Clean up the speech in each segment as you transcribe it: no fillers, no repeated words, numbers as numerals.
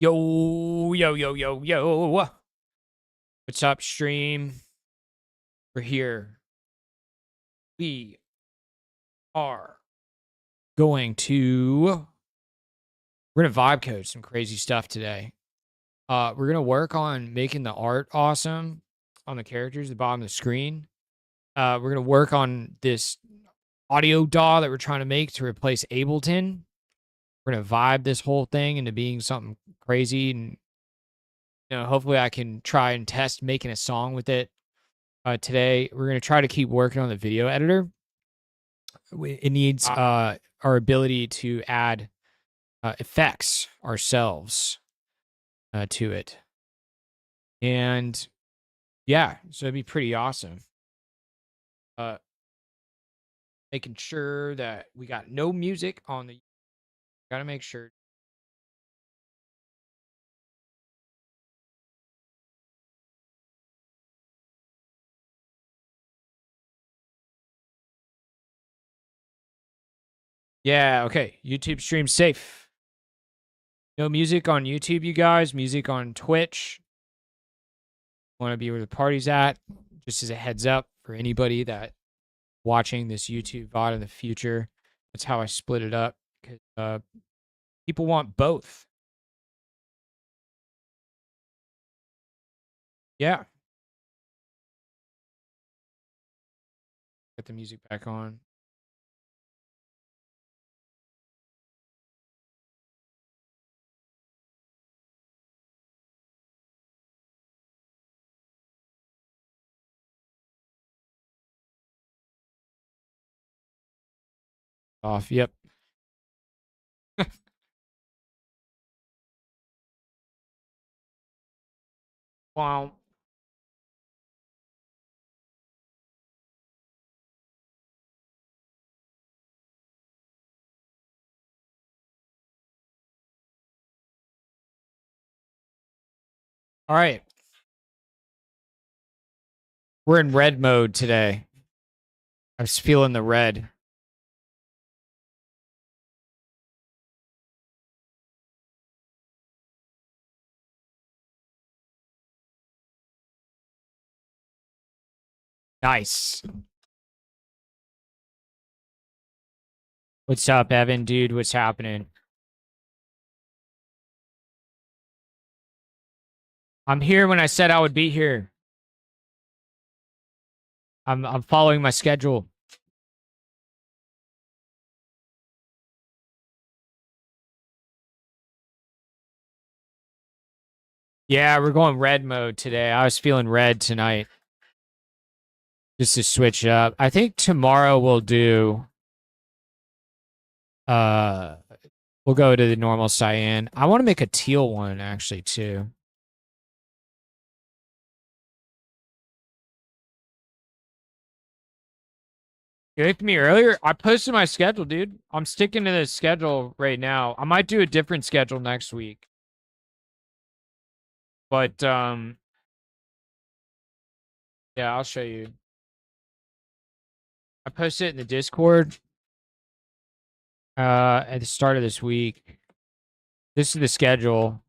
Yo, yo, yo, yo, yo. What's up, stream? We're here. We are going to we're gonna vibe code some crazy stuff today. We're gonna work on making the art awesome on the characters at the bottom of the screen. We're gonna work on this audio DAW that we're trying to make to replace Ableton. We're gonna vibe this whole thing into being something crazy, and hopefully I can try and test making a song with it. Today, we're going to try to keep working on the video editor. It needs our ability to add effects ourselves to it. And yeah, so it'd be pretty awesome. Making sure that we got no music on the. Got to make sure. Yeah, okay. YouTube stream safe. No music on YouTube, you guys. Music on Twitch. Want to be where the party's at. Just as a heads up for anybody that watching this YouTube VOD in the future. That's how I split it up because people want both. Yeah. Get the music back on. Off. Yep. Wow. All right. We're in red mode today. I'm just feeling the red. Nice. What's up, Evan, dude? What's happening? I'm here when I said I would be here. I'm following my schedule. Yeah, we're going red mode today. I was feeling red tonight. Just to switch it up. I think tomorrow we'll do we'll go to the normal cyan. I want to make a teal one actually too. You hit me earlier. I posted my schedule, dude. I'm sticking to the schedule right now. I might do a different schedule next week. But yeah, I'll show you. I posted it in the Discord at the start of this week. This is the schedule.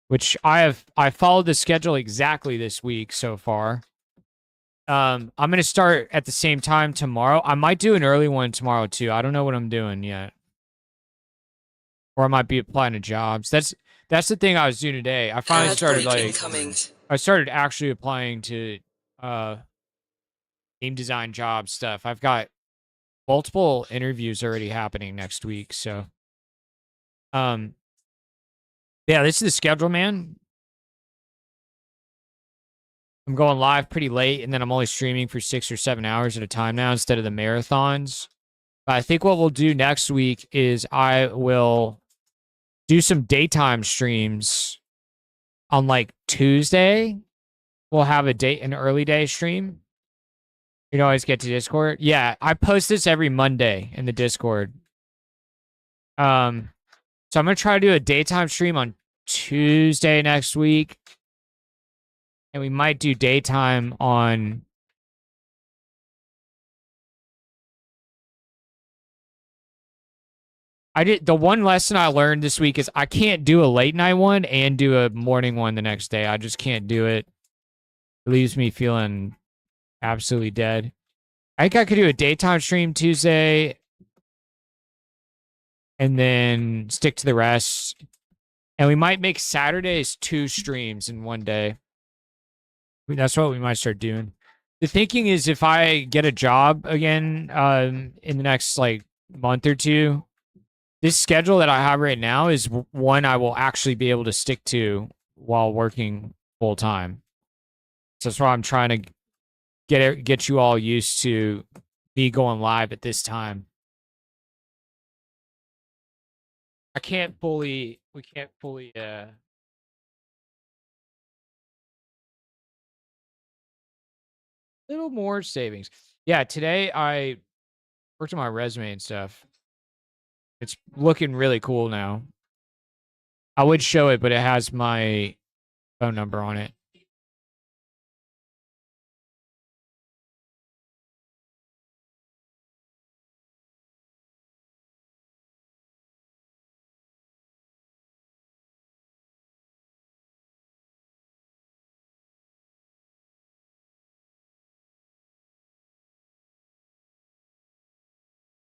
Which I followed the schedule exactly this week so far. I'm gonna start at the same time tomorrow. I might do an early one tomorrow too. I don't know what I'm doing yet. Or I might be applying to jobs. That's the thing I was doing today. I finally started I started actually applying to game design job stuff. I've got multiple interviews already happening next week, so yeah, this is the schedule, man. I'm going live pretty late, and then I'm only streaming for 6 or 7 hours at a time now instead of the marathons. But I think what we'll do next week is I will do some daytime streams on like Tuesday. We'll have an early day stream. You can always get to Discord. Yeah, I post this every Monday in the Discord. So I'm gonna try to do a daytime stream on Tuesday next week. And we might do daytime on The one lesson I learned this week is I can't do a late night one and do a morning one the next day. I just can't do it. It leaves me feeling absolutely dead. I think I could do a daytime stream Tuesday and then stick to the rest. And we might make Saturdays 2 streams in one day. That's what we might start doing. The thinking is if I get a job again in the next like month or two, this schedule that I have right now is one I will actually be able to stick to while working full time. So that's why I'm trying to get you all used to me going live at this time. We can't fully little more savings. Yeah, today I worked on my resume and stuff. It's looking really cool now. I would show it, but it has my phone number on it.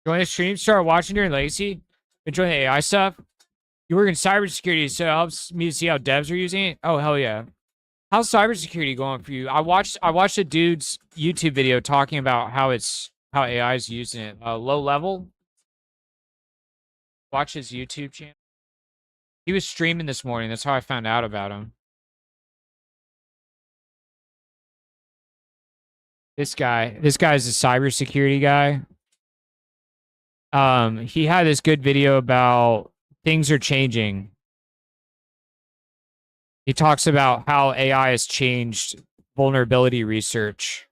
Join the stream, start watching during Legacy, enjoying the AI stuff. You work in cybersecurity, so it helps me to see how devs are using it. Oh hell yeah! How's cybersecurity going for you? I watched a dude's YouTube video talking about how AI is using it. Low level. Watch his YouTube channel. He was streaming this morning. That's how I found out about him. This guy's a cybersecurity guy. He had this good video about things are changing. He talks about how AI has changed vulnerability research.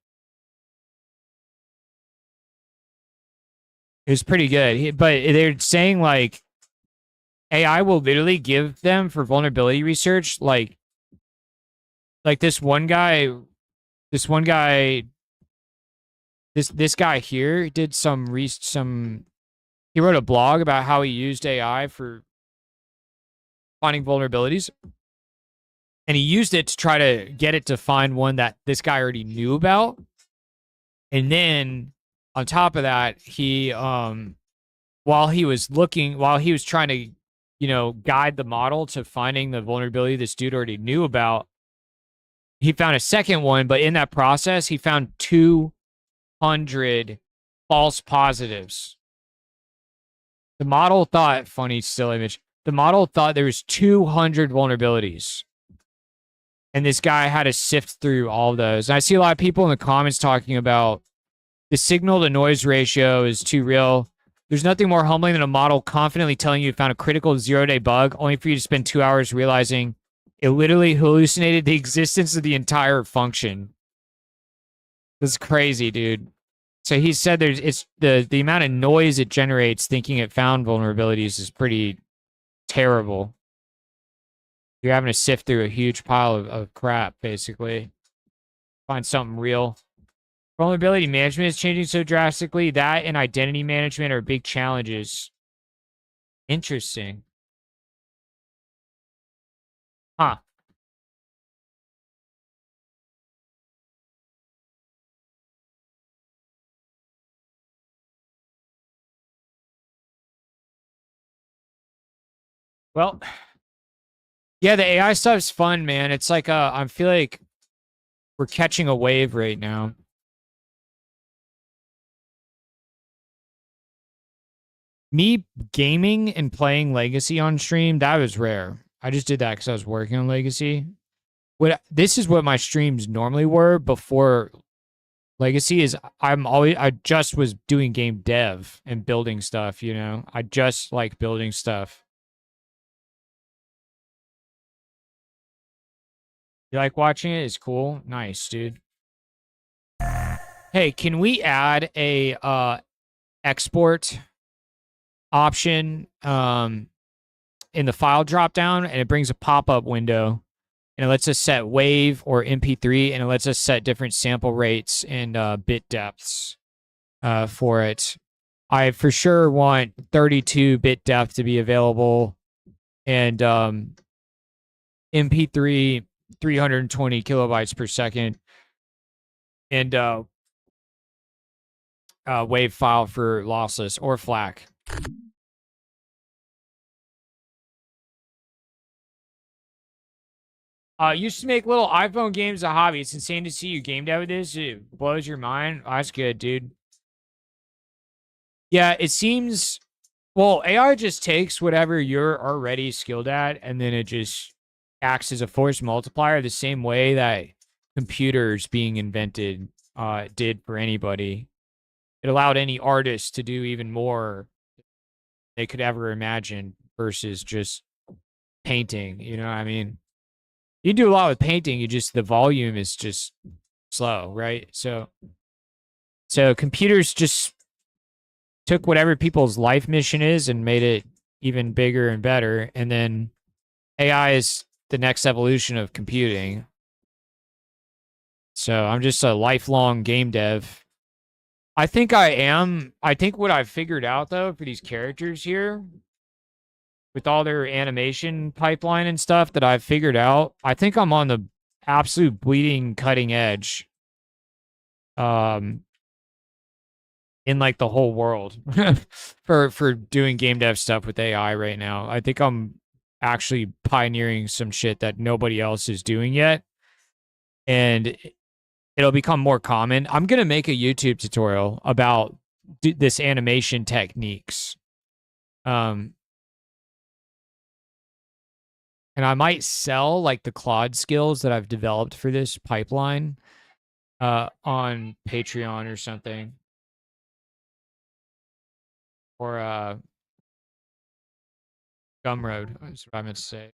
It was pretty good. But they're saying like AI will literally give them for vulnerability research like this guy here did he wrote a blog about how he used AI for finding vulnerabilities. And he used it to try to get it to find one that this guy already knew about. And then on top of that, he while he was trying to, guide the model to finding the vulnerability this dude already knew about, he found a second one, but in that process, he found 200 false positives. The model thought, funny still image, the model thought there was 200 vulnerabilities. And this guy had to sift through all of those. And I see a lot of people in the comments talking about the signal to noise ratio is too real. There's nothing more humbling than a model confidently telling you found a critical 0-day bug, only for you to spend 2 hours realizing it literally hallucinated the existence of the entire function. That's crazy, dude. So he said it's the amount of noise it generates thinking it found vulnerabilities is pretty terrible. You're having to sift through a huge pile of crap, basically. Find something real. Vulnerability management is changing so drastically. That and identity management are big challenges. Interesting. Huh. Well, yeah, the AI stuff is fun, man. It's like I feel like we're catching a wave right now. Me gaming and playing Legacy on stream, that was rare. I just did that because I was working on Legacy. This is what my streams normally were before Legacy is I just was doing game dev and building stuff, I just like building stuff. You like watching it? It's cool. Nice, dude. Hey, can we add a export option in the file dropdown, and it brings a pop-up window, and it lets us set WAV or MP3, and it lets us set different sample rates and bit depths for it. I for sure want 32-bit depth to be available, and MP3 320 kilobytes per second, and WAV file for lossless or FLAC. Used to make little iPhone games a hobby. It's insane to see you game dev with this. It blows your mind. Oh, that's good, dude. Yeah, it seems. Well, AI just takes whatever you're already skilled at, and then it just acts as a force multiplier the same way that computers being invented did for anybody. It allowed any artist to do even more they could ever imagine versus just painting. You know what I mean? You can do a lot with painting. You just the volume is just slow, right? So computers just took whatever people's life mission is and made it even bigger and better. And then AI is the next evolution of computing. So I'm just a lifelong game dev. I think I am. I think what I've figured out though for these characters here, with all their animation pipeline and stuff that I've figured out, I think I'm on the absolute bleeding cutting edge. In like the whole world for doing game dev stuff with AI right now. I think I'm actually pioneering some shit that nobody else is doing yet, and it'll become more common. I'm gonna make a YouTube tutorial about this animation techniques, and I might sell like the Claude skills that I've developed for this pipeline on Patreon or something, or Gumroad is what I meant to say.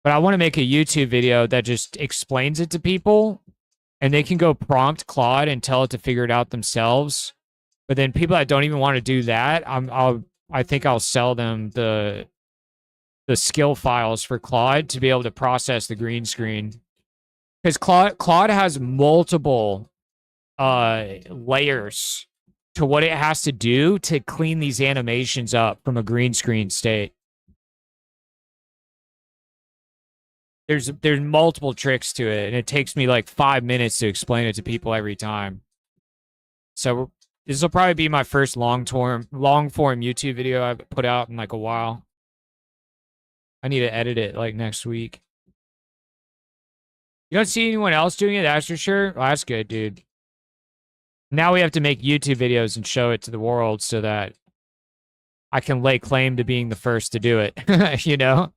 But I want to make a YouTube video that just explains it to people, and they can go prompt Claude and tell it to figure it out themselves. But then people that don't even want to do that, I think I'll sell them the skill files for Claude to be able to process the green screen. Because Claude has multiple layers to what it has to do to clean these animations up from a green screen state. There's multiple tricks to it, and it takes me like 5 minutes to explain it to people every time. So this will probably be my first long form YouTube video I've put out in like a while. I need to edit it like next week. You don't see anyone else doing it, that's for sure. Well, that's good, dude. Now we have to make YouTube videos and show it to the world so that I can lay claim to being the first to do it, you know?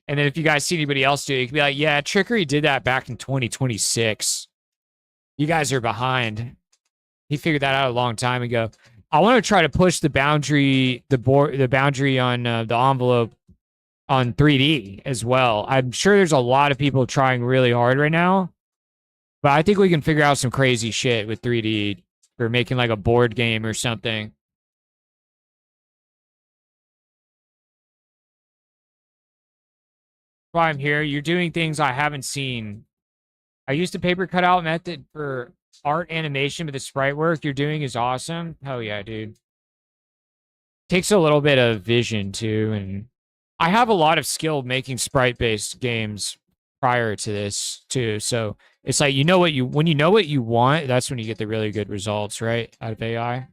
And then if you guys see anybody else do it, you can be like, yeah, Trickery did that back in 2026. You guys are behind. He figured that out a long time ago. I want to try to push the boundary, the boundary on the envelope on 3D as well. I'm sure there's a lot of people trying really hard right now, but I think we can figure out some crazy shit with 3D for making like a board game or something. Why I'm here. You're doing things I haven't seen. I used a paper cutout method for art animation, but the sprite work you're doing is awesome. Hell yeah, dude. Takes a little bit of vision too, and I have a lot of skill making sprite-based games prior to this too. So it's like when you know what you want, that's when you get the really good results, right? Out of AI.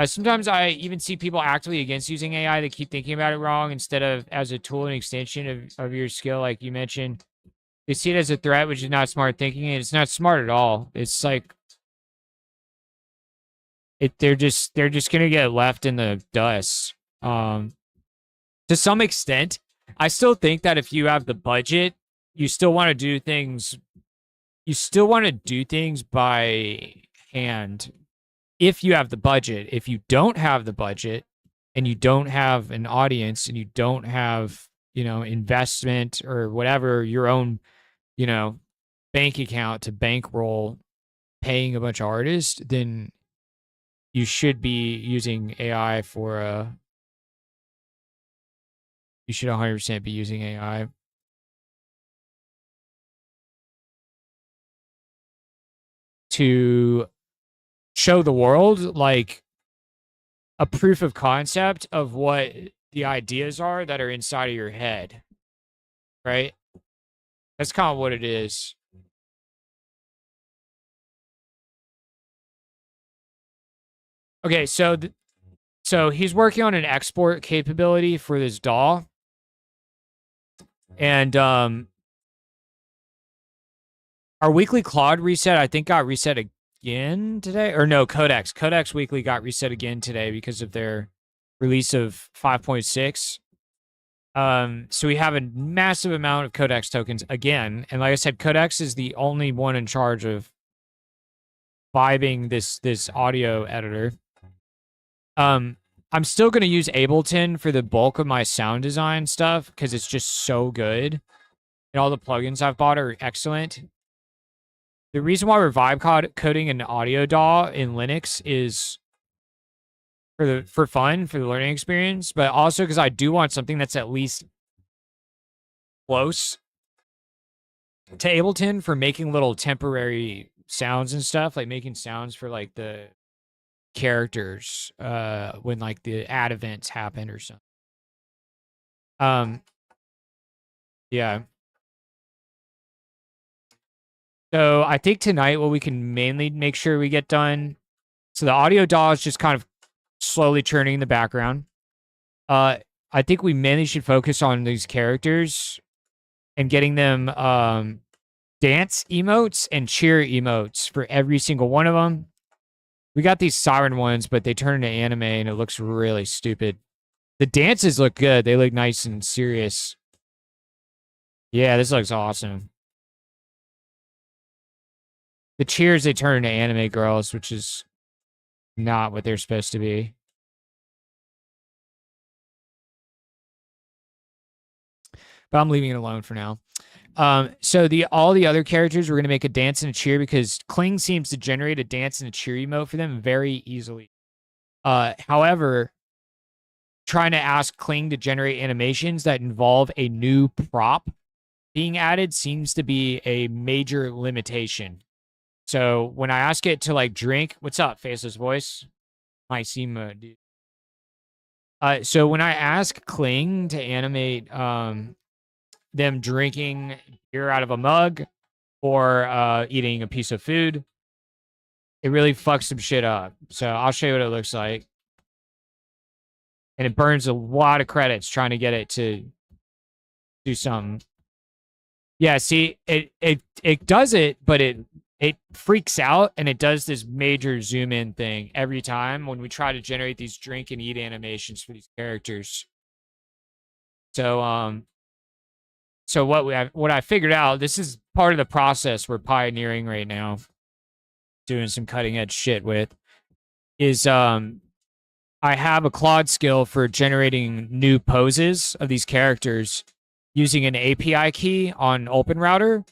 Sometimes I even see people actively against using AI. They keep thinking about it wrong instead of as a tool and extension of your skill, like you mentioned. They see it as a threat, which is not smart thinking, and it's not smart at all. It's like they're just gonna get left in the dust. To some extent, I still think that if you have the budget, you still want to do things. You still want to do things by hand if you have the budget. If you don't have the budget and you don't have an audience and you don't have, investment or whatever, your own, bank account to bankroll paying a bunch of artists, then you should be using AI you should 100% be using AI. To show the world like a proof of concept of what the ideas are that are inside of your head, right? That's kind of what it is. Okay, so so he's working on an export capability for this DAW, and our weekly Claude reset I think got reset again today, or no, Codex weekly got reset again today because of their release of 5.6. So we have a massive amount of Codex tokens again, and like I said, Codex is the only one in charge of vibing this audio editor. I'm still gonna use Ableton for the bulk of my sound design stuff because it's just so good, and all the plugins I've bought are excellent. The reason why we're vibe coding an audio DAW in Linux is for fun, for the learning experience, but also because I do want something that's at least close to Ableton for making little temporary sounds and stuff, like making sounds for like the characters when like the ad events happen or something. Yeah. So I think tonight what we can mainly make sure we get done. So the audio DAW is just kind of slowly churning in the background. I think we mainly should focus on these characters and getting them dance emotes and cheer emotes for every single one of them. We got these siren ones, but they turn into anime and it looks really stupid. The dances look good. They look nice and serious. Yeah, this looks awesome. The cheers, they turn into anime girls, which is not what they're supposed to be. But I'm leaving it alone for now. So all the other characters, we're going to make a dance and a cheer because Kling seems to generate a dance and a cheer emote for them very easily. However, trying to ask Kling to generate animations that involve a new prop being added seems to be a major limitation. So when I ask it to like drink, what's up, Faceless Voice? My Sema, dude. So when I ask Kling to animate them drinking beer out of a mug or eating a piece of food, it really fucks some shit up. So I'll show you what it looks like. And it burns a lot of credits trying to get it to do something. Yeah, see, it does it, but it freaks out and it does this major zoom in thing every time when we try to generate these drink and eat animations for these characters. So so what I figured out, this is part of the process we're pioneering right now, doing some cutting edge shit with, is I have a Claude skill for generating new poses of these characters using an API key on OpenRouter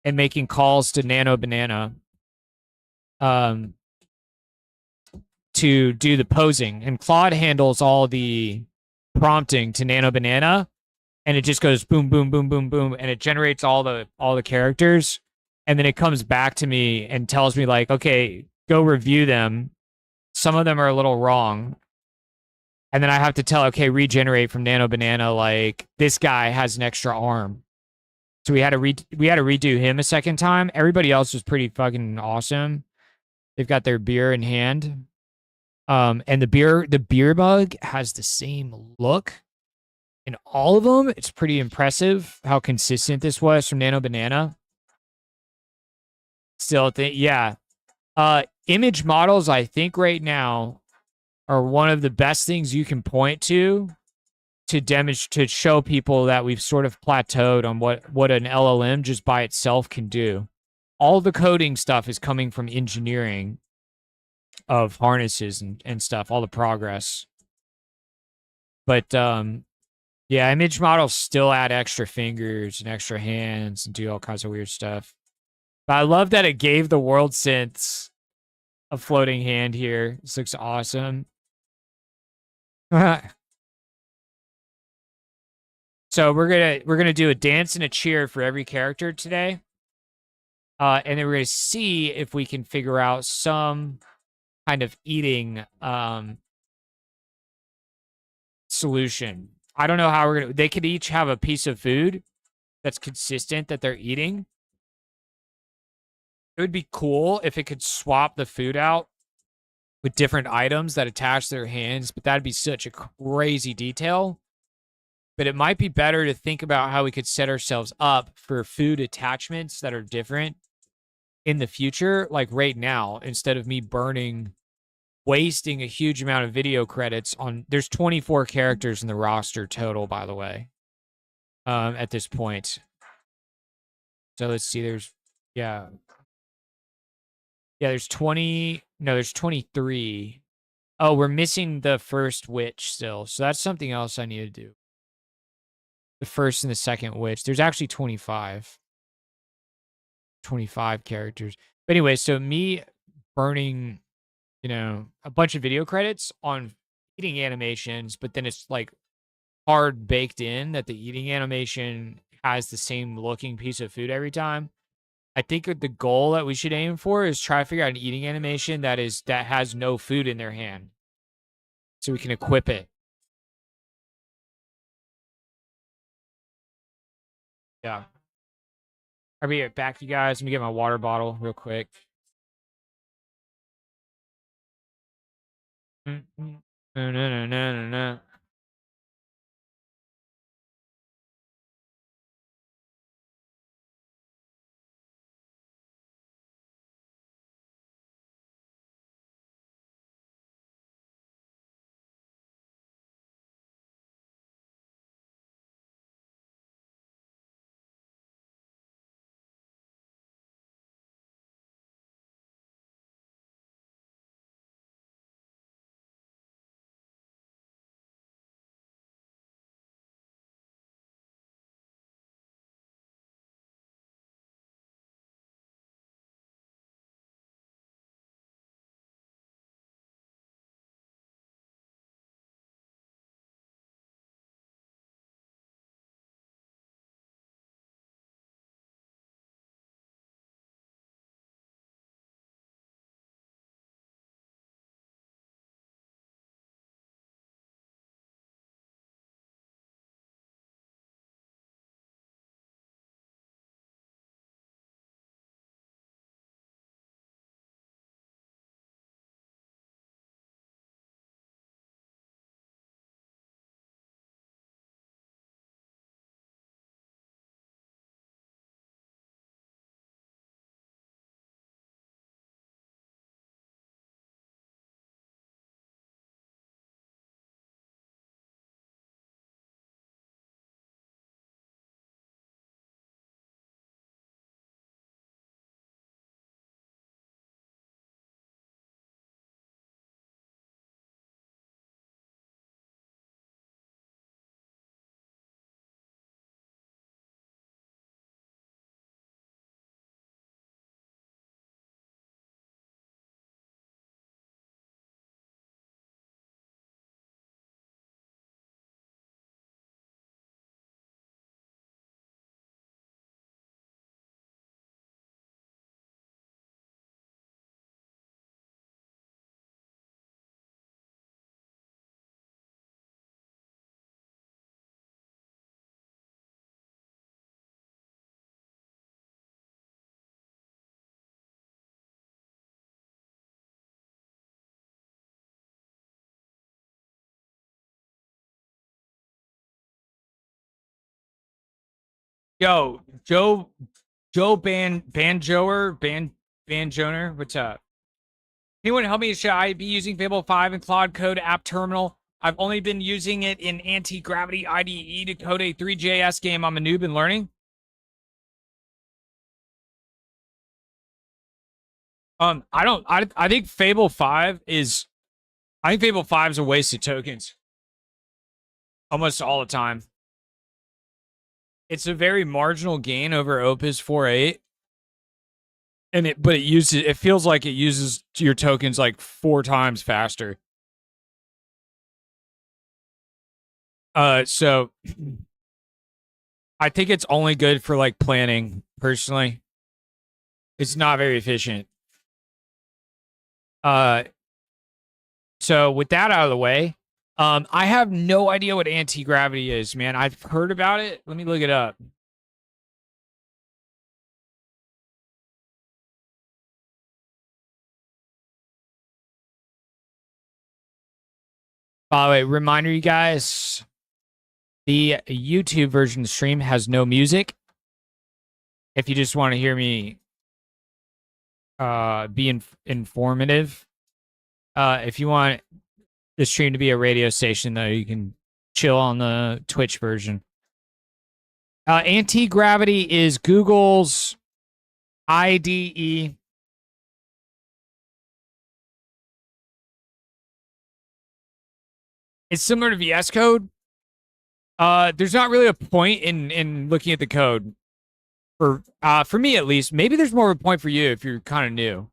and making calls to Nano Banana to do the posing. And Claude handles all the prompting to Nano Banana, and it just goes boom, boom, boom, boom, boom, and it generates all the characters, and then it comes back to me and tells me like, okay, go review them. Some of them are a little wrong. And then I have to tell, okay, regenerate from Nano Banana, like this guy has an extra arm. So we had to redo him a second time. Everybody else was pretty fucking awesome. They've got their beer in hand. And the beer mug has the same look in all of them. It's pretty impressive how consistent this was from Nano Banana. Still yeah. Image models, I think right now are one of the best things you can point to demonstrate, to show people that we've sort of plateaued on what an LLM just by itself can do. All the coding stuff is coming from engineering of harnesses and stuff, all the progress. But yeah, image models still add extra fingers and extra hands and do all kinds of weird stuff. But I love that it gave the world sense a floating hand here. This looks awesome. So we're gonna do a dance and a cheer for every character today, and then we're gonna see if we can figure out some kind of eating solution. I don't know how we're gonna. They could each have a piece of food that's consistent that they're eating. It would be cool if it could swap the food out with different items that attach their hands, but that'd be such a crazy detail. But it might be better to think about how we could set ourselves up for food attachments that are different in the future, like right now, instead of me wasting a huge amount of video credits on. There's 24 characters in the roster total, by the way, at this point. So let's see. Yeah, there's 20. No, there's 23. Oh, we're missing the first witch still. So that's something else I need to do. The first and the second witch. There's actually 25. 25 characters. But anyway, so me burning, a bunch of video credits on eating animations, but then it's like hard baked in that the eating animation has the same looking piece of food every time. I think the goal that we should aim for is try to figure out an eating animation that has no food in their hand, so we can equip it. Yeah. I'll be right back, you guys. Let me get my water bottle real quick. No, no, no, no, no. Yo, Joe Banjoner, what's up? Anyone help me? Should I be using Fable 5 and Cloud Code app terminal? I've only been using it in anti-gravity IDE to code a 3JS game I'm a noob in learning. I think Fable 5 is a waste of tokens. Almost all the time. It's a very marginal gain over Opus 4.8. But it feels like it uses your tokens like 4 times faster. So I think it's only good for like planning, personally. It's not very efficient. So with that out of the way, I have no idea what anti-gravity is, man. I've heard about it. Let me look it up. By the way, reminder, you guys, the YouTube version of the stream has no music. If you just want to hear me be informative. If you want the stream to be a radio station, though, you can chill on the Twitch version. Anti-gravity is Google's IDE. It's similar to VS Code. There's not really a point in looking at the code for me at least. Maybe there's more of a point for you if you're kind of new.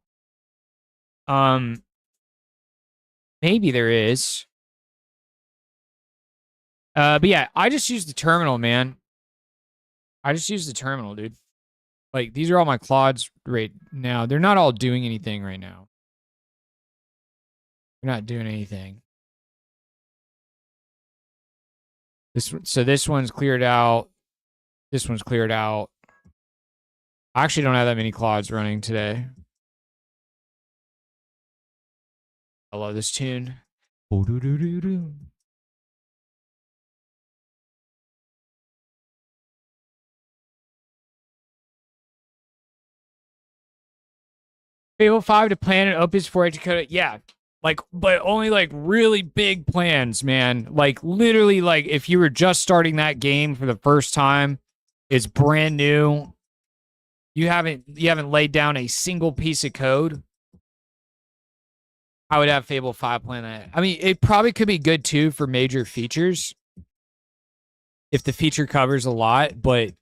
Maybe there is. But yeah, I just use the terminal, man. I just use the terminal, dude. Like, these are all my clods right now. They're not all doing anything right now. They're not doing anything. So this one's cleared out. This one's cleared out. I actually don't have that many clods running today. I love this tune. Fable 5 to plan an Opus 4 Dakota. Yeah. Like, but only like really big plans, man. Like literally, like if you were just starting that game for the first time, it's brand new. You haven't laid down a single piece of code. I would have Fable 5 plan that. I mean, it probably could be good too for major features. If the feature covers a lot, but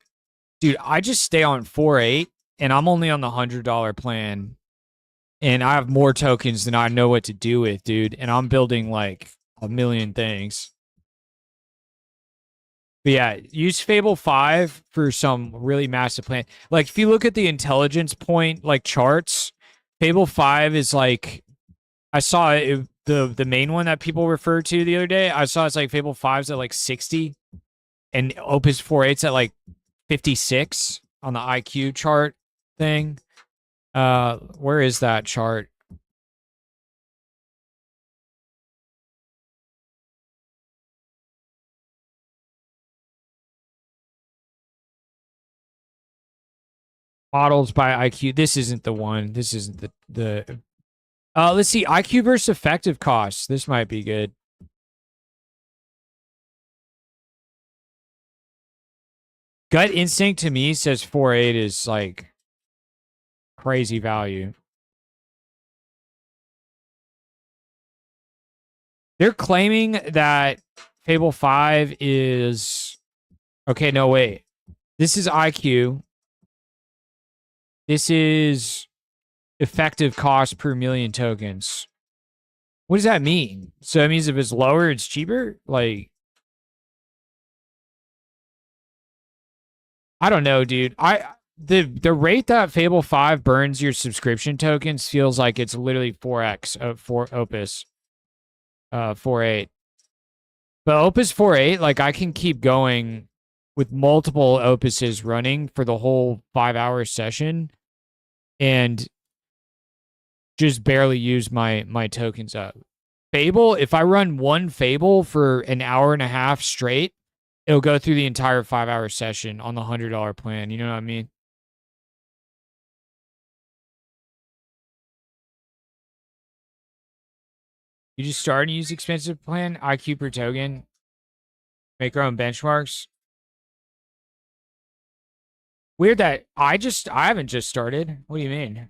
dude, I just stay on 4.8 and I'm only on the $100 plan. And I have more tokens than I know what to do with, dude. And I'm building like a million things. But yeah, use Fable 5 for some really massive plan. Like if you look at the intelligence point like charts, Fable 5 is like, I saw it, the main one that people refer to the other day. I saw it's like Fable 5's at like 60 and Opus 4.8's at like 56 on the IQ chart thing. Where is that chart? Models by IQ. This isn't the one. This isn't the let's see. IQ versus effective costs. This might be good. Gut instinct to me says 4.8 is like crazy value. They're claiming that Fable 5 is okay, no wait. This is IQ. This is effective cost per million tokens. What does that mean? So that means if it's lower, it's cheaper? Like, I don't know, dude. The rate that Fable 5 burns your subscription tokens feels like it's literally 4x for Opus 4.8. But Opus 4.8, like I can keep going with multiple Opuses running for the whole 5-hour session and just barely use my tokens up. Fable, if I run one Fable for an hour and a half straight, it'll go through the entire 5-hour session on the $100 plan. You know what I mean? You just start and use expensive plan, IQ per token, make our own benchmarks. Weird that I haven't just started. What do you mean?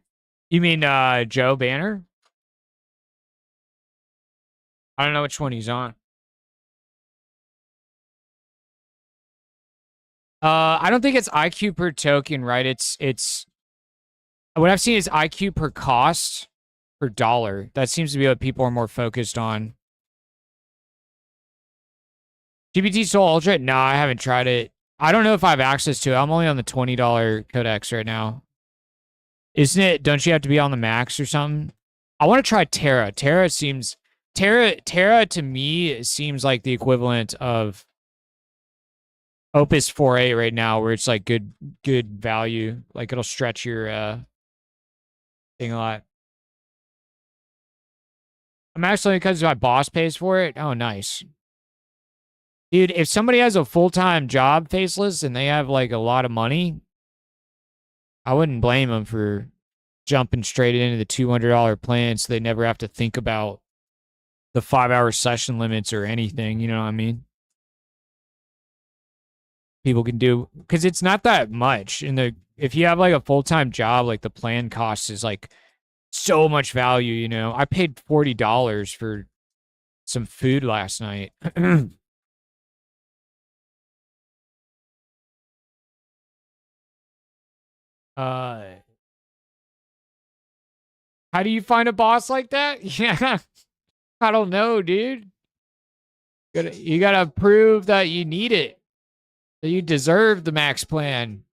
You mean Joe Banner? I don't know which one he's on. I don't think it's IQ per token, right? It's what I've seen is IQ per cost per dollar. That seems to be what people are more focused on. GPT Soul Ultra? No, I haven't tried it. I don't know if I have access to it. I'm only on the $20 codex right now. Isn't it? Don't you have to be on the max or something? I want to try Terra. Terra seems Terra to me seems like the equivalent of Opus 4.8 right now, where it's like good value. Like it'll stretch your thing a lot. I'm actually, because my boss pays for it. Oh, nice. Dude, if somebody has a full-time job faceless and they have like a lot of money, I wouldn't blame them for jumping straight into the $200 plan so they never have to think about the 5-hour session limits or anything. You know what I mean? People can do, because it's not that much. If you have like a full-time job, like the plan cost is like so much value. You know, I paid $40 for some food last night. uh how do you find a boss like that? Yeah, I don't know, dude. You gotta prove that you need it, that you deserve the max plan.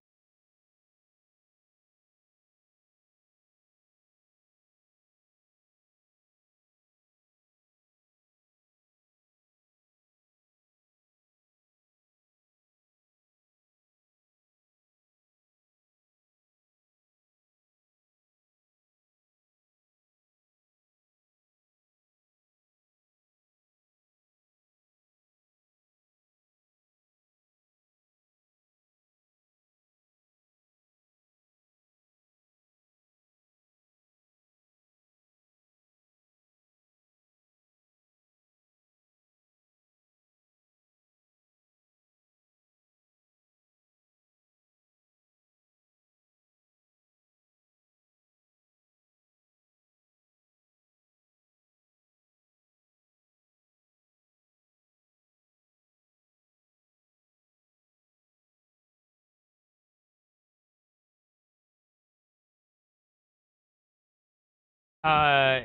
Uh,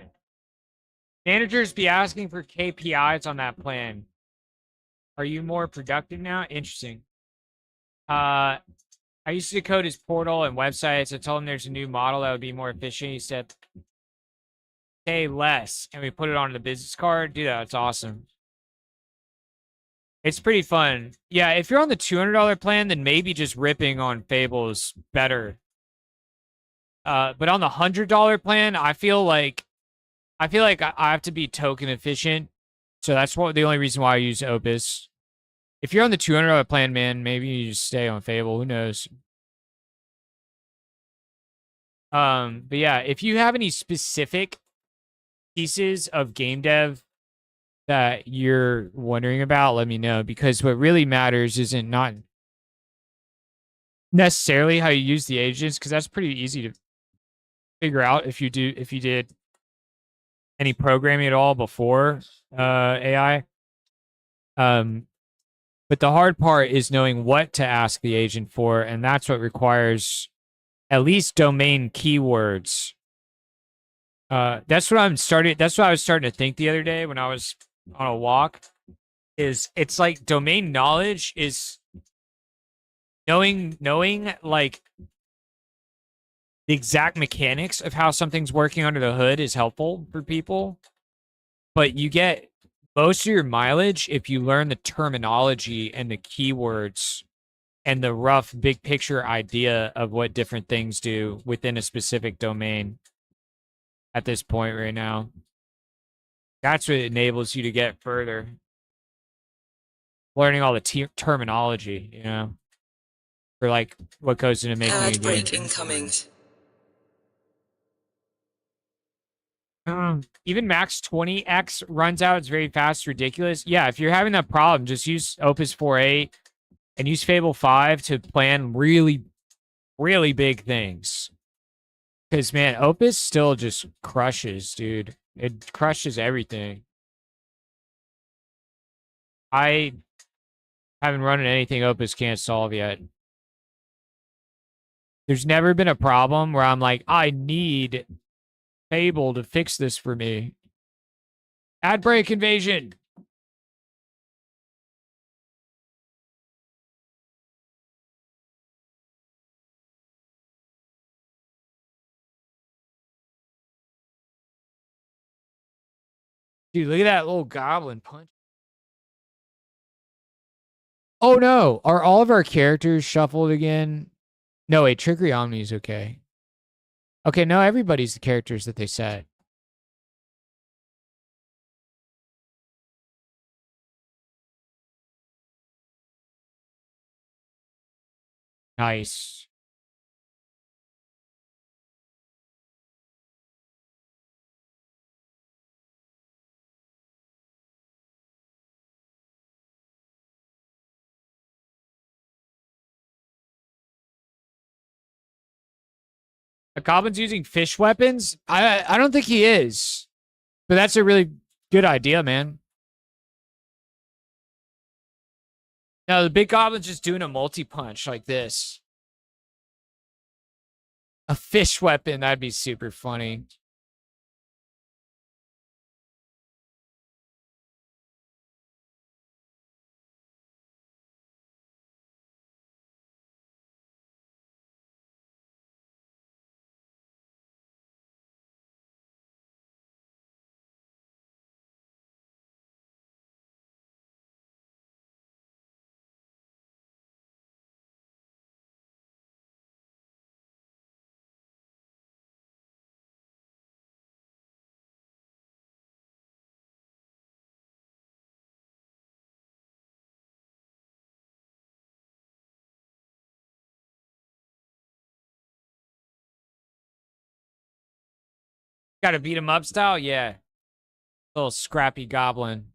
Managers be asking for KPIs on that plan. Are you more productive now? Interesting. Uh, I used to code his portal and websites. I told him there's a new model that would be more efficient. He said, pay less. And we put it on the business card. Dude, that's awesome. It's pretty fun. Yeah, if you're on the $200 plan, then maybe just ripping on Fable is better. But on the $100 plan, I have to be token efficient. So that's the only reason why I use Opus. If you're on the $200 plan, man, maybe you just stay on Fable. Who knows? But yeah, if you have any specific pieces of game dev that you're wondering about, let me know, because what really matters isn't not necessarily how you use the agents, because that's pretty easy to figure out if you did any programming at all before AI. But the hard part is knowing what to ask the agent for, and that's what requires at least domain keywords. That's what I was starting to think the other day when I was on a walk. It's like domain knowledge is knowing like the exact mechanics of how something's working under the hood is helpful for people, but you get most of your mileage if you learn the terminology and the keywords and the rough big picture idea of what different things do within a specific domain at this point right now. That's what enables you to get further. Learning all the terminology, you know, for like what goes into making a game. Incoming. Even max 20x runs out. It's very fast, ridiculous. Yeah, if you're having that problem, just use Opus 4.8 and use Fable 5 to plan really, really big things. Because, man, Opus still just crushes, dude. It crushes everything. I haven't run anything Opus can't solve yet. There's never been a problem where I'm like, I need Fable to fix this for me. Ad break invasion. Dude, look at that little goblin punch. Oh no, are all of our characters shuffled again? No, wait, Trickery Omni's okay. Okay, no, everybody's the characters that they set. Nice. A goblin's using fish weapons? I don't think he is. But that's a really good idea, man. No, the big goblin's just doing a multi-punch like this. A fish weapon, that'd be super funny. Gotta beat him up style? Yeah. Little scrappy goblin.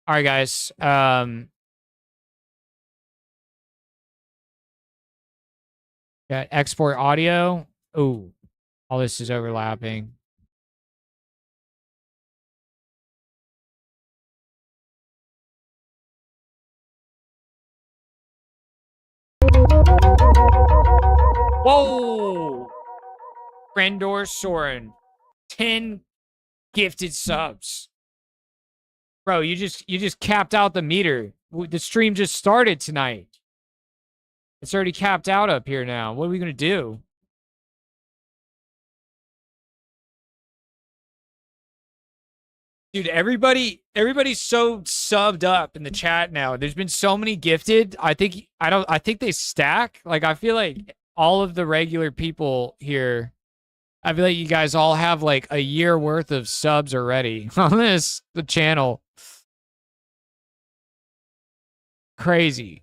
All right, guys. Yeah, export audio. Ooh, all this is overlapping. Whoa! Frendor Soren. 10 gifted subs. Bro, you just capped out the meter. The stream just started tonight. It's already capped out up here now. What are we gonna do? Dude, everybody's so subbed up in the chat now. There's been so many gifted. I think they stack. Like I feel like all of the regular people here, I feel like you guys all have like a year worth of subs already on the channel. Crazy.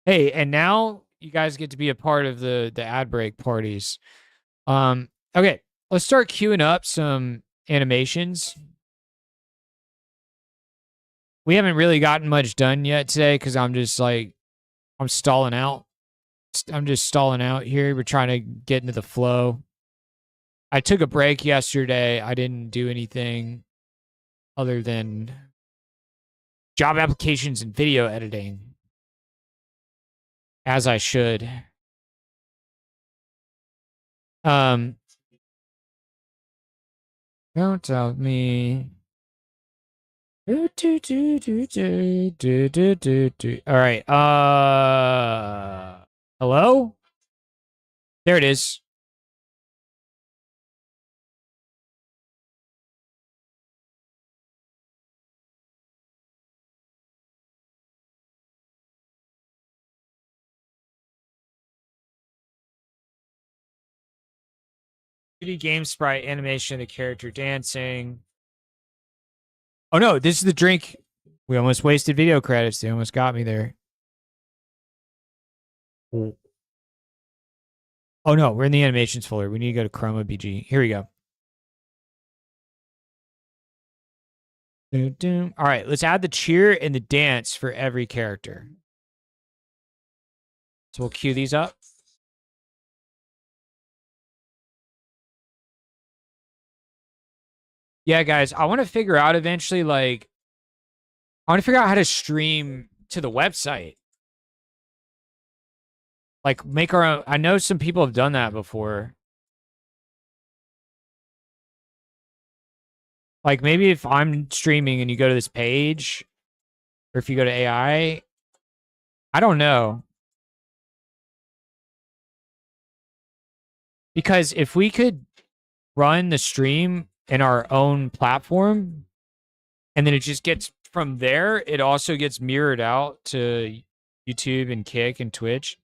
Hey, and now you guys get to be a part of the ad break parties. Okay, let's start queuing up some animations. We haven't really gotten much done yet today because I'm stalling out. I'm just stalling out here. We're trying to get into the flow. I took a break yesterday. I didn't do anything other than job applications and video editing, as I should. Don't tell me. All right. Hello? There it is. Game sprite animation of the character dancing. Oh no, this is the drink. We almost wasted video credits. They almost got me there. Oh no, we're in the animations folder. We need to go to Chroma BG. Here we go. All right, let's add the cheer and the dance for every character. So we'll cue these up. Yeah, guys, I want to figure out eventually, like, I want to figure out how to stream to the website. Like, make our own. I know some people have done that before. Like maybe if I'm streaming and you go to this page, or if you go to AI, I don't know. Because if we could run the stream in our own platform and then it just gets from there, it also gets mirrored out to YouTube and Kick and Twitch,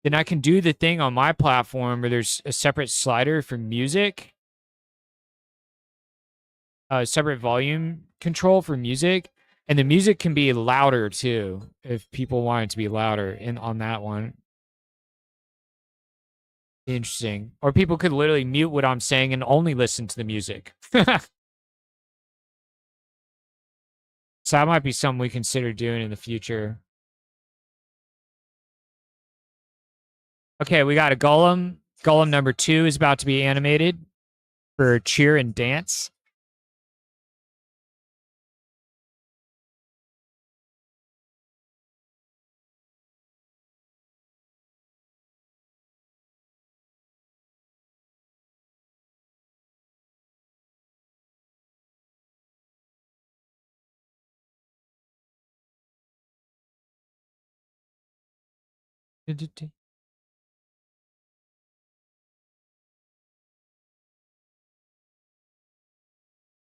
then I can do the thing on my platform where there's a separate slider for music, a separate volume control for music, and the music can be louder too if people want it to be louder in on that one. Interesting. Or people could literally mute what I'm saying and only listen to the music. So that might be something we consider doing in the future. Okay, we got a Golem. Golem number 2 is about to be animated for cheer and dance.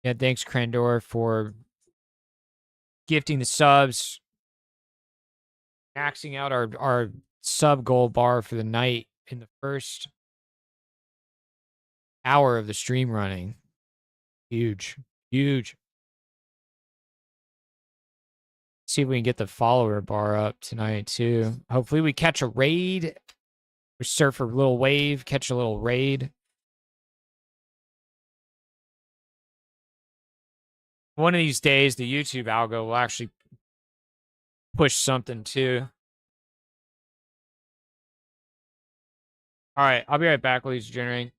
Yeah, thanks, Krendor, for gifting the subs, maxing out our sub goal bar for the night in the first hour of the stream running. Huge, huge. See if we can get the follower bar up tonight too. Hopefully we catch a raid or surf a little wave, catch a little raid. One of these days, the YouTube algo will actually push something too. All right, I'll be right back while he's generating.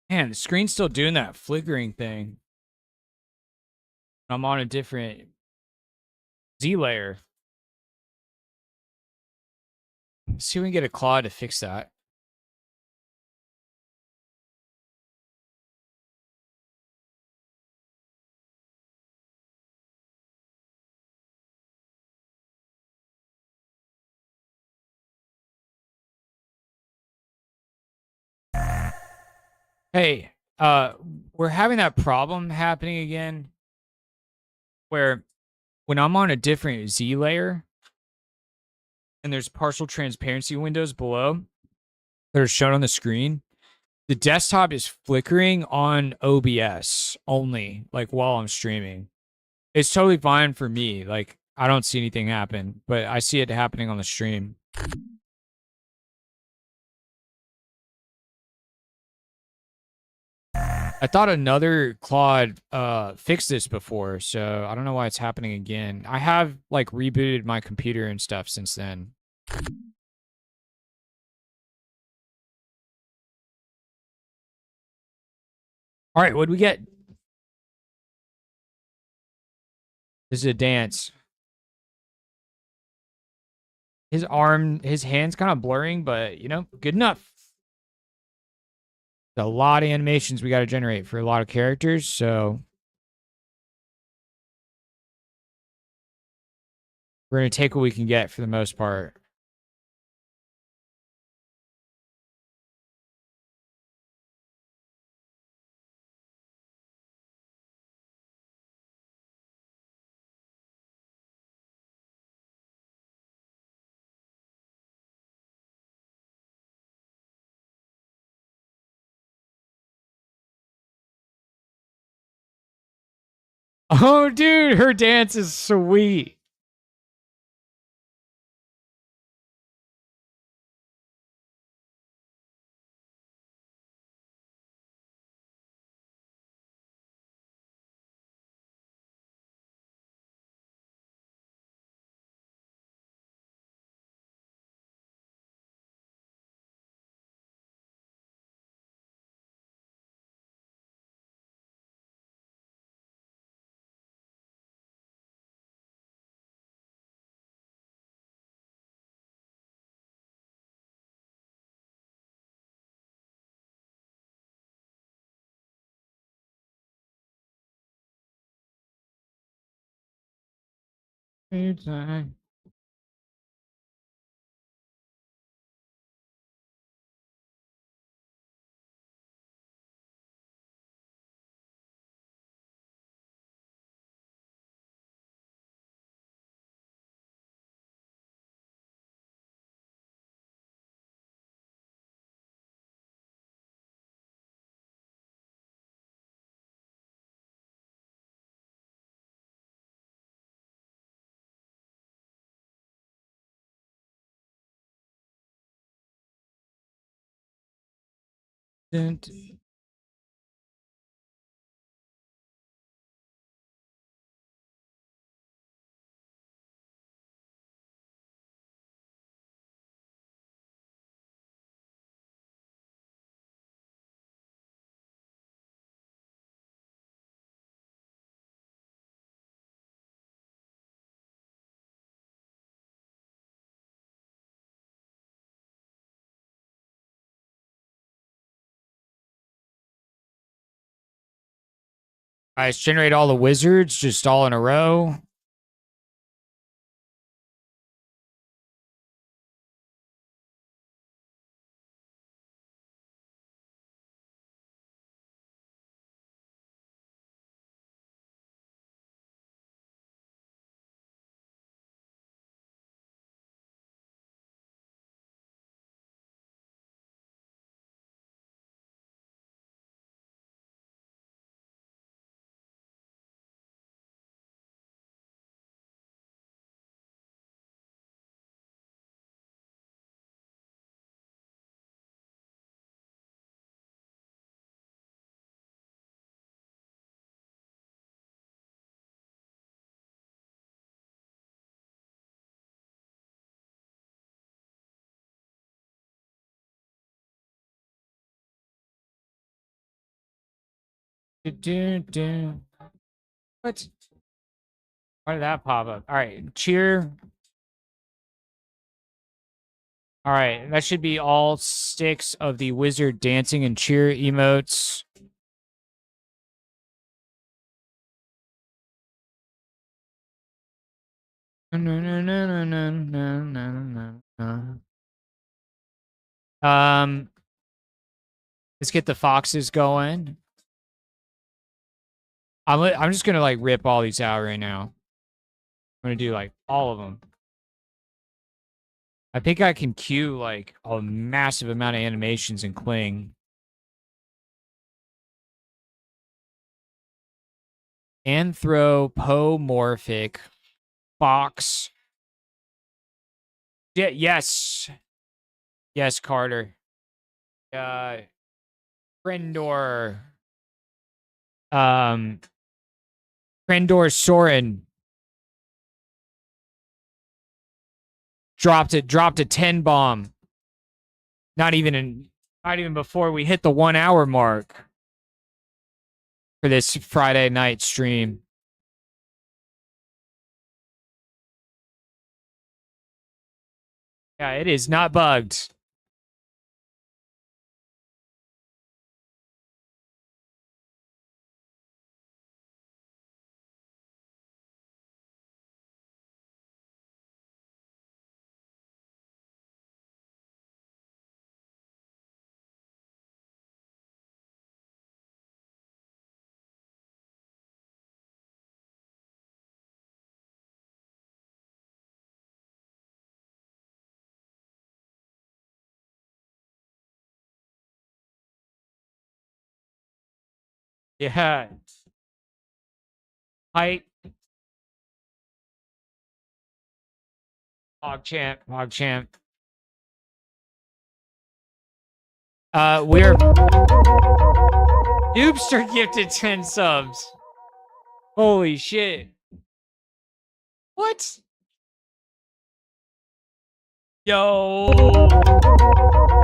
Man, the screen's still doing that flickering thing. I'm on a different Z layer. Let's see if we can get a Claude to fix that. Hey, we're having that problem happening again where when I'm on a different Z layer and there's partial transparency windows below that are shown on the screen, the desktop is flickering on OBS only, like while I'm streaming. It's totally fine for me. Like, I don't see anything happen, but I see it happening on the stream. I thought another Claude fixed this before, so I don't know why it's happening again. I have like rebooted my computer and stuff since then. All right, what do we get? This is a dance. His hand's kind of blurring, but you know, good enough. A lot of animations we got to generate for a lot of characters, so we're gonna take what we can get for the most part. Oh, dude, her dance is sweet. Anytime. All right, let's generate all the wizards just all in a row. What? Why did that pop up? All right, cheer. All right, that should be all 6 of the wizard dancing and cheer emotes. Let's get the foxes going. I'm just gonna like rip all these out right now. I'm gonna do like all of them. I think I can queue like a massive amount of animations in Kling. Anthropomorphic fox. Yeah, yes. Yes, Carter. Krendor. Um Krendor Soren. Dropped a 10 bomb. Not even before we hit the 1 hour mark for this Friday night stream. Yeah, it is not bugged. Yeah. Height. Pogchamp. Pogchamp. We're Noobster gifted 10 subs. Holy shit. What? Yo.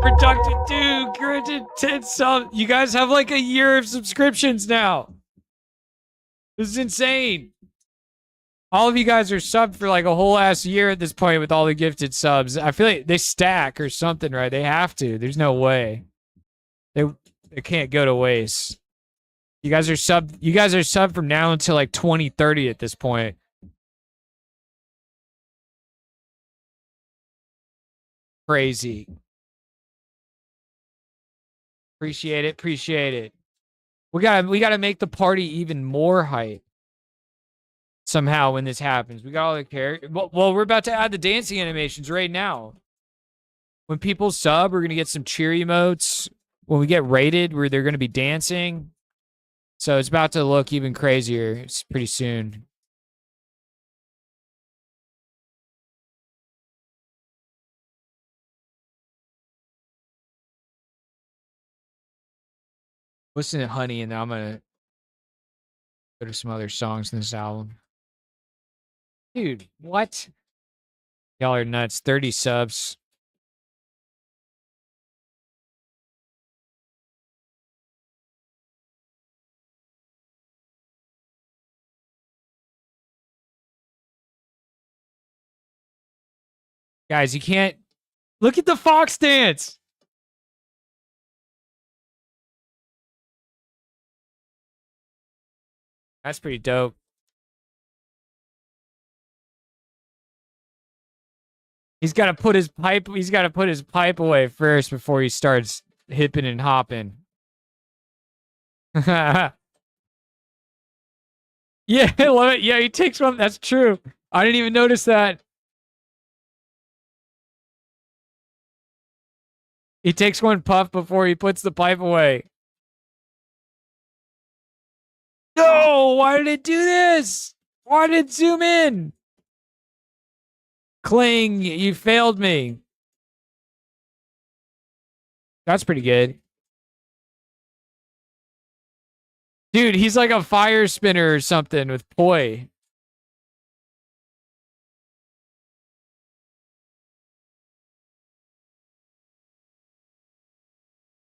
Productive dude, granted 10 subs. You guys have like a year of subscriptions now. This is insane. All of you guys are subbed for like a whole ass year at this point with all the gifted subs. I feel like they stack or something, right? They have to. There's no way. They can't go to waste. You guys are sub from now until like 2030 at this point. Crazy. Appreciate it. Appreciate it. We gotta make the party even more hype. Somehow when this happens. We got all the characters. Well, we're about to add the dancing animations right now. When people sub, we're gonna get some cheer emotes. When we get rated, where they're gonna be dancing. So it's about to look even crazier. It's pretty soon. Listen to Honey, and then I'm gonna go to some other songs in this album. Dude, what? Y'all are nuts. 30 subs. Guys, you can't look at the fox dance. That's pretty dope. He's got to put his pipe away first before he starts hipping and hopping. Yeah, I love it. Yeah, he takes one. That's true. I didn't even notice that. He takes one puff before he puts the pipe away. No, why did it do this? Why did it zoom in? Kling, you failed me. That's pretty good. Dude, he's like a fire spinner or something with poi.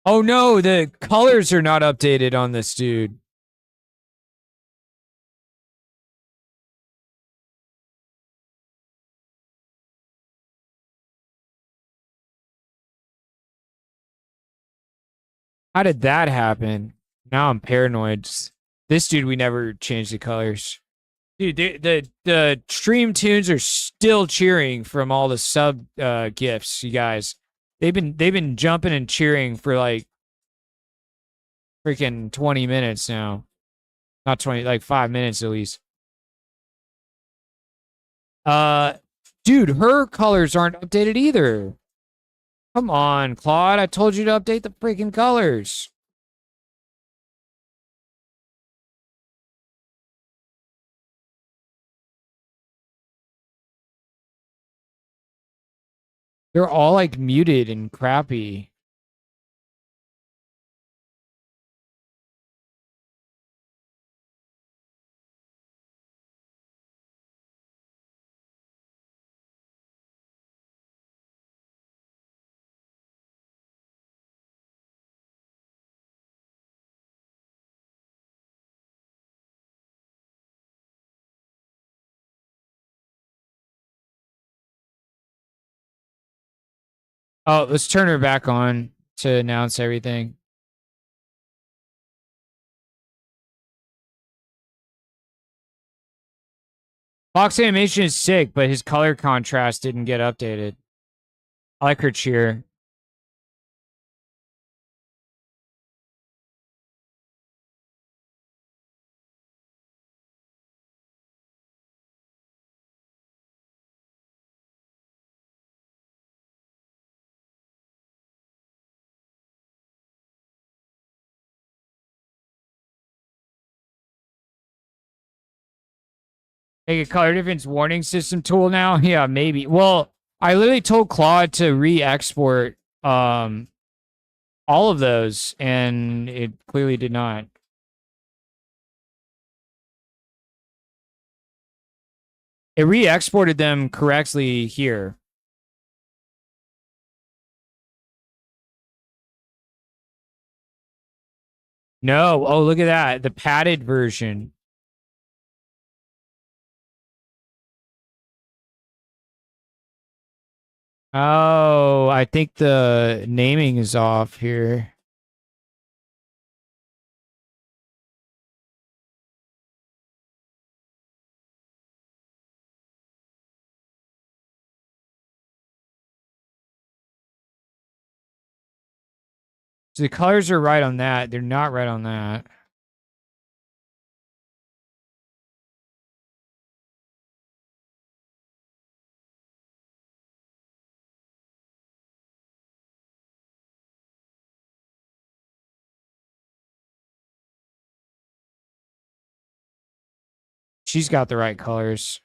Oh no, the colors are not updated on this dude. How did that happen? Now I'm paranoid. This dude, we never changed the colors. Dude, the stream tunes are still cheering from all the sub gifts, you guys. They've been jumping and cheering for like freaking 20 minutes now. Not 20, like 5 minutes at least. Uh dude, her colors aren't updated either. Come on, Claude. I told you to update the freaking colors. They're all like muted and crappy. Oh, let's turn her back on to announce everything. Fox animation is sick, but his color contrast didn't get updated. I like her cheer. Make a color difference warning system tool now? Yeah, maybe. Well, I literally told Claude to re-export all of those, and it clearly did not. It re-exported them correctly here. No. Oh, look at that. The padded version. Oh, I think the naming is off here. So the colors are right on that. They're not right on that. She's got the right colors.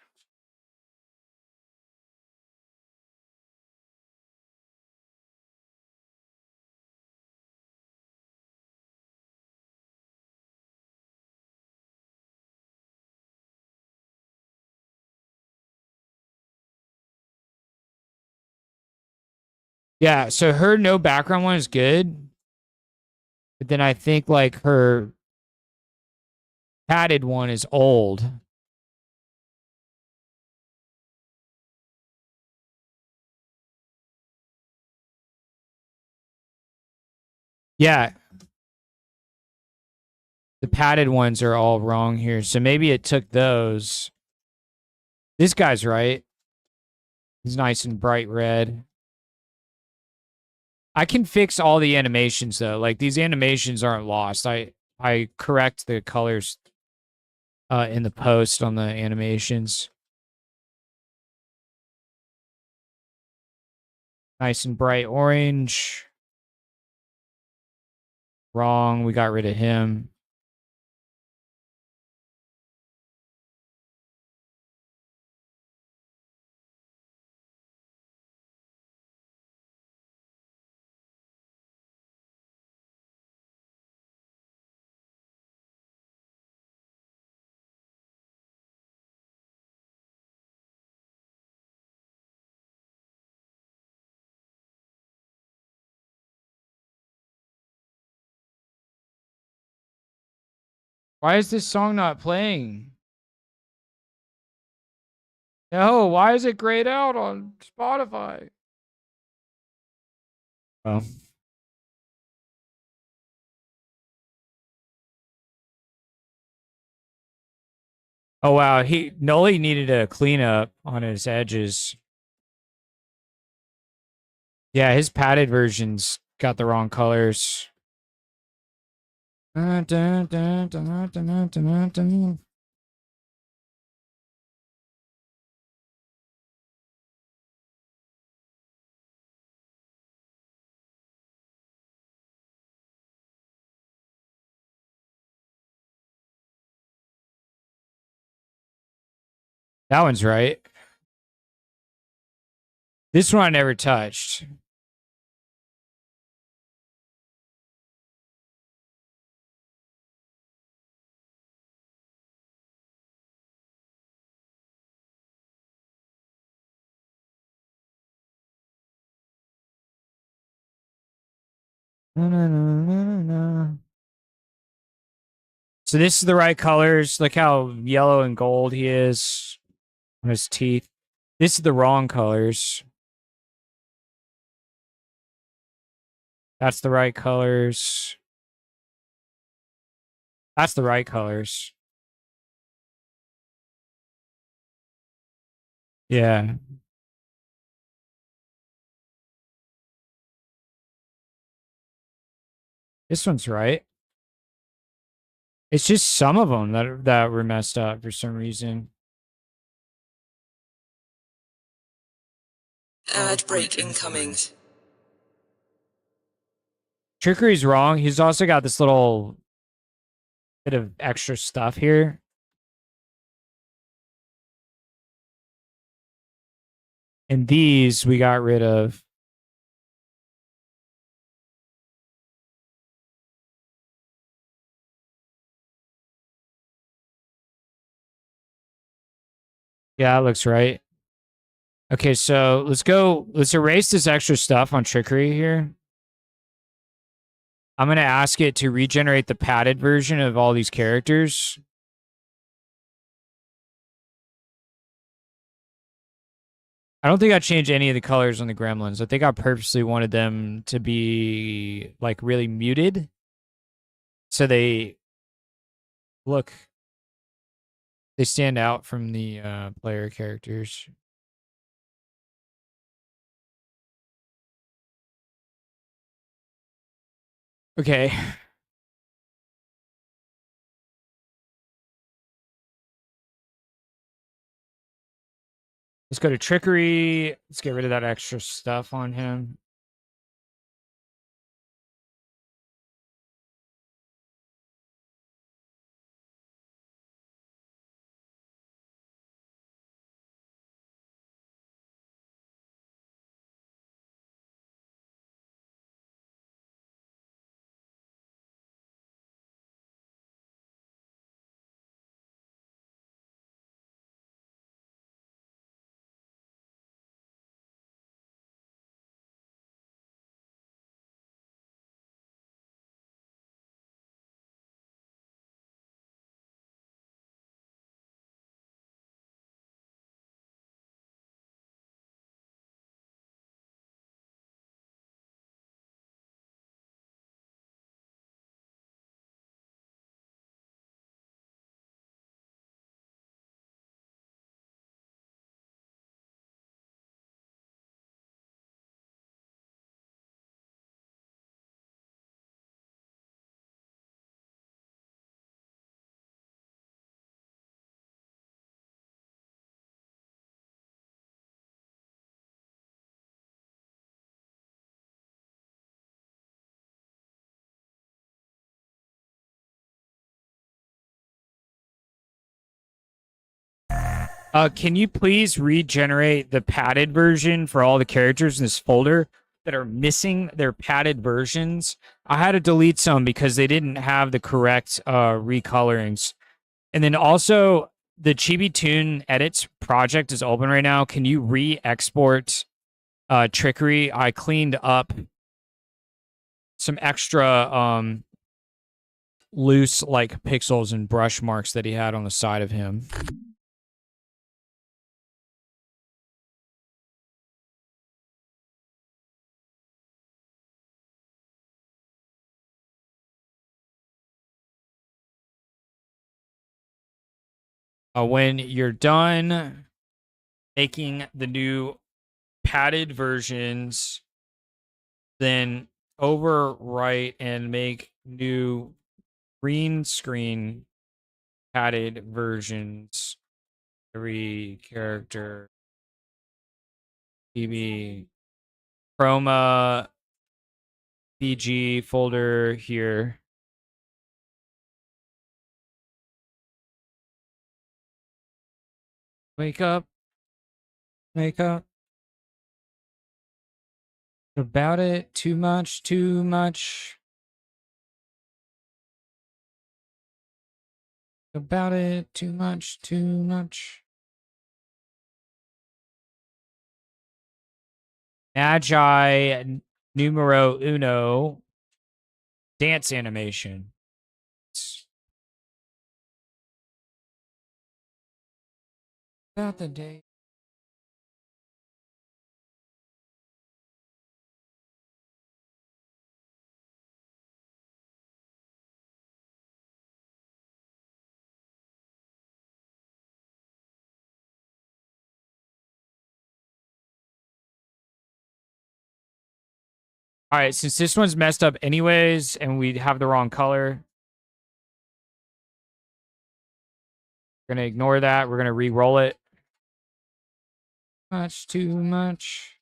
Yeah, so her no background one is good. But then I think like her padded one is old. Yeah, the padded ones are all wrong here. So maybe it took those. This guy's right. He's nice and bright red. I can fix all the animations though. Like these animations aren't lost. I correct the colors in the post on the animations. Nice and bright orange. Wrong. We got rid of him. Why is this song not playing? No, why is it grayed out on Spotify? Oh. Oh wow, Noli needed a cleanup on his edges. Yeah, his padded version's got the wrong colors. Dun, dun, dun, dun, dun, dun, dun. That one's right. This one I never touched. Na, na, na, na, na. So this is the right colors. Look how yellow and gold he is on his teeth. This is the wrong colors. That's the right colors. That's the right colors. Yeah. This one's right. It's just some of them that were messed up for some reason. Ad break incoming. Trickery's wrong. He's also got this little bit of extra stuff here. And these we got rid of. Yeah, that looks right. Okay, so let's erase this extra stuff on Trickery here. I'm going to ask it to regenerate the padded version of all these characters. I don't think I changed any of the colors on the gremlins. I think I purposely wanted them to be like really muted. So they look, they stand out from the player characters. Okay. Let's go to Trickery. Let's get rid of that extra stuff on him. Can you please regenerate the padded version for all the characters in this folder that are missing their padded versions? I had to delete some because they didn't have the correct recolorings. And then also the Chibi Tune edits project is open right now. Can you re-export Trickery? I cleaned up some extra loose like pixels and brush marks that he had on the side of him. When you're done making the new padded versions, then overwrite and make new green screen padded versions. Every character PB Chroma BG folder here. Wake up. Wake up. About it. Too much. Too much. About it. Too much. Too much. Magi numero uno. Dance animation. About the day. All right, since this one's messed up anyways, and we have the wrong color, we're gonna ignore that. We're gonna re-roll it. Much too much.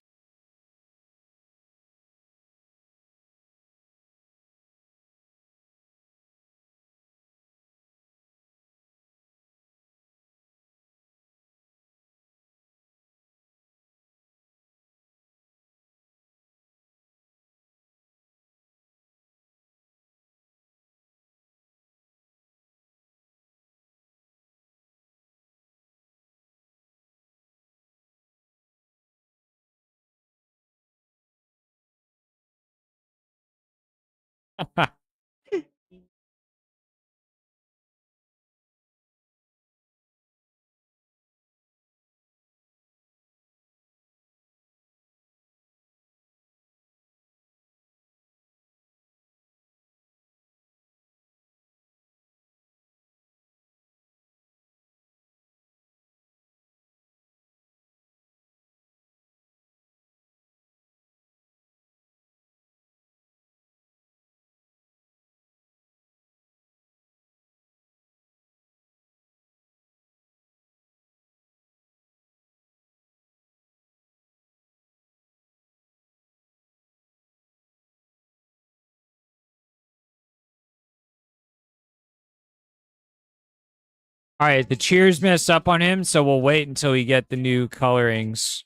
All right, the cheers messed up on him, so we'll wait until we get the new colorings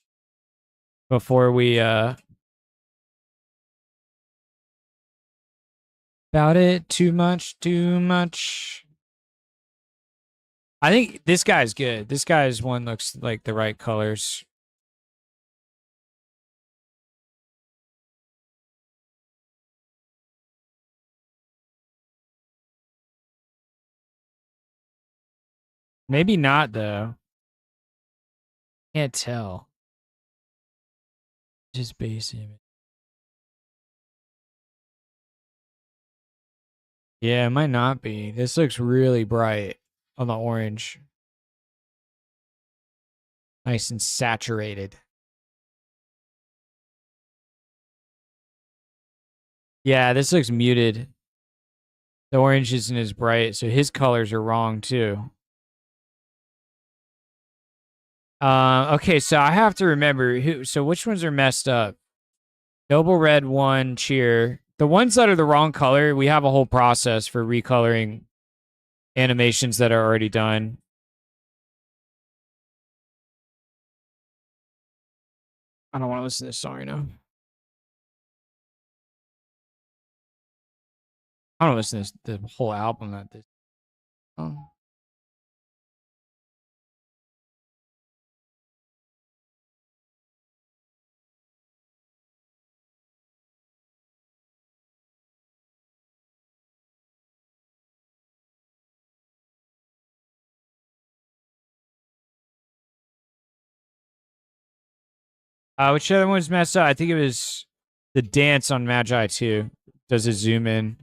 before we about it. Too much, too much. I think this guy's good. This guy's one looks like the right colors. Maybe not though. Can't tell. Just base image. Yeah, it might not be. This looks really bright on the orange. Nice and saturated. Yeah, this looks muted. The orange isn't as bright, so his colors are wrong too. Okay, so I have to remember who. So which ones are messed up? Noble Red 1, Cheer. The ones that are the wrong color, we have a whole process for recoloring animations that are already done. I don't want to listen to this song right now. I don't listen to the whole album at this. Oh. Which other one's messed up? I think it was the dance on Magi 2. Does it zoom in?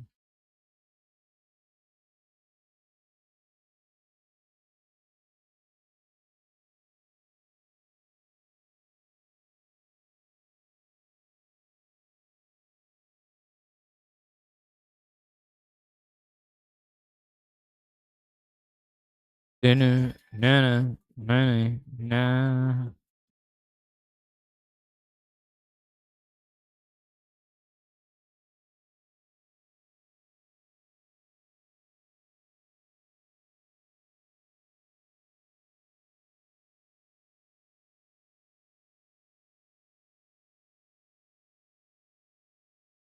Na na na na.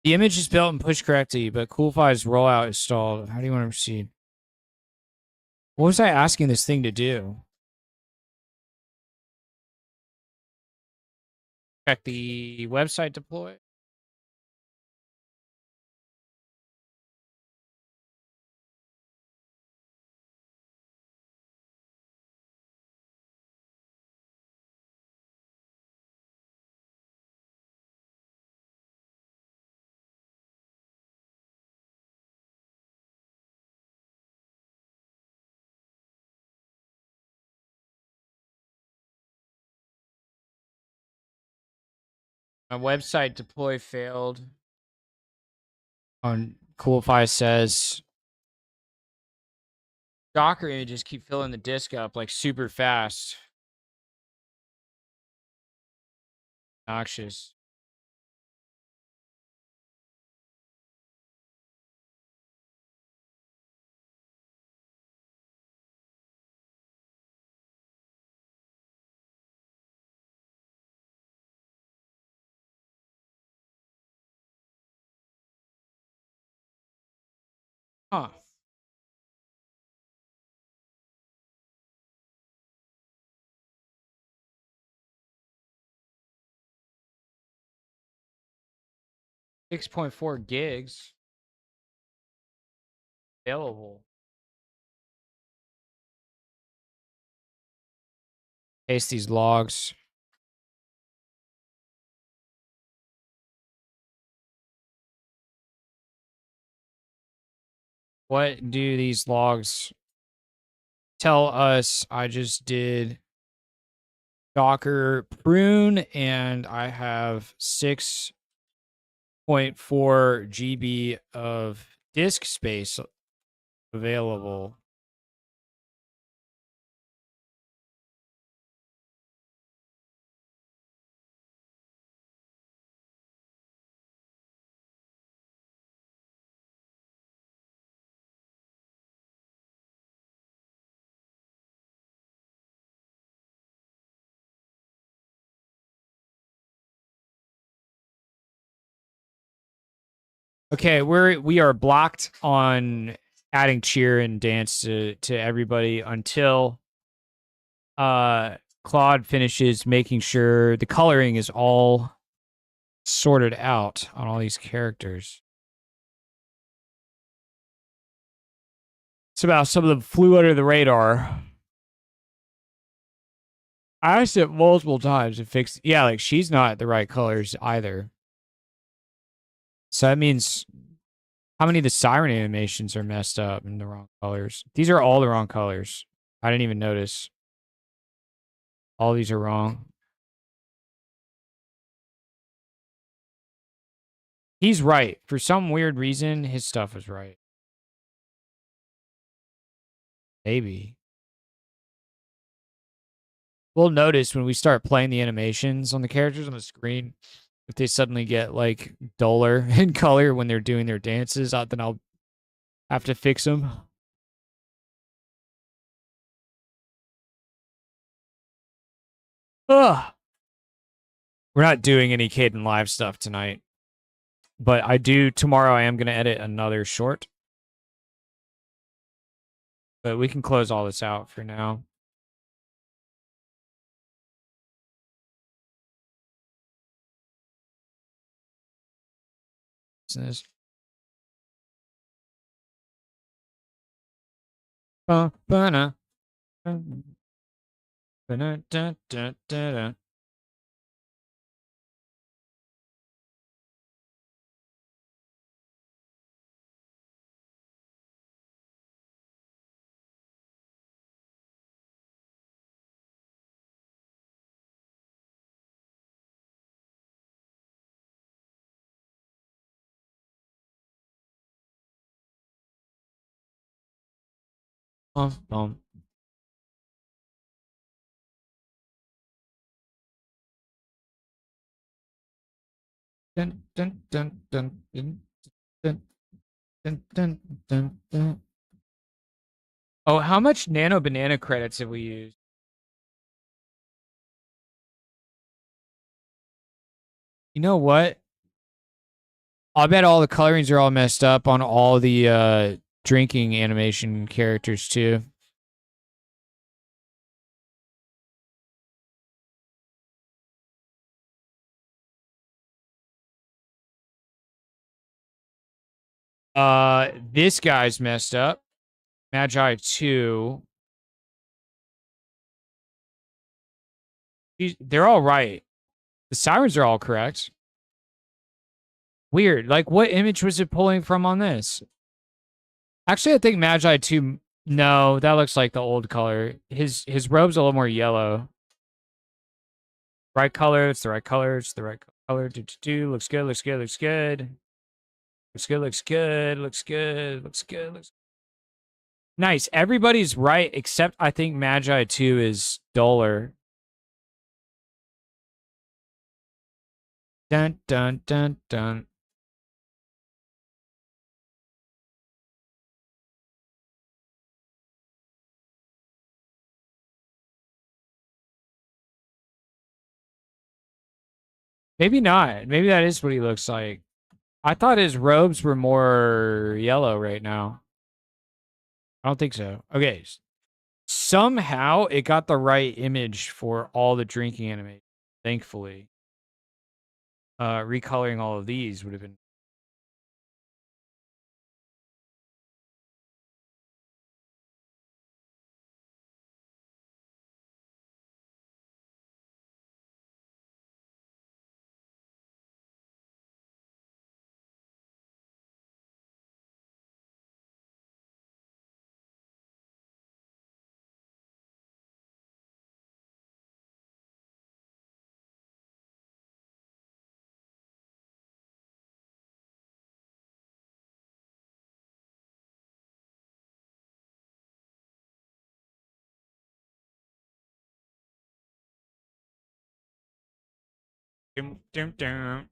The image is built and pushed correctly, but CoolFi's rollout is stalled. How do you want to proceed? What was I asking this thing to do? Check the website deploy. My website deploy failed. On CoolFi says Docker images keep filling the disk up like super fast. Noxious. Huh. $6.4 gigs available. Paste these logs. What do these logs tell us? I just did Docker prune and I have 6.4 GB of disk space available. Okay, we are blocked on adding cheer and dance to everybody until Claude finishes making sure the coloring is all sorted out on all these characters. It's about some of them flew under the radar. I asked it multiple times to fix. Yeah, like she's not the right colors either. So that means how many of the siren animations are messed up in the wrong colors? These are all the wrong colors. I didn't even notice. All these are wrong. He's right. For some weird reason, his stuff was right. Maybe. We'll notice when we start playing the animations on the characters on the screen, if they suddenly get like duller in color when they're doing their dances, then I'll have to fix them. Ugh. We're not doing any Caden Live stuff tonight. But tomorrow I am going to edit another short. But we can close all this out for now. Business. Ba-na. Ba-na-da-da-da-da. Bum, bum. Dun, dun, dun, dun, dun, dun, dun, dun, dun, dun. Oh, how much nano banana credits have we used? You know what? I bet all the colorings are all messed up on all the drinking animation characters too. This guy's messed up. Magi 2. They're all right. The sirens are all correct. Weird. Like, what image was it pulling from on this? Actually, I think Magi 2. No, that looks like the old color. His robe's a little more yellow. Right color. It's the right color. It's the right color. Looks good. Looks good. Looks good. Looks good. Looks good. Looks good. Looks good. Looks nice. Everybody's right except I think Magi 2 is duller. Dun dun dun dun. Maybe not. Maybe that is what he looks like. I thought his robes were more yellow right now. I don't think so. Okay. Somehow it got the right image for all the drinking animation. Thankfully. Recoloring all of these would have been. Dum, dum, dum.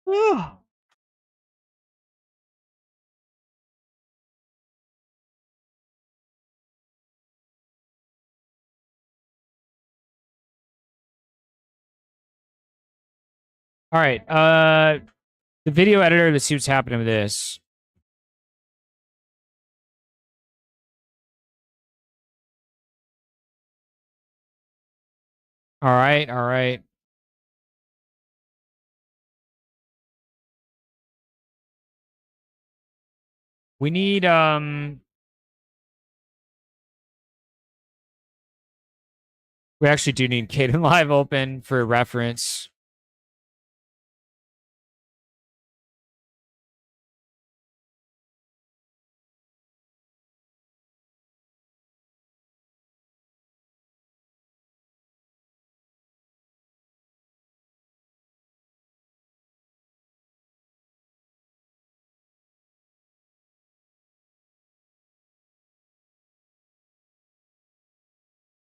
All right. The video editor, let's see what's happening with this. All right. All right. We need we actually do need Kdenlive open for reference.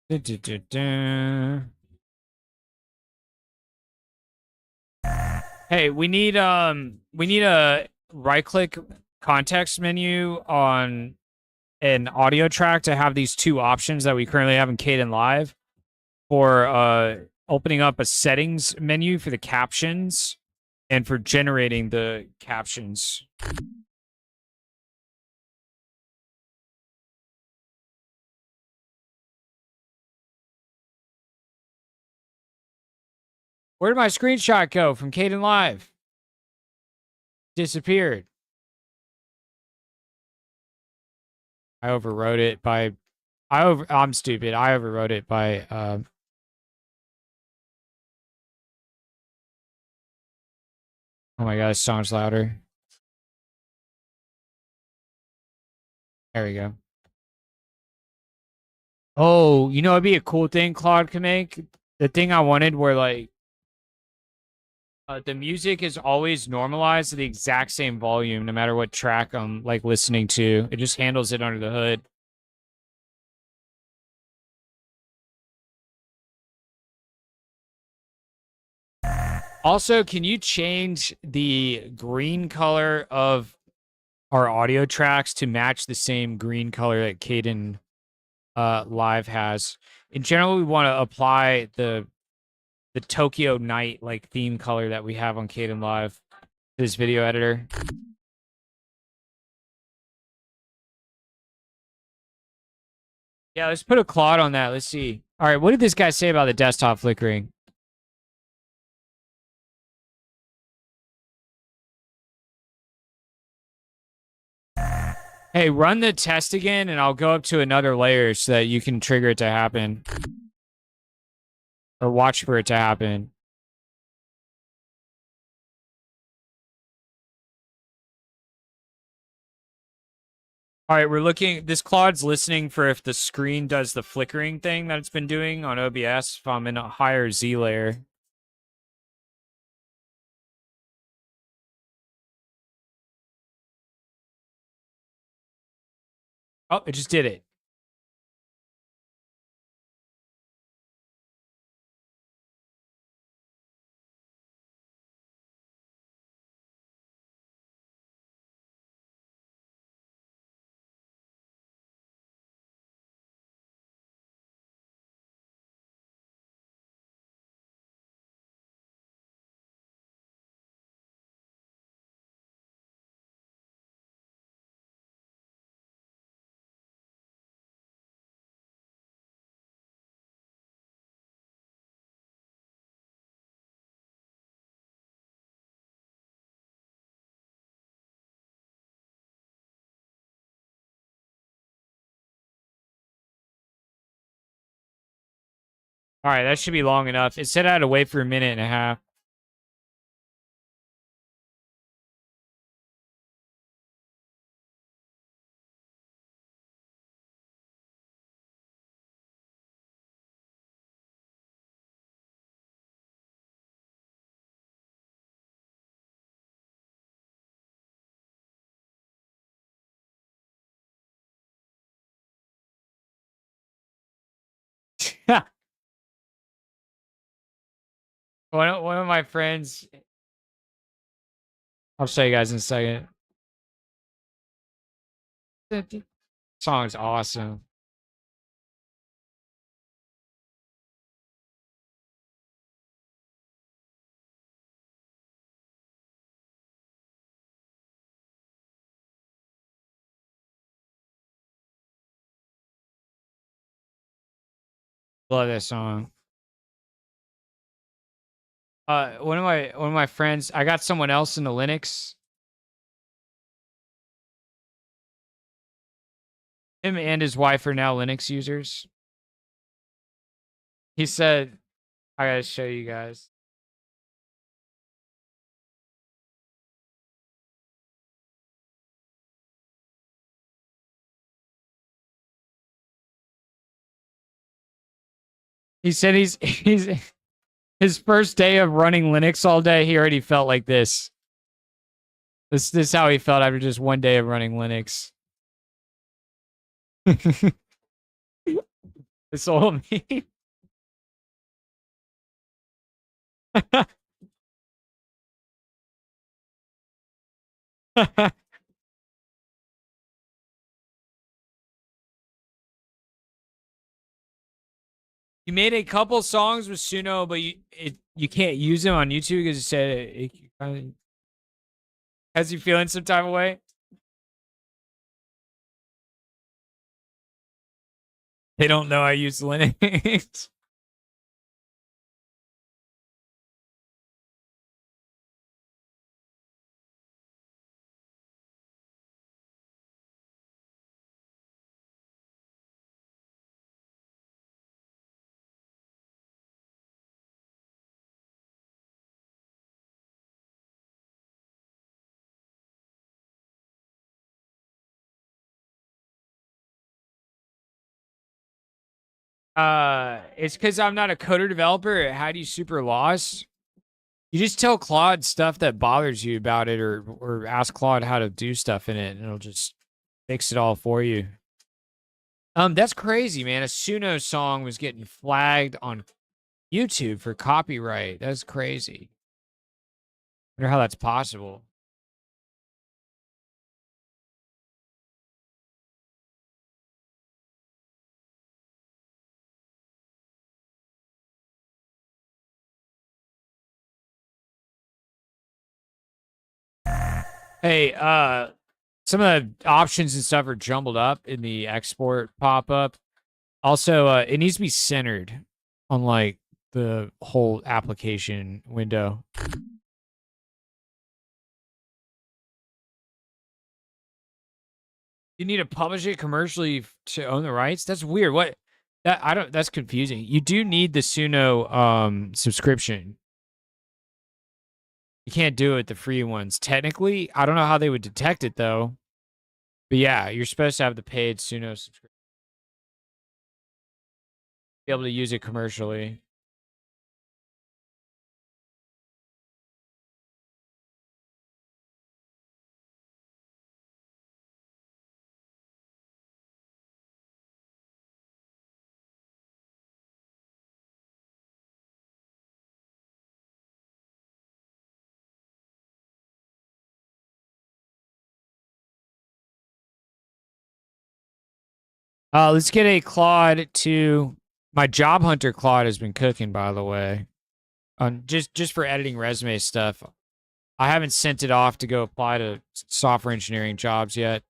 Du, du, du, du. Hey, we need a right click context menu on an audio track to have these two options that we currently have in Kdenlive for opening up a settings menu for the captions and for generating the captions. Where did my screenshot go from Kdenlive? Disappeared. I overwrote it by I'm stupid. I overwrote it by oh my god, this song's louder. There we go. Oh, you know it'd be a cool thing Claude can make? The thing I wanted where like The music is always normalized to the exact same volume, no matter what track I'm like listening to. It just handles it under the hood. Also, can you change the green color of our audio tracks to match the same green color that Caden Live has? In general, we want to apply the Tokyo Night like theme color that we have on Caden Live to this video editor. Yeah, let's put a Claude on that. Let's see. All right, what did this guy say about the desktop flickering? Hey, run the test again, and I'll go up to another layer so that you can trigger it to happen. Or watch for it to happen. All right, we're looking. This Claude's listening for if the screen does the flickering thing that it's been doing on OBS if I'm in a higher Z layer. Oh, it just did it. All right, that should be long enough. It said I had to wait for a minute and a half. One of my friends, I'll show you guys in a second. The song's awesome. Love that song. One of my friends, I got someone else into Linux. Him and his wife are now Linux users. He said, I gotta show you guys. He said he's his first day of running Linux all day, he already felt like this. This is how he felt after just one day of running Linux. This old me. You made a couple songs with Suno, but you can't use them on YouTube because you said it kind of has you feeling some type of way. They don't know I use Linux. It's because I'm not a coder developer. How do you super lost? You just tell Claude stuff that bothers you about it, or ask Claude how to do stuff in it, and it'll just fix it all for you. That's crazy, man. A Suno song was getting flagged on YouTube for copyright. That's crazy. Wonder how that's possible. Hey, some of the options and stuff are jumbled up in the export pop-up. Also, it needs to be centered on like the whole application window. You need to publish it commercially to own the rights? That's weird. What that I don't that's confusing. You do need the Suno subscription. You can't do it with the free ones. Technically, I don't know how they would detect it though. But yeah, you're supposed to have the paid Suno subscription. Be able to use it commercially. Let's get a Claude to my Job Hunter Claude has been cooking, by the way. Just for editing resume stuff. I haven't sent it off to go apply to software engineering jobs yet.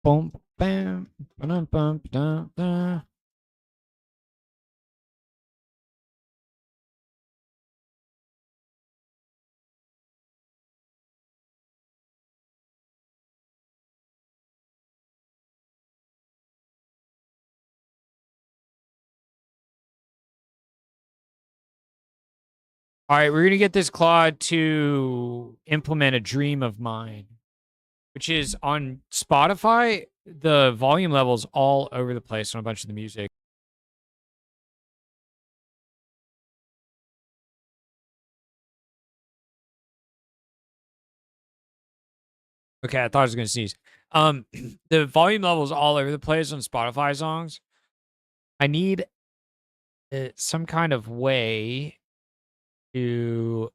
Boom, bam, ba-dum, bum, ba-dum, da. All right, we're gonna get this Claude to implement a dream of mine, which is on Spotify. The volume levels all over the place on a bunch of the music. Okay, I thought I was gonna sneeze. The volume levels all over the place on Spotify songs. I need some kind of way to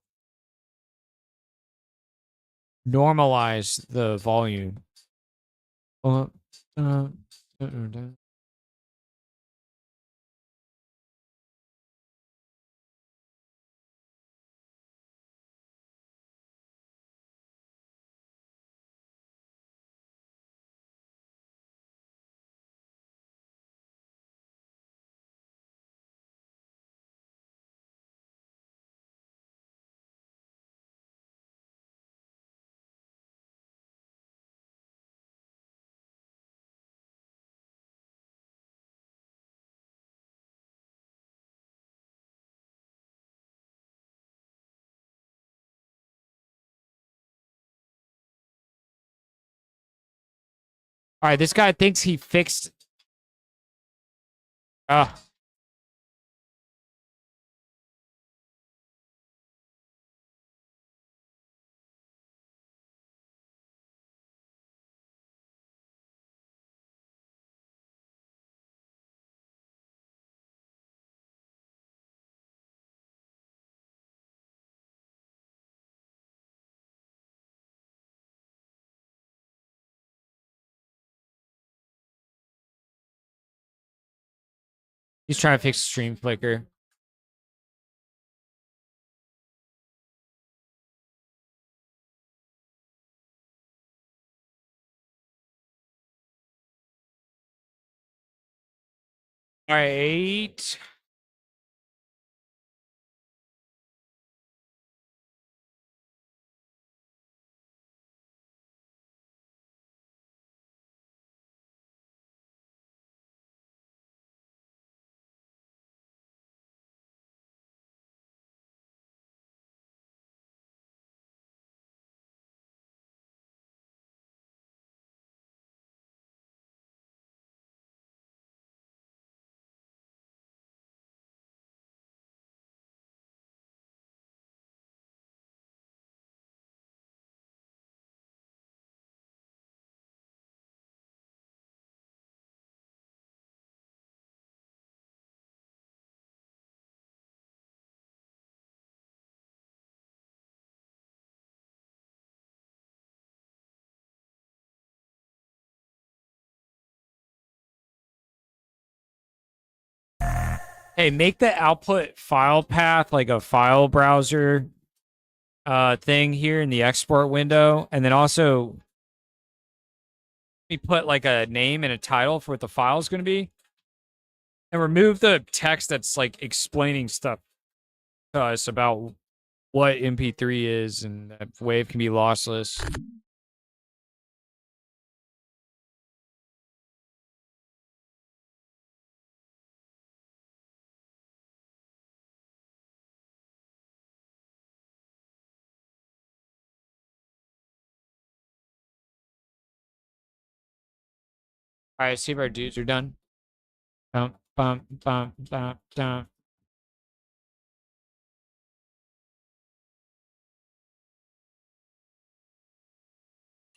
normalize the volume. Uh, uh, All right, this guy thinks he fixed. Uh, he's trying to fix stream flicker. All right. Hey, make the output file path like a file browser thing here in the export window, and then also we put like a name and a title for what the file is going to be, and remove the text that's like explaining stuff to us about what MP3 is and that Wave can be lossless. All right, see if our dudes are done. Bump, bump, bump, bump, bump.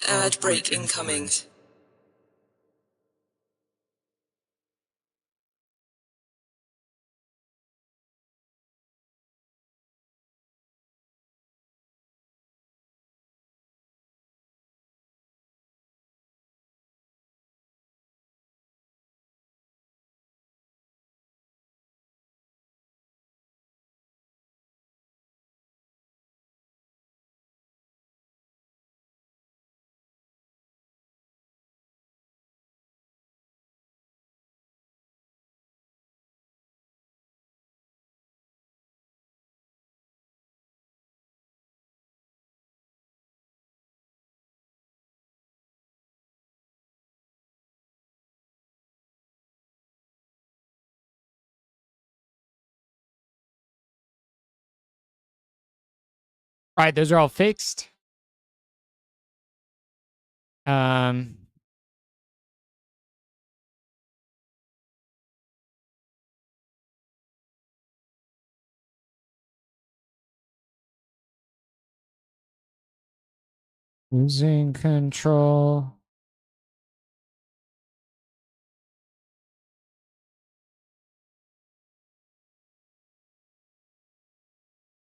Ad break incoming. All right, those are all fixed. Um, losing control.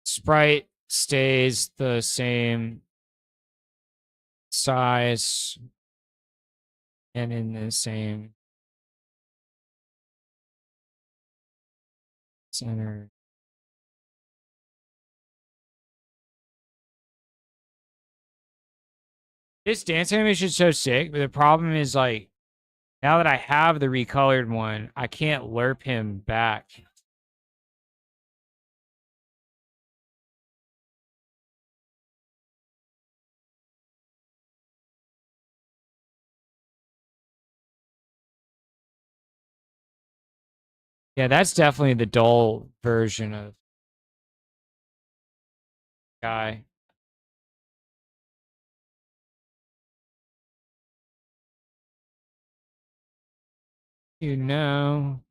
Sprite stays the same size and in the same center. This dance animation is so sick, but the problem is like now that I have the recolored one, I can't lerp him back. Yeah, that's definitely the dull version of guy. You know.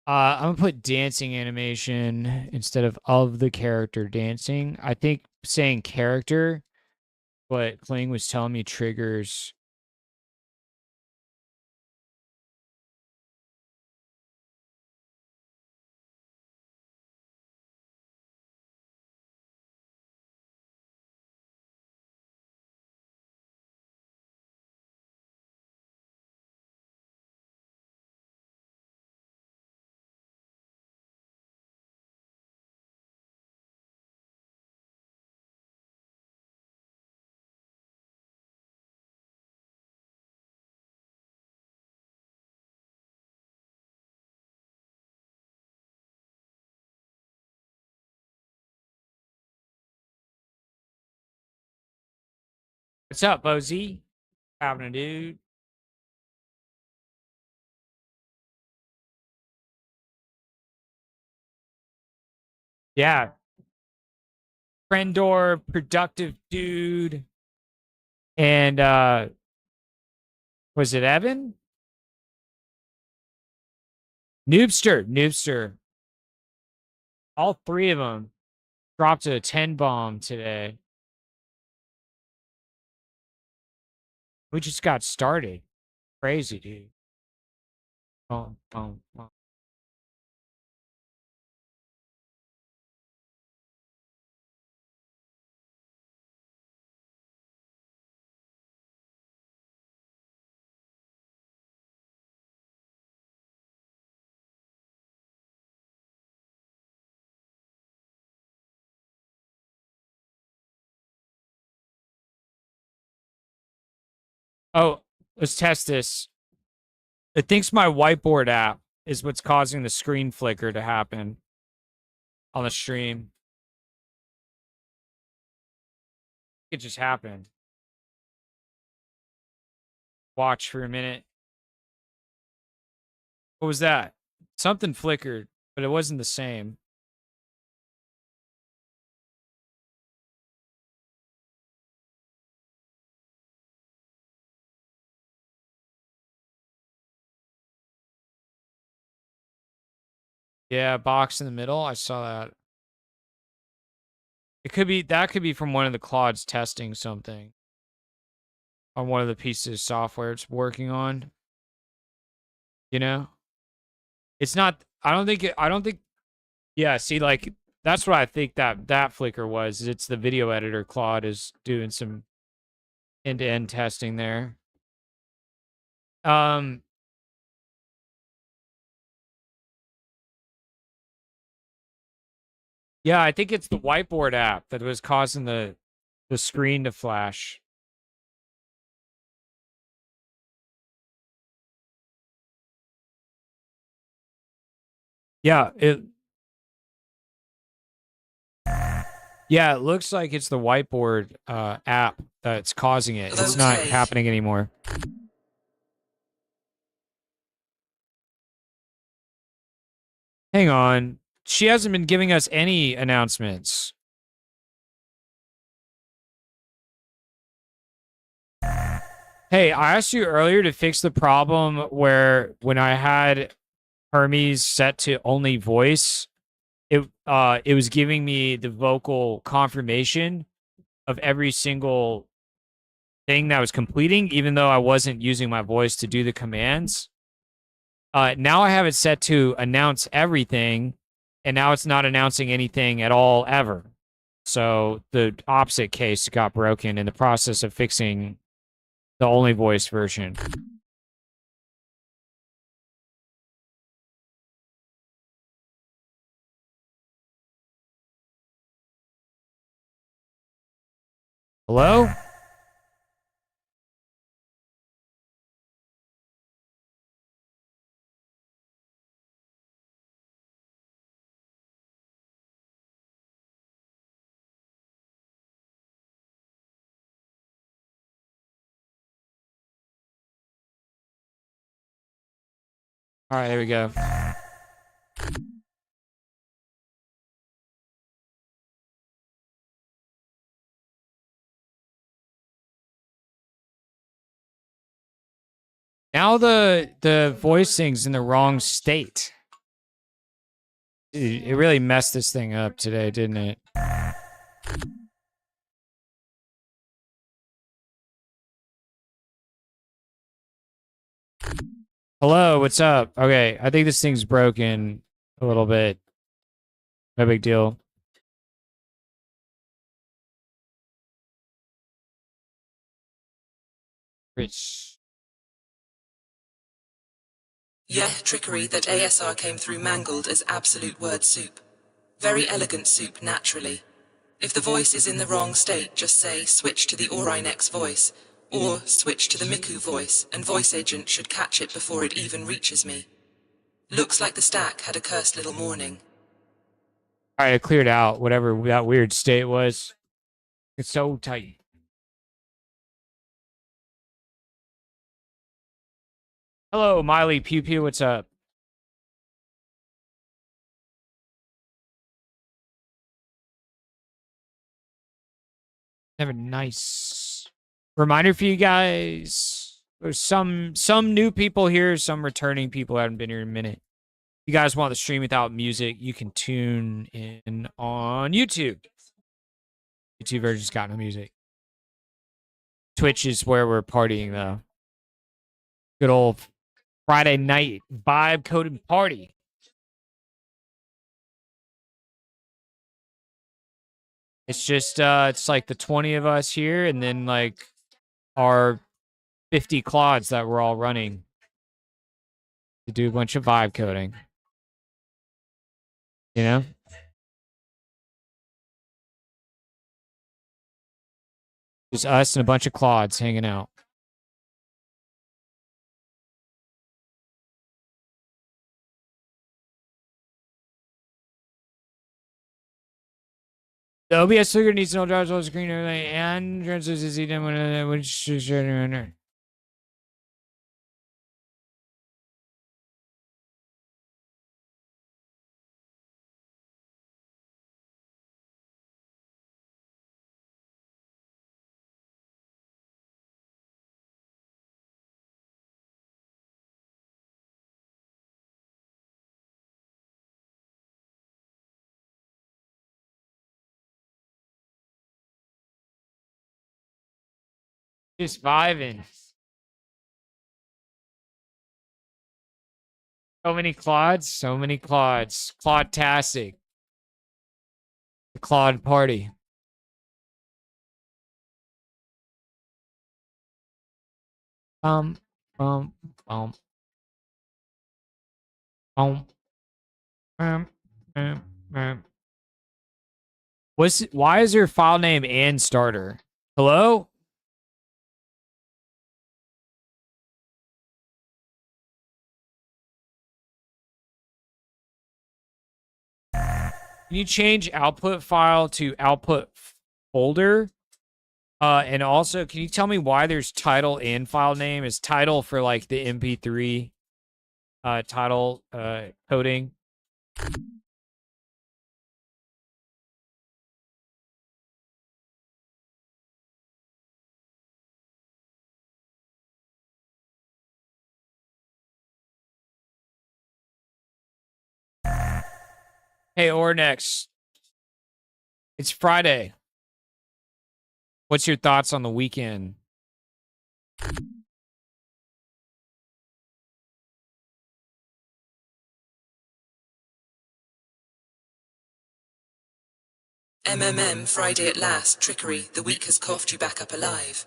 I'm gonna put dancing animation instead of the character dancing. I think saying character, what Kling was telling me triggers. What's up, Bozy? Happening, dude? Yeah, Friendor, productive dude, and was it Evan? Noobster. All three of them dropped a 10 bomb today. We just got started. Crazy, dude. Boom, boom, boom. Oh, let's test this. It thinks my whiteboard app is what's causing the screen flicker to happen on the stream. It just happened. Watch for a minute. What was that? Something flickered, but it wasn't the same. Yeah, box in the middle. I saw that. It could be that could be from one of the Claudes testing something on one of the pieces of software it's working on. You know? It's not I don't think yeah, see like that's what I think that flicker was. Is it's the video editor Claude is doing some end-to-end testing there. Yeah, I think it's the whiteboard app that was causing the screen to flash. Yeah, it looks like it's the whiteboard app that's causing it. It's not Okay. happening anymore. Hang on. She hasn't been giving us any announcements. Hey, I asked you earlier to fix the problem where when I had Hermes set to only voice, it was giving me the vocal confirmation of every single thing that I was completing, even though I wasn't using my voice to do the commands. Now I have it set to announce everything, and now it's not announcing anything at all ever. So the opposite case got broken in the process of fixing the only voice version. Hello? All right, there we go. Now the voicing's in the wrong state. It really messed this thing up today, didn't it? Hello, what's up? Okay, I think this thing's broken a little bit. No big deal. Rich. Yeah, trickery that ASR came through mangled as absolute word soup. Very elegant soup, naturally. If the voice is in the wrong state, just say, switch to the Orinex voice, or switch to the Miku voice, and voice agent should catch it before it even reaches me. Looks like the stack had a cursed little morning. All right, I cleared out whatever that weird state was. It's so tight. Hello, Miley Pew Pew. What's up? Have a nice reminder for you guys. There's some new people here, some returning people who haven't been here in a minute. If you guys want the stream without music, you can tune in on YouTube. YouTube version's got no music. Twitch is where we're partying though. Good old Friday night vibe coding party. It's just it's like the 20 of us here and then like our 50 clods that we're all running to do a bunch of vibe coding. You know? Just us and a bunch of clods hanging out. The OBS figure needs no drives on screen and transfers to see them which just vibing. So many clods, so many clods. Clodtastic. The Clod party. Um, um, um, um, um, um. Why is your file name and starter? Hello? Can you change output file to output folder? And also, can you tell me why there's title and file name? Is title for like the MP3 title coding? Hey, Ornex. It's Friday. What's your thoughts on the weekend? Friday at last, trickery, the week has coughed you back up alive.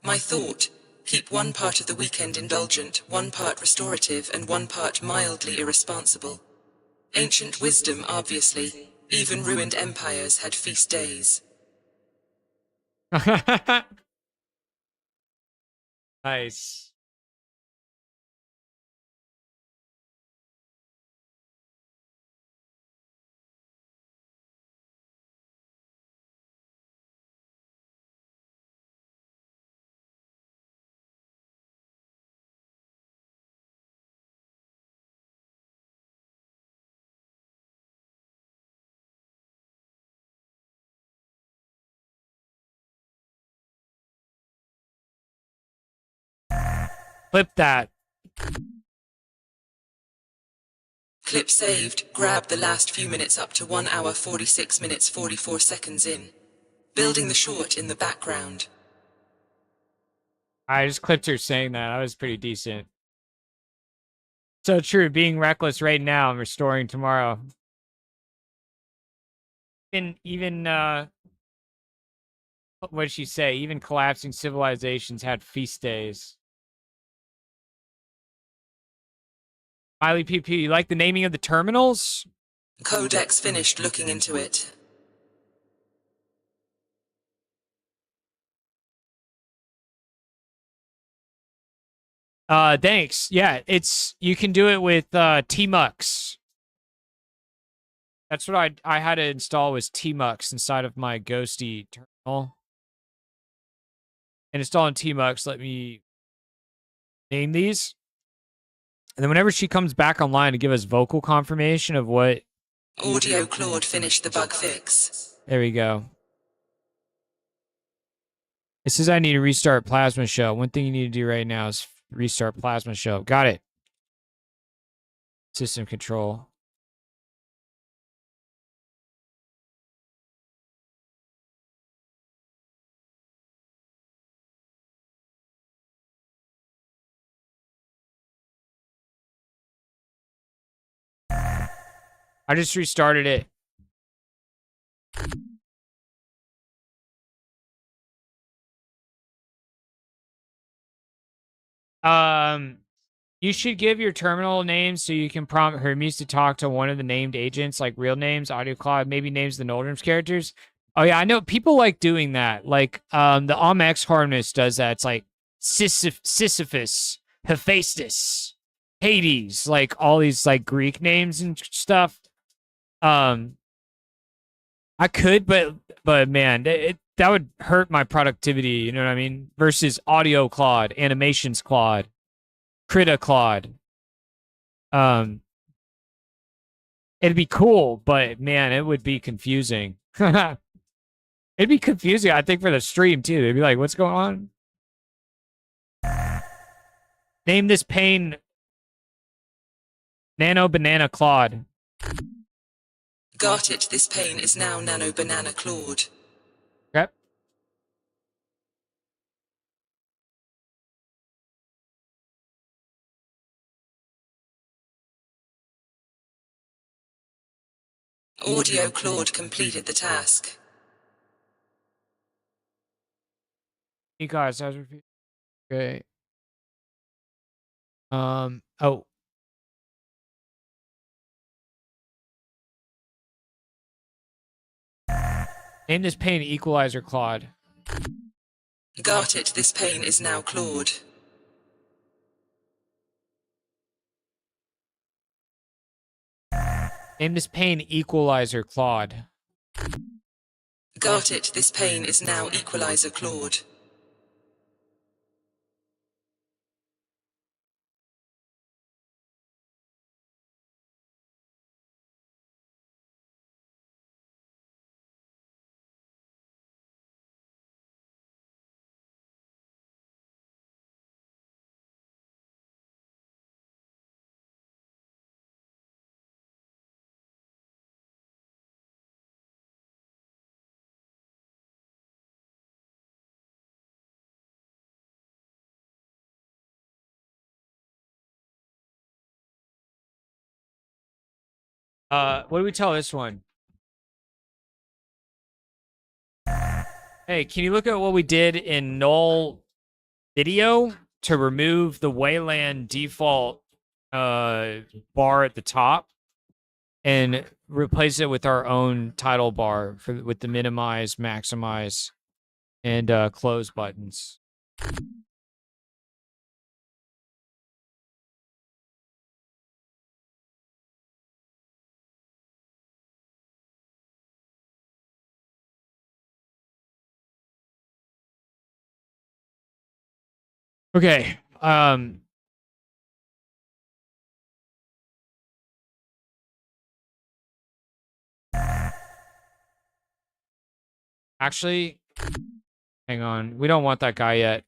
My thought, keep one part of the weekend indulgent, one part restorative, and one part mildly irresponsible. Ancient wisdom, obviously. Even ruined empires had feast days. Nice. Clip that. Clip saved. Grab the last few minutes up to 1 hour 46 minutes 44 seconds in. Building the short in the background. I just clipped her saying that. I was pretty decent. So true. Being reckless right now and restoring tomorrow. Even what did she say? Even collapsing civilizations had feast days. Miley PP, you like the naming of the terminals? Codex finished looking into it. Thanks. Yeah, you can do it with Tmux. That's what I had to install was Tmux inside of my Ghosty terminal. And installing Tmux let me name these. And then whenever she comes back online to give us vocal confirmation of what Audio Claude finished the bug fix. There we go. It says I need to restart Plasma Shell. One thing you need to do right now is restart Plasma Shell. Got it. System control. I just restarted it. You should give your terminal names so you can prompt Hermes to talk to one of the named agents, like real names, audio cloud, maybe names the Noldrums characters. Oh yeah, I know people like doing that. Like the Omex Harness does that. It's like Sisyphus, Hephaestus, Hades, like all these like Greek names and stuff. Um I could, but man, that would hurt my productivity, you know what I mean? Versus audio Claude, animations Claude, Krita Claude. Um, it'd be cool, but man, it would be confusing. It'd be confusing, I think, for the stream too. They'd be like, "What's going on?" Name this pain Nano Banana Claude. Got it, this pain is now Nano Banana Claude. Okay. Audio Claude completed the task. You guys, I was repeat. Okay. Oh. Name this pain Equalizer Claude. Got it, this pain is now Claude. Name this pain Equalizer Claude. Got it, this pain is now Equalizer Claude. What do we tell this one? Hey, can you look at what we did in null video to remove the Wayland default bar at the top and replace it with our own title bar with the minimize, maximize, and close buttons. Okay. Actually, hang on. We don't want that guy yet.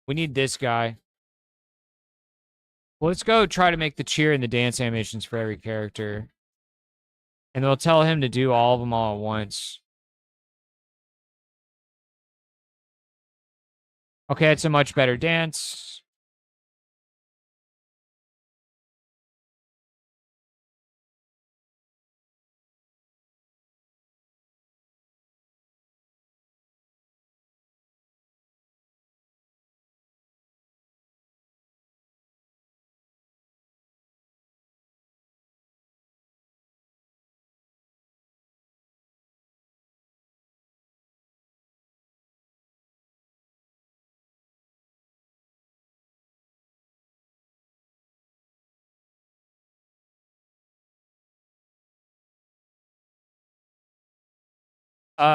We need this guy. Well, let's go try to make the cheer and the dance animations for every character. And they'll tell him to do all of them all at once. Okay, it's a much better dance.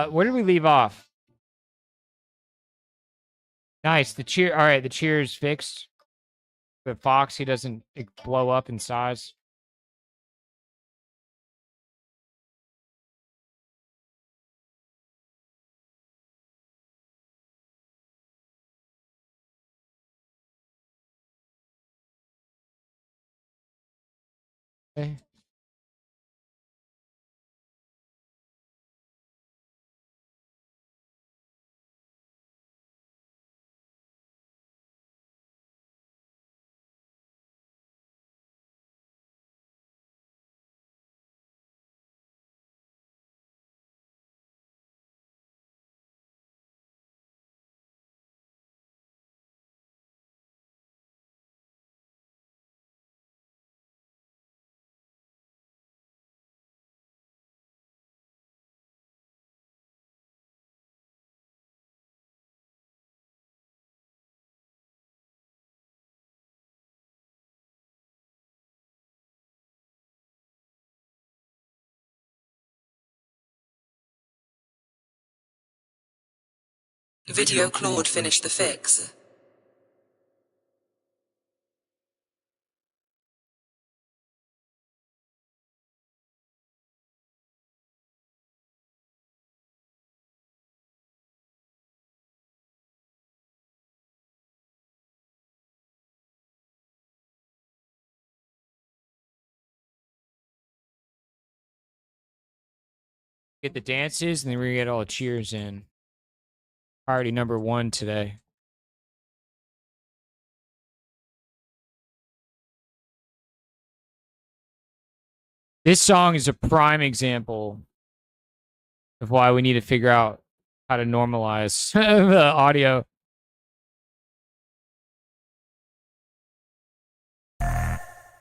Where did we leave off? Nice. The cheer. All right, the cheer is fixed. The fox, he doesn't blow up in size. Okay. Video Claude finished the fix. Get the dances, and then we're gonna get all the cheers in. Priority number 1 today. This song is a prime example of why we need to figure out how to normalize the audio.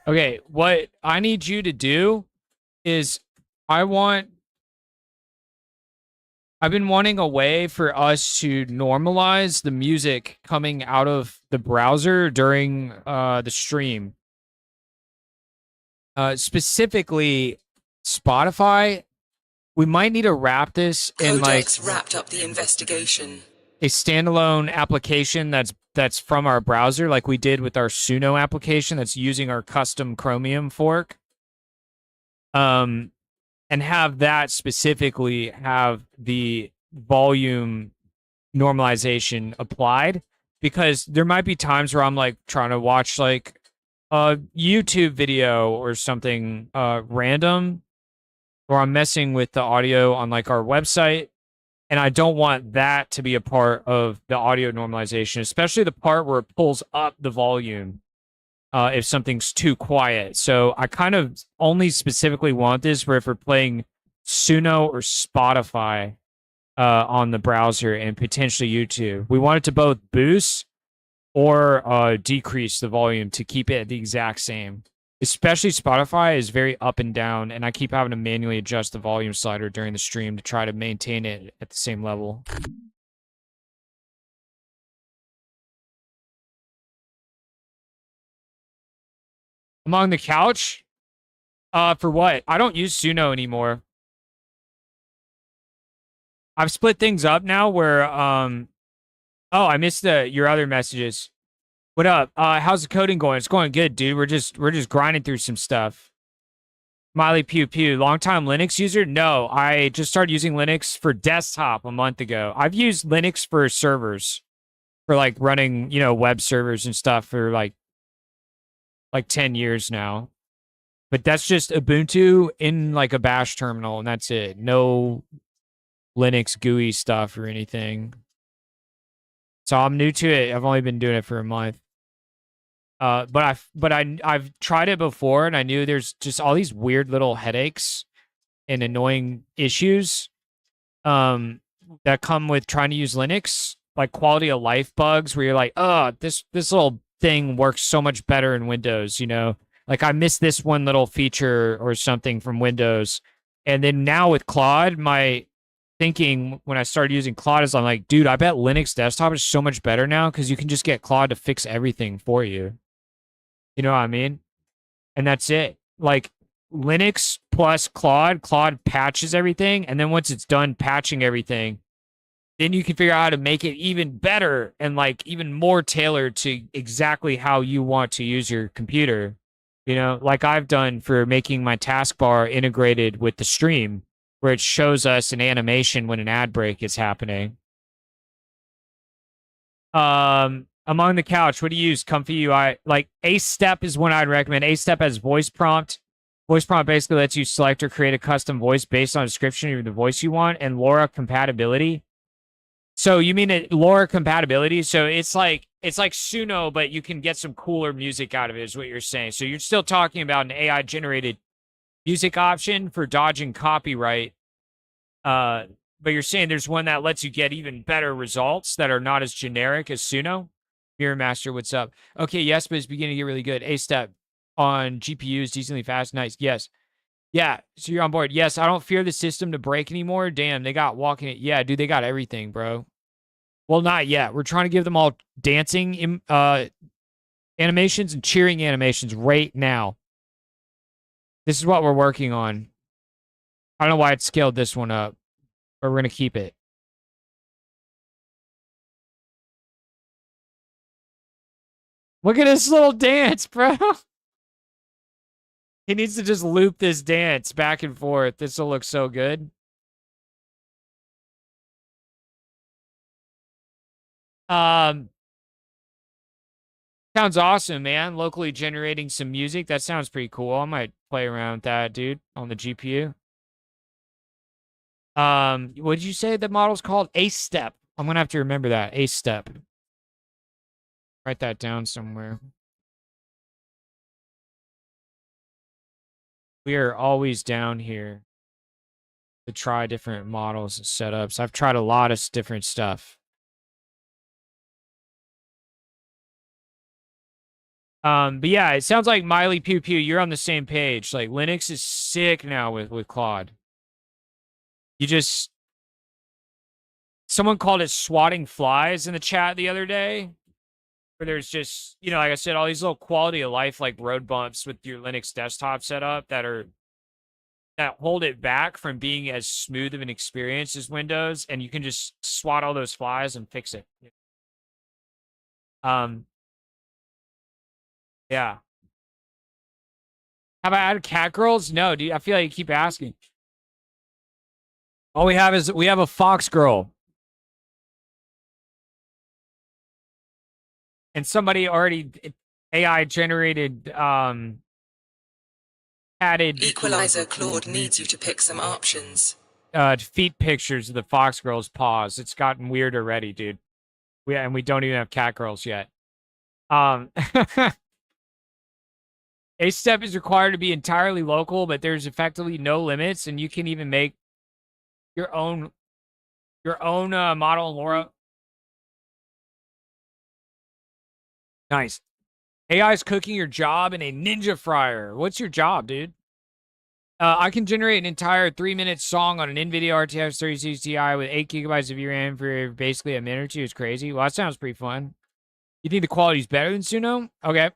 Okay, what I need you to do is I've been wanting a way for us to normalize the music coming out of the browser during the stream. Specifically Spotify. We might need to wrap this in Codex wrapped up the investigation. A standalone application that's from our browser, like we did with our Suno application that's using our custom Chromium fork. And have that specifically have the volume normalization applied, because there might be times where I'm like trying to watch like a YouTube video or something random, or I'm messing with the audio on like our website, and I don't want that to be a part of the audio normalization, especially the part where it pulls up the volume if something's too quiet. So I kind of only specifically want this where if we're playing Suno or Spotify on the browser and potentially YouTube, we want it to both boost or decrease the volume to keep it the exact same. Especially Spotify is very up and down, and I keep having to manually adjust the volume slider during the stream to try to maintain it at the same level. I'm on the couch? For what? I don't use Suno anymore. I've split things up now where, oh, I missed your other messages. What up? How's the coding going? It's going good, dude. We're just grinding through some stuff. Miley Pew Pew, longtime Linux user? No, I just started using Linux for desktop a month ago. I've used Linux for servers, for like running, web servers and stuff for like 10 years now. But that's just Ubuntu in like a bash terminal, and that's it. No Linux GUI stuff or anything. So I'm new to it. I've only been doing it for a month. But I've tried it before, and I knew there's just all these weird little headaches and annoying issues that come with trying to use Linux, like quality of life bugs where you're like, oh, this little thing works so much better in Windows, Like I missed this one little feature or something from Windows. And then now with Claude, my thinking when I started using Claude is I'm like, dude, I bet Linux desktop is so much better now because you can just get Claude to fix everything for you. You know what I mean? And that's it. Like Linux plus Claude patches everything. And then once it's done patching everything, then you can figure out how to make it even better and like even more tailored to exactly how you want to use your computer. Like I've done for making my taskbar integrated with the stream, where it shows us an animation when an ad break is happening. I'm on the couch. What do you use? Comfy UI. Like Acestep is one I'd recommend. Acestep has voice prompt. Voice prompt basically lets you select or create a custom voice based on a description of the voice you want, and LoRa compatibility. So you mean LoRa compatibility? So it's like Suno, but you can get some cooler music out of it, is what you're saying. So you're still talking about an AI generated music option for dodging copyright. But you're saying there's one that lets you get even better results that are not as generic as Suno? Mirror Master, what's up? Okay, yes, but it's beginning to get really good. Acestep on GPUs, decently fast. Nice. Yes. Yeah, so you're on board. Yes, I don't fear the system to break anymore. Damn, they got walking it. Yeah, dude, they got everything, bro. Well, not yet. We're trying to give them all dancing animations and cheering animations right now. This is what we're working on. I don't know why it scaled this one up, but we're going to keep it. Look at this little dance, bro. He needs to just loop this dance back and forth. This will look so good. Um, Sounds awesome, man. Locally generating some music. That sounds pretty cool. I might play around with that, dude, on the GPU. What did you say the model's called? AceStep. I'm gonna have to remember that. AceStep. Write that down somewhere. We are always down here to try different models and setups. I've tried a lot of different stuff. But yeah, it sounds like Miley Pew Pew, you're on the same page. Like Linux is sick now with Claude. You just someone called it swatting flies in the chat the other day. Where there's just, like I said, all these little quality of life like road bumps with your Linux desktop setup that hold it back from being as smooth of an experience as Windows, and you can just swat all those flies and fix it. Yeah. Have I added cat girls? No, dude. I feel like you keep asking. All we have is a fox girl. And somebody already AI generated added Equalizer Claude needs you to pick some options. Feet pictures of the fox girl's paws. It's gotten weird already, dude. We don't even have cat girls yet. AceStep is required to be entirely local, but there's effectively no limits, and you can even make your own model in LoRa. Nice. AI is cooking your job in a ninja fryer. What's your job, dude? I can generate an entire 3-minute song on an NVIDIA RTX 3060 Ti with 8 gigabytes of VRAM for basically a minute or two. It's crazy. Well, that sounds pretty fun. You think the quality's better than Suno? Okay.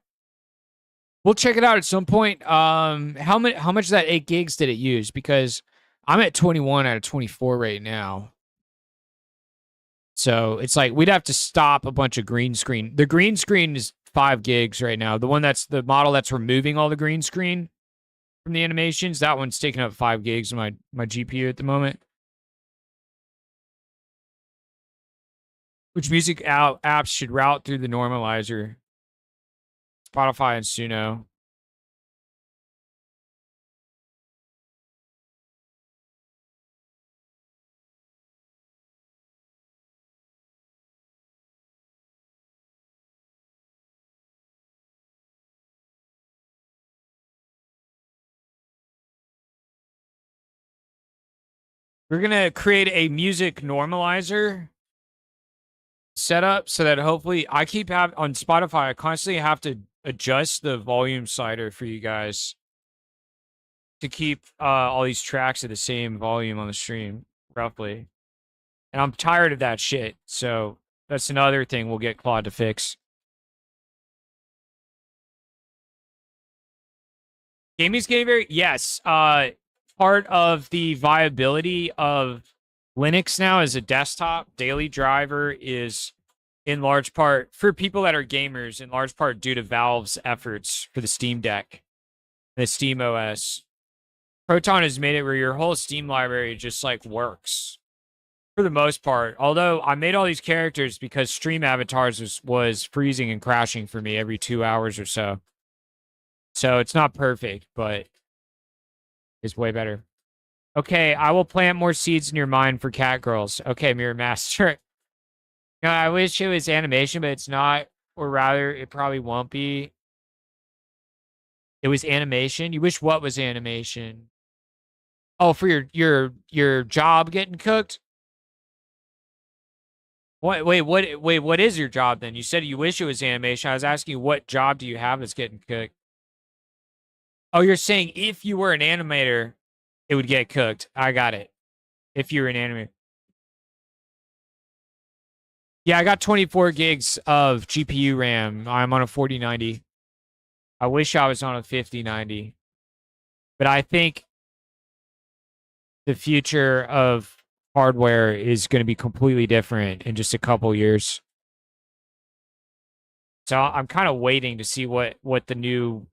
We'll check it out at some point. How much of that 8 gigs did it use? Because I'm at 21 out of 24 right now. So it's like we'd have to stop a bunch of green screen. The green screen is 5 gigs right now. The model that's removing all the green screen from the animations, that one's taking up 5 gigs of my GPU at the moment. Which music apps should route through the normalizer? Spotify and Suno. We're going to create a music normalizer setup so that hopefully on Spotify, I constantly have to adjust the volume slider for you guys to keep all these tracks at the same volume on the stream, roughly. And I'm tired of that shit. So that's another thing we'll get Claude to fix. Gaming's getting very, yes. Part of the viability of Linux now as a desktop daily driver is in large part for people that are gamers, in large part due to Valve's efforts for the Steam Deck, the Steam OS. Proton has made it where your whole Steam library just like works for the most part. Although I made all these characters because Stream Avatars was freezing and crashing for me every 2 hours or so. So it's not perfect, but it's way better. Okay, I will plant more seeds in your mind for cat girls. Okay, Mirror Master. I wish it was animation, but it's not. Or rather, it probably won't be. It was animation? You wish what was animation? Oh, for your job getting cooked? Wait, what is your job then? You said you wish it was animation. I was asking you what job do you have that's getting cooked? Oh, you're saying if you were an animator, it would get cooked. I got it. If you were an animator. Yeah, I got 24 gigs of GPU RAM. I'm on a 4090. I wish I was on a 5090. But I think the future of hardware is going to be completely different in just a couple years. So I'm kind of waiting to see what the new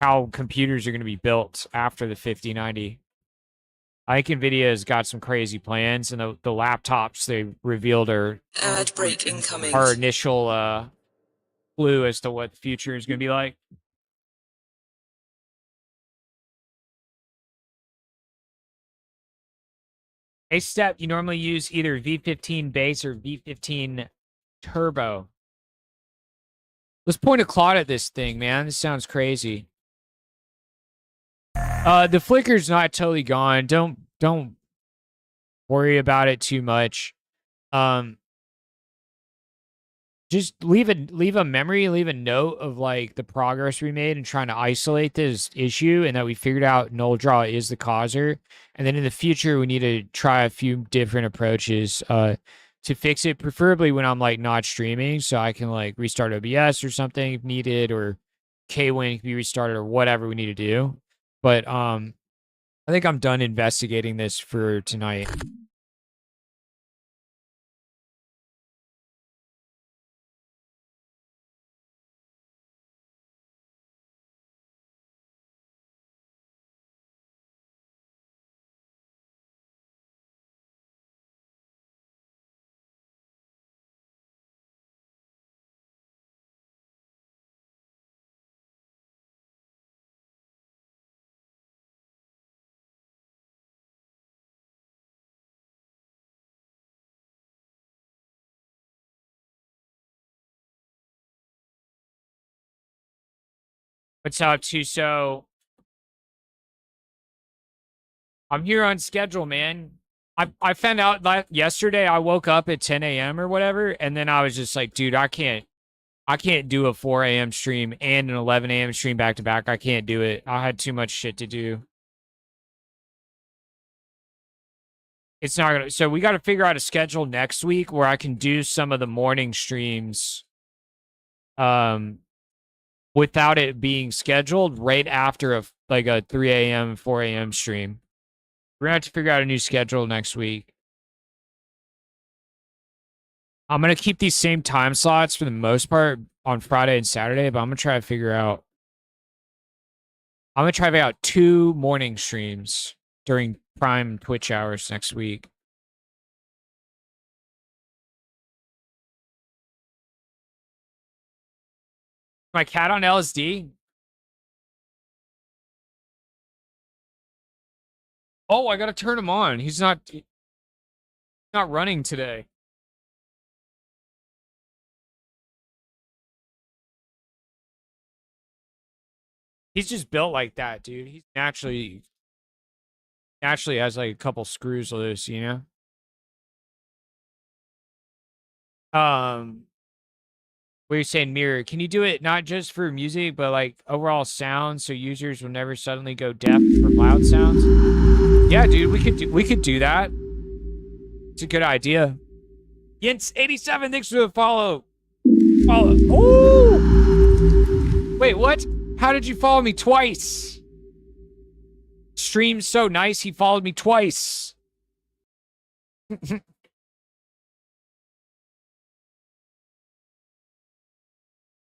how computers are going to be built after the 5090. I think NVIDIA has got some crazy plans, and the laptops they revealed are Ad break incoming. our initial clue as to what the future is going to be like. Hey, Step, you normally use either V15 base or V15 turbo. Let's point a cloud at this thing, man. This sounds crazy. The flicker's not totally gone. Don't worry about it too much. Just leave a memory, leave a note of like the progress we made in trying to isolate this issue, and that we figured out null draw is the causer. And then in the future, we need to try a few different approaches to fix it, preferably when I'm like not streaming, so I can like restart OBS or something if needed, or Kwin can be restarted or whatever we need to do. But I think I'm done investigating this for tonight. What's up, Tuso? I'm here on schedule, man. I found out that yesterday I woke up at 10 a.m. or whatever, and then I was just like, dude, I can't do a 4 a.m. stream and an 11 a.m. stream back to back. I can't do it. I had too much shit to do. It's not gonna. So we got to figure out a schedule next week where I can do some of the morning streams, without it being scheduled right after a 3 a.m. 4 a.m. stream. We're gonna have to figure out a new schedule next week. I'm gonna keep these same time slots for the most part on Friday and Saturday, but I'm gonna try to figure out 2 morning streams during prime Twitch hours next week. My cat on LSD? Oh, I gotta turn him on. He's not running today. He's just built like that, dude. He's naturally has like a couple screws loose, you know? What you're saying, Mirror, can you do it not just for music, but like overall sound, so users will never suddenly go deaf from loud sounds? Yeah, dude, we could do that. It's a good idea. Yints87, thanks for the follow. Oh! Wait, what? How did you follow me twice? Stream's so nice, he followed me twice.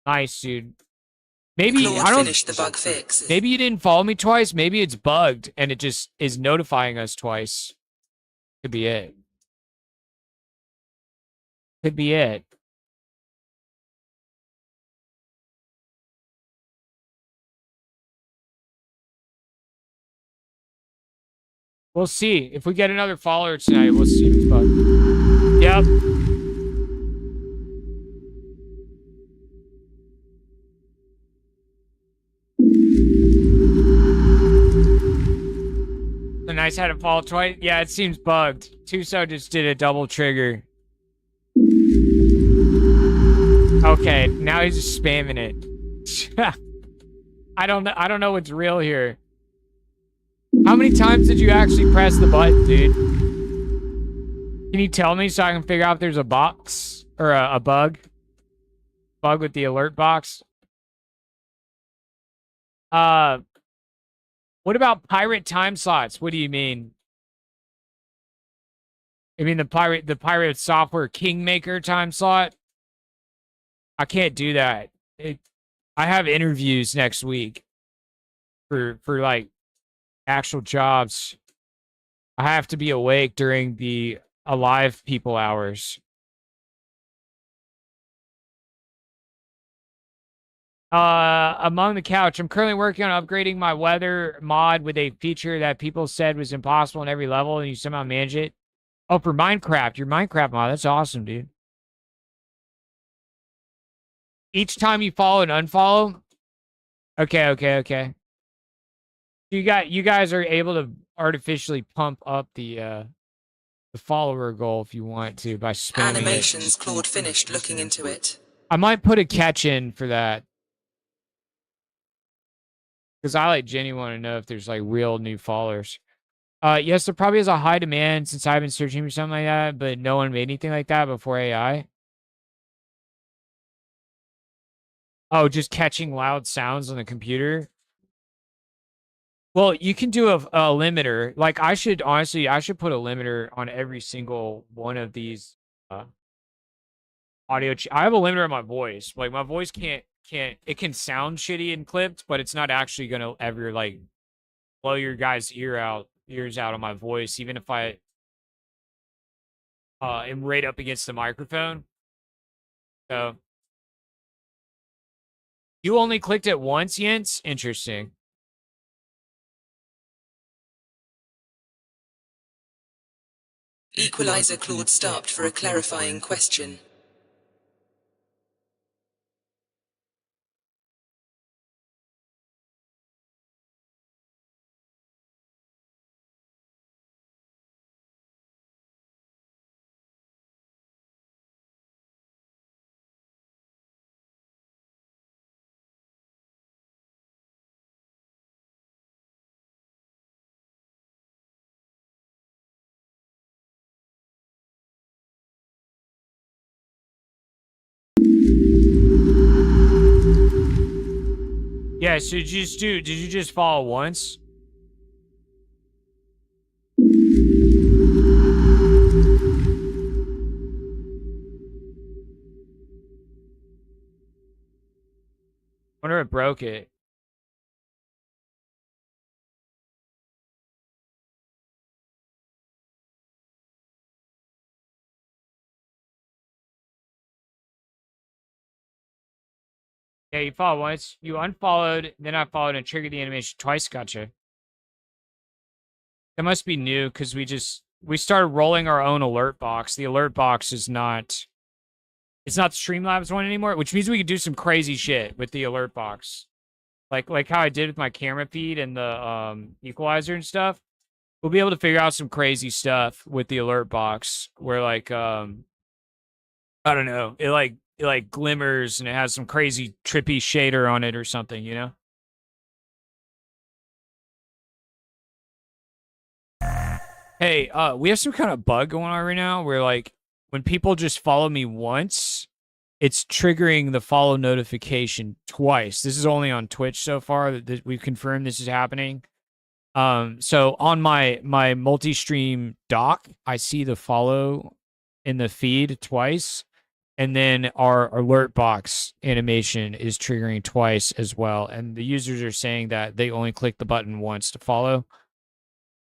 Nice, dude. Maybe I don't finish the bug fix. Maybe you didn't follow me twice. Maybe it's bugged and it just is notifying us twice. Could be it. Could be it. We'll see. If we get another follower tonight, we'll see if it's bugged. Yep. The nice had it fall twice. Yeah, it seems bugged. Tuso just did a double trigger. Okay, now he's just spamming it. I don't know what's real here. How many times did you actually press the button, dude? Can you tell me so I can figure out if there's a box or a bug? Bug with the alert box. What about pirate time slots? What do you mean? I mean the pirate software Kingmaker time slot? I can't do that. I have interviews next week for like actual jobs. I have to be awake during the alive people hours. Among the couch. I'm currently working on upgrading my weather mod with a feature that people said was impossible in every level, and you somehow manage it. Oh, for Minecraft, your Minecraft mod. That's awesome, dude. Each time you follow and unfollow. Okay. You guys are able to artificially pump up the follower goal if you want to by spamming it. Animations, Claude finished looking into it. I might put a catch in for that. Because I like genuinely want to know if there's like real new followers. Yes, there probably is a high demand since I've been searching for something like that, but no one made anything like that before AI. Oh, just catching loud sounds on the computer. Well, you can do a limiter. Like I should honestly, I should put a limiter on every single one of these uh, audio. I have a limiter on my voice. Like my voice can't. It can sound shitty and clipped, but it's not actually gonna ever like blow your guys' ears out on my voice, even if I am right up against the microphone. So you only clicked it once, Jens? Interesting. Equalizer, Claude stopped for a clarifying question. Yeah, so did you just follow once? Wonder if it broke it. Yeah, you followed once. You unfollowed, then I followed and triggered the animation twice. Gotcha. That must be new because we started rolling our own alert box. The alert box is not it's not the Streamlabs one anymore, which means we could do some crazy shit with the alert box. Like how I did with my camera feed and the equalizer and stuff. We'll be able to figure out some crazy stuff with the alert box where like I don't know, it like glimmers and it has some crazy trippy shader on it or something, you know? Hey, we have some kind of bug going on right now where like when people just follow me once, it's triggering the follow notification twice. This is only on Twitch so far that we've confirmed this is happening. So on my multi-stream dock, I see the follow in the feed twice, and then our alert box animation is triggering twice as well. And the users are saying that they only click the button once to follow.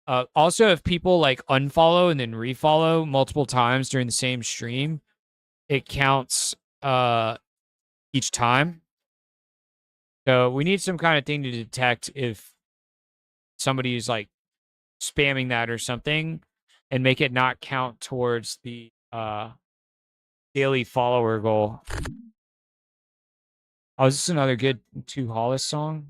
Also, if people like unfollow and then refollow multiple times during the same stream, it counts each time. So we need some kind of thing to detect if somebody is like spamming that or something and make it not count towards the daily follower goal. Oh, is this another good Two Hollis song?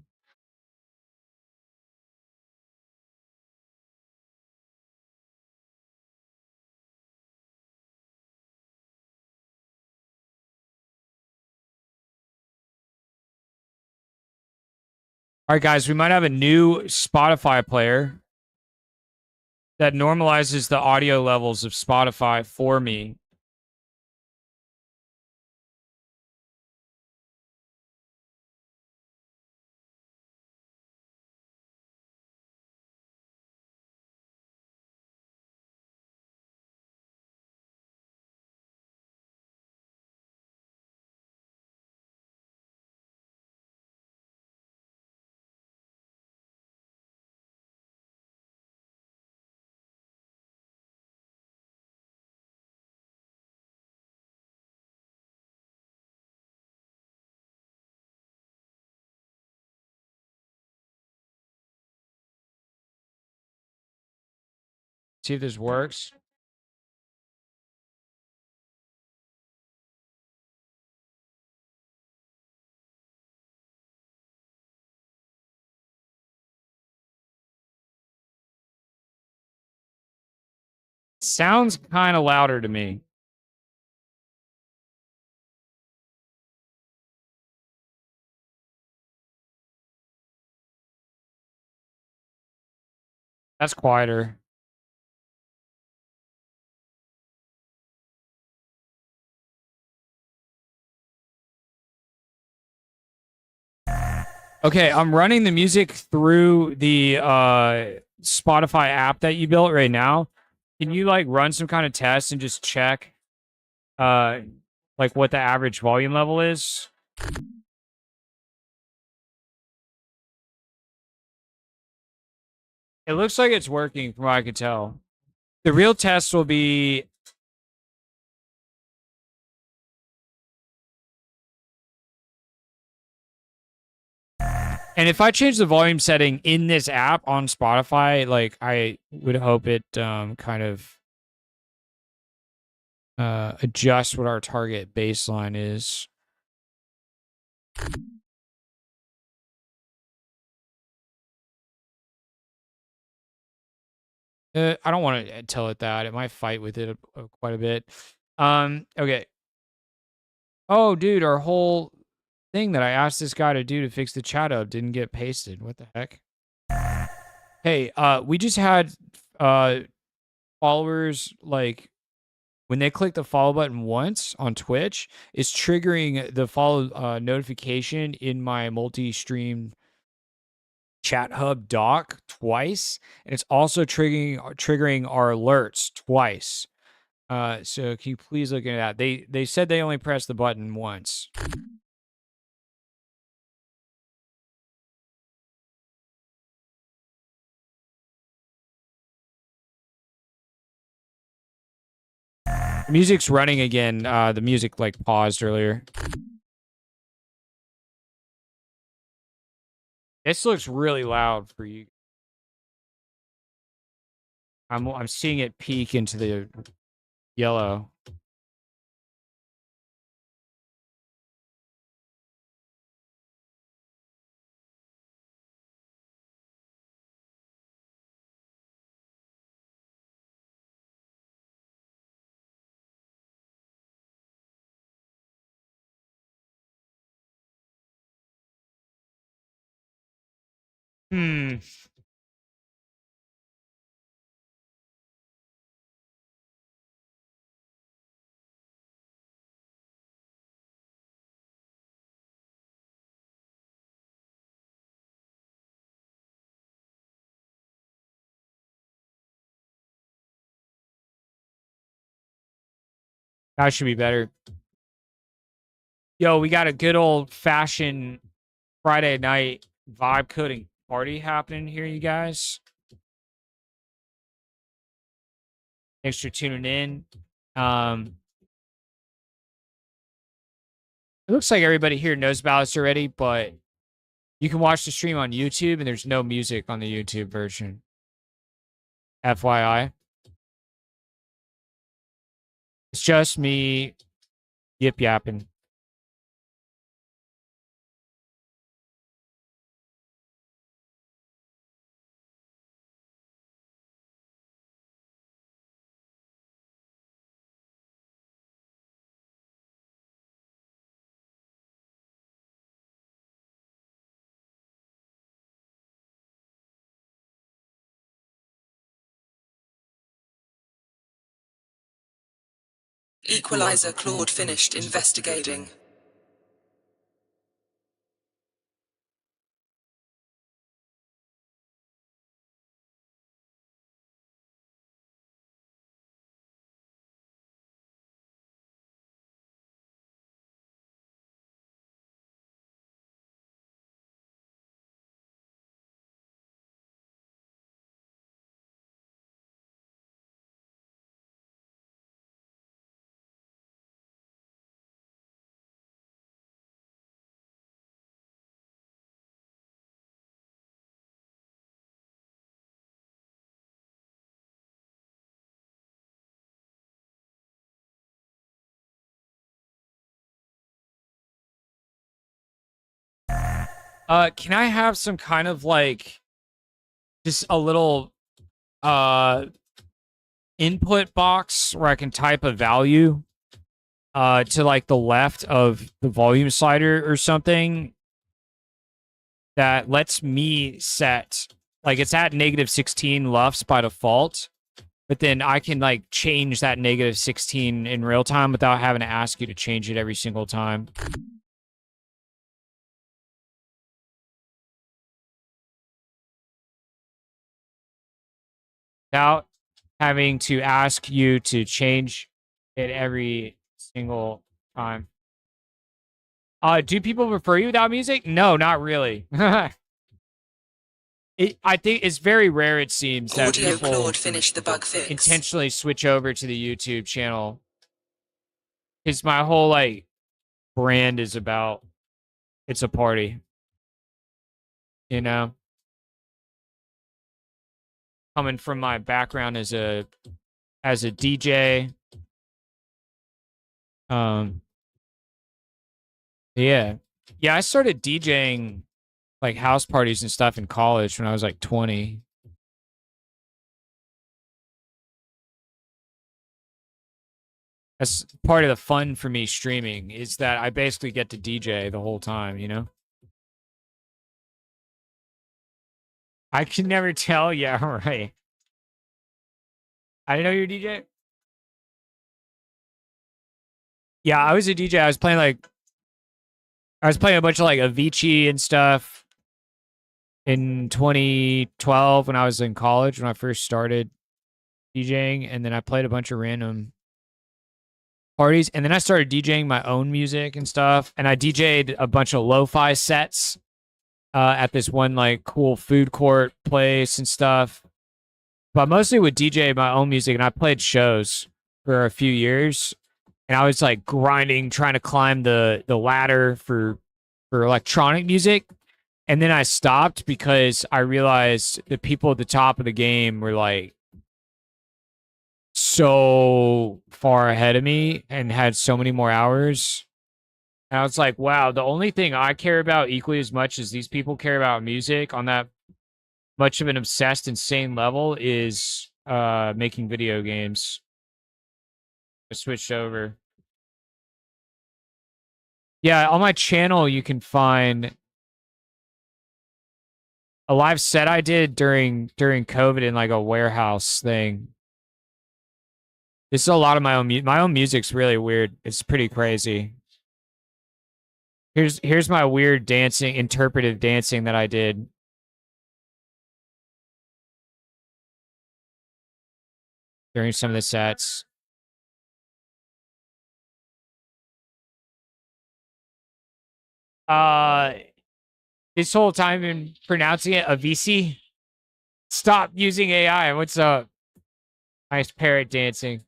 All right, guys, we might have a new Spotify player that normalizes the audio levels of Spotify for me. See if this works. Sounds kind of louder to me. That's quieter. Okay, I'm running the music through the Spotify app that you built right now. Can you like run some kind of test and just check uh like what the average volume level is? It looks like it's working from what I could tell. The real test will be and if I change the volume setting in this app on Spotify, like I would hope it kind of adjust what our target baseline is. I don't want to tell it that. It might fight with it quite a bit. Okay. Oh, dude, our whole thing that I asked this guy to do to fix the chat up didn't get pasted. What the heck? Hey, we just had followers like when they click the follow button once on Twitch, it's triggering the follow notification in my multi-stream chat hub dock twice, and it's also triggering our alerts twice. So can you please look into that? They said they only pressed the button once. The music's running again. The music like paused earlier. This looks really loud for you. I'm seeing it peak into the yellow. Hmm. That should be better. Yo, we got a good old fashioned Friday night vibe coding party happening here, you guys. Thanks for tuning in. It looks like everybody here knows about this already, but you can watch the stream on YouTube and there's no music on the YouTube version. FYI. It's just me yip yapping. Equalizer Claude finished investigating. Can I have some kind of like just a little uh input box where I can type a value to like the left of the volume slider or something that lets me set, like, it's at negative 16 LUFS by default, but then I can like change that negative 16 in real time without having to ask you to change it every single time. Without having to ask you to change it every single time. Do people prefer you without music? No, not really. I think it's very rare, it seems, that Audio people Claude finished the bug fix. intentionally switch over to the YouTube channel. Because my whole like brand is about it's a party. You know? Coming from my background as a DJ. Yeah. Yeah, I started DJing like house parties and stuff in college when I was like 20. That's part of the fun for me streaming is that I basically get to DJ the whole time, you know? I can never tell. Yeah, right. I didn't know you're a DJ. Yeah, I was a DJ. I was playing a bunch of like Avicii and stuff in 2012 when I was in college when I first started DJing, and then I played a bunch of random parties, and then I started DJing my own music and stuff, and I DJ'd a bunch of lo-fi sets at this one like cool food court place and stuff. But mostly would DJ my own music, and I played shows for a few years, and I was like grinding, trying to climb the ladder for electronic music. And then I stopped because I realized the people at the top of the game were like so far ahead of me and had so many more hours. And I was like, wow, the only thing I care about equally as much as these people care about music on that much of an obsessed, insane level is making video games. I switched over. Yeah, on my channel you can find a live set I did during COVID in like a warehouse thing. This is a lot of my own music's really weird. It's pretty crazy. Here's my weird dancing, interpretive dancing that I did. During some of the sets. This whole time been pronouncing it Avicii. Stop using AI. What's up? Nice parrot dancing.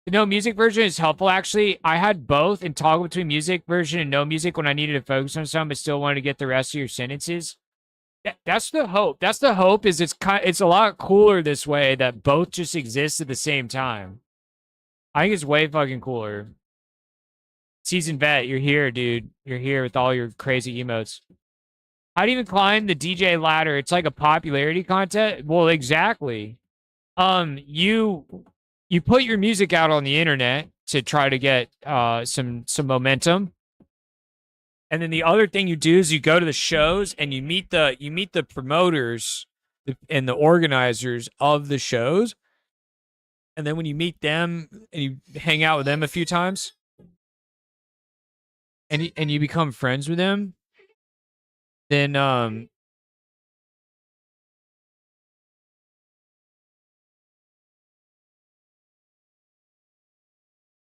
The no music version is helpful, actually. I had both and toggle between music version and no music when I needed to focus on something, but still wanted to get the rest of your sentences. That's the hope. That's the hope. Is it's a lot cooler this way that both just exist at the same time. I think it's way fucking cooler. Seasoned vet, you're here, dude. You're here with all your crazy emotes. How do you even climb the DJ ladder? It's like a popularity contest. Well, exactly. You put your music out on the internet to try to get some momentum. And then the other thing you do is you go to the shows and you meet the promoters and the organizers of the shows. And then when you meet them and you hang out with them a few times and you become friends with them, then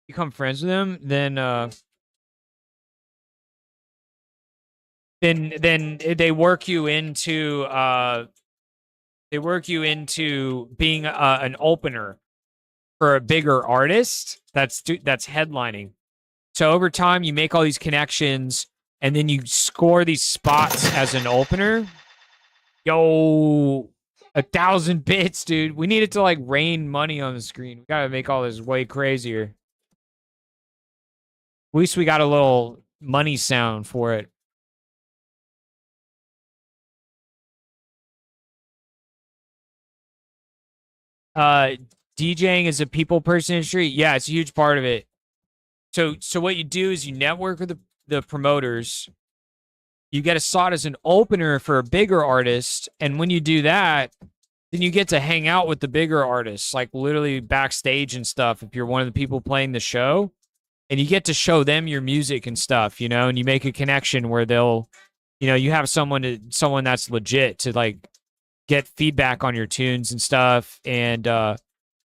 become friends with them, then they work you into being an opener for a bigger artist that's headlining. So over time, you make all these connections, and then you score these spots as an opener. Yo, 1,000 bits, dude. We need it to like rain money on the screen. We gotta make all this way crazier. At least we got a little money sound for it. Uh, DJing as a people person industry, yeah, it's a huge part of it. So what you do is you network with the promoters. You get a slot as an opener for a bigger artist, and when you do that, then you get to hang out with the bigger artists, like literally backstage and stuff. If you're one of the people playing the show, and you get to show them your music and stuff, and you make a connection where they'll, you have someone that's legit to like get feedback on your tunes and stuff, and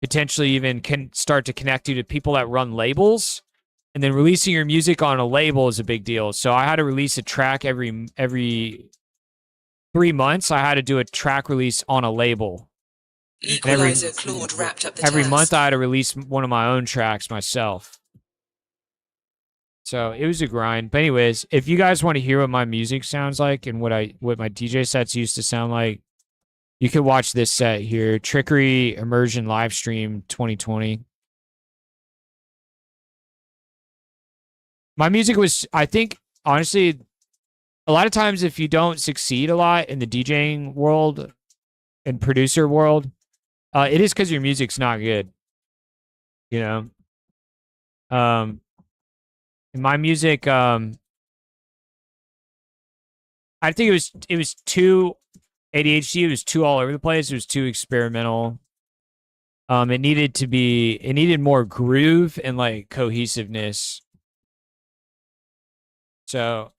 potentially even can start to connect you to people that run labels. And then releasing your music on a label is a big deal. So I had to release a track every 3 months. I had to do a track release on a label. Equalizer Claude wrapped up the every task. month I had to release one of my own tracks myself. So it was a grind. But anyways, if you guys want to hear what my music sounds like and what my DJ sets used to sound like, you could watch this set here, Trickery Immersion Livestream 2020. My music was, I think, honestly, a lot of times if you don't succeed a lot in the DJing world and producer world, it is because your music's not good. My music, I think it was too ADHD. It was too all over the place. It was too experimental. It needed more groove and like cohesiveness. So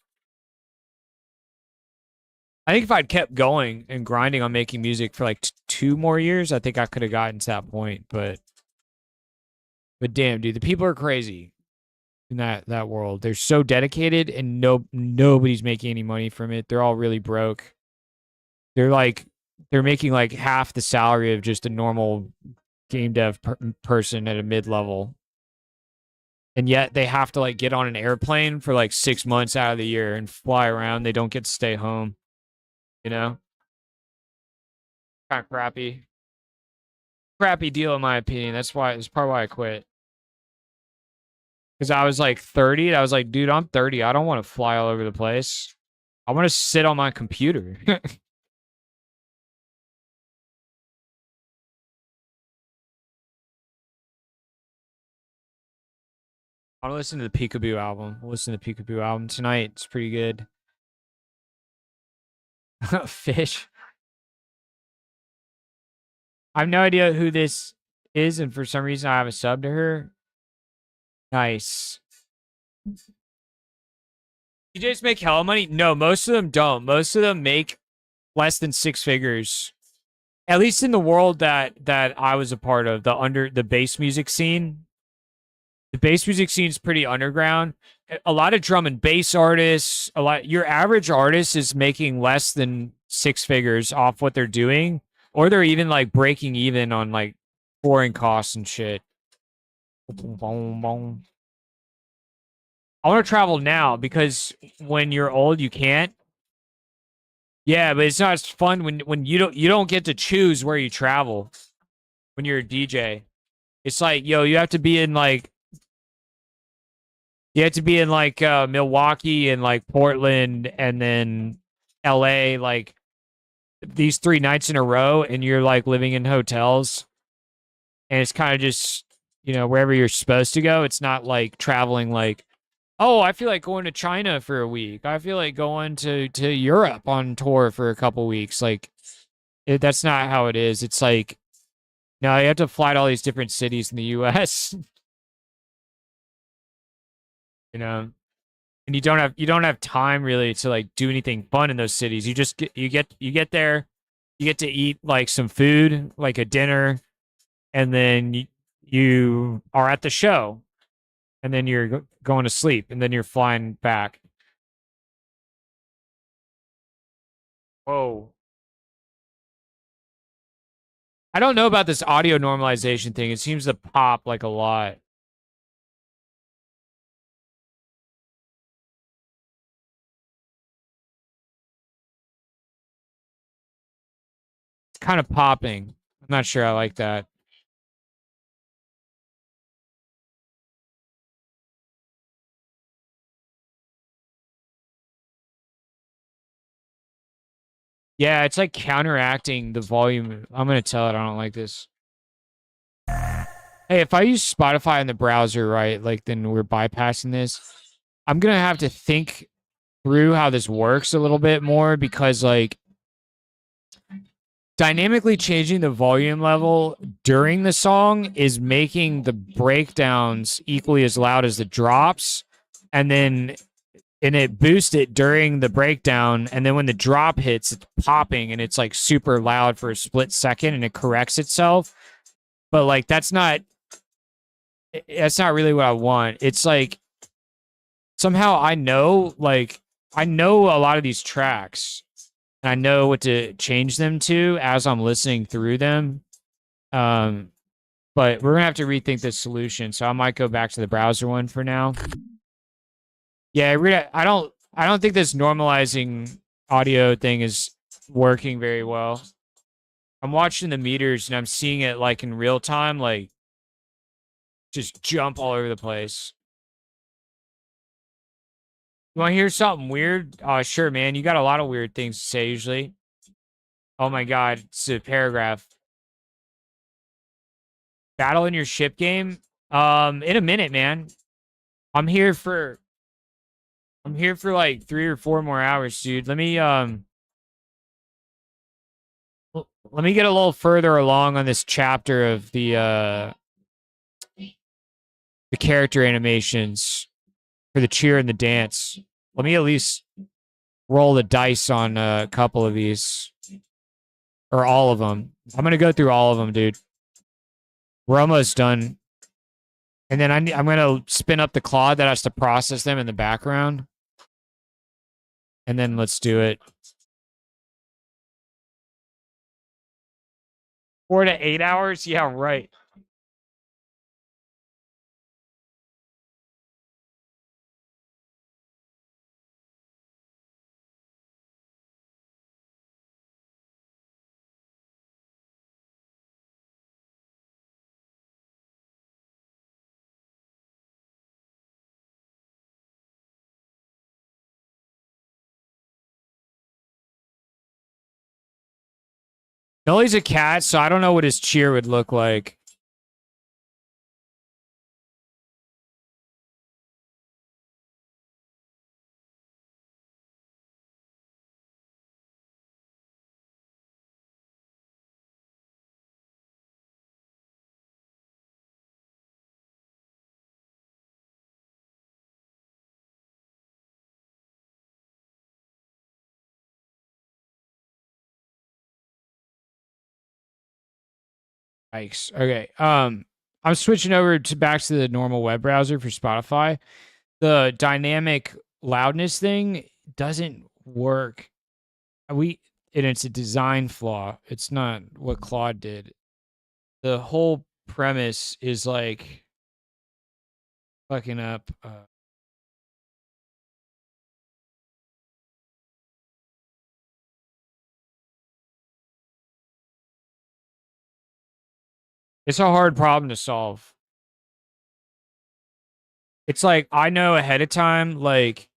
I think if I'd kept going and grinding on making music for like 2 more years, I think I could have gotten to that point. But damn, dude, the people are crazy in that world. They're so dedicated, and nobody's making any money from it. They're all really broke. They're making like half the salary of just a normal game dev person at a mid level. And yet they have to like get on an airplane for like 6 months out of the year and fly around. They don't get to stay home. Kind of crappy deal in my opinion. It's part why I quit. Because I was like 30, and I was like, dude, I'm 30. I don't want to fly all over the place. I want to sit on my computer. I want to listen to the Peekaboo album. We'll listen to the Peekaboo album tonight. It's pretty good. Fish. I have no idea who this is, and for some reason I have a sub to her. Nice. DJs make hella money? No, most of them don't. Most of them make less than 6 figures. At least in the world that I was a part of, the bass music scene. The bass music scene is pretty underground. A lot of drum and bass artists, your average artist is making less than 6 figures off what they're doing, or they're even like breaking even on like touring costs and shit. I want to travel now because when you're old, you can't. Yeah, but it's not as fun when you don't get to choose where you travel when you're a DJ. It's like, yo, you have to be in like Milwaukee and like Portland and then LA like these 3 nights in a row, and you're like living in hotels, and it's kind of just wherever you're supposed to go. It's not like traveling like, oh, I feel like going to China for a week. I feel like going to Europe on tour for a couple weeks. Like, that's not how it is. It's like, no, you have to fly to all these different cities in the U.S. And you don't have time really to like do anything fun in those cities. You just get there, you get to eat like some food, like a dinner, and then you are at the show, and then you're going to sleep, and then you're flying back. Whoa. I don't know about this audio normalization thing. It seems to pop like a lot. It's kind of popping. I'm not sure I like that. Yeah, it's like counteracting the volume. I'm gonna tell it I don't like this. Hey, if I use Spotify in the browser, right, like then we're bypassing this. I'm gonna have to think through how this works a little bit more because like dynamically changing the volume level during the song is making the breakdowns equally as loud as the drops. And it boosts it during the breakdown, and then when the drop hits, it's popping and it's like super loud for a split second and it corrects itself. But like that's not really what I want. It's like somehow I know a lot of these tracks and I know what to change them to as I'm listening through them. But we're gonna have to rethink this solution. So I might go back to the browser one for now. Yeah, I don't think this normalizing audio thing is working very well. I'm watching the meters and I'm seeing it like in real time, like just jump all over the place. You want to hear something weird? Sure, man. You got a lot of weird things to say usually. Oh my god, it's a paragraph. Battle in your ship game? In a minute, man. I'm here for like 3 or 4 more hours, dude. Let me get a little further along on this chapter of the character animations for the cheer and the dance. Let me at least roll the dice on a couple of these. Or all of them. I'm going to go through all of them, dude. We're almost done. And then I'm going to spin up the Claude that has to process them in the background. And then let's do it. 4 to 8 hours? Yeah, right. Nolly's a cat, so I don't know what his cheer would look like. Yikes. Okay. I'm switching over to back to the normal web browser for Spotify. The dynamic loudness thing doesn't work. And it's a design flaw. It's not what Claude did. The whole premise is like fucking up. It's a hard problem to solve. It's like I know ahead of time, like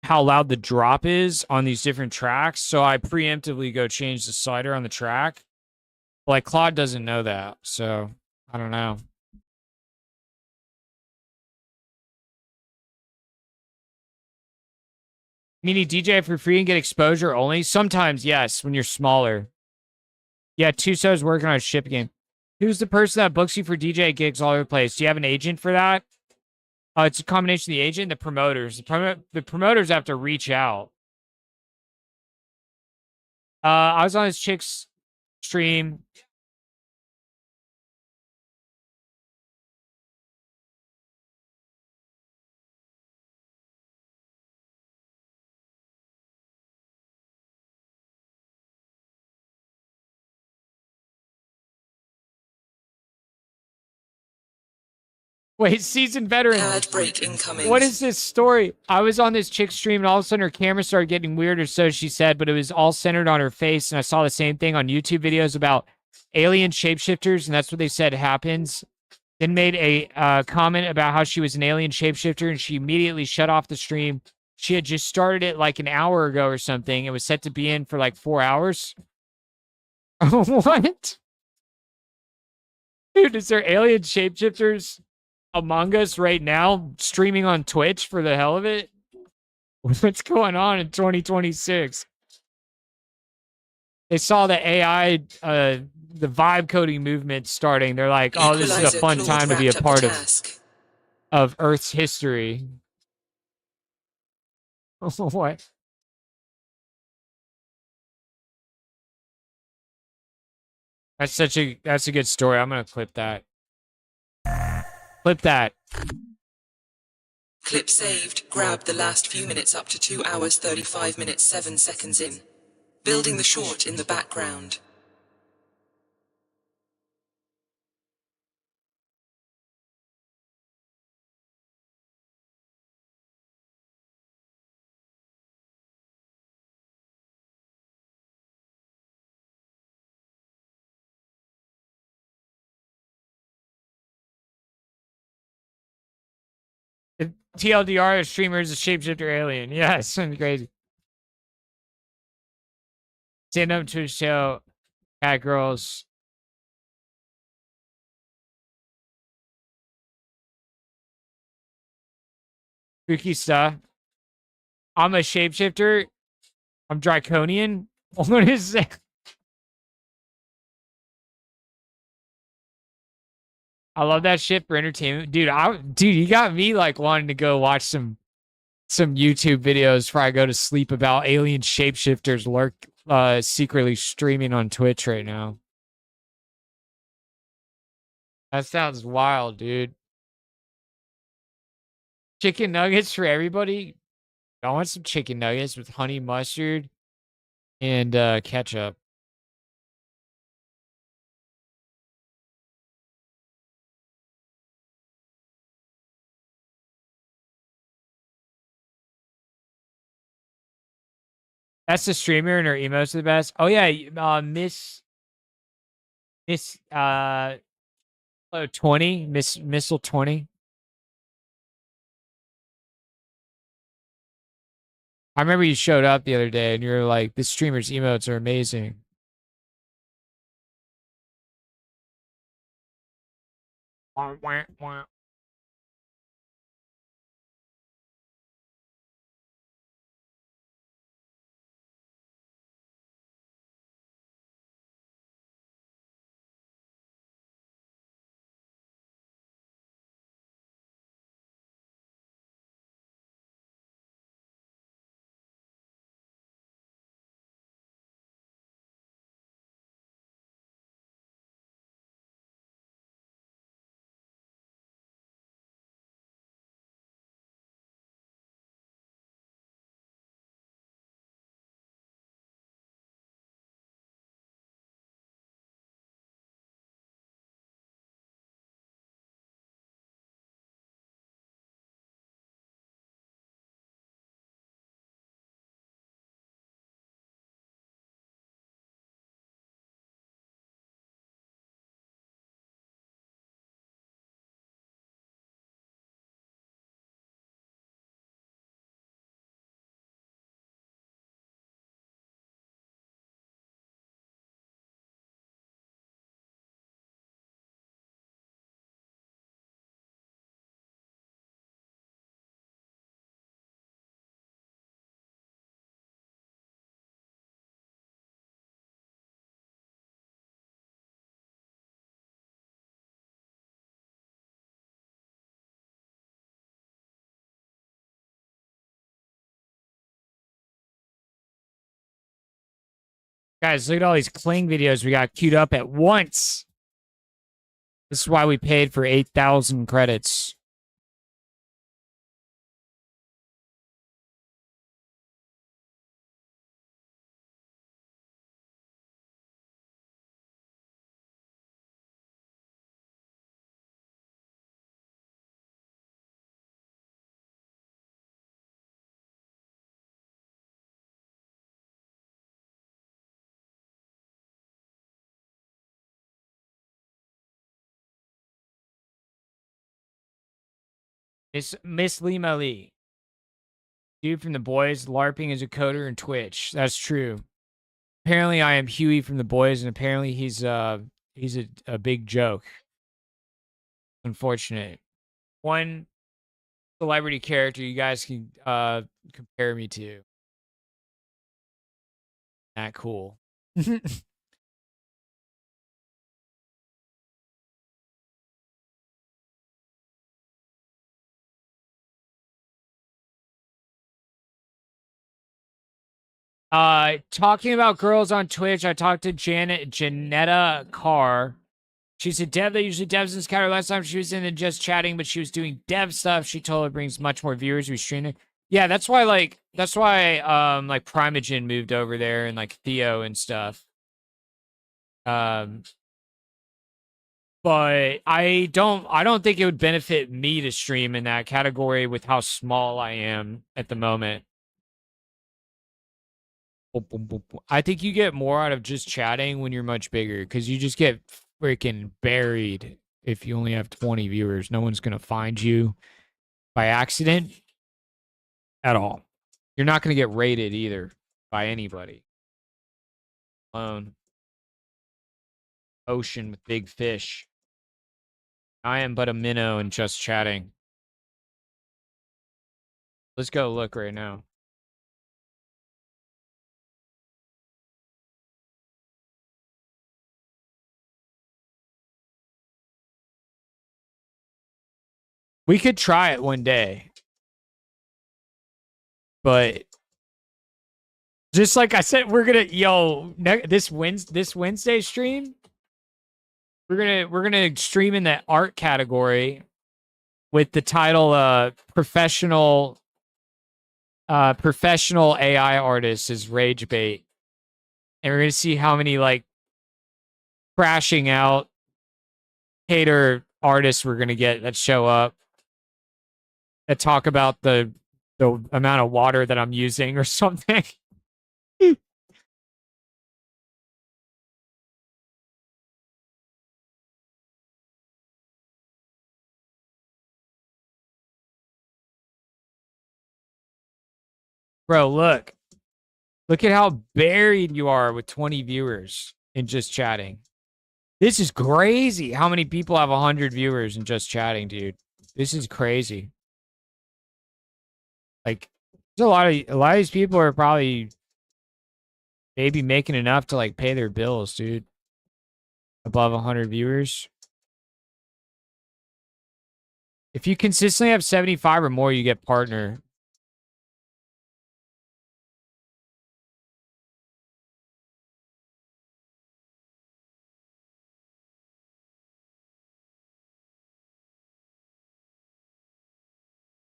how loud the drop is on these different tracks, so I preemptively go change the slider on the track. Like Claude doesn't know that, so I don't know. Meaning DJ for free and get exposure only? Sometimes, yes, when you're smaller. Yeah, Tuso's working on a ship game. Who's the person that books you for DJ gigs all over the place? Do you have an agent for that? It's a combination of the agent and the promoters. The promoters have to reach out. I was on this chick's stream. Wait, seasoned veteran. Ad break incoming. What is this story? I was on this chick's stream and all of a sudden her camera started getting weird, or so she said, but it was all centered on her face. And I saw the same thing on YouTube videos about alien shapeshifters, and that's what they said happens. Then made a comment about how she was an alien shapeshifter, and she immediately shut off the stream. She had just started it like an hour ago or something. It was set to be in for like 4 hours. What? Dude, is there alien shapeshifters among us right now streaming on Twitch for the hell of it? What's going on in 2026? They saw the AI, the vibe coding movement starting. They're like, oh, this is a Equalizer fun Claude time to be a wrapped up the part task. of Earth's history. What? That's a good story. I'm gonna clip that. Clip that. Clip saved. Grab the last few minutes up to 2 hours 35 minutes 7 seconds in. Building the short in the background. TLDR streamer is a shapeshifter alien. Yes, yeah, crazy. Stand up to a show. Cat girls. Spooky stuff. I'm a shapeshifter. I'm draconian. What is that? I love that shit for entertainment, dude. Dude, you got me like wanting to go watch some YouTube videos before I go to sleep about alien shapeshifters secretly streaming on Twitch right now. That sounds wild, dude. Chicken nuggets for everybody. I want some chicken nuggets with honey mustard and ketchup. That's the streamer and her emotes are the best. Oh yeah, Miss 20, Miss Missile 20. I remember you showed up the other day and you were like, this streamer's emotes are amazing. Wah, wah, wah. Guys, look at all these cling videos we got queued up at once. This is why we paid for 8,000 credits. It's Miss Lima Lee. Dude from The Boys, LARPing as a coder in Twitch. That's true. Apparently I am Huey from The Boys, and apparently he's a big joke. Unfortunate. One celebrity character you guys can compare me to. That cool. Talking about girls on Twitch, I talked to Janetta Carr. She's a dev that usually devs in this counter. Last time she was in the just chatting, but she was doing dev stuff. She told it brings much more viewers who stream it. Yeah, that's why like Primogen moved over there and like Theo and stuff. But I don't think it would benefit me to stream in that category with how small I am at the moment. I think you get more out of just chatting when you're much bigger because you just get freaking buried if you only have 20 viewers. No one's going to find you by accident at all. You're not going to get rated either by anybody. Alone. Ocean with big fish. I am but a minnow and just chatting. Let's go look right now. We could try it one day. But just like I said, we're gonna this Wednesday stream. We're gonna stream in the art category with the title professional AI artist is Rage Bait. And we're gonna see how many like crashing out hater artists we're gonna get that show up that talk about the amount of water that I'm using or something. Bro, look. Look at how buried you are with 20 viewers in just chatting. This is crazy. How many people have 100 viewers in just chatting, dude? This is crazy. Like, there's a lot of these people are probably maybe making enough to like pay their bills, dude. Above 100 viewers. If you consistently have 75 or more, you get partner.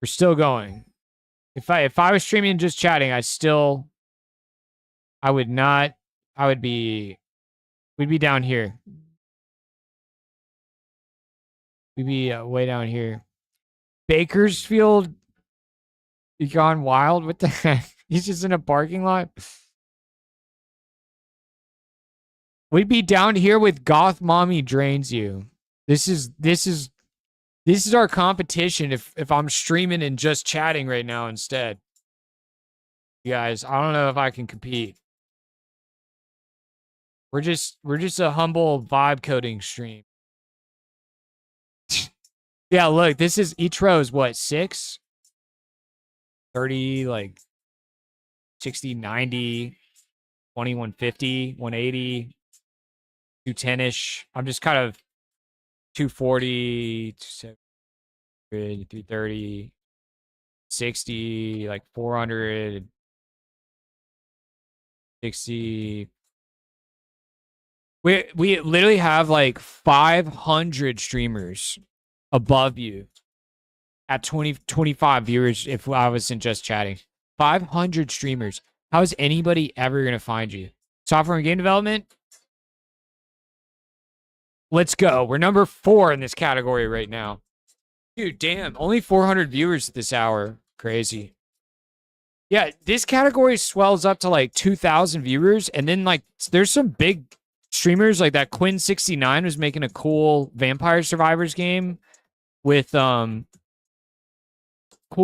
We're still going. If I was streaming and just chatting, we'd be down here. We'd be way down here. Bakersfield, you gone wild? What the heck? He's just in a parking lot. We'd be down here with Goth Mommy Drains You. This is our competition if I'm streaming and just chatting right now instead. You guys, I don't know if I can compete. We're just a humble vibe coding stream. Yeah, look, this is each row is what, 6? 30, like 60, 90, 20, 150, 180, 210-ish. I'm just kind of 240, 270, 330, 60, like 400, 60. We literally have like 500 streamers above you at 25 viewers if I wasn't just chatting. 500 streamers. How is anybody ever going to find you? Software and game development? Let's go. We're number 4 in this category right now. Dude, damn. Only 400 viewers this hour. Crazy. Yeah, this category swells up to like 2,000 viewers. And then like there's some big streamers like that Quinn69 was making a cool Vampire Survivors game with cool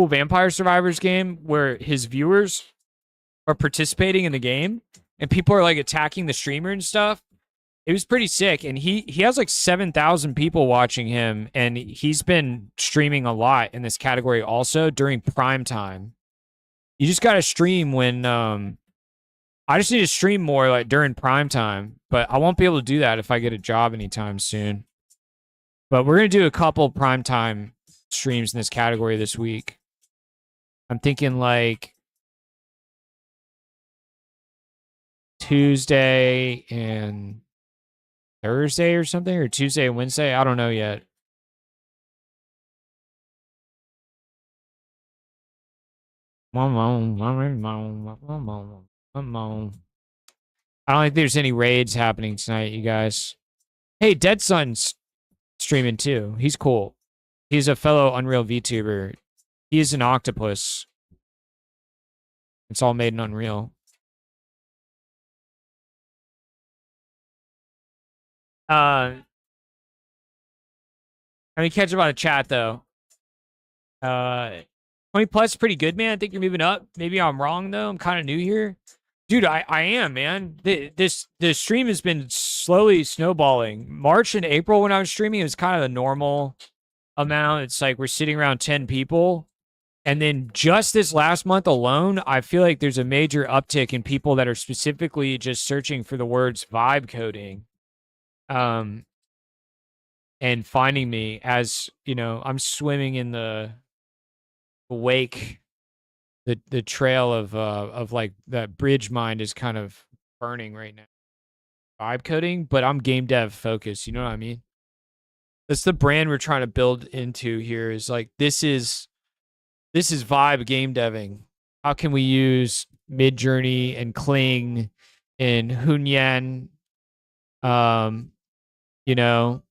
Vampire Survivors game where his viewers are participating in the game and people are like attacking the streamer and stuff. It was pretty sick, and he has like 7,000 people watching him, and he's been streaming a lot in this category also during prime time. You just got to stream when I just need to stream more like during prime time, but I won't be able to do that if I get a job anytime soon. But we're going to do a couple prime time streams in this category this week. I'm thinking like Tuesday and Thursday or something, or Tuesday and Wednesday. I don't know yet. I don't think there's any raids happening tonight, you guys. Hey, Dead Sun's streaming too. He's cool. He's a fellow Unreal VTuber. He is an octopus. It's all made in Unreal. I mean, catch up on the chat though. 20 plus is pretty good, man. I think you're moving up. Maybe I'm wrong though. I'm kind of new here. Dude, I am, man. The stream has been slowly snowballing. March and April when I was streaming, it was kind of the normal amount. It's like we're sitting around 10 people. And then just this last month alone, I feel like there's a major uptick in people that are specifically just searching for the words vibe coding. And finding me as, you know, I'm swimming in the wake, the trail of like that bridge mind is kind of burning right now. Vibe coding, but I'm game dev focused, you know what I mean? That's the brand we're trying to build into here is like this is vibe game deving. How can we use Midjourney and Kling and Hunyan, you know,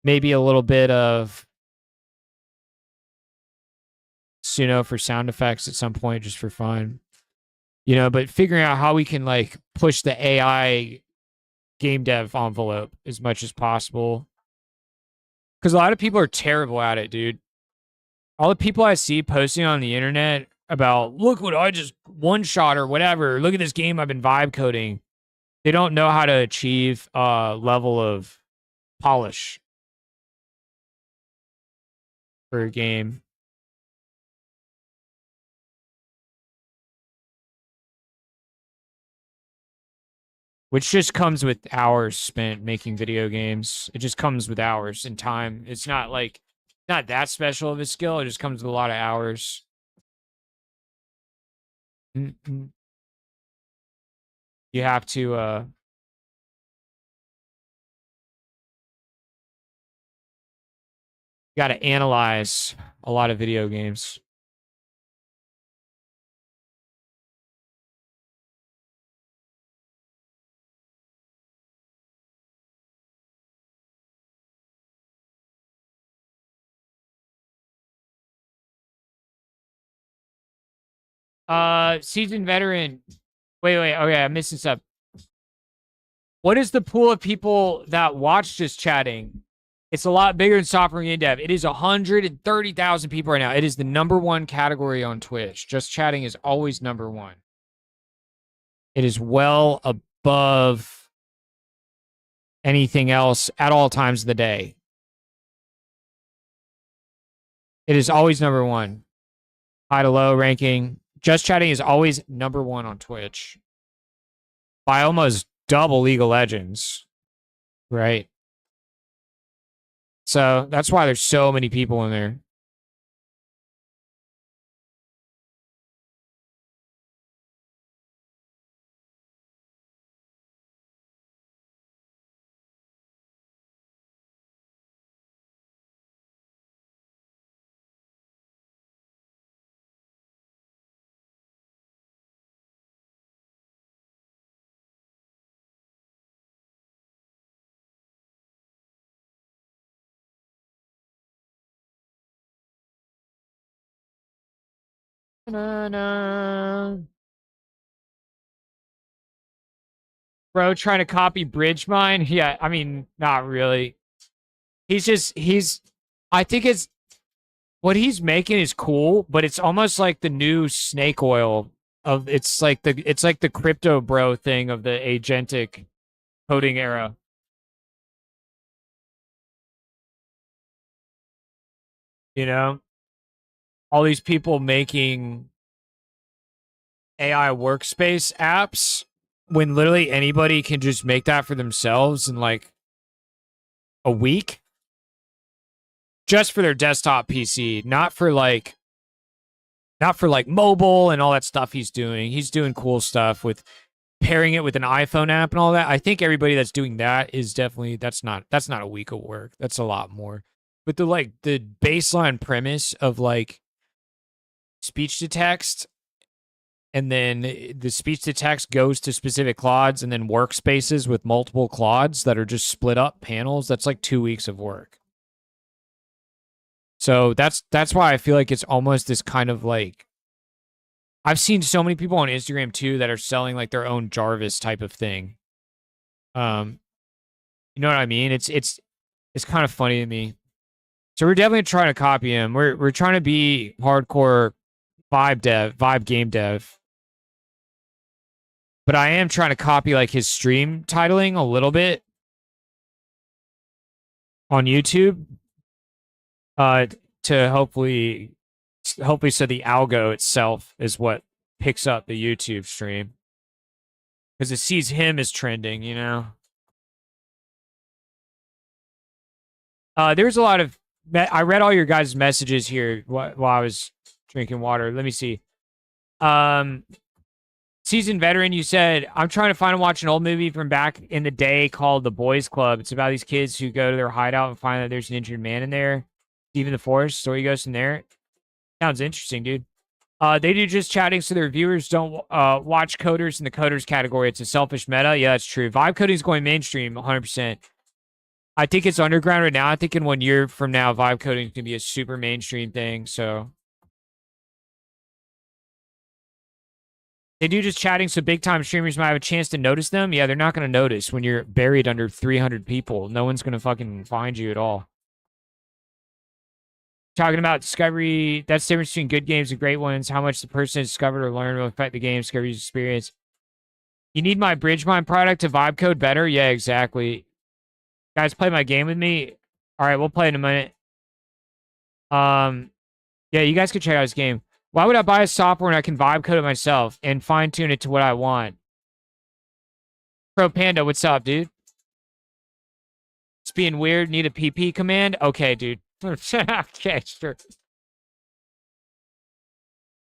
maybe a little bit of Suno for sound effects at some point just for fun, you know, but figuring out how we can like push the AI game dev envelope as much as possible. Because a lot of people are terrible at it, dude. All the people I see posting on the internet about, look what I just one shot or whatever, look at this game I've been vibe coding. They don't know how to achieve a level of polish for a game. Which just comes with hours spent making video games. It just comes with hours and time. It's not like, not that special of a skill. It just comes with a lot of hours. Mm-mm. You have to, got to analyze a lot of video games. Seasoned veteran. Wait. Okay, I'm missing stuff. What is the pool of people that watch this chatting? It's a lot bigger than software game dev. It is 130,000 people right now. It is the #1 category on Twitch. Just chatting is always #1. It is well above anything else at all times of the day. It is always #1. High to low ranking. Just chatting is always #1 on Twitch. By almost double League of Legends. Right? So that's why there's so many people in there. Bro trying to copy bridge mine? Yeah, I mean, not really. I think it's what he's making is cool, but it's almost like the new snake oil of it's like the crypto bro thing of the agentic coding era. You know, all these people making AI workspace apps when literally anybody can just make that for themselves in like a week just for their desktop PC, not for like mobile and all that stuff he's doing. He's doing cool stuff with pairing it with an iPhone app and all that. I think everybody that's doing that is definitely that's not a week of work. That's a lot more. But the baseline premise of like speech to text, and then the speech to text goes to specific clouds, and then workspaces with multiple clouds that are just split up panels, that's like 2 weeks of work. So that's why I feel like it's almost this kind of like, I've seen so many people on Instagram too that are selling like their own Jarvis type of thing. You know what I mean? It's kind of funny to me. So we're definitely trying to copy him. We're trying to be hardcore vibe game dev. But I am trying to copy like his stream titling a little bit on YouTube. To hopefully so the algo itself is what picks up the YouTube stream. Because it sees him as trending, you know? There's a lot of... I read all your guys' messages here while I was drinking water. Let me see. Seasoned veteran, you said, I'm trying to find and watch an old movie from back in the day called The Boys Club. It's about these kids who go to their hideout and find that there's an injured man in there. Stephen the Forest, story goes from there. Sounds interesting, dude. They do just chatting so their viewers don't watch coders in the coders category. It's a selfish meta. Yeah, that's true. Vibe coding is going mainstream, 100%. I think it's underground right now. I think in 1 year from now, vibe coding is going to be a super mainstream thing. So they do just chatting so big time streamers might have a chance to notice them. Yeah, they're not going to notice when you're buried under 300 people. No one's going to fucking find you at all. Talking about discovery, that's the difference between good games and great ones. How much the person has discovered or learned will affect the game's discovery experience. You need my BridgeMine product to vibe code better? Yeah, exactly. Guys, play my game with me. All right, we'll play in a minute. Yeah, you guys can check out this game. Why would I buy a software when I can vibe code it myself and fine tune it to what I want? Pro Panda, what's up, dude? It's being weird. Need a PP command? Okay, dude. Okay, sure.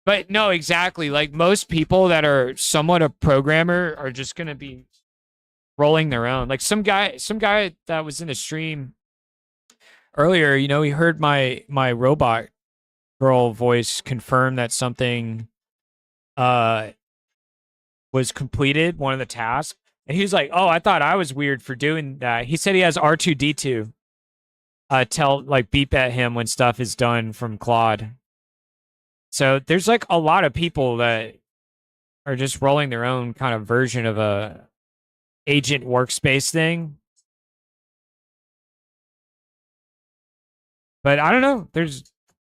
But no, exactly. Like most people that are somewhat a programmer are just gonna be rolling their own. Like some guy that was in a stream earlier, you know, he heard my robot girl voice confirm that something was completed, one of the tasks. And he was like, "Oh, I thought I was weird for doing that." He said he has R2D2 beep at him when stuff is done from Claude. So there's like a lot of people that are just rolling their own kind of version of a agent workspace thing. But I don't know. There's,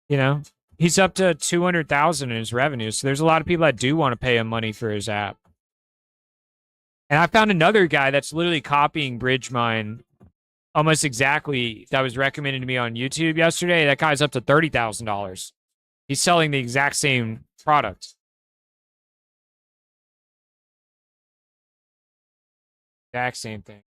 you know, he's up to 200,000 in his revenue. So there's a lot of people that do want to pay him money for his app. And I found another guy that's literally copying BridgeMine almost exactly, that was recommended to me on YouTube yesterday. That guy's up to $30,000. He's selling the exact same product. Exact same thing.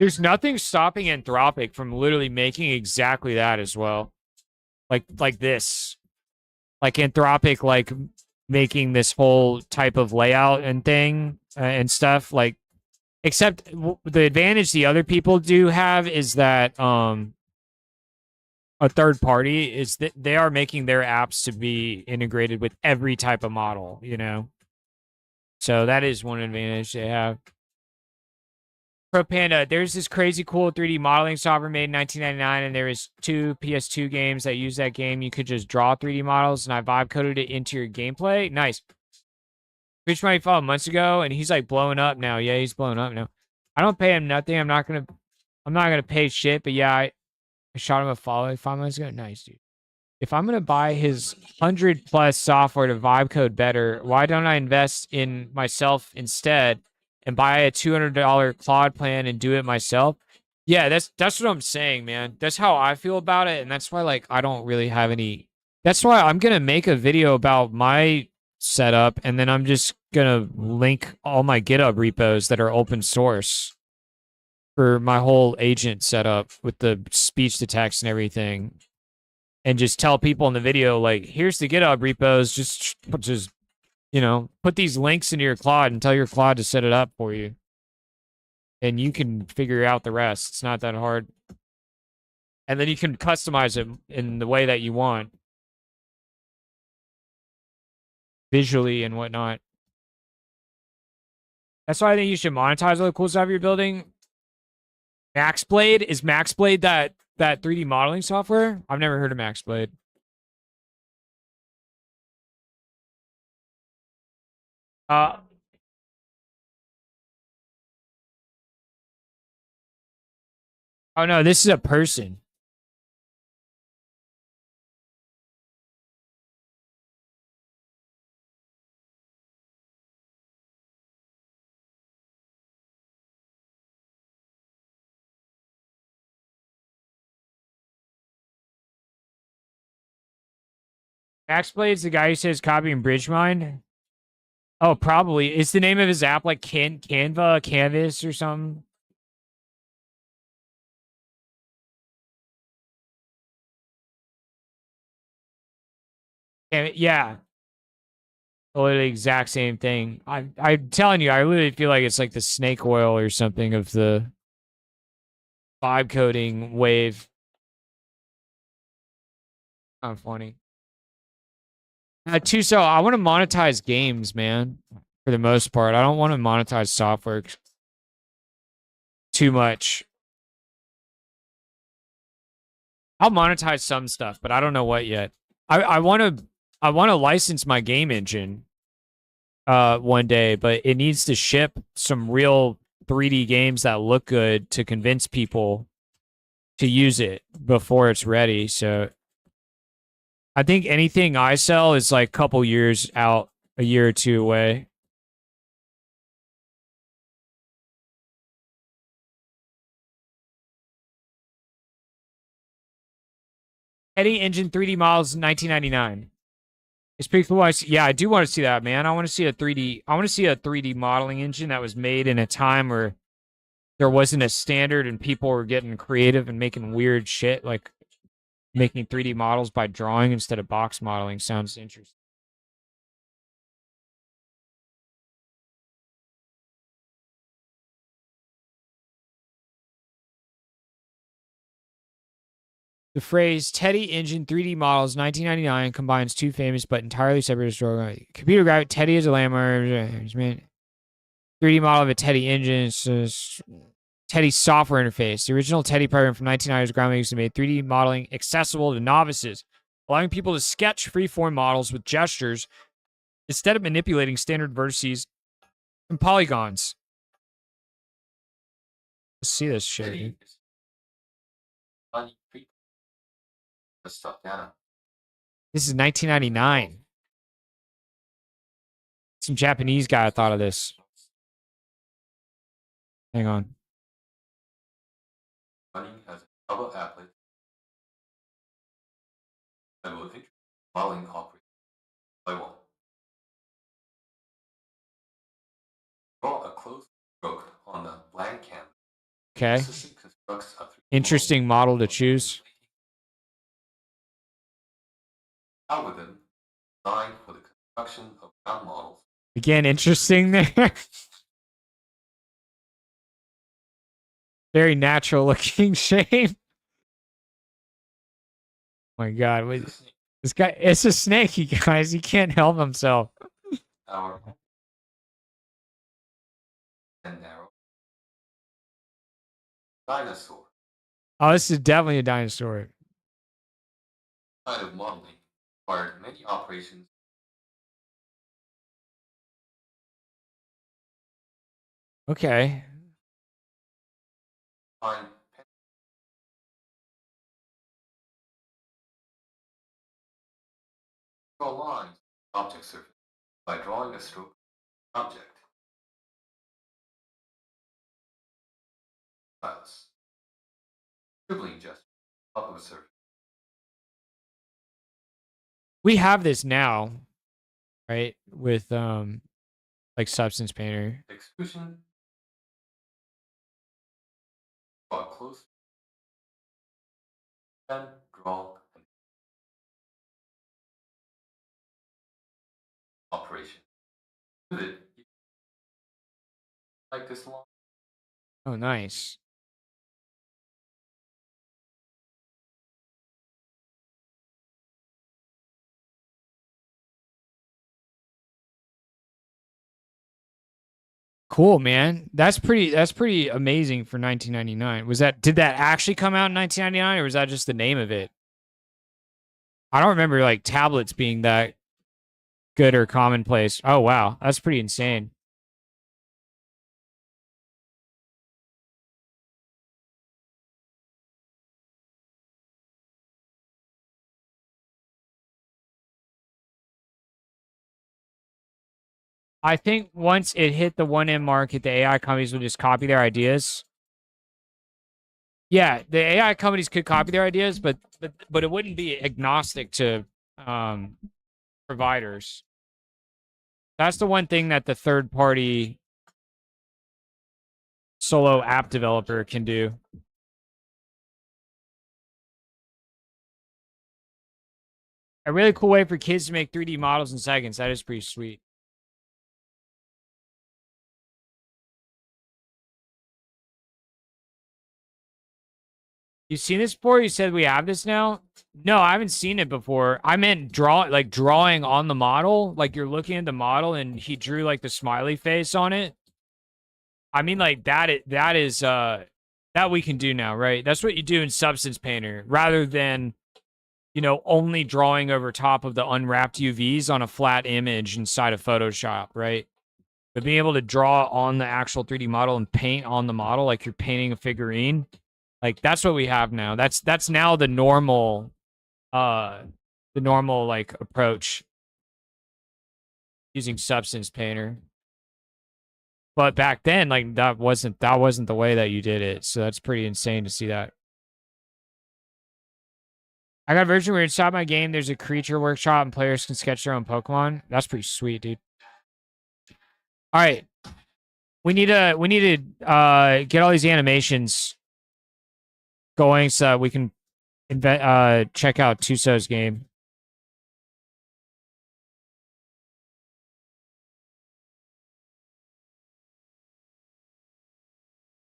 There's nothing stopping Anthropic from literally making exactly that as well. Like this. Like Anthropic, like making this whole type of layout and thing and stuff. Like, except the advantage the other people do have is that a third party is that they are making their apps to be integrated with every type of model, you know? So that is one advantage they have. Pro Panda, there's this crazy cool 3D modeling software made in 1999, and there is 2 PS2 games that use that game. You could just draw 3D models, and I vibe coded it into your gameplay. Nice. Reached my phone months ago, and he's like blowing up now. Yeah, he's blowing up now. I don't pay him nothing. I'm not gonna pay shit. But yeah, I shot him a follow like 5 months ago. Nice, dude. If I'm gonna buy his 100+ software to vibe code better, why don't I invest in myself instead and buy a $200 Claude plan and do it myself? Yeah, that's what I'm saying, man. That's how I feel about it, and that's why like I don't really have any. That's why I'm gonna make a video about my setup, and then I'm just gonna link all my GitHub repos that are open source for my whole agent setup with the speech to text and everything, and just tell people in the video like, here's the GitHub repos. Just put these links into your Claude and tell your Claude to set it up for you, and you can figure out the rest. It's not that hard, and then you can customize it in the way that you want, visually and whatnot. That's why I think you should monetize all the cool stuff you're building. MaxBlade, is MaxBlade that 3D modeling software? I've never heard of MaxBlade. Uh, oh no, this is a person. MaxBlade's the guy who says copying Bridgemind. Oh, probably. Is the name of his app like Canva, Canvas, or something? Yeah, literally the exact same thing. I'm telling you, I literally feel like it's like the snake oil or something of the vibe coding wave. Kind of funny. Tuso, I want to monetize games, man. For the most part, I don't want to monetize software too much. I'll monetize some stuff, but I don't know what yet. I want to license my game engine one day, but it needs to ship some real 3D games that look good to convince people to use it before it's ready. So I think anything I sell is like a couple years out, a year or two away. Eddie Engine 3D models 1999. It's pretty cool. Yeah, I do want to see that, man. I want to see a 3D. I want to see a 3D modeling engine that was made in a time where there wasn't a standard and people were getting creative and making weird shit, like making 3D models by drawing instead of box modeling. Sounds interesting. The phrase Teddy Engine 3D Models 1999 combines two famous but entirely separate historical computer graphic. Teddy is a landmark 3D model of a Teddy engine. Teddy software interface. The original Teddy program from 1990 was groundbreaking to make 3D modeling accessible to novices, allowing people to sketch freeform models with gestures instead of manipulating standard vertices and polygons. Let's see this shit. This is 1999. Some Japanese guy thought of this. Hang on. Modeling draw a closed stroke on the blank canvas. Okay. Interesting model to choose. Algorithm designed for the construction of ground models. Again, interesting there. Very natural looking shape. My God, this guy, it's a snake, you guys. He can't help himself. Our and narrow. Dinosaur. Oh, this is definitely a dinosaur. Kind of modeling required many operations. Okay. Find draw lines object surface by drawing a stroke object. Files. Scribbling gesture top of a surface. We have this now, right? With like Substance Painter. Extrusion. Draw close. Then draw an operation. With it, like this long. Oh, nice. Cool, man. That's pretty amazing for 1999. Did that actually come out in 1999 or was that just the name of it? I don't remember like tablets being that good or commonplace. Oh wow, that's pretty insane. I think once it hit the 1M market, the AI companies would just copy their ideas. Yeah, the AI companies could copy their ideas, but it wouldn't be agnostic to providers. That's the one thing that the third party solo app developer can do. A really cool way for kids to make 3D models in seconds. That is pretty sweet. You seen this before? You said we have this now? No, I haven't seen it before. I meant drawing on the model. Like you're looking at the model and he drew like the smiley face on it. I mean like that is that we can do now, right? That's what you do in Substance Painter rather than only drawing over top of the unwrapped UVs on a flat image inside of Photoshop, right? But being able to draw on the actual 3D model and paint on the model like you're painting a figurine. Like that's what we have now. That's now the normal like approach using Substance Painter. But back then, like that wasn't the way that you did it. So that's pretty insane to see that. I got a version where inside my game there's a creature workshop and players can sketch their own Pokemon. That's pretty sweet, dude. All right. We need to get all these animations going so we can check out Tuso's game.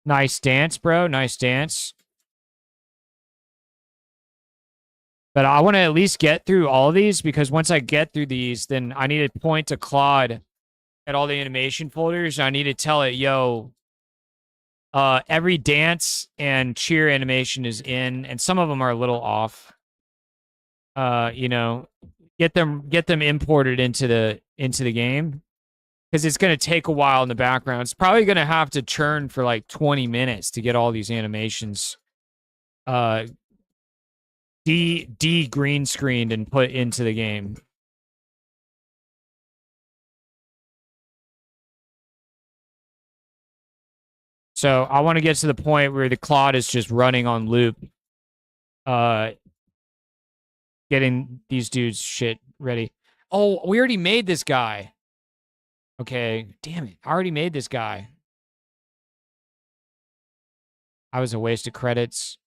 Nice dance, bro. Nice dance. But I want to at least get through all of these because once I get through these, then I need to point to Claude at all the animation folders. I need to tell it, yo, every dance and cheer animation is in, and some of them are a little off. Get them imported into the game because it's going to take a while in the background. It's probably going to have to churn for like 20 minutes to get all these animations green screened and put into the game. So I want to get to the point where the Claude is just running on loop, getting these dudes shit ready. Oh, we already made this guy. Okay, damn it. I already made this guy. I was a waste of credits.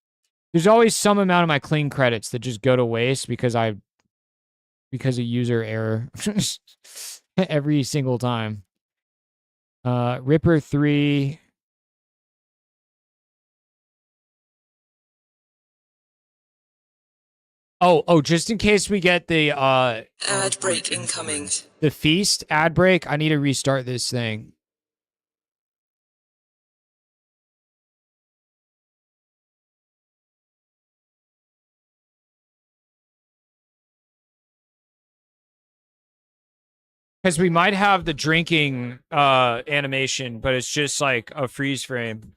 There's always some amount of my clean credits that just go to waste because of user error every single time. Ripper 3. Oh, just in case we get the ad break incoming. The feast ad break, I need to restart this thing. Because we might have the drinking animation, but it's just like a freeze frame.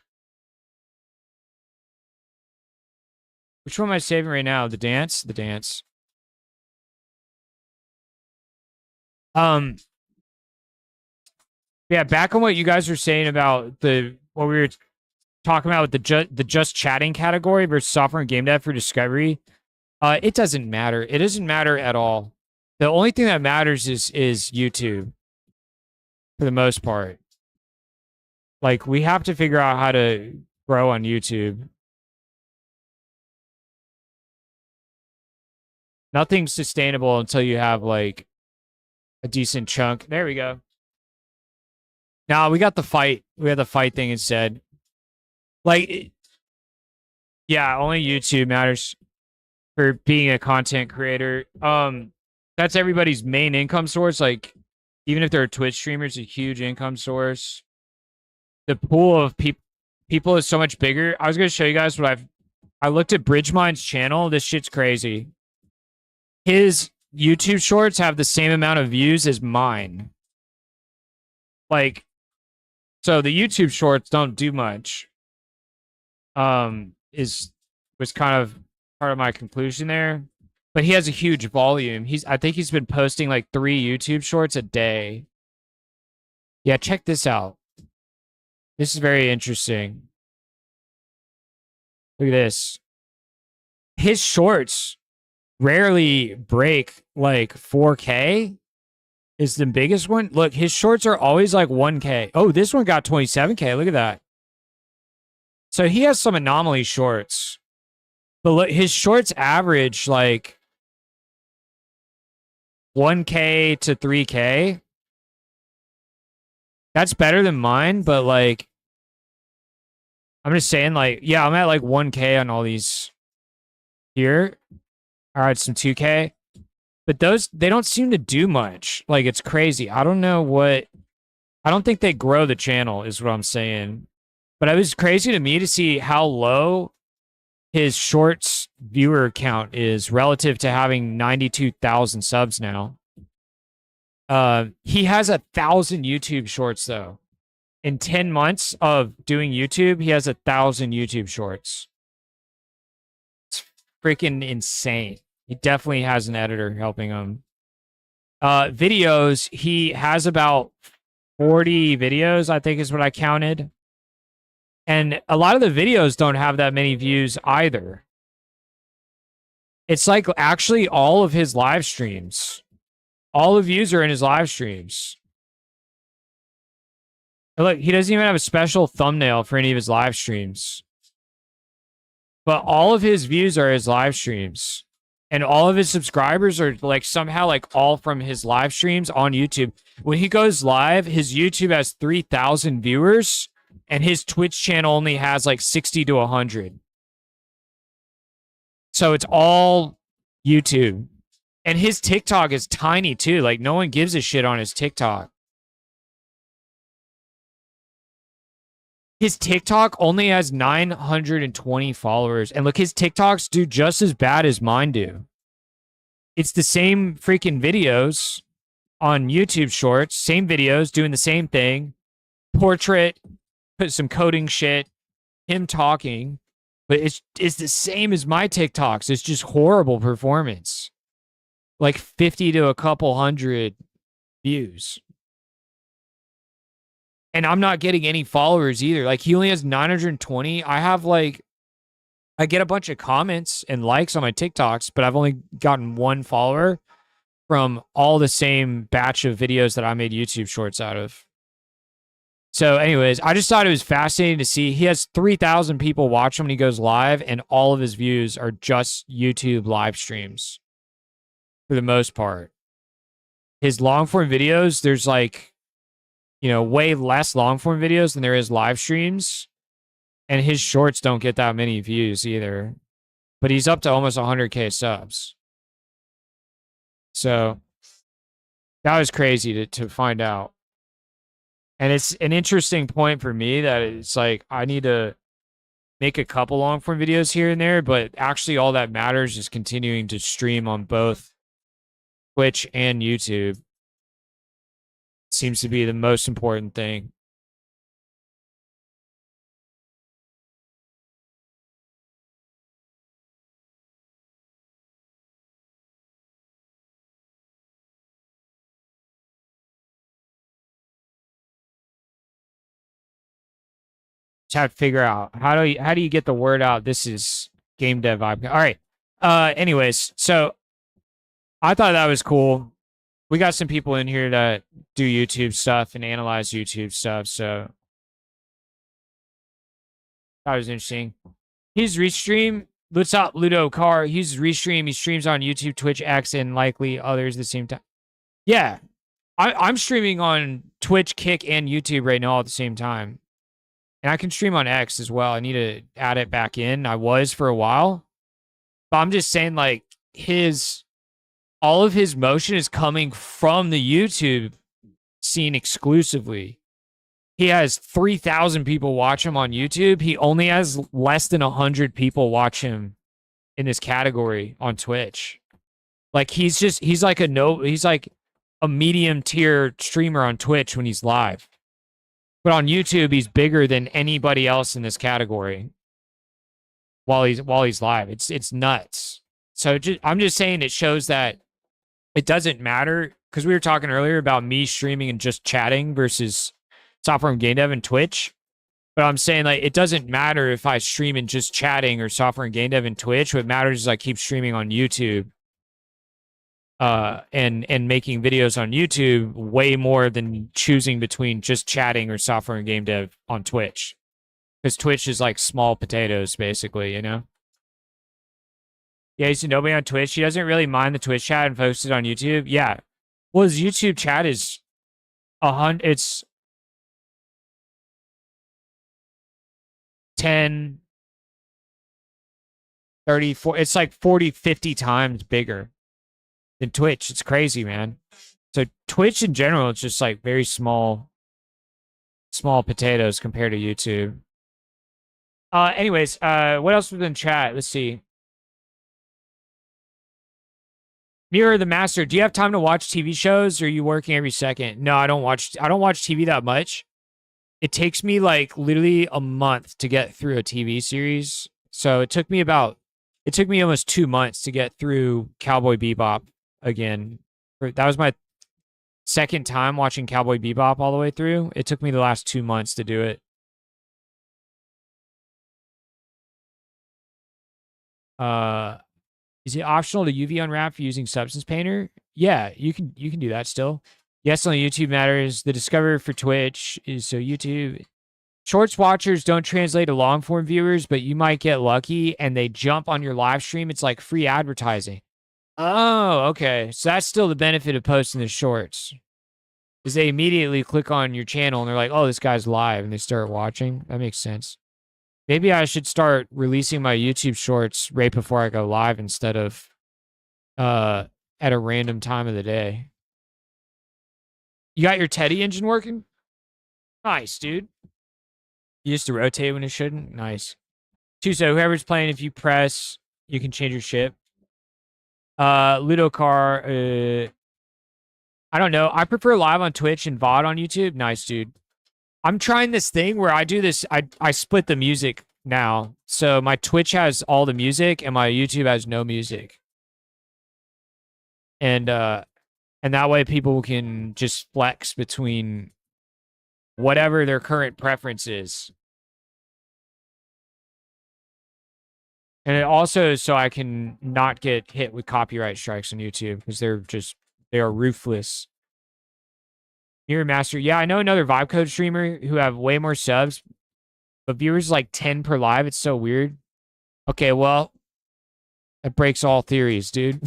Which one am I saving right now? The dance? The dance. Yeah, back on what you guys were saying about what we were talking about with the just chatting category versus software and game dev for discovery. It doesn't matter. It doesn't matter at all. The only thing that matters is YouTube for the most part. Like, we have to figure out how to grow on YouTube. Nothing's sustainable until you have like a decent chunk. There we go. Now we got the fight. We had the fight thing instead. Like, yeah, only YouTube matters for being a content creator. That's everybody's main income source. Like, even if they're Twitch streamers, a huge income source. The pool of people is so much bigger. I was gonna show you guys what I looked at Bridgemind's channel. This shit's crazy. His YouTube shorts have the same amount of views as mine. Like, so the YouTube shorts don't do much. Was kind of part of my conclusion there. But he has a huge volume. I think he's been posting like 3 YouTube shorts a day. Yeah, check this out. This is very interesting. Look at this. His shorts rarely break like 4K is the biggest one. Look, his shorts are always like 1K. Oh, this one got 27K. Look at that. So he has some anomaly shorts. But look, his shorts average like 1K to 3K. That's better than mine, but like, I'm just saying, like, yeah, I'm at like 1K on all these here. All right, some 2K. But those, they don't seem to do much. Like, it's crazy. I don't think they grow the channel, is what I'm saying. But it was crazy to me to see how low his shorts viewer count is relative to having 92,000 subs now. He has 1,000 YouTube shorts though. In 10 months of doing YouTube, he has 1,000 YouTube shorts. It's freaking insane. He definitely has an editor helping him. Videos, he has about 40 videos, I think is what I counted. And a lot of the videos don't have that many views either. It's like actually all of his live streams. All the views are in his live streams. And look, he doesn't even have a special thumbnail for any of his live streams. But all of his views are his live streams. And all of his subscribers are like somehow like all from his live streams on YouTube. When he goes live, his YouTube has 3,000 viewers. And his Twitch channel only has like 60 to 100. So it's all YouTube. And his TikTok is tiny too. Like, no one gives a shit on his TikTok. His TikTok only has 920 followers. And look, his TikToks do just as bad as mine do. It's the same freaking videos on YouTube Shorts. Same videos, doing the same thing. Portrait, put some coding shit, him talking. But it's the same as my TikToks. It's just horrible performance. Like 50 to a couple hundred views. And I'm not getting any followers either. Like, he only has 920. I get a bunch of comments and likes on my TikToks, but I've only gotten 1 follower from all the same batch of videos that I made YouTube Shorts out of. So anyways, I just thought it was fascinating to see. He has 3,000 people watch him when he goes live, and all of his views are just YouTube live streams for the most part. His long form videos, there's like, way less long form videos than there is live streams. And his shorts don't get that many views either. But he's up to almost 100K subs. So that was crazy to find out. And it's an interesting point for me that it's like, I need to make a couple long form videos here and there, but actually all that matters is continuing to stream on both Twitch and YouTube. Seems to be the most important thing. Just have to figure out how do you get the word out. This is game dev vibe. All right. Anyways, so I thought that was cool. We got some people in here that do YouTube stuff and analyze YouTube stuff, so that was interesting. His restream. What's up, Ludo Car? He's restream. He streams on YouTube, Twitch, X, and likely others at the same time. Yeah, I'm streaming on Twitch, Kick, and YouTube right now at the same time. And I can stream on X as well. I need to add it back in. I was for a while. But I'm just saying, like, all of his motion is coming from the YouTube scene exclusively. He has 3,000 people watch him on YouTube. He only has less than 100 people watch him in this category on Twitch. Like, he's like a medium tier streamer on Twitch when he's live. But on YouTube, he's bigger than anybody else in this category while he's live. It's nuts. So I'm just saying it shows that it doesn't matter, because we were talking earlier about me streaming and just chatting versus software and game dev and Twitch. But I'm saying, like, it doesn't matter if I stream and just chatting or software and game dev and Twitch. What matters is I keep streaming on YouTube and making videos on YouTube way more than choosing between just chatting or software and game dev on Twitch. Because Twitch is like small potatoes, basically, you know? Yeah, he's to nobody on Twitch. He doesn't really mind the Twitch chat and posts it on YouTube. Yeah. Well, his YouTube chat is it's 10, 34. It's like 40, 50 times bigger than Twitch. It's crazy, man. So Twitch in general, it's just like very small potatoes compared to YouTube. Anyways, what else was in chat? Let's see. Mirror the Master, do you have time to watch TV shows, or are you working every second? No, I don't watch TV that much. It takes me like literally a month to get through a TV series. So it took me almost 2 months to get through Cowboy Bebop again. That was my second time watching Cowboy Bebop all the way through. It took me the last 2 months to do it. Is it optional to UV unwrap using Substance Painter? Yeah, you can do that still. Yes, on YouTube matters. The discovery for Twitch is so YouTube. Shorts watchers don't translate to long form viewers, but you might get lucky and they jump on your live stream. It's like free advertising. Oh, okay. So that's still the benefit of posting the shorts. Is they immediately click on your channel and they're like, oh, this guy's live, and they start watching. That makes sense. Maybe I should start releasing my YouTube shorts right before I go live instead of at a random time of the day. You got your Teddy engine working? Nice, dude. You used to rotate when it shouldn't? Nice. So whoever's playing, if you press, you can change your ship. Ludo Car, I don't know. I prefer live on Twitch and VOD on YouTube. Nice, dude. I'm trying this thing where I do this. I split the music now. So my Twitch has all the music and my YouTube has no music. And that way people can just flex between whatever their current preference is. And it also is so I can not get hit with copyright strikes on YouTube, because they are ruthless. Mirror Master. Yeah, I know another Vibe Code streamer who have way more subs, but viewers like 10 per live. It's so weird. Okay, well, that breaks all theories, dude.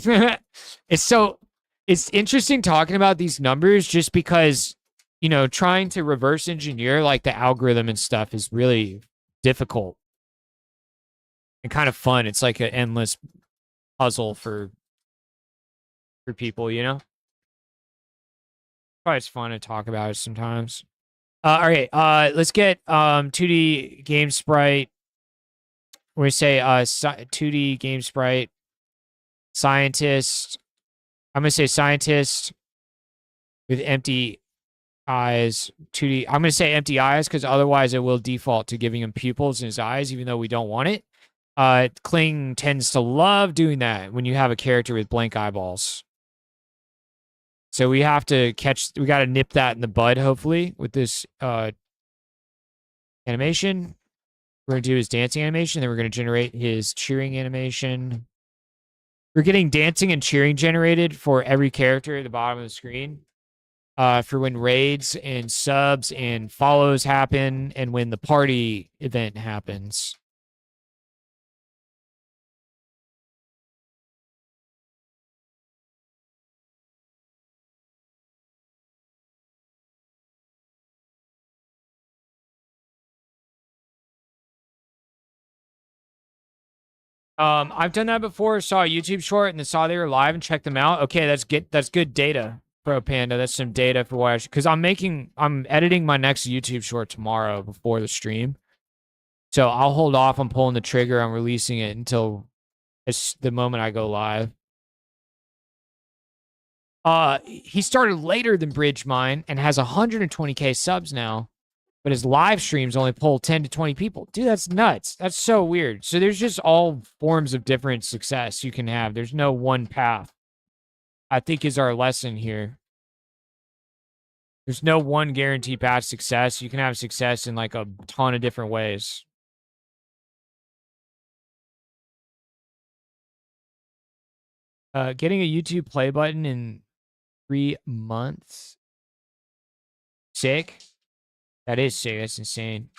It's interesting talking about these numbers, just because, you know, trying to reverse engineer like the algorithm and stuff is really difficult and kind of fun. It's like an endless puzzle for people, you know? Probably it's fun to talk about it sometimes. All right, let's get 2D game sprite. We're gonna say 2D game sprite scientist. I'm gonna say scientist with empty eyes. 2D. I'm gonna say empty eyes because otherwise it will default to giving him pupils in his eyes, even though we don't want it. Kling tends to love doing that when you have a character with blank eyeballs. So we got to nip that in the bud, hopefully, with this animation. We're going to do his dancing animation, then we're going to generate his cheering animation. We're getting dancing and cheering generated for every character at the bottom of the screen. For when raids and subs and follows happen and when the party event happens. I've done that before. Saw a YouTube short and then saw they were live and checked them out. Okay, that's good data, Pro Panda. That's some data for why because I'm editing my next YouTube short tomorrow before the stream. So I'll hold off on pulling the trigger on releasing it until it's the moment I go live. He started later than Bridgemine and has 120K subs now. But his live streams only pull 10 to 20 people. Dude, that's nuts. That's so weird. So there's just all forms of different success you can have. There's no one path, I think is our lesson here. There's no one guaranteed path to success. You can have success in like a ton of different ways. Getting a YouTube play button in 3 months. Sick. That is sick. That's insane.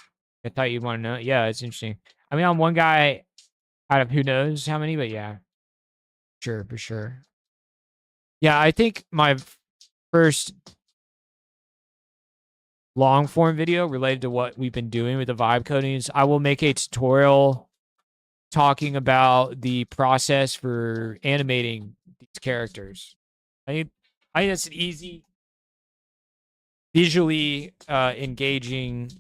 I thought you'd want to know. Yeah, it's interesting. I mean, I'm one guy out of who knows how many, but yeah. Sure, for sure. Yeah, I think my first long form video related to what we've been doing with the vibe codings, I will make a tutorial talking about the process for animating these characters. I think that's an easy, visually engaging,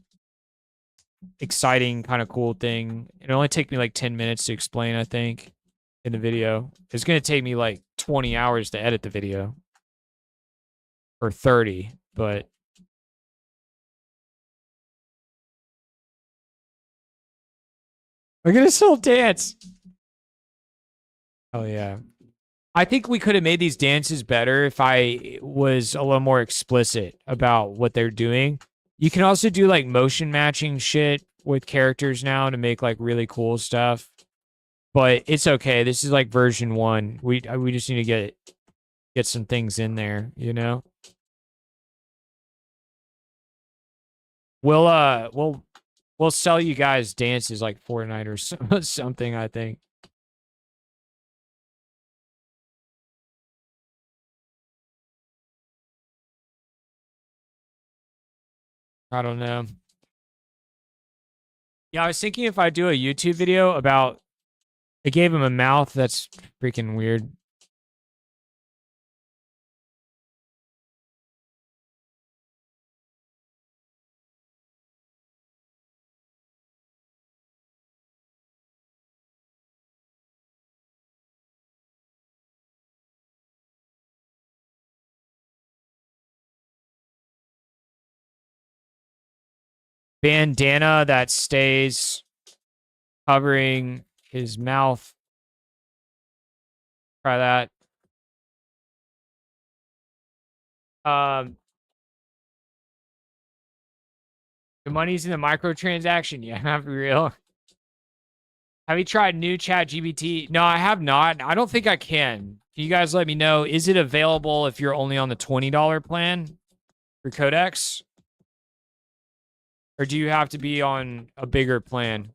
exciting, kind of cool thing. It only take me like 10 minutes to explain, I think, in the video. It's going to take me like 20 hours to edit the video. Or 30, but we're going to still dance. Oh, yeah. I think we could have made these dances better if I was a little more explicit about what they're doing. You can also do like motion matching shit with characters now to make like really cool stuff. But it's okay. This is like version 1. We just need to get some things in there, you know? We'll sell you guys dances like Fortnite or something, I think. I don't know. Yeah, I was thinking if I do a YouTube video about it gave him a mouth, that's freaking weird. Bandana that stays covering his mouth. Try that. The money's in the microtransaction. Yeah, not for real. Have you tried new Chat GBT? No, I have not. I don't think I can. Can you guys let me know? Is it available if you're only on the $20 plan for Codex? Or do you have to be on a bigger plan?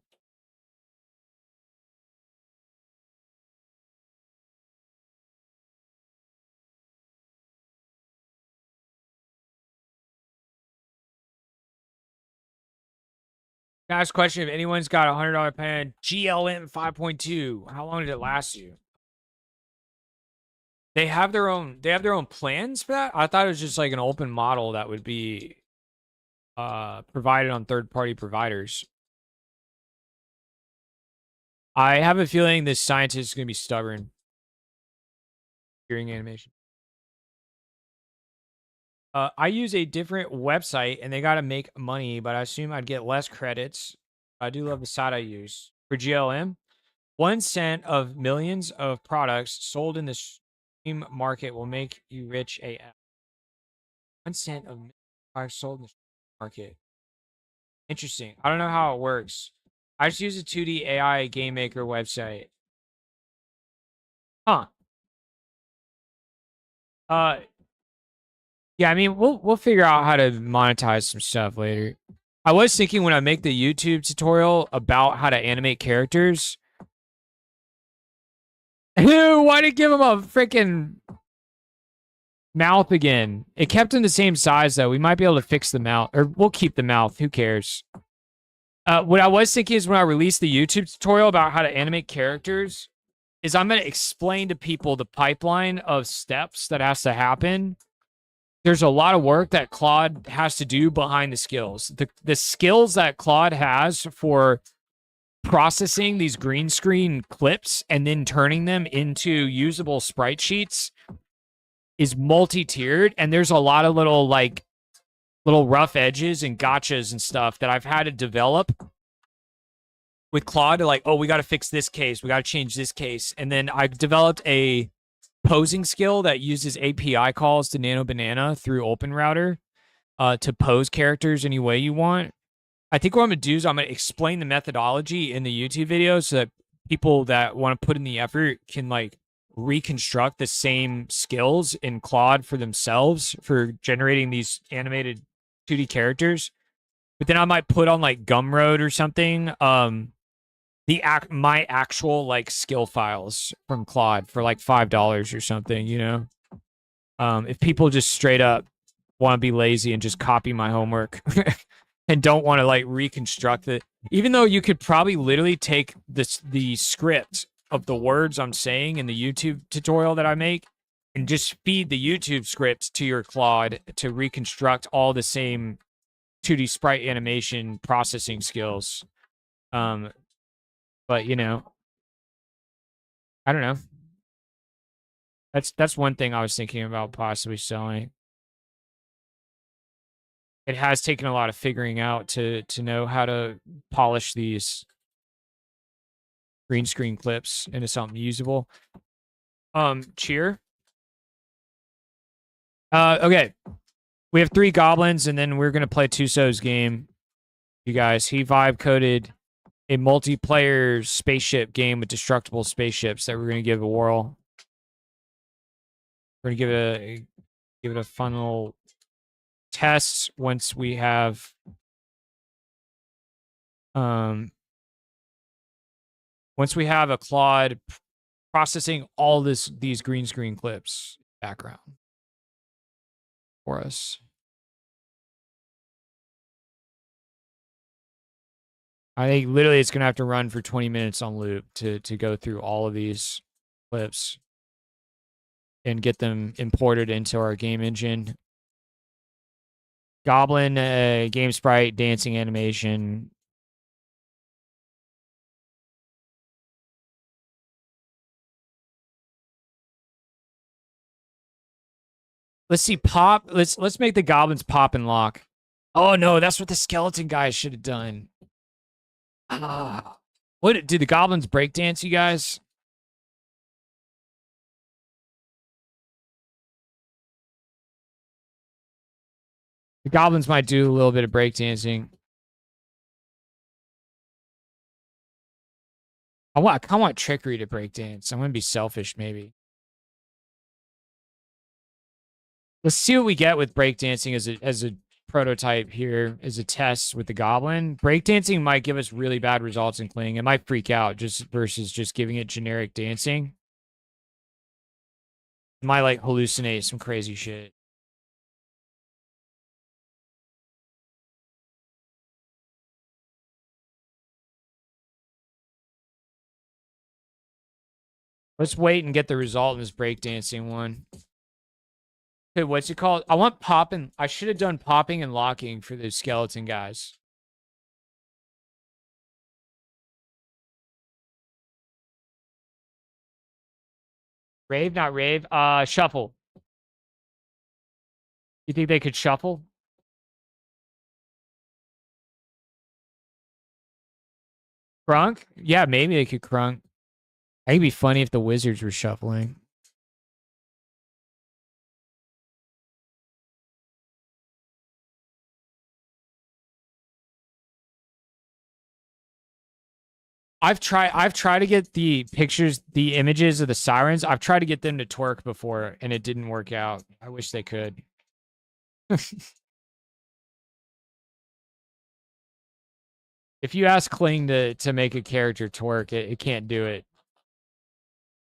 Ask question: if anyone's got a $100 plan, GLM 5.2, how long did it last you? They have their own plans for that? I thought it was just like an open model that would be provided on third-party providers. I have a feeling this scientist is going to be stubborn. Hearing animation. I use a different website and they got to make money, but I assume I'd get less credits. I do love the site I use. For GLM, 1 cent of millions of products sold in the stream market will make you rich AF. 1 cent of products sold in the stream market. Interesting. I don't know how it works. I just use a 2D AI game maker website. Huh. Yeah, I mean, we'll figure out how to monetize some stuff later. I was thinking when I make the YouTube tutorial about how to animate characters. Why did it give him a freaking mouth again? It kept him the same size though. We might be able to fix the mouth, or we'll keep the mouth. Who cares? What I was thinking is when I release the YouTube tutorial about how to animate characters, is I'm going to explain to people the pipeline of steps that has to happen. There's a lot of work that Claude has to do behind the skills. The skills that Claude has for processing these green screen clips and then turning them into usable sprite sheets is multi-tiered, and there's a lot of little rough edges and gotchas and stuff that I've had to develop with Claude to like, oh, we got to fix this case, we got to change this case. And then I developed a posing skill that uses API calls to Nano Banana through OpenRouter to pose characters any way you want. I think what I'm going to do is I'm going to explain the methodology in the YouTube video so that people that want to put in the effort can like reconstruct the same skills in Claude for themselves for generating these animated 2D characters. But then I might put on like Gumroad or something my actual like skill files from Claude for like $5 or something, you know. If people just straight up want to be lazy and just copy my homework and don't want to like reconstruct it, even though you could probably literally take the script of the words I'm saying in the YouTube tutorial that I make and just feed the YouTube script to your Claude to reconstruct all the same 2D sprite animation processing skills. But you know, I don't know. That's one thing I was thinking about possibly selling. It has taken a lot of figuring out to know how to polish these green screen clips into something usable. Cheer. Okay. We have 3 goblins, and then we're gonna play Tuso's game. You guys, he vibe coded a multiplayer spaceship game with destructible spaceships that we're gonna give a whirl. We're gonna give it a fun little test once we have a Claude processing all these green screen clips background for us. I think literally it's gonna have to run for 20 minutes on loop to go through all of these clips and get them imported into our game engine. Goblin game sprite, dancing animation. Let's see, pop. Let's make the goblins pop and lock. Oh no, that's what the skeleton guys should have done. Ah. What did the goblins breakdance, you guys? The goblins might do a little bit of breakdancing. I want trickery to breakdance. I'm gonna be selfish, maybe. Let's see what we get with breakdancing as a prototype here, as a test with the goblin. Breakdancing might give us really bad results in cleaning. It might freak out just versus just giving it generic dancing. It might like hallucinate some crazy shit. Let's wait and get the result in this breakdancing one. Okay, what's it called? I want popping. I should have done popping and locking for the skeleton guys. Rave, not rave. Shuffle. You think they could shuffle? Crunk? Yeah, maybe they could crunk. I think it'd be funny if the wizards were shuffling. I've tried to get the pictures, the images of the sirens. I've tried to get them to twerk before, and it didn't work out. I wish they could. If you ask Kling to make a character twerk, it can't do it.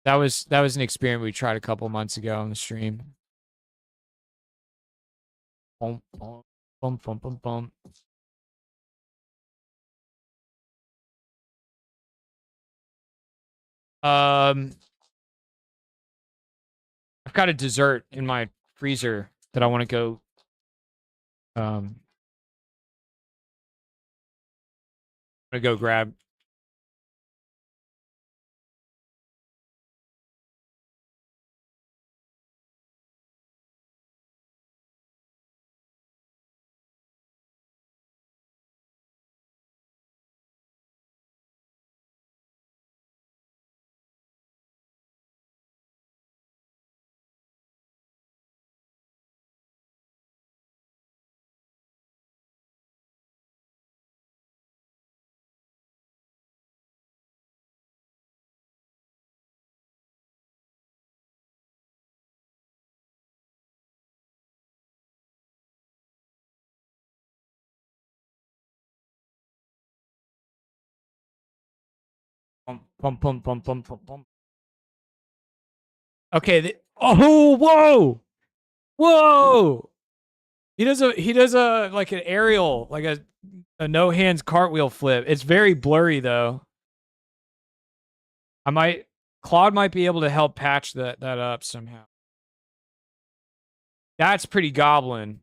That was an experiment we tried a couple months ago on the stream. Bum, bum, bum, bum, bum, bum. I've got a dessert in my freezer that I want to go. I'm gonna go grab. Pum, pum, pum, pum, pum, pum, pum. Okay. Oh, whoa, whoa! He does a like an aerial, like a no hands cartwheel flip. It's very blurry though. Claude might be able to help patch that up somehow. That's pretty goblin.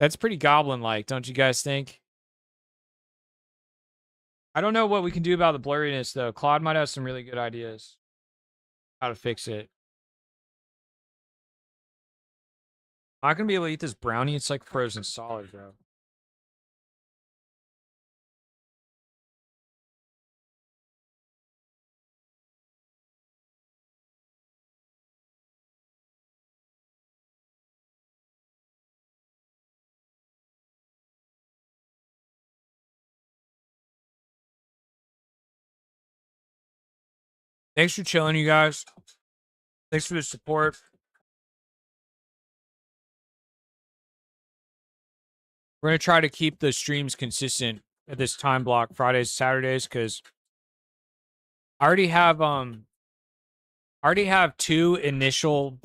That's pretty goblin like, don't you guys think? I don't know what we can do about the blurriness though. Claude might have some really good ideas how to fix it. I'm not gonna be able to eat this brownie. It's like frozen solid, bro. Thanks for chilling, you guys. Thanks for the support. We're gonna try to keep the streams consistent at this time block, Fridays, Saturdays, because I already have 2 initial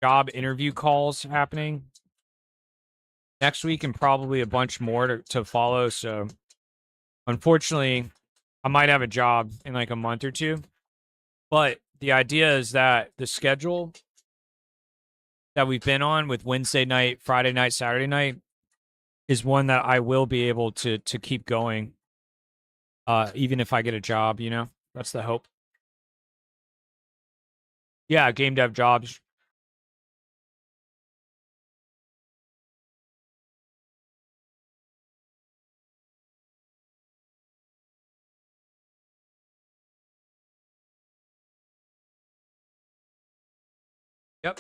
job interview calls happening next week and probably a bunch more to follow. So unfortunately, I might have a job in like a month or 2. But the idea is that the schedule that we've been on with Wednesday night, Friday night, Saturday night is one that I will be able to keep going. Even if I get a job, you know? That's the hope. Yeah, game dev jobs.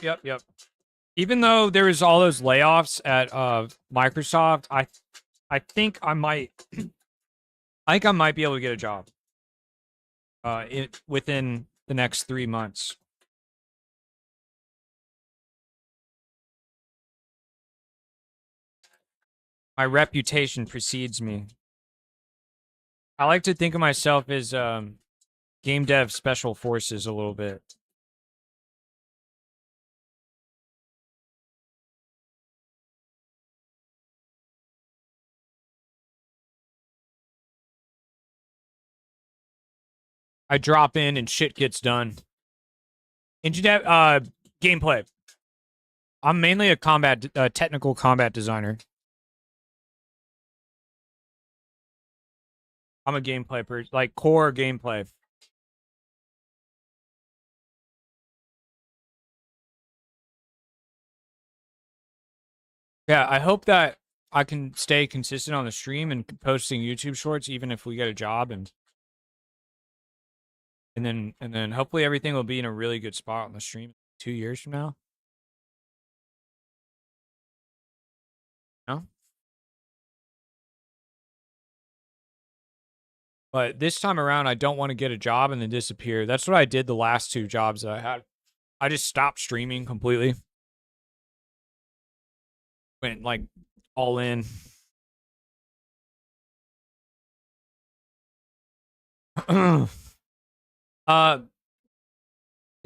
Yep. Even though there was all those layoffs at Microsoft, I think I might be able to get a job within the next 3 months. My reputation precedes me. I like to think of myself as game dev special forces a little bit. I drop in and shit gets done. Gameplay. I'm mainly a technical combat designer. I'm a gameplay person, like core gameplay. Yeah, I hope that I can stay consistent on the stream and posting YouTube shorts, even if we get a job, and then hopefully everything will be in a really good spot on the stream 2 years from now. No? But this time around, I don't want to get a job and then disappear. That's what I did the last 2 jobs that I had. I just stopped streaming completely. Went like all in. The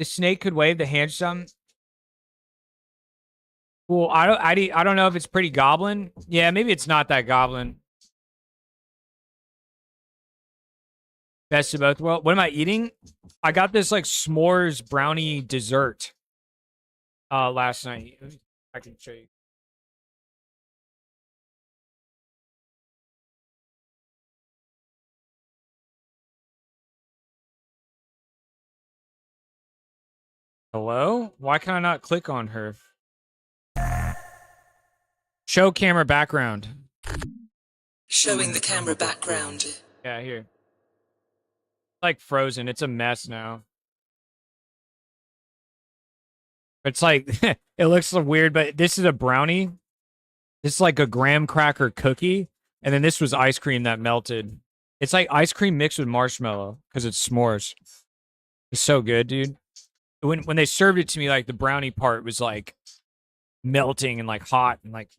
snake could wave the hand some. Well, I don't know if it's pretty goblin. Yeah, maybe it's not that goblin. Best of both worlds. What am I eating? I got this like s'mores brownie dessert last night. I can show you. Hello? Why can I not click on her? Show camera background. Showing the camera background. Yeah, here. Like frozen. It's a mess now. It's like it looks so weird, but this is a brownie. This is like a graham cracker cookie, and then this was ice cream that melted. It's like ice cream mixed with marshmallow because it's s'mores. It's so good, dude. When they served it to me, like the brownie part was like melting and like hot and like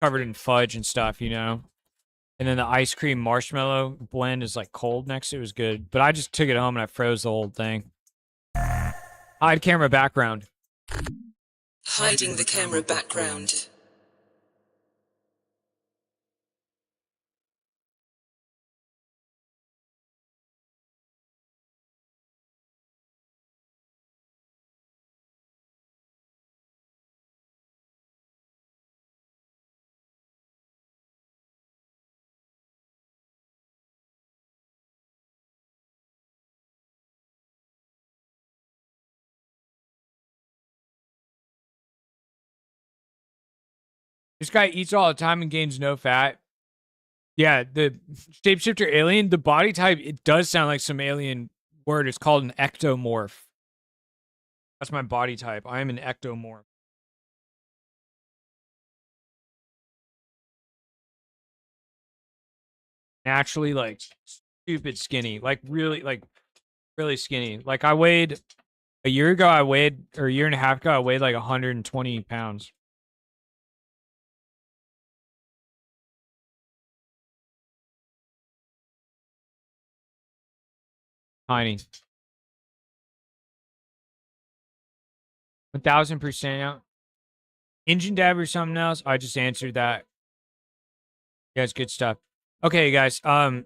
covered in fudge and stuff, you know. And then the ice cream marshmallow blend is like cold next to it. It was good, but I just took it home and I froze the whole thing. Hide camera background. Hiding the camera background. This guy eats all the time and gains no fat. Yeah, the shapeshifter alien, the body type, it does sound like some alien word. It's called an ectomorph. That's my body type. I am an ectomorph. Naturally, like, stupid skinny. Like, really skinny. Like, I weighed, a year ago, or a year and a half ago, I weighed like 120 pounds. Tiny. 1000% out. Engine dab or something else? I just answered that. Yeah, it's good stuff. Okay, guys. Yeah,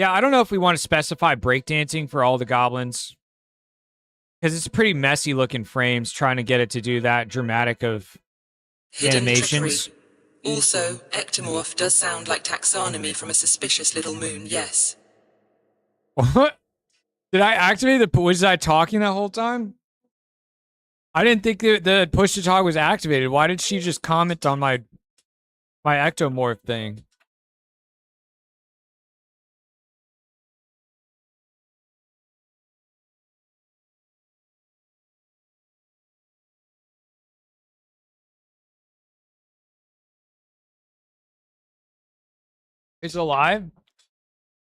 I don't know if we want to specify breakdancing for all the goblins. Because it's pretty messy looking frames trying to get it to do that dramatic of Hidden animations. trickery. Also, ectomorph does sound like taxonomy from a suspicious little moon, yes. What? Did I activate the... Was I talking that whole time? I didn't think the push to talk was activated. Why did she just comment on my ectomorph thing? It's alive?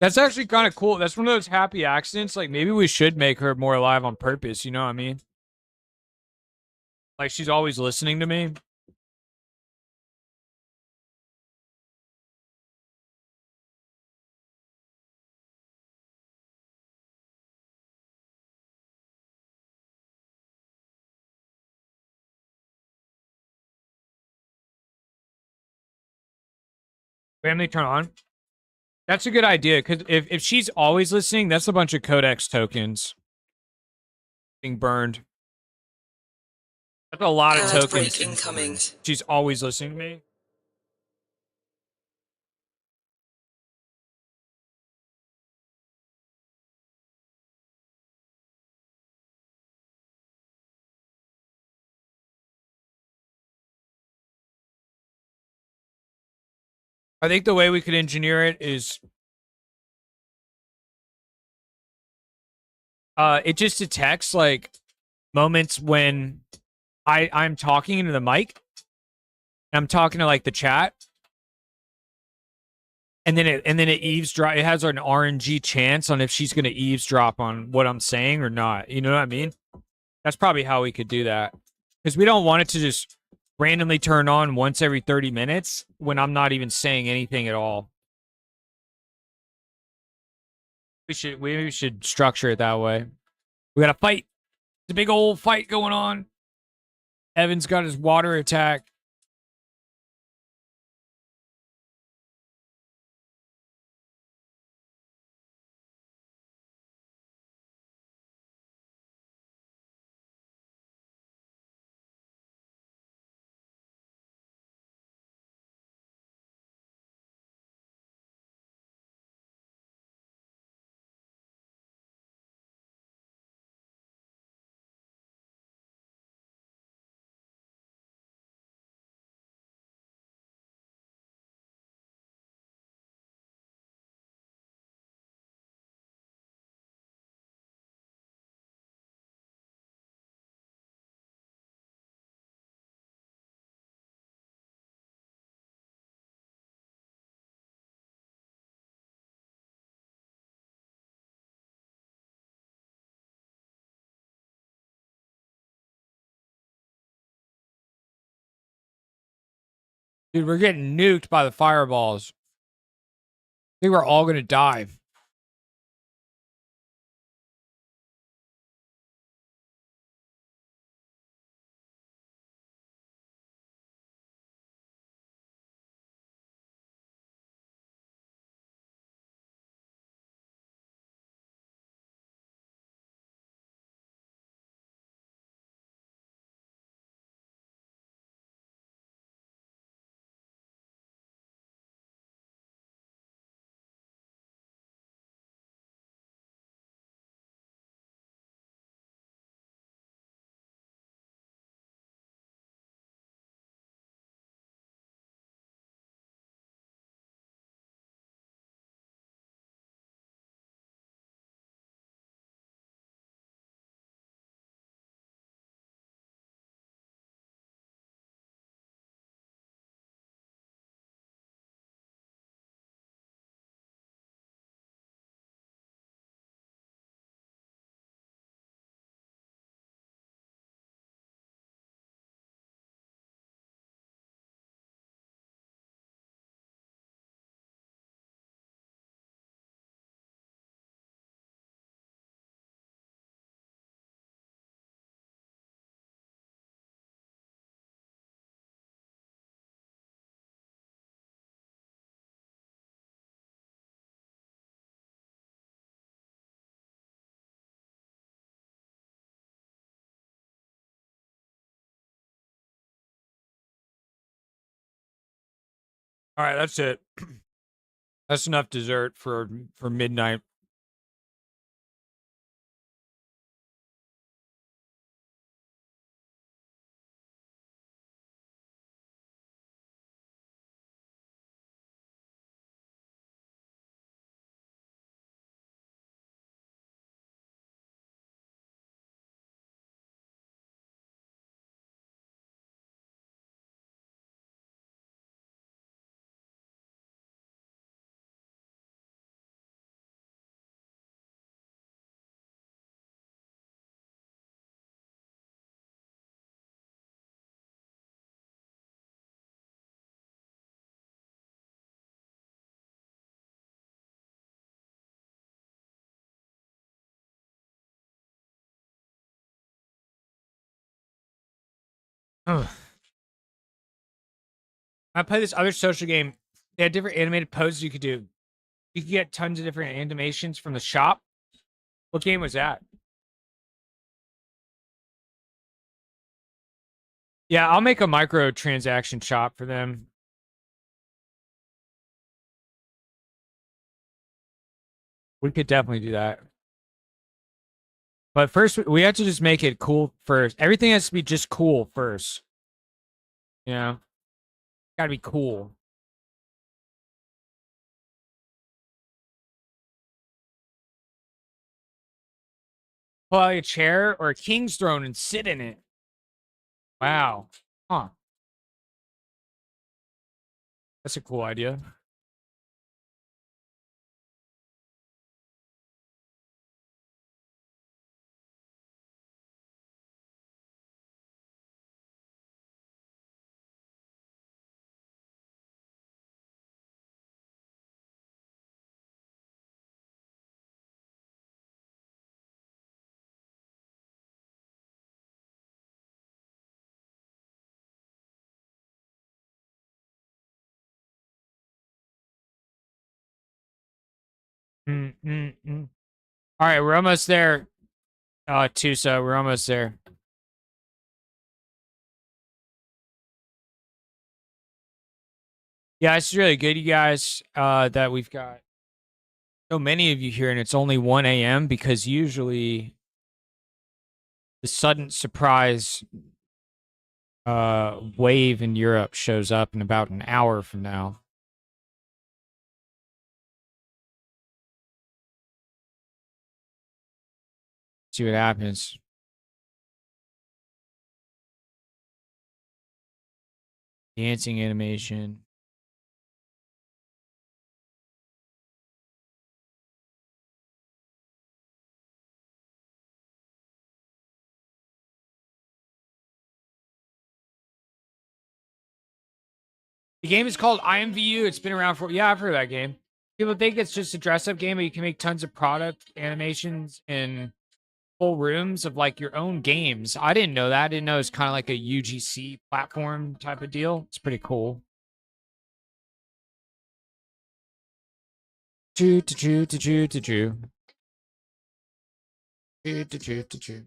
That's actually kind of cool. That's one of those happy accidents. Like, maybe we should make her more alive on purpose. You know what I mean? Like, she's always listening to me. Family turn on. That's a good idea, because if she's always listening, that's a bunch of codex tokens being burned. That's a lot of tokens. Incoming. She's always listening to me. I think the way we could engineer it is it just detects like moments when I'm talking into the mic. I'm talking to like the chat. and then it eavesdrop. It has an RNG chance on if she's gonna eavesdrop on what I'm saying or not. You know what I mean? That's probably how we could do that, because we don't want it to just randomly turn on once every 30 minutes when I'm not even saying anything at all. We should structure it that way. We got a fight. It's a big old fight going on. Evan's got his water attack. Dude, we're getting nuked by the fireballs. I think we're all gonna die. All right, that's it. That's enough dessert for midnight. Ugh. I played this other social game. They had different animated poses you could do. You could get tons of different animations from the shop. What game was that? Yeah, I'll make a microtransaction shop for them. We could definitely do that. But first, we have to just make it cool first. Everything has to be just cool first. You know? Gotta be cool. Pull out a chair or a king's throne and sit in it. Wow. Huh. That's a cool idea. All right, we're almost there. Tusa, we're almost there. Yeah, it's really good, you guys, that we've got so many of you here, and it's only 1 a.m. because usually the sudden surprise wave in Europe shows up in about an hour from now. See what happens. Dancing animation. The game is called IMVU. It's been around for, yeah, I've heard of that game. People think it's just a dress up game, but you can make tons of product animations and full rooms of like your own games. I didn't know that. I didn't know it's kind of like a UGC platform type of deal. It's pretty cool. Choo to choo to choo to choo. Choo to choo to choo.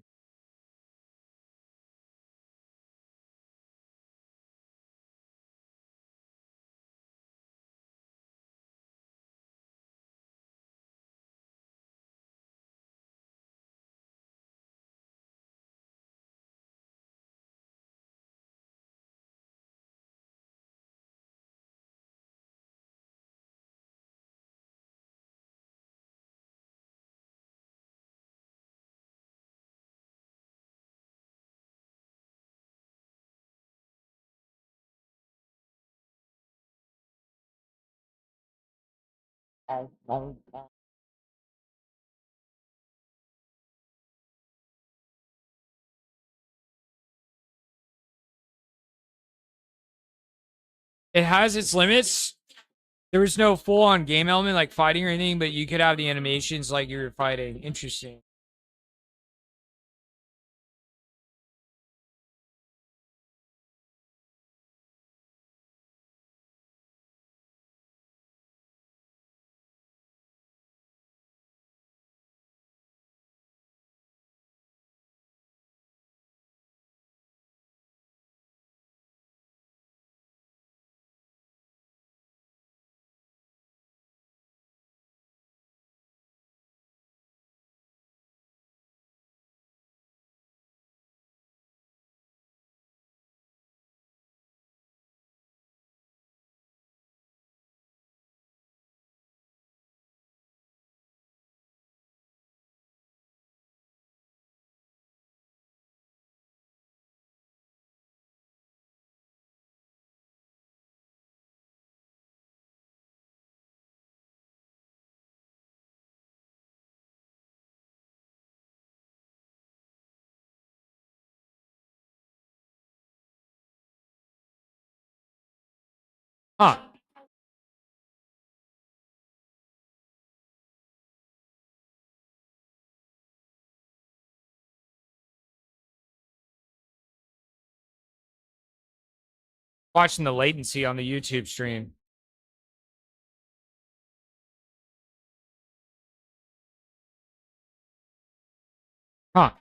It has its limits. There was no full on game element like fighting or anything, but you could have the animations like you were fighting. Interesting. Huh. Watching the latency on the YouTube stream. Huh.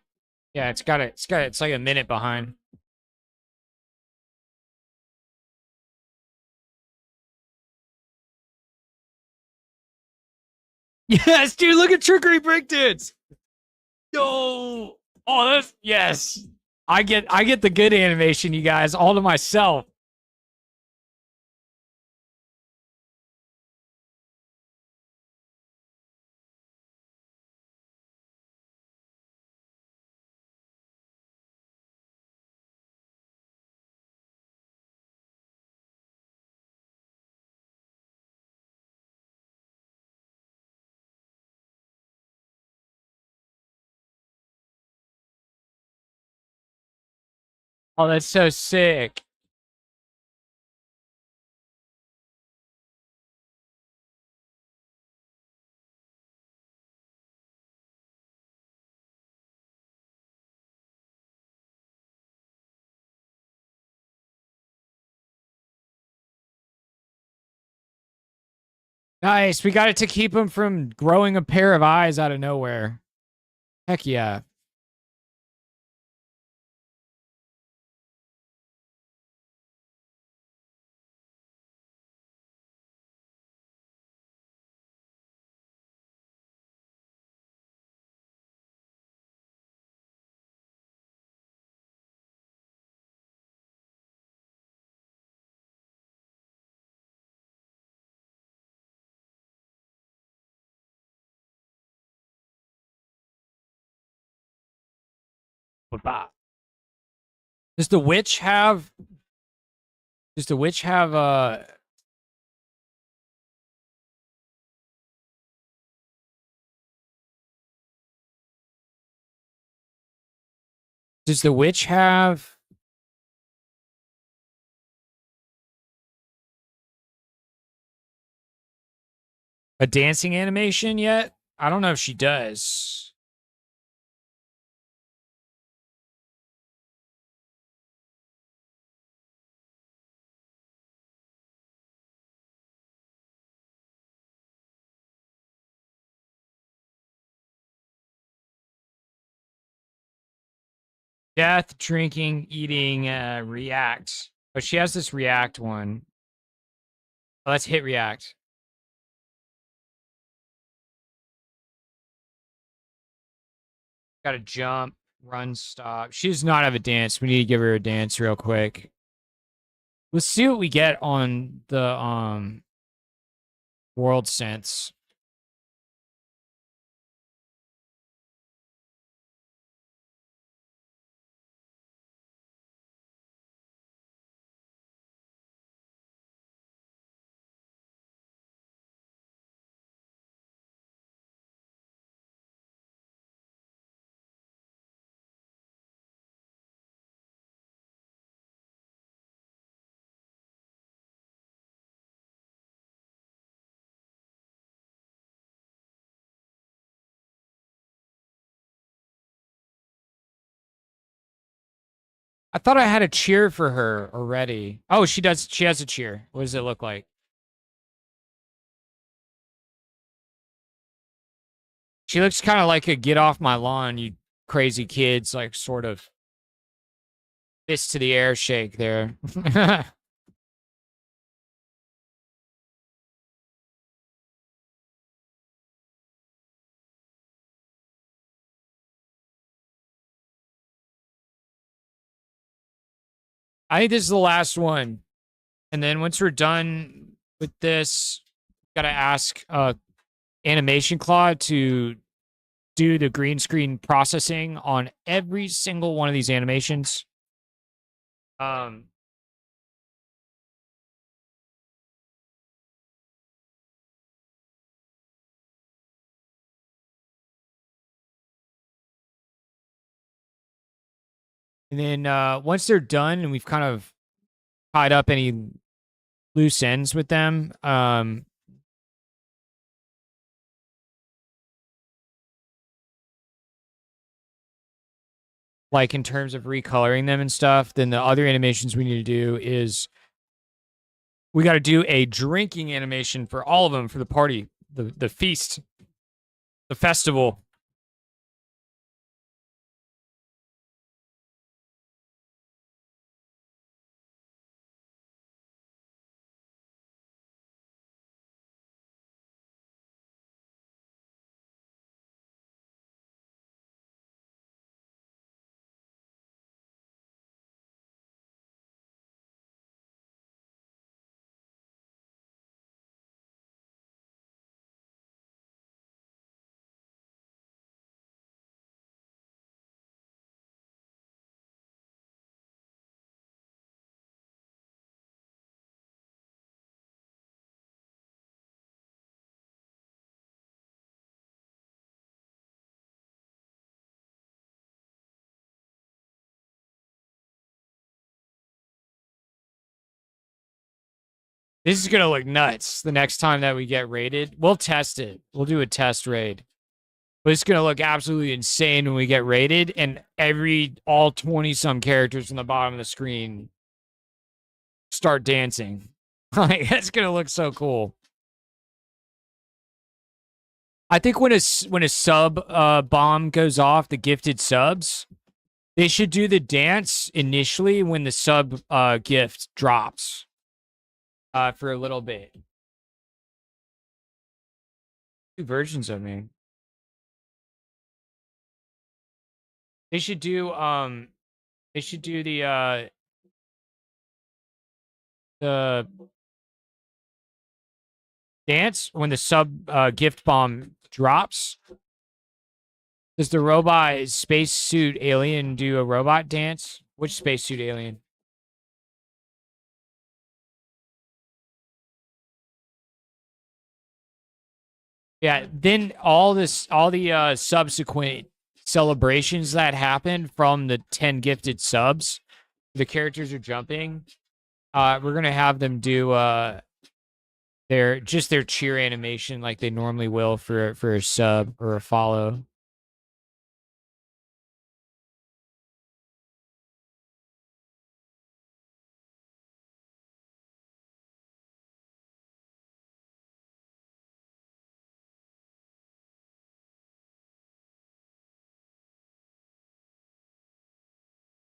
Yeah, it's like a minute behind. Yes, dude, look at Trickery Breakdance. Yo. Oh, that's yes. I get the good animation, you guys, all to myself. Oh, that's so sick. Nice. We got it to keep him from growing a pair of eyes out of nowhere. Heck yeah. Does the witch have does the witch have a dancing animation yet? I don't know if she does. Death, drinking, eating, react. But she has this react one. Oh, let's hit react. Got to jump, run, stop. She does not have a dance. We need to give her a dance real quick. Let's see what we get on the world sense. I thought I had a cheer for her already. Oh, she does. She has a cheer. What does it look like? She looks kind of like a get off my lawn, you crazy kids, like sort of fist to the air shake there. I think this is the last one. And then once we're done with this, gotta ask Animation Claude to do the green screen processing on every single one of these animations. And then once they're done and we've kind of tied up any loose ends with them, like in terms of recoloring them and stuff, then the other animations we need to do is we got to do a drinking animation for all of them for the party, the feast, the festival. This is gonna look nuts the next time that we get raided. We'll test it. We'll do a test raid. But it's gonna look absolutely insane when we get raided and all 20 some characters from the bottom of the screen start dancing. Like that's gonna look so cool. I think when a sub bomb goes off, the gifted subs, they should do the dance initially when the sub gift drops for a little bit. Two versions of me. They should do the dance when the sub gift bomb drops. Does the robot spacesuit alien do a robot dance? Which spacesuit alien? Yeah, then all the subsequent celebrations that happen from the 10 gifted subs, the characters are jumping. We're gonna have them do their cheer animation like they normally will for a sub or a follow.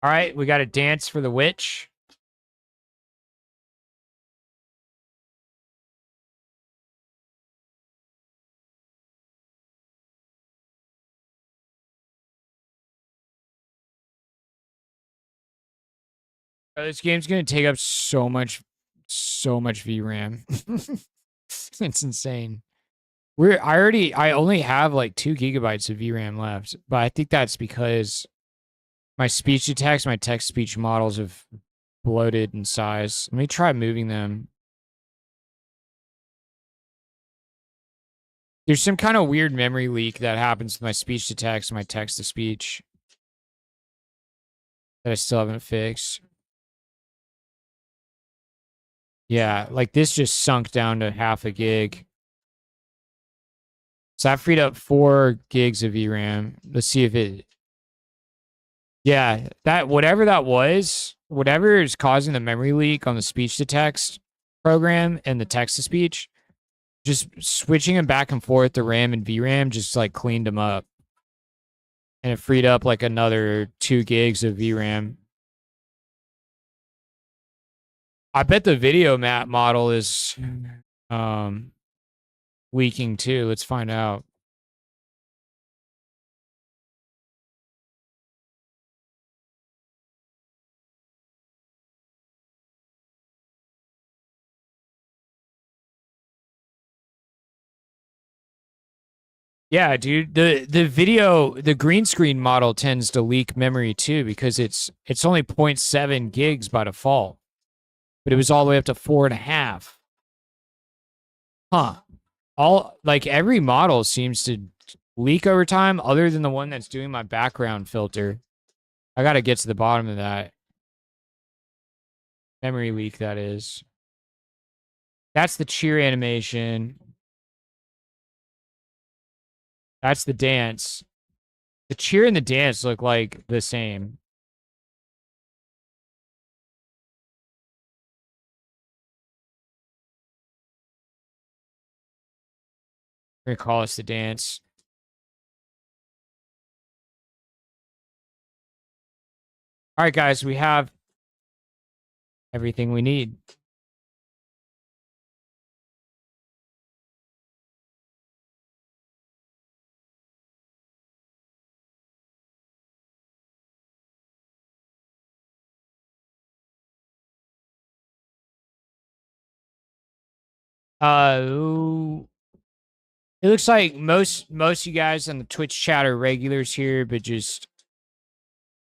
All right, we got a dance for the witch. This game's gonna take up so much VRAM. It's insane. I only have like 2 gigabytes of VRAM left, but I think that's because my speech to text, my text speech models have bloated in size. Let me try moving them. There's some kind of weird memory leak that happens with my speech to text, my text to speech that I still haven't fixed. Yeah, like this just sunk down to half a gig. So I freed up 4 gigs of VRAM. Let's see if it. Yeah, whatever that was, whatever is causing the memory leak on the speech to text program and the text to speech, just switching them back and forth to RAM and VRAM just like cleaned them up. And it freed up like another 2 gigs of VRAM. I bet the video map model is leaking too. Let's find out. Yeah, dude. The green screen model tends to leak memory too because it's only 0.7 gigs by default. But it was all the way up to 4.5. Huh. Every model seems to leak over time, other than the one that's doing my background filter. I gotta get to the bottom of that. Memory leak, that is. That's the cheer animation. That's the dance. The cheer and the dance look like the same. We're gonna call this the dance. All right, guys, we have everything we need. It looks like most of you guys on the Twitch chat are regulars here, but just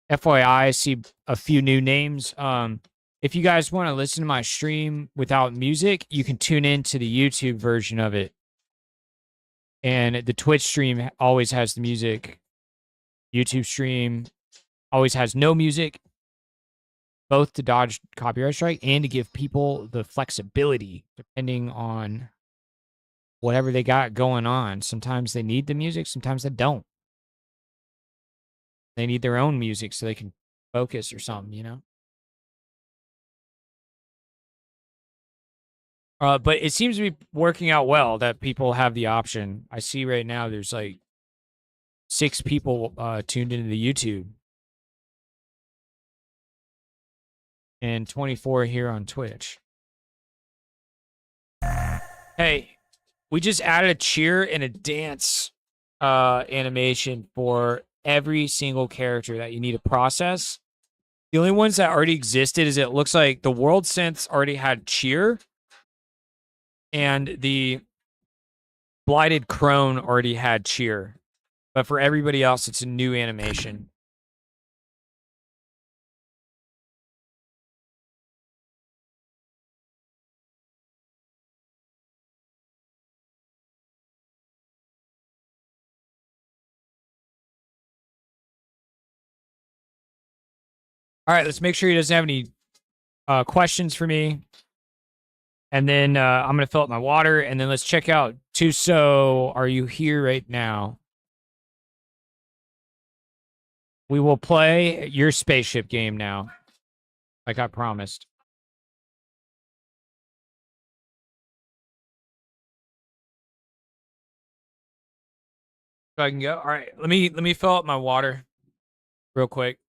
FYI, I see a few new names. If you guys want to listen to my stream without music, you can tune in to the YouTube version of it. And the Twitch stream always has the music. YouTube stream always has no music, both to dodge copyright strike and to give people the flexibility depending on whatever they got going on. Sometimes they need the music, sometimes they don't. They need their own music so they can focus or something, you know? But it seems to be working out well that people have the option. I see right now there's like 6 people tuned into the YouTube and 24 here on Twitch. Hey, we just added a cheer and a dance animation for every single character that you need to process. The only ones that already existed is it looks like the World Synths already had cheer, and the Blighted Crone already had cheer. But for everybody else, it's a new animation. All right, let's make sure he doesn't have any questions for me. And then I'm going to fill up my water. And then let's check out Tuso. Are you here right now? We will play your spaceship game now, like I promised. So I can go. All right, let me fill up my water real quick.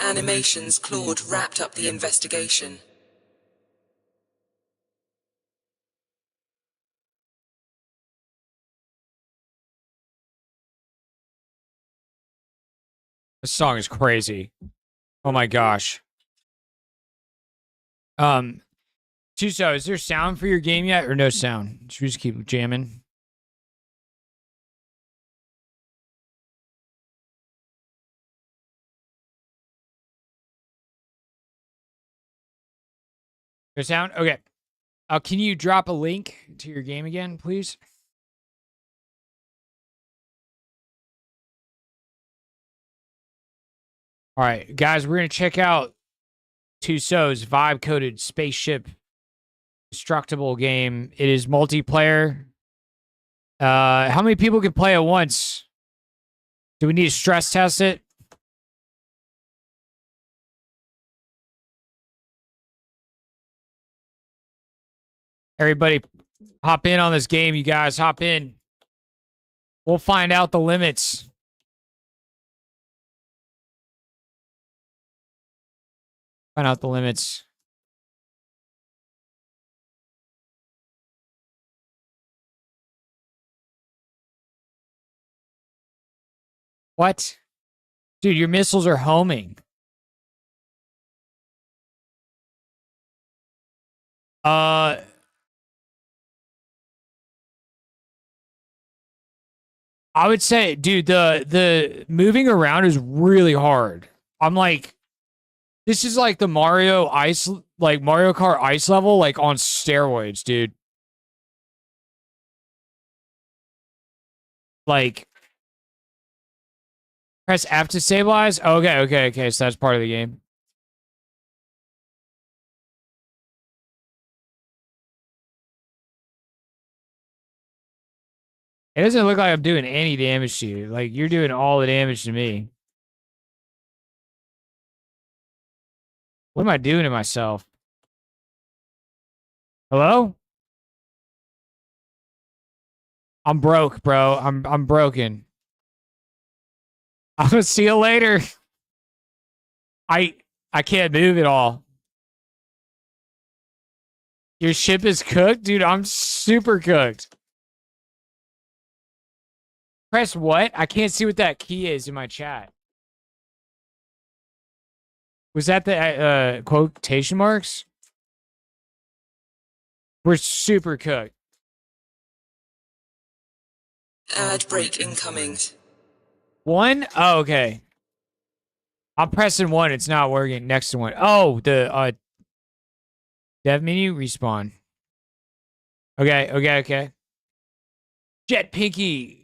Animations Claude wrapped up the investigation. This song is crazy. Oh my gosh. Tuso, is there sound for your game yet or no sound? Should we just keep jamming? No sound? Okay. Can you drop a link to your game again, please? All right, guys, we're going to check out Tuso's vibe-coded spaceship destructible game. It is multiplayer. How many people can play at once? Do we need to stress test it? Everybody hop in on this game, you guys. Hop in. We'll find out the limits. Find out the limits. What? Dude, your missiles are homing. I would say, dude, the moving around is really hard. I'm like, this is like the Mario Kart ice level, like on steroids, dude. Like, press F to stabilize. Okay. So that's part of the game. It doesn't look like I'm doing any damage to you. Like, you're doing all the damage to me. What am I doing to myself? Hello? I'm broke, bro. I'm broken. I'll see you later. I can't move at all. Your ship is cooked? Dude, I'm super cooked. Press what? I can't see what that key is in my chat. Was that the quotation marks? We're super cooked. Ad break incoming. 1? Oh, okay. I'm pressing 1. It's not working. Next to 1. Oh, the dev menu respawn. Okay. Jet Pinky.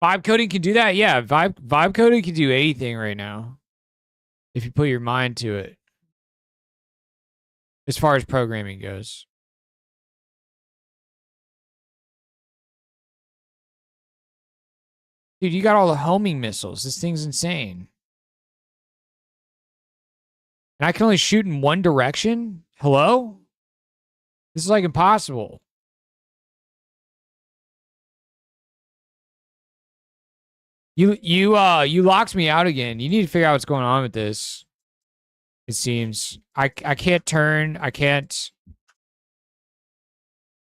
Vibe coding can do that? Yeah, vibe coding can do anything right now. If you put your mind to it. As far as programming goes. Dude, you got all the homing missiles. This thing's insane. And I can only shoot in one direction? Hello? This is like impossible. You locked me out again. You need to figure out what's going on with this. It seems. I can't turn. I can't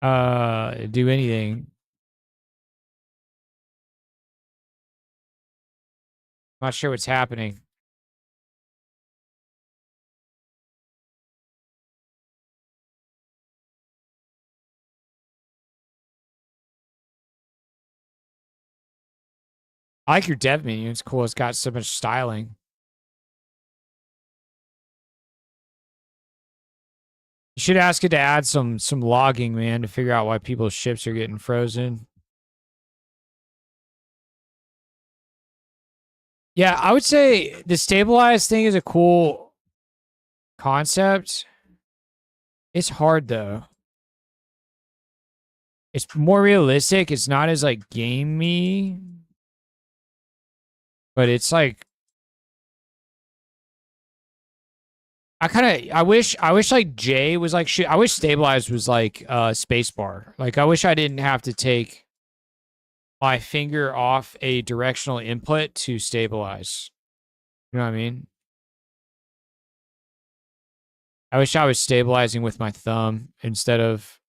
do anything. I'm not sure what's happening. I like your dev menu. It's cool. It's got so much styling. You should ask it to add some logging, man, to figure out why people's ships are getting frozen. Yeah, I would say the stabilized thing is a cool concept. It's hard though. It's more realistic. It's not as like gamey. But it's like I wish like J was like shit. I wish stabilized was like spacebar. Like I wish I didn't have to take my finger off a directional input to stabilize. You know what I mean? I wish I was stabilizing with my thumb instead of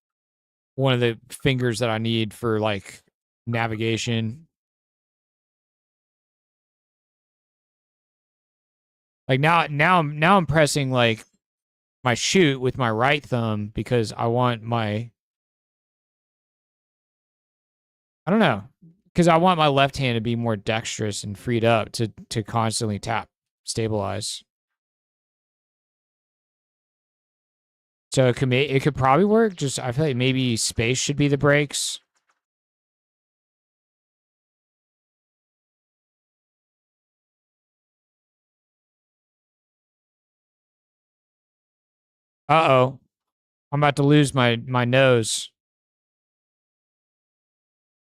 one of the fingers that I need for like navigation. Like now I'm pressing like my shoot with my right thumb because I want my I don't know because I want my left hand to be more dexterous and freed up to constantly tap stabilize. So it could probably work. Just I feel like maybe space should be the brakes. Uh-oh. I'm about to lose my nose.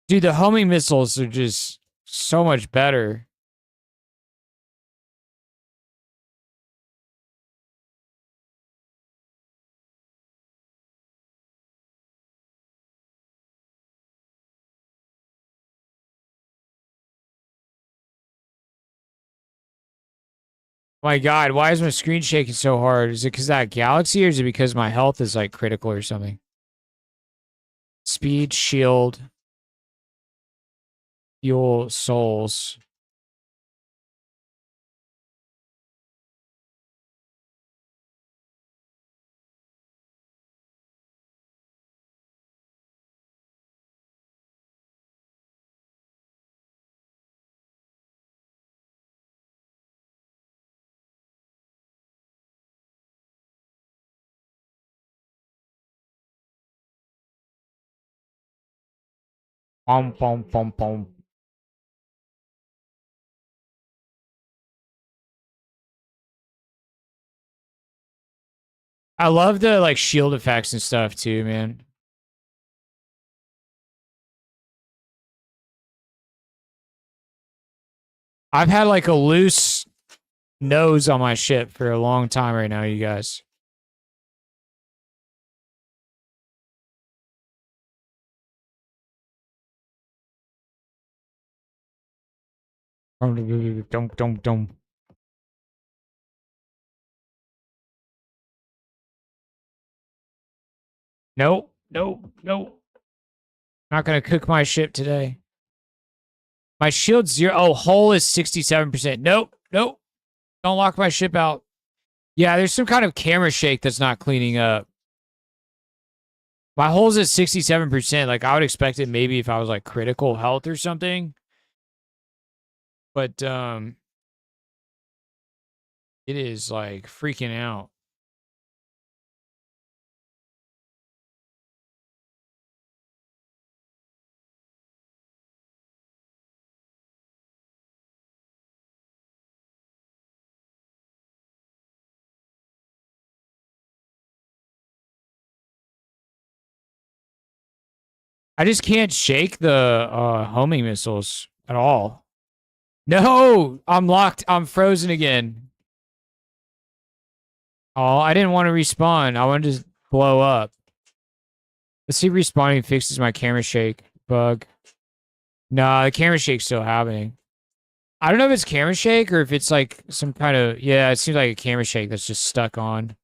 Dude, the homing missiles are just so much better. My God, why is my screen shaking so hard? Is it because that galaxy or is it because my health is like critical or something? Speed, shield, fuel, souls. Pom pom pom pom. I love the like shield effects and stuff too, man. I've had like a loose nose on my ship for a long time right now, you guys. Dum dum dum. Nope, nope, nope. Not gonna cook my ship today. My shield's 0. Oh, hull is 67%. Nope, nope. Don't lock my ship out. Yeah, there's some kind of camera shake that's not cleaning up. My hull's at 67%. Like, I would expect it maybe if I was like critical health or something. But it is like freaking out. I just can't shake the homing missiles at all. No, I'm locked. I'm frozen again. Oh, I didn't want to respawn. I wanted to blow up. Let's see if respawning fixes my camera shake bug. Nah, the camera shake's still happening. I don't know if it's camera shake or if it's like some kind of, yeah, it seems like a camera shake that's just stuck on.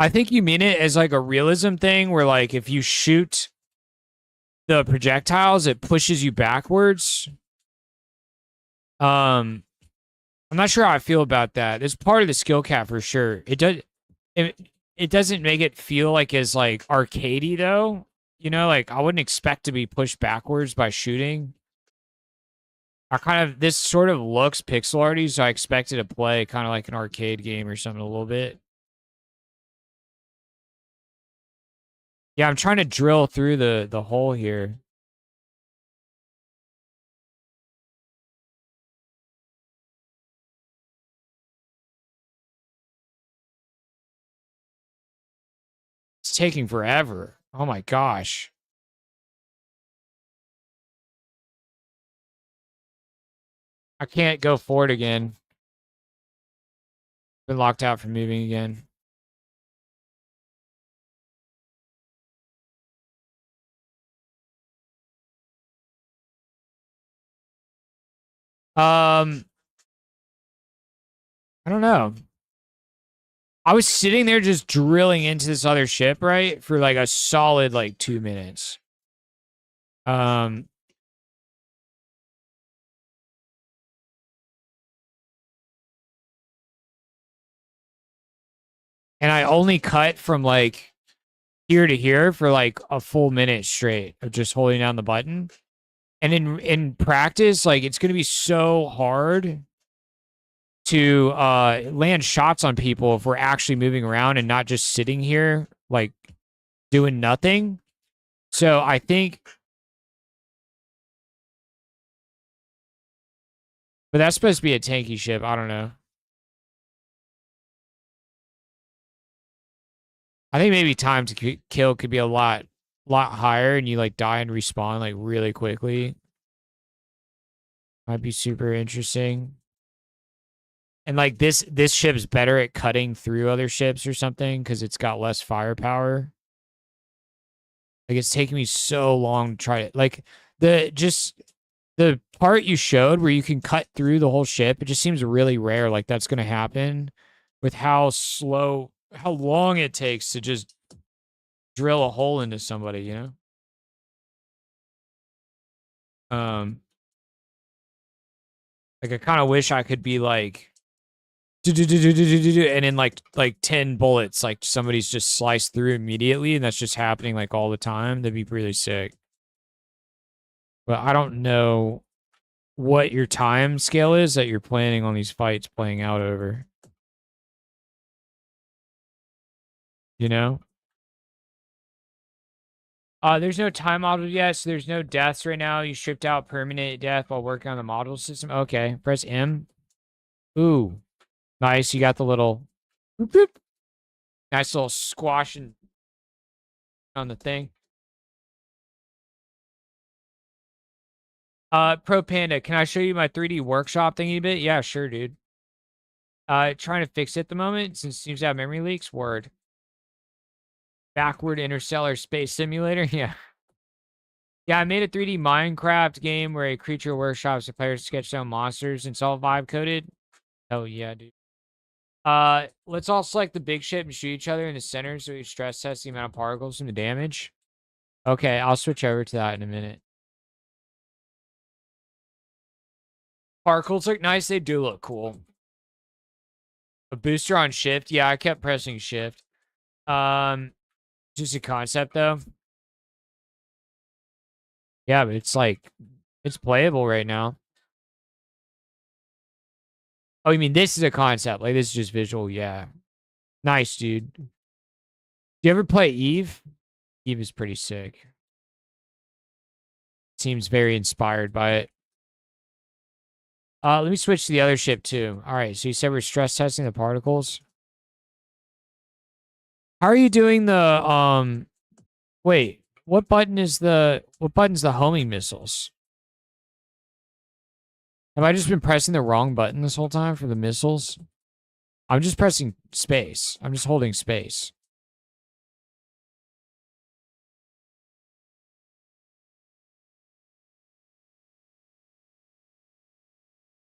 I think you mean it as like a realism thing where like if you shoot the projectiles, it pushes you backwards. I'm not sure how I feel about that. It's part of the skill cap for sure. It, it doesn't make it feel like as like arcadey though. You know, like I wouldn't expect to be pushed backwards by shooting. I kind of this sort of looks pixel arty, so I expected to play kind of like an arcade game or something a little bit. Yeah, I'm trying to drill through the hole here. It's taking forever. Oh my gosh. I can't go forward again. Been locked out from moving again. I don't know. I was sitting there just drilling into this other ship, right, for like a solid like 2 minutes. Um, and I only cut from like here to here for like a full minute straight of just holding down the button. And in practice, like it's gonna be so hard to land shots on people if we're actually moving around and not just sitting here like doing nothing. So I think, but that's supposed to be a tanky ship. I don't know. I think maybe time to kill could be a lot higher, and you like die and respawn like really quickly. Might be super interesting. And like this ship's better at cutting through other ships or something because it's got less firepower. Like it's taking me so long to try it. Like the part you showed where you can cut through the whole ship, it just seems really rare. Like that's gonna happen with how long it takes to just drill a hole into somebody, you know? Um, like I kind of wish I could be like, and in like 10 bullets, like somebody's just sliced through immediately, and that's just happening like all the time. That'd be really sick. But I don't know what your time scale is that you're planning on these fights playing out over. You know? There's no time model yet, so there's no deaths right now. You stripped out permanent death while working on the model system. Okay, press M. Ooh, nice. You got the little boop, boop. Nice little squashing on the thing. Pro Panda, can I show you my 3D workshop thingy a bit? Yeah, sure, dude. Trying to fix it at the moment since it seems to have memory leaks. Word. Backward interstellar space simulator. Yeah. Yeah, I made a 3D Minecraft game where a creature workshops the players sketch down monsters and it's all vibe coded. Oh yeah, dude. Let's all select the big ship and shoot each other in the center so we stress test the amount of particles and the damage. Okay, I'll switch over to that in a minute. Particles look nice. They do look cool. A booster on shift. Yeah, I kept pressing shift. Just a concept though. Yeah, but it's like it's playable right now. Oh, you mean this is a concept? Like this is just visual? Yeah. Nice, dude. Do you ever play Eve? Eve is pretty sick. Seems very inspired by it. Let me switch to the other ship too. All right, so you said we're stress testing the particles. How are you doing the wait, what button's the homing missiles? Have I just been pressing the wrong button this whole time for the missiles? I'm just pressing space. I'm just holding space.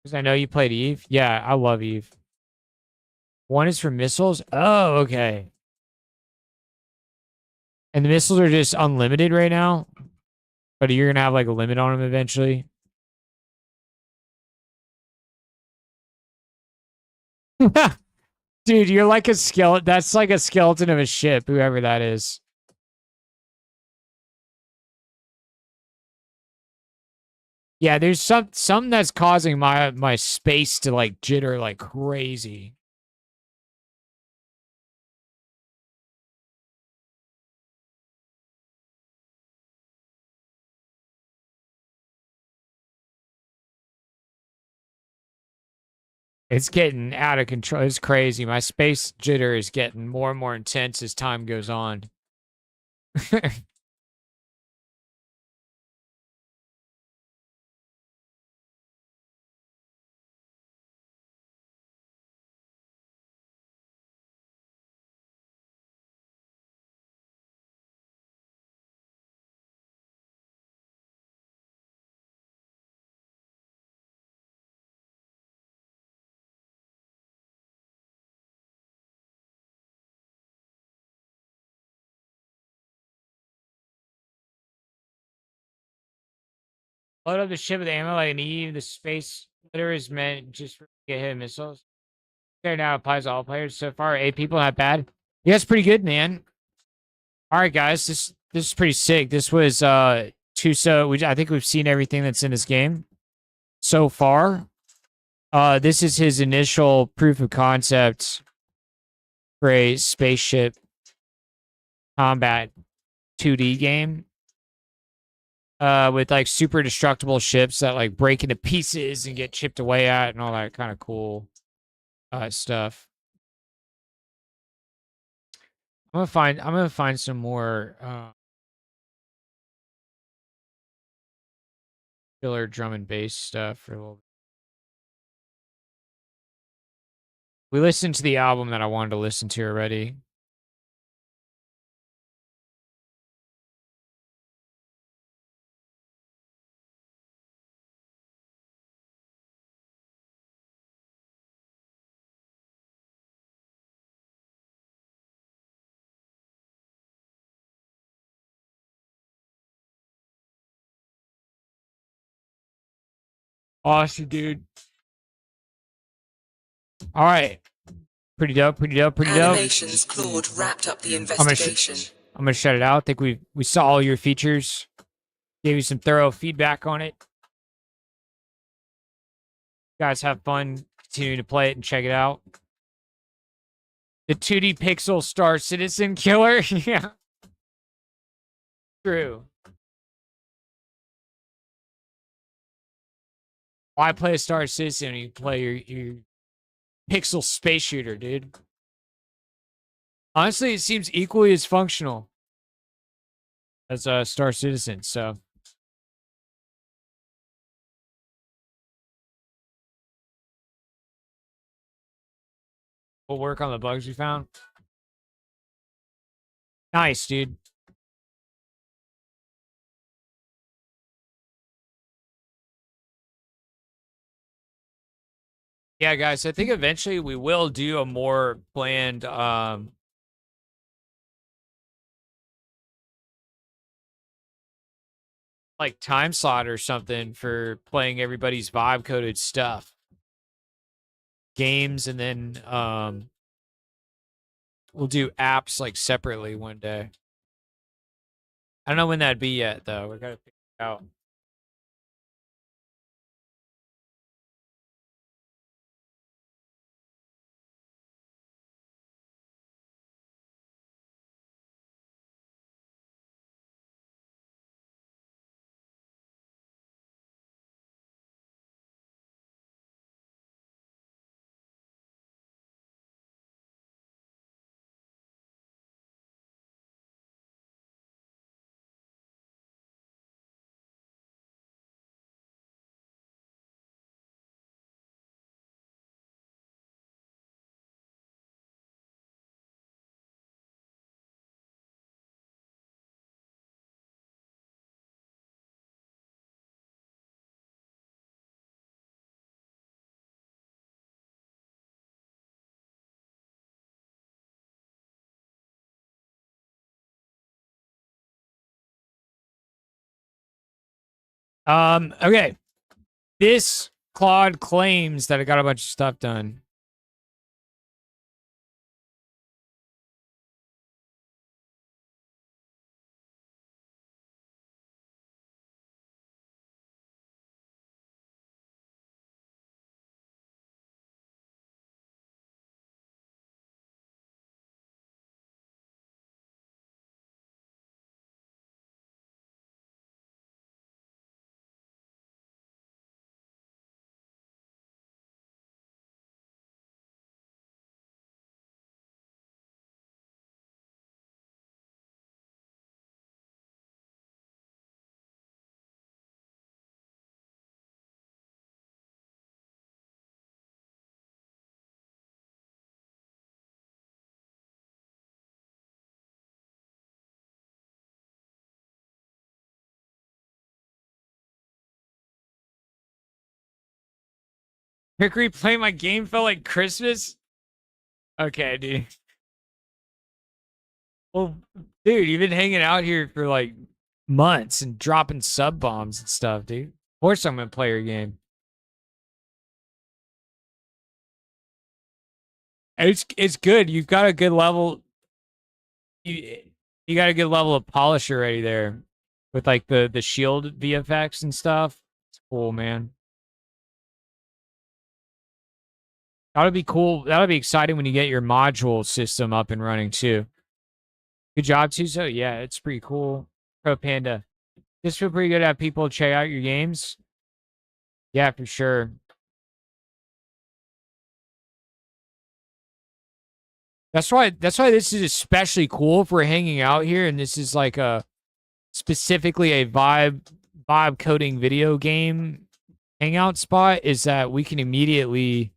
Because I know you played Eve. Yeah, I love Eve. One is for missiles. Oh, okay. And the missiles are just unlimited right now, but you're gonna have like a limit on them eventually. Dude, you're like a skeleton. That's like a skeleton of a ship, whoever that is. Yeah, there's something that's causing my space to like jitter like crazy. It's getting out of control. It's crazy. My space jitter is getting more and more intense as time goes on. Load up the ship with ammo like an Eve. The space litter is meant just for get hit missiles. There now applies to all players. So far, 8 people, not bad. Yeah, it's pretty good, man. All right, guys, this is pretty sick. This was Tuso. I think we've seen everything that's in this game so far. This is his initial proof of concept for a spaceship combat 2D game. With like super destructible ships that like break into pieces and get chipped away at and all that kind of cool stuff. I'm gonna find some more filler drum and bass stuff for a little bit. We listened to the album that I wanted to listen to already. Awesome, dude. All right. Pretty dope, pretty dope, pretty dope. Animations Claude wrapped up the investigation. I'm gonna shut it out. I think we saw all your features. Gave you some thorough feedback on it. You guys have fun. Continue to play it and check it out. The 2D pixel Star Citizen killer. Yeah. True. Why play a Star Citizen when you play your pixel space shooter, dude? Honestly, it seems equally as functional as a Star Citizen, so. We'll work on the bugs we found. Nice, dude. Yeah, guys, I think eventually we will do a more planned like time slot or something for playing everybody's vibe coded stuff. Games, and then we'll do apps like separately one day. I don't know when that'd be yet though. We gotta figure it out. Okay. This Claude claims that I got a bunch of stuff done. Hickory playing my game felt like Christmas. Okay, dude. Well, dude, you've been hanging out here for like months and dropping sub bombs and stuff, dude. course I'm gonna play your game. It's good. You've got a good level. You got a good level of polish already there, with like the shield VFX and stuff. It's cool, man. That'll be cool. That'll be exciting when you get your module system up and running too. Good job, Tuzo. Yeah, it's pretty cool. Pro Panda. Just feel pretty good to have people check out your games. Yeah, for sure. That's why this is especially cool if we're hanging out here and this is like a specifically a vibe coding video game hangout spot, is that we can immediately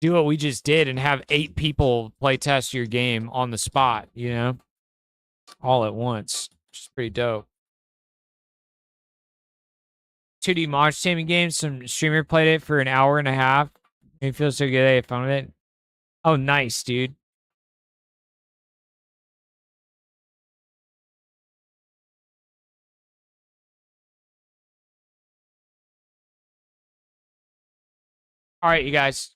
do what we just did and have 8 people play test your game on the spot, you know? All at once. Which is pretty dope. 2D Monster Taming game. Some streamer played it for an hour and a half. It feels so good. They had fun with it. Oh, nice, dude. All right, you guys.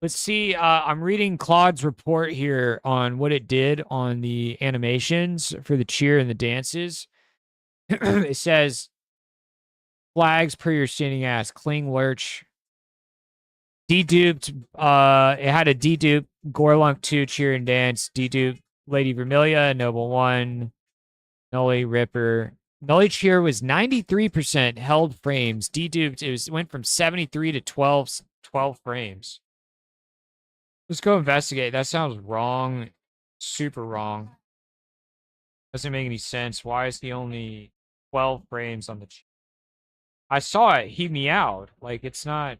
Let's see. I'm reading Claude's report here on what it did on the animations for the cheer and the dances. It says flags per your standing ass. Cling Lurch. Deduped. It had a dedupe. Gorlunk 2 cheer and dance. Dedupe. Lady Vermilia. Noble 1. Nully Ripper. Nully cheer was 93% held frames. Deduped. It went from 73 to 12 frames. Let's go investigate. That sounds wrong. Super wrong. Doesn't make any sense. Why is he only 12 frames on the I saw it. He meowed. Like, it's not...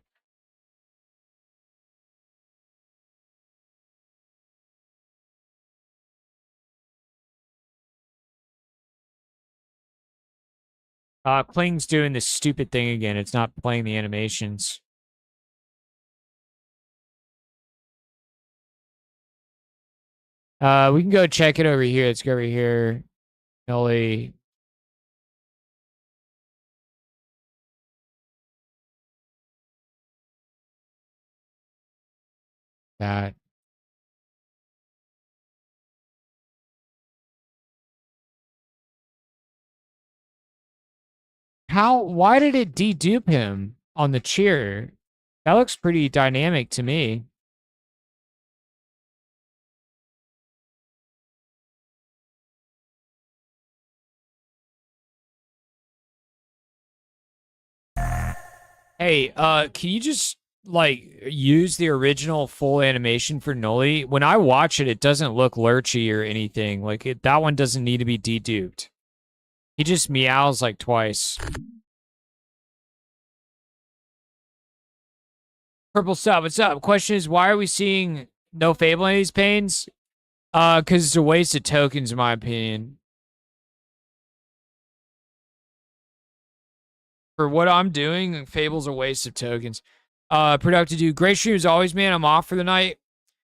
Kling's doing this stupid thing again. It's not playing the animations. We can go check it over here. Let's go over here. Nully. That. Why did it dedupe him on the cheer? That looks pretty dynamic to me. Hey, can you just like use the original full animation for Nully? When I watch it, it doesn't look lurchy or anything. Like that one doesn't need to be deduped. He just meows like twice. Purple Sub, what's up? Question is, why are we seeing no Fable in these pains? Because it's a waste of tokens, in my opinion. For what I'm doing, Fable's a waste of tokens. Productive dude. Great stream as always, man. I'm off for the night.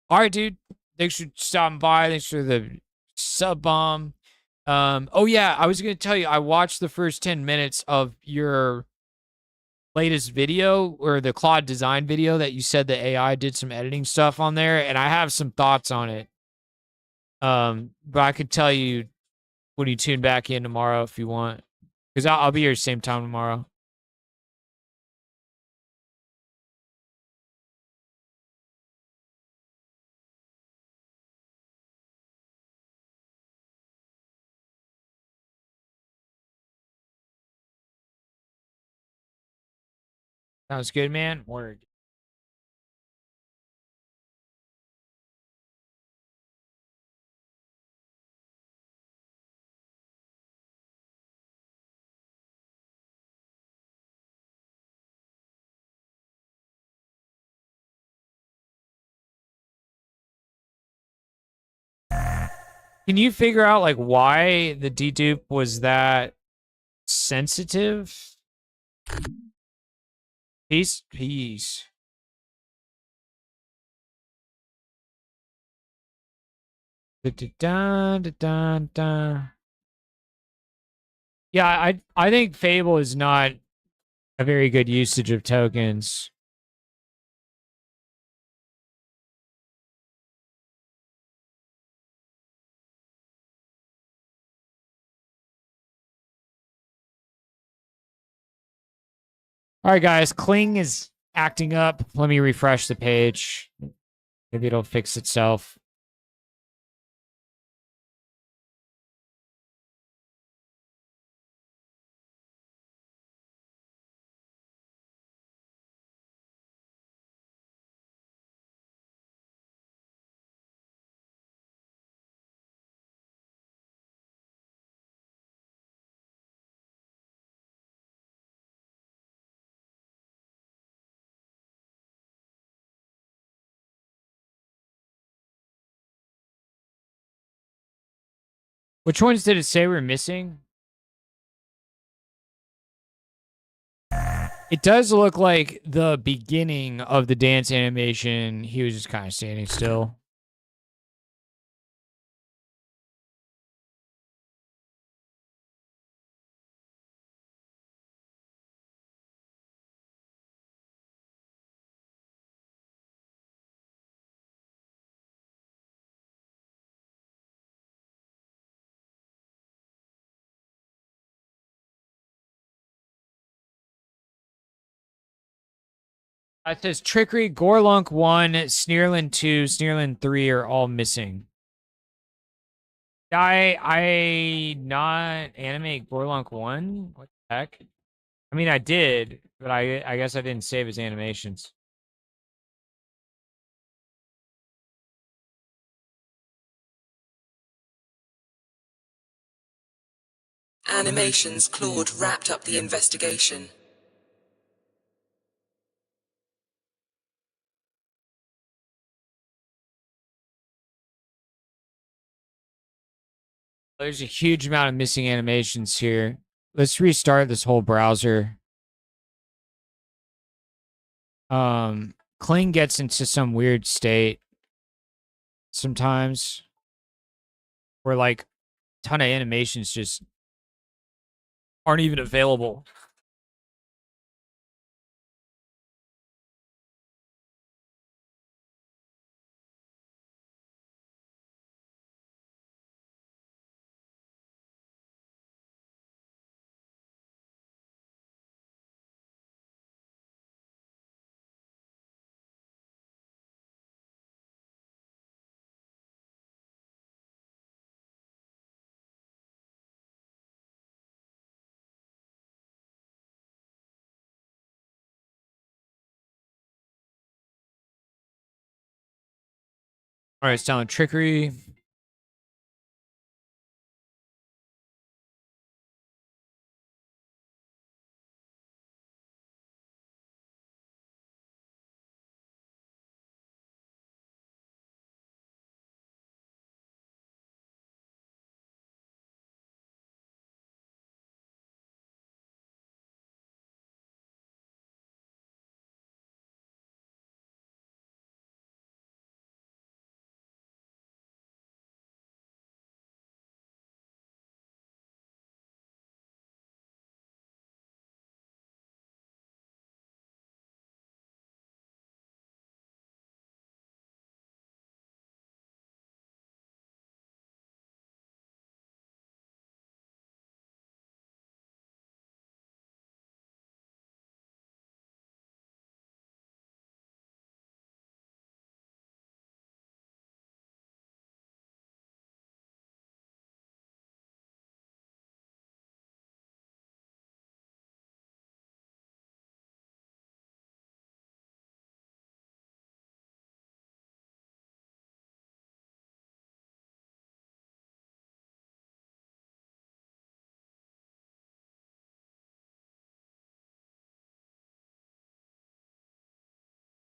All right, dude. Thanks for stopping by. Thanks for the sub bomb. Oh yeah, I was gonna tell you, I watched the first 10 minutes of your latest video, or the Claude design video that you said the AI did some editing stuff on there, and I have some thoughts on it. But I could tell you when you tune back in tomorrow if you want, because I'll be here same time tomorrow. Sounds good, man. Word. Can you figure out like why the dedupe was that sensitive? Peace. Da, da, da, da, da, da. Yeah, I think Fable is not a very good usage of tokens. All right, guys, Kling is acting up. Let me refresh the page. Maybe it'll fix itself. Which ones did it say we're missing? It does look like the beginning of the dance animation. He was just kind of standing still. It says Trickery, Gorlunk 1, Sneerlin 2, Sneerlin 3 are all missing. I not animate Gorlunk 1? What the heck? I mean, I did, but I guess I didn't save his animations. Animations Claude wrapped up the investigation. There's a huge amount of missing animations here. Let's restart this whole browser. Kling gets into some weird state sometimes where like a ton of animations just aren't even available. All right, it's down Trickery.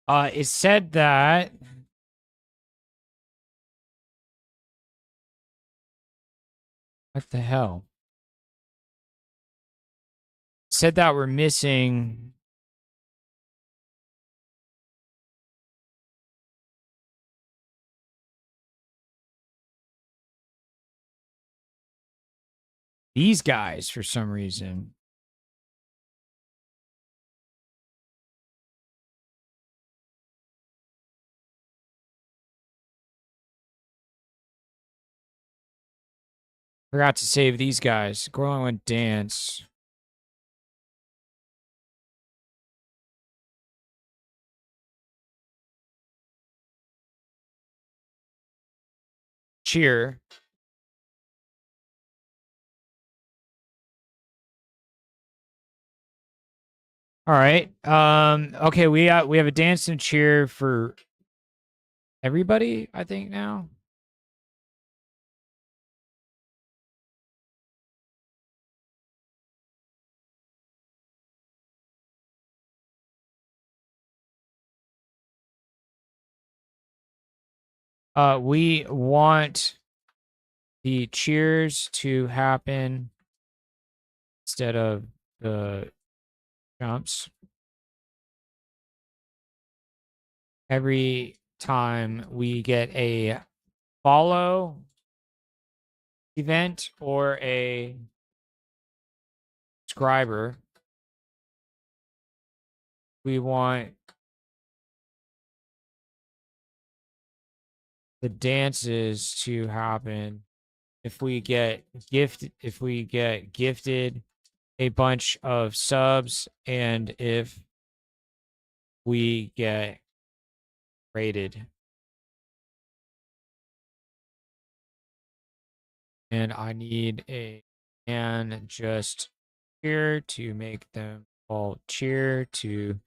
It said that what the hell? It said that we're missing these guys for some reason. Forgot to save these guys. Go on and dance. Cheer. All right. Okay, we have a dance and cheer for everybody, I think now. We want the cheers to happen instead of the jumps. Every time we get a follow event or a subscriber, we want the dances to happen if we get gifted a bunch of subs and if we get rated. And I need a and just cheer to make them all cheer to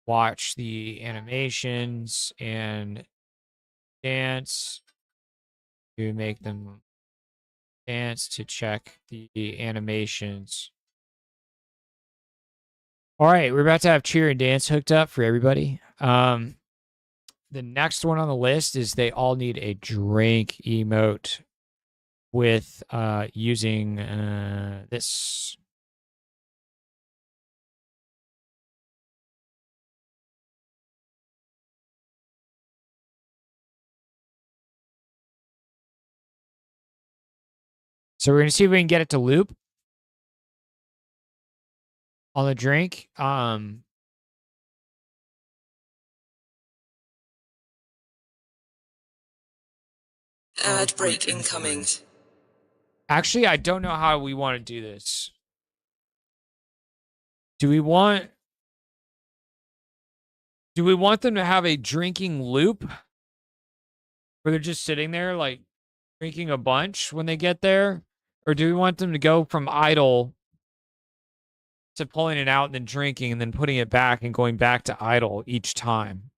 watch the animations and dance to make them dance to check the animations. All right, we're about to have cheer and dance hooked up for everybody. The next one on the list is they all need a drink emote with using this. So we're gonna see if we can get it to loop on the drink. Ad break incoming. Actually, I don't know how we want to do this. Do we want them to have a drinking loop where they're just sitting there like drinking a bunch when they get there? Or do we want them to go from idle to pulling it out and then drinking and then putting it back and going back to idle each time?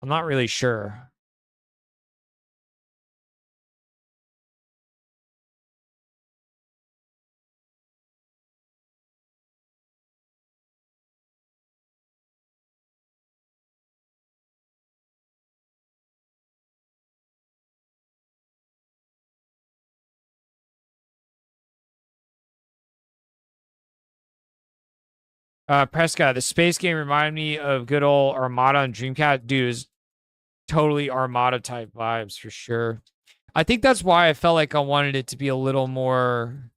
I'm not really sure. Prescott, the space game reminded me of good old Armada and Dreamcast. Dude, is totally Armada type vibes for sure. I think that's why I felt like I wanted it to be a little more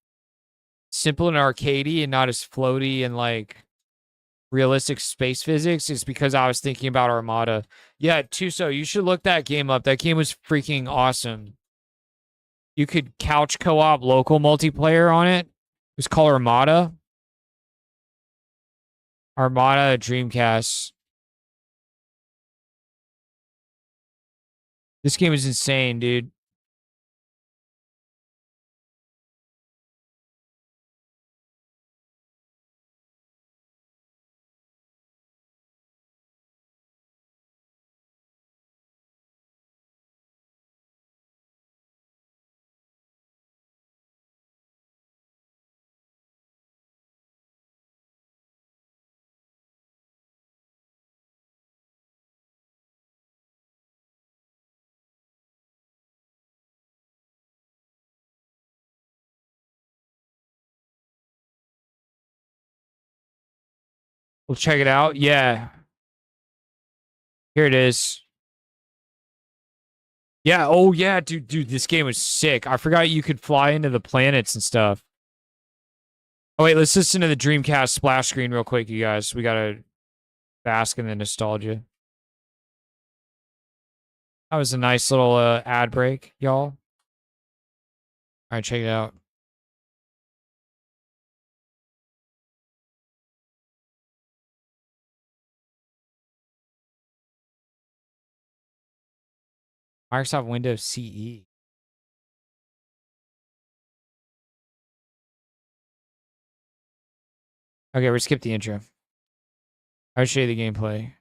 simple and arcadey and not as floaty and like realistic space physics, is because I was thinking about Armada. Yeah, Tuso, you should look that game up. That game was freaking awesome. You could couch co-op local multiplayer on it. It was called Armada. Armada Dreamcast. This game is insane, dude. We'll check it out. Yeah. Here it is. Yeah. Oh yeah, dude. This game was sick. I forgot you could fly into the planets and stuff. Oh wait, let's listen to the Dreamcast splash screen real quick, you guys. We gotta bask in the nostalgia. That was a nice little ad break, y'all. All right, check it out. Microsoft Windows CE. Okay, we're skip the intro. I'll show you the gameplay.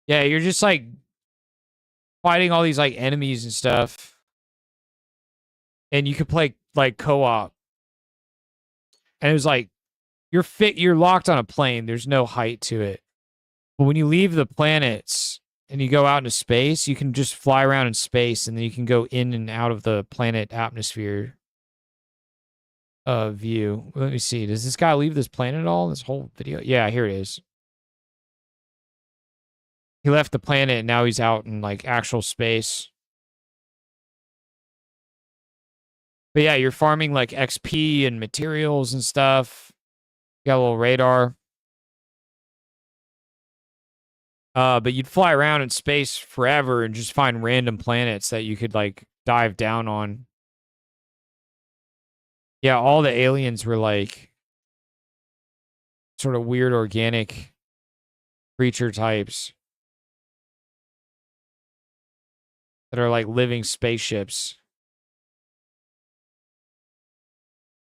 Yeah, you're just like fighting all these like enemies and stuff. And you could play like co-op. And it was like you're locked on a plane. There's no height to it. But when you leave the planets and you go out into space, you can just fly around in space and then you can go in and out of the planet atmosphere view. Let me see. Does this guy leave this planet at all? This whole video? Yeah, here it is. He left the planet and now he's out in like actual space. But yeah, you're farming like XP and materials and stuff. You got a little radar. But you'd fly around in space forever and just find random planets that you could like dive down on. Yeah, all the aliens were like sort of weird organic creature types that are like living spaceships.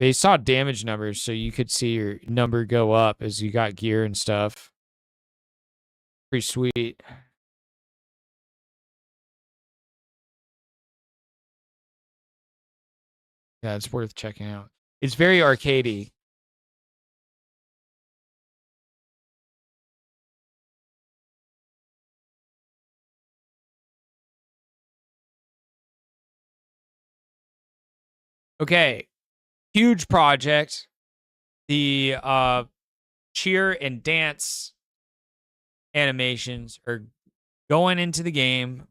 They saw damage numbers, so you could see your number go up as you got gear and stuff. Pretty sweet. Yeah, it's worth checking out. It's very arcadey. Okay, huge project. The cheer and dance animations are going into the game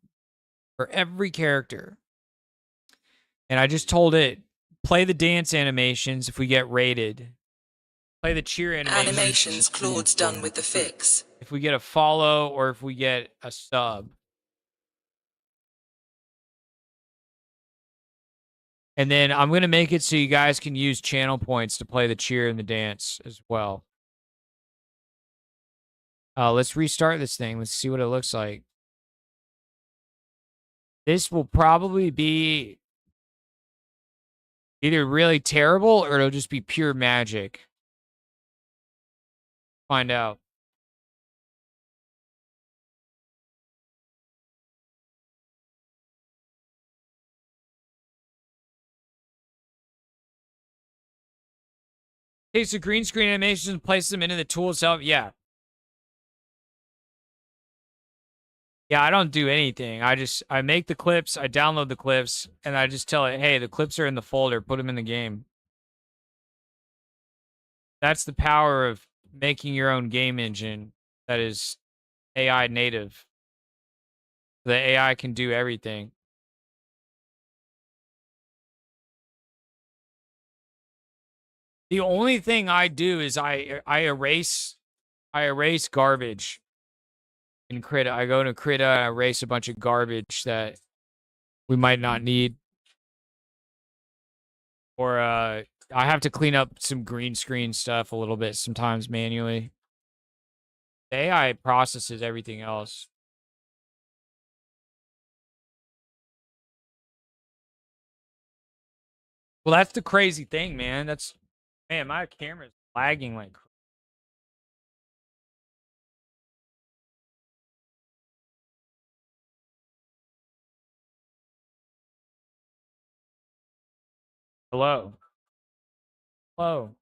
for every character. And I just told it, play the dance animations if we get rated. Play the cheer Animations Claude's done with the fix. if we get a follow or if we get a sub. And then I'm going to make it so you guys can use channel points to play the cheer and the dance as well. Let's restart this thing. Let's see what it looks like. This will probably be either really terrible or it'll just be pure magic. Find out. Takes the green screen animations and places them into the tool itself. Yeah. Yeah, I don't do anything. I make the clips, I download the clips, and I just tell it, hey, the clips are in the folder, put them in the game. That's the power of making your own game engine that is AI native. The AI can do everything. The only thing I do is I erase garbage in Krita. I go to Krita and I erase a bunch of garbage that we might not need. Or I have to clean up some green screen stuff a little bit sometimes manually. The AI processes everything else. Well, that's the crazy thing, man. Man, my camera's lagging like. Hello. Hello.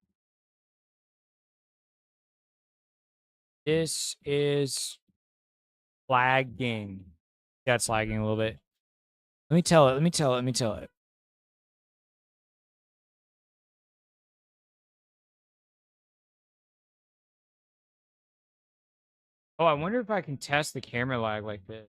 This is lagging. Yeah, it's lagging a little bit. Let me tell it. Let me tell it. Let me tell it. Oh, I wonder if I can test the camera lag like this.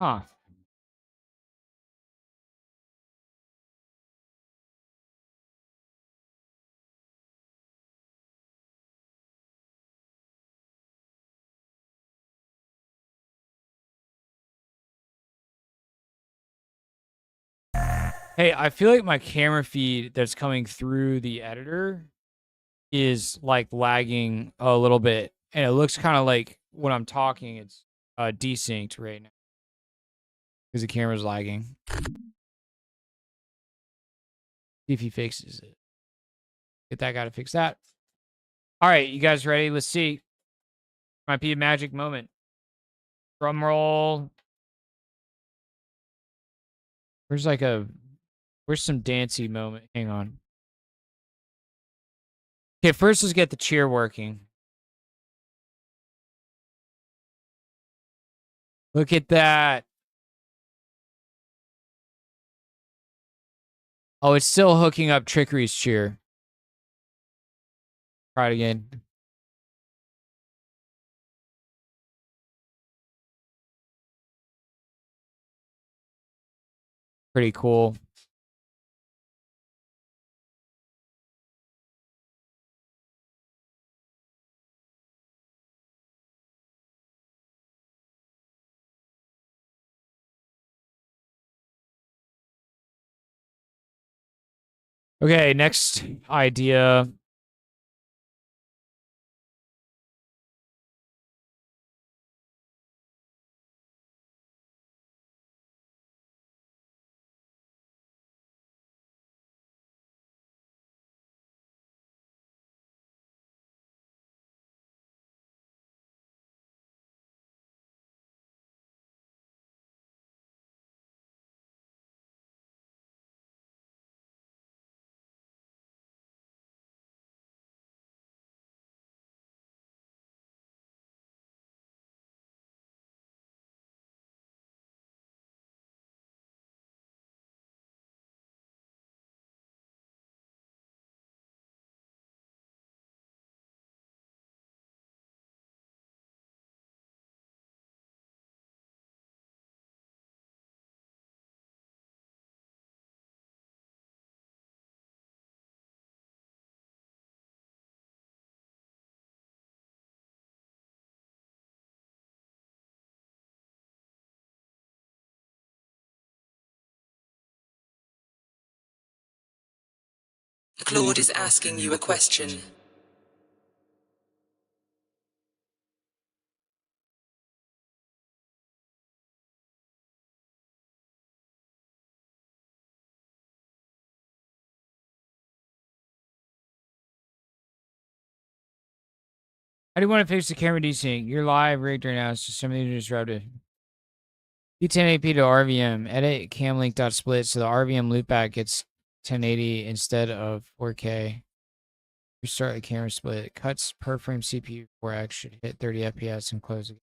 Huh. Hey, I feel like my camera feed that's coming through the editor is like lagging a little bit, and it looks kind of like when I'm talking, it's desynced right now because the camera's lagging. See if he fixes it. Get that guy to fix that. All right, you guys ready? Let's see. Might be a magic moment. Drum roll. Where's some dancey moment? Hang on. Okay, first let's get the cheer working. Look at that. Oh, it's still hooking up Trickery's cheer. Try it again. Pretty cool. Okay, next idea. Claude is asking you a question. How do you want to fix the camera desync? You're live rigged right now. It's just something disrupted. D1080p to RVM. Edit camlink.split so the RVM loopback gets 1080 instead of 4K. Restart the camera split. Cuts per frame CPU 4x should hit 30 FPS and close again.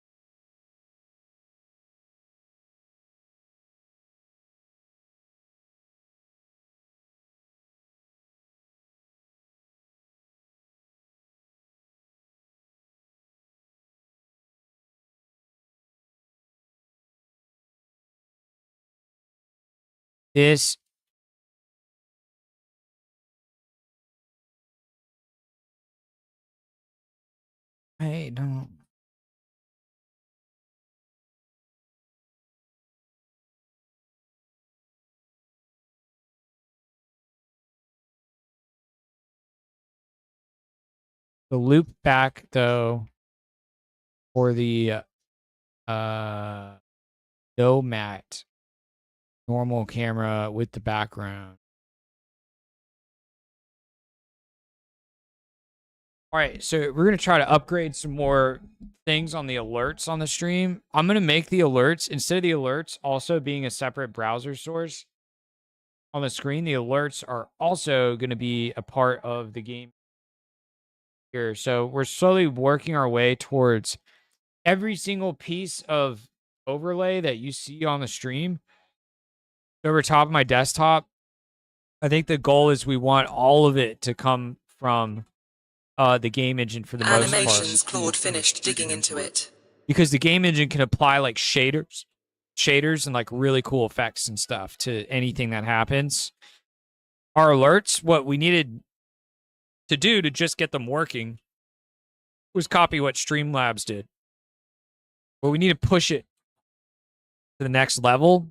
This I don't. The loop back though for the no matte normal camera with the background. All right, so we're gonna try to upgrade some more things on the alerts on the stream. I'm gonna make the alerts, instead of the alerts also being a separate browser source on the screen, the alerts are also gonna be a part of the game here. So we're slowly working our way towards every single piece of overlay that you see on the stream over top of my desktop. I think the goal is we want all of it to come from the game engine for the most Animations, part, Claude finished digging into it. because the game engine can apply like shaders and like really cool effects and stuff to anything that happens. Our alerts, what we needed to do to just get them working was copy what Streamlabs did. But we need to push it to the next level.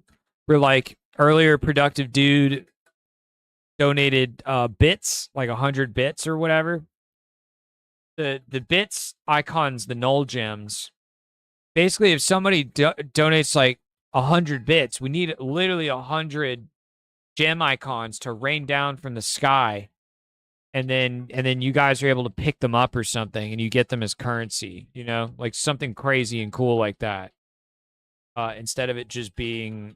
We're like earlier productive dude donated bits, like 100 bits or whatever. The bits icons, the null gems. Basically, if somebody donates like 100 bits, we need literally 100 gem icons to rain down from the sky, and then you guys are able to pick them up or something, and you get them as currency. You know, like something crazy and cool like that. Instead of it just being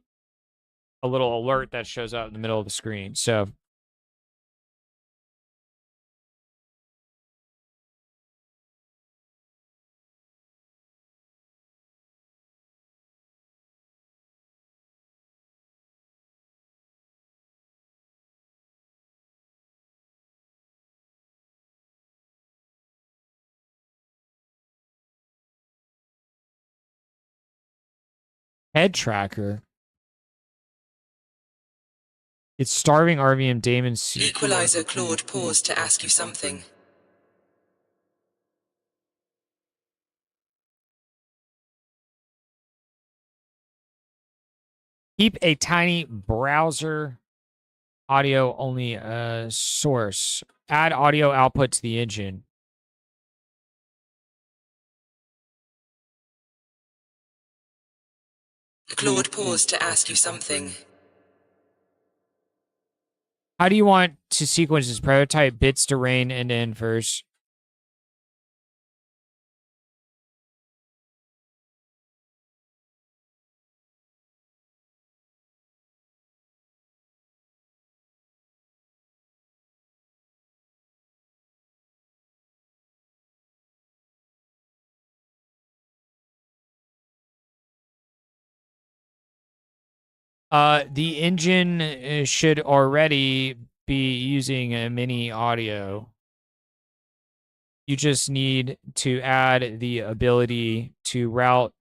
a little alert that shows up in the middle of the screen. So head tracker. It's starving RVM Damon C. Equalizer, Claude paused to ask you something. Keep a tiny browser audio only source. Add audio output to the engine. Claude paused to ask you something. How do you want to sequence this prototype bits to rain end to end first? The engine should already be using a mini audio. You just need to add the ability to route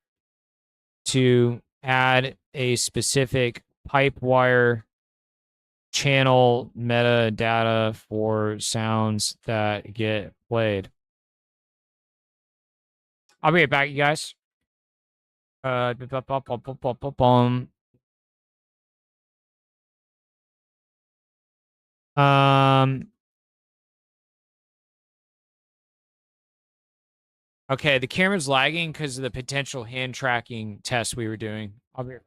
to add a specific pipe wire channel metadata for sounds that get played. I'll be right back, you guys. Um. Okay, the camera's lagging because of the potential hand tracking test we were doing. I'll be right back.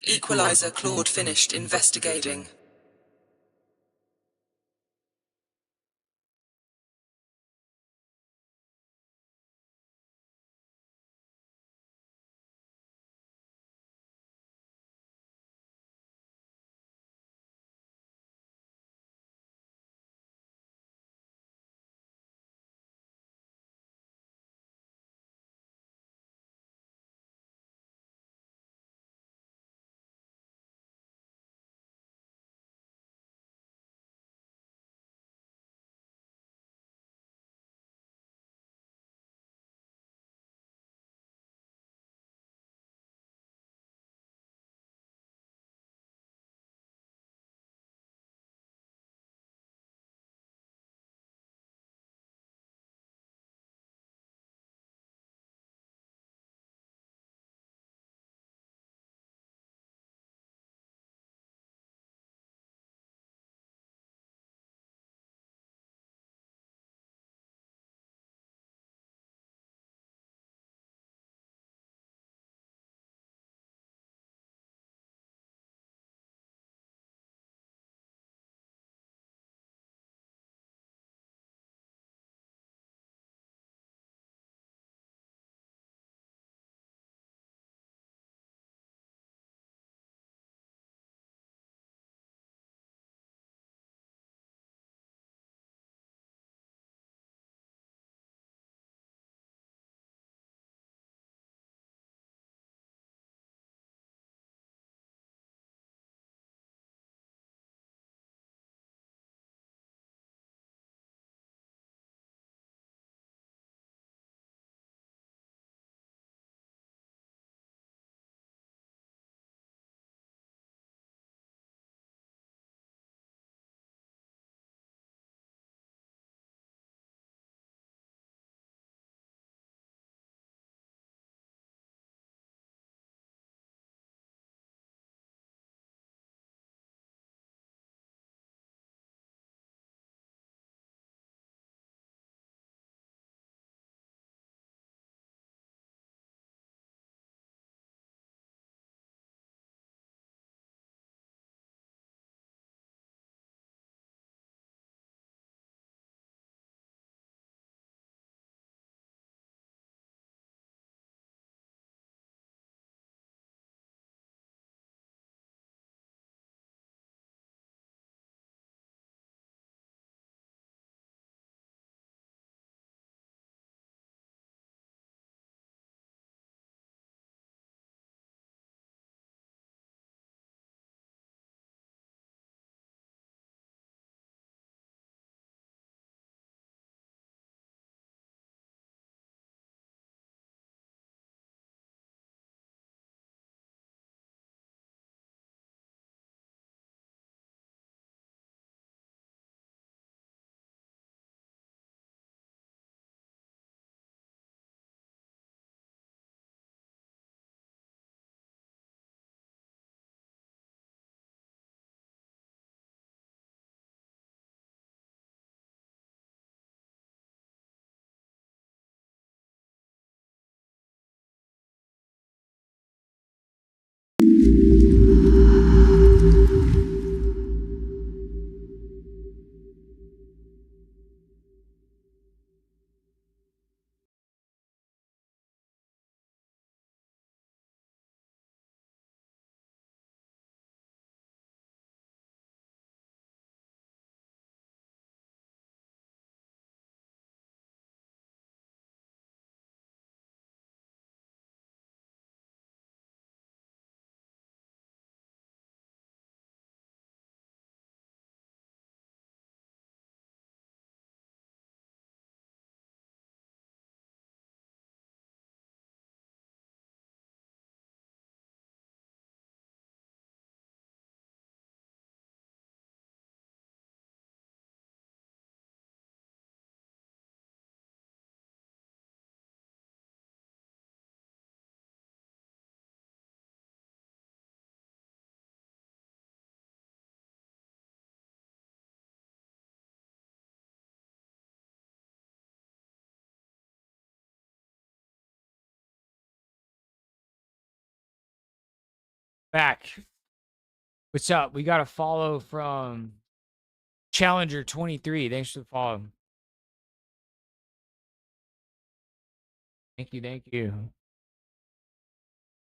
Equalizer Claude finished investigating. Back. What's up? We got a follow from Challenger 23. Thanks for the follow. Thank you, thank you.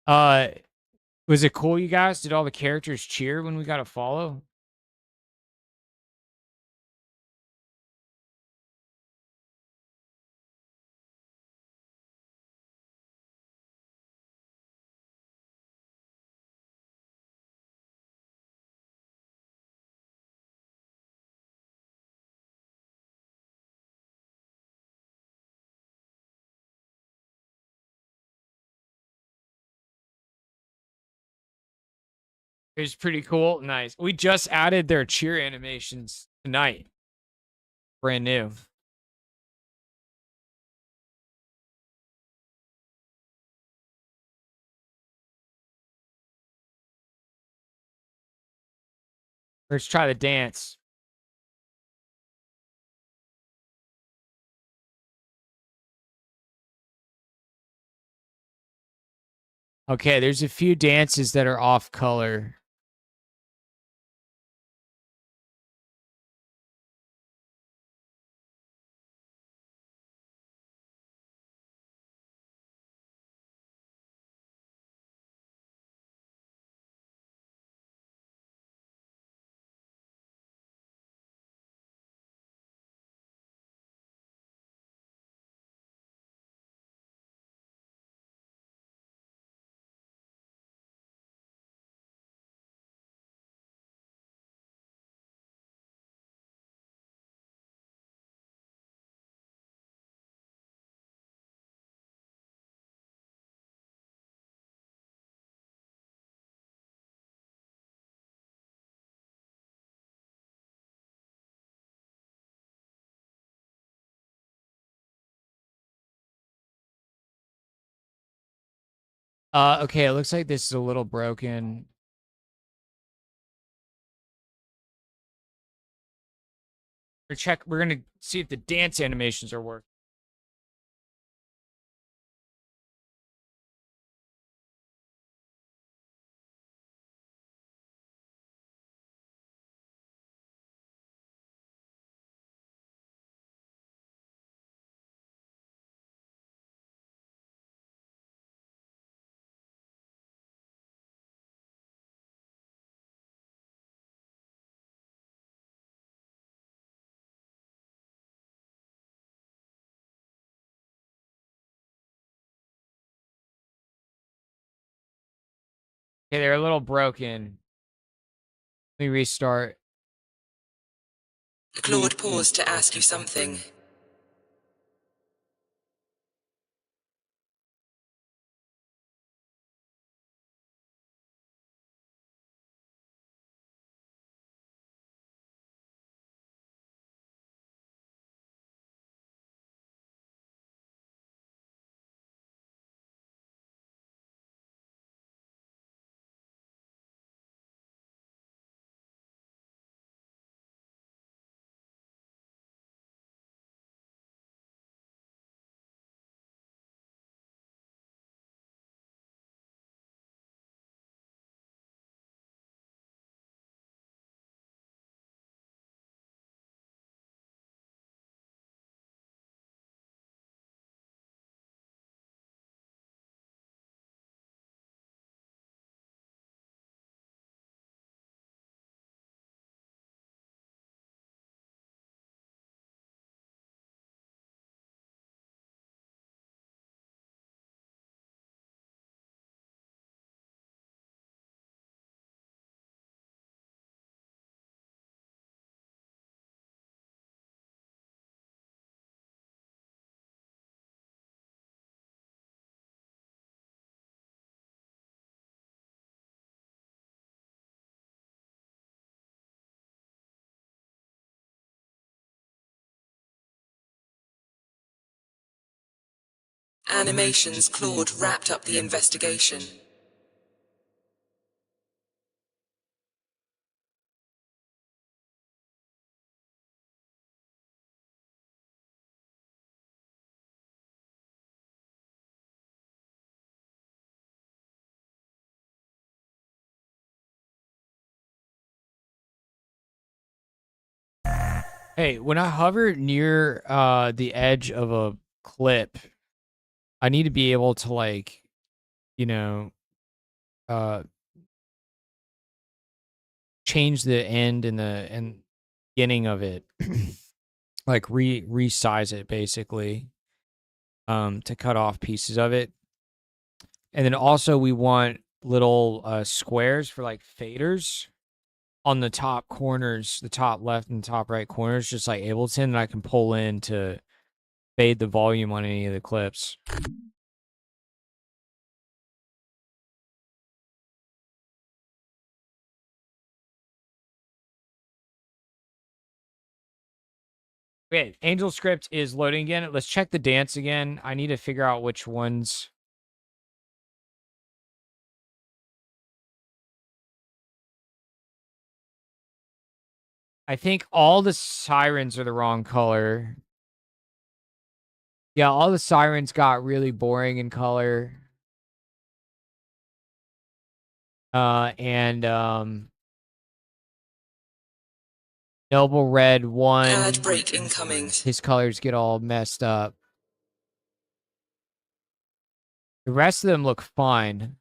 Was it cool, you guys? Did all the characters cheer when we got a follow? It was pretty cool. Nice. We just added their cheer animations tonight. Brand new. Let's try the dance. Okay, there's a few dances that are off color. Okay, it looks like this is a little broken. We're gonna see if the dance animations are working. Okay, they're a little broken. Let me restart. Claude paused to ask you something. Animations Claude wrapped up the investigation. Hey, when I hover near the edge of a clip, I need to be able to like, you know, uh change the end and the beginning of it. Like resize it basically to cut off pieces of it. And then also we want little squares for like faders on the top corners, the top left and top right corners, just like Ableton that I can pull in to fade the volume on any of the clips. Okay, Angel Script is loading again. Let's check the dance again. I need to figure out which ones. I think all the sirens are the wrong color. Yeah, all the sirens got really boring in color. And Noble Red 1. Ad break incoming. His colors get all messed up. The rest of them look fine.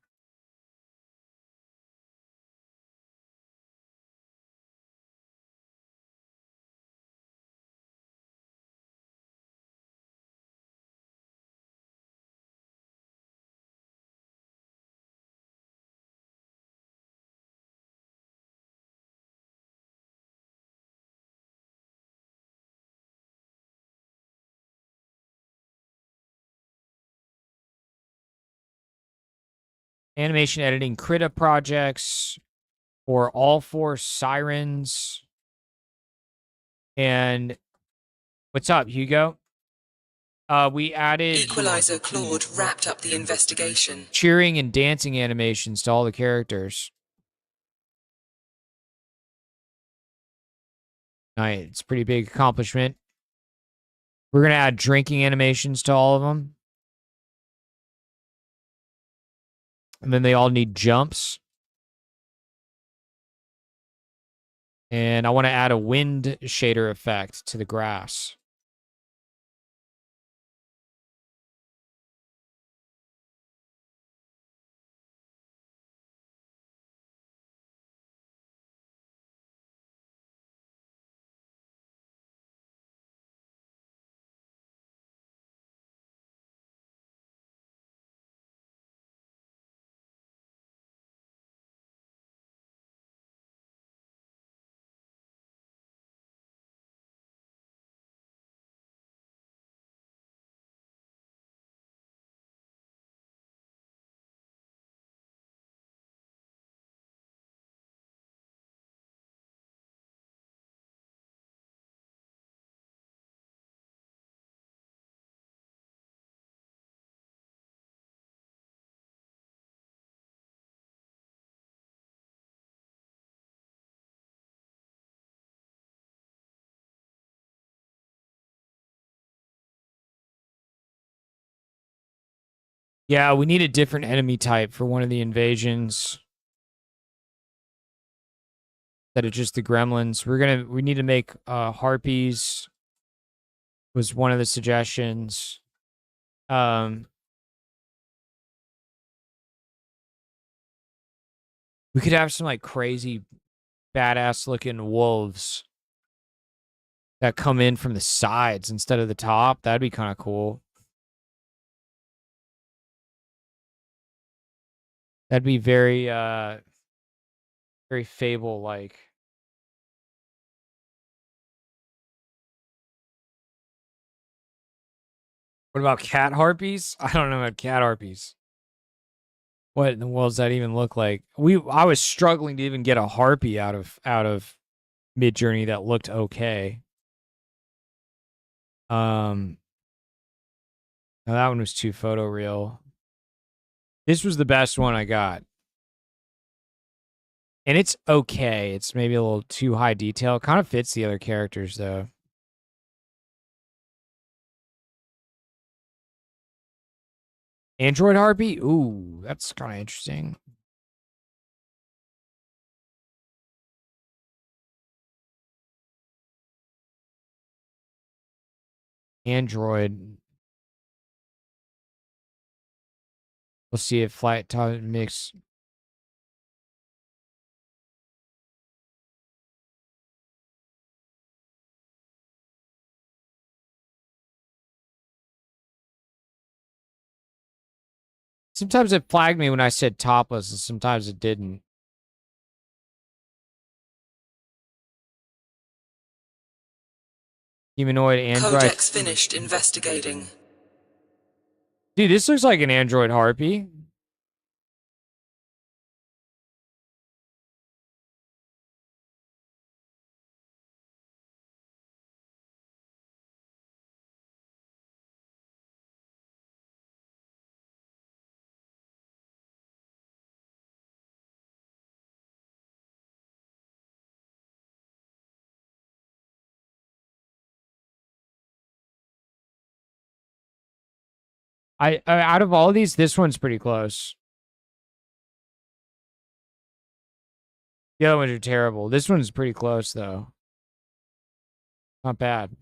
Animation editing Krita projects for all 4 sirens. And what's up, Hugo? We added Equalizer Claude wrapped up the investigation. cheering and dancing animations to all the characters. Nice. It's a pretty big accomplishment. We're going to add drinking animations to all of them. And then they all need jumps. And I want to add a wind shader effect to the grass. Yeah, we need a different enemy type for one of the invasions. Instead of just the gremlins. We need to make harpies was one of the suggestions. We could have some like crazy badass looking wolves that come in from the sides instead of the top. That'd be kind of cool. That'd be very very Fable like. What about cat harpies? I don't know about cat harpies. What in the world does that even look like? I was struggling to even get a harpy out of Midjourney that looked okay. No, that one was too photoreal. This was the best one I got. And it's okay. It's maybe a little too high detail. It kind of fits the other characters though. Android harpy? Ooh, that's kind of interesting. Android. We'll see if Flight Top Mix. Sometimes it flagged me when I said topless, and sometimes it didn't. Humanoid Android. Codex finished investigating. Dude, this looks like an Android harpy. Out of all these, this one's pretty close. The other ones are terrible. This one's pretty close though. Not bad.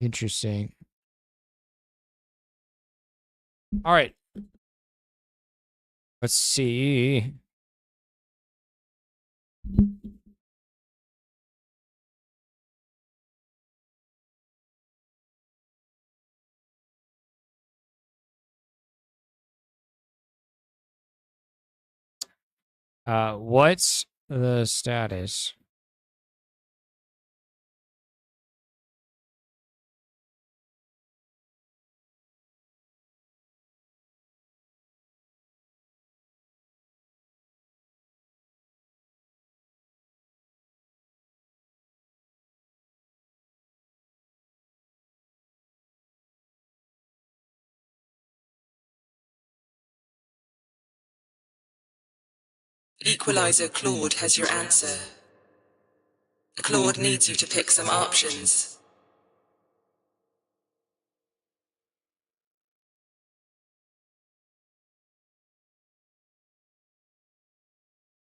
Interesting. All right. Let's see. What's the status? Equalizer Claude has your answer. Claude needs you to pick some options.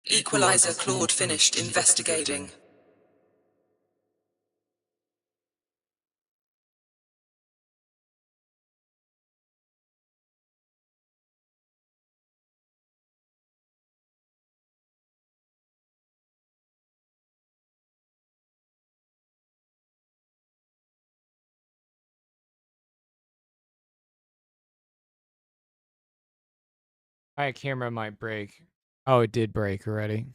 Equalizer Claude finished investigating. My camera might break. Oh, it did break already.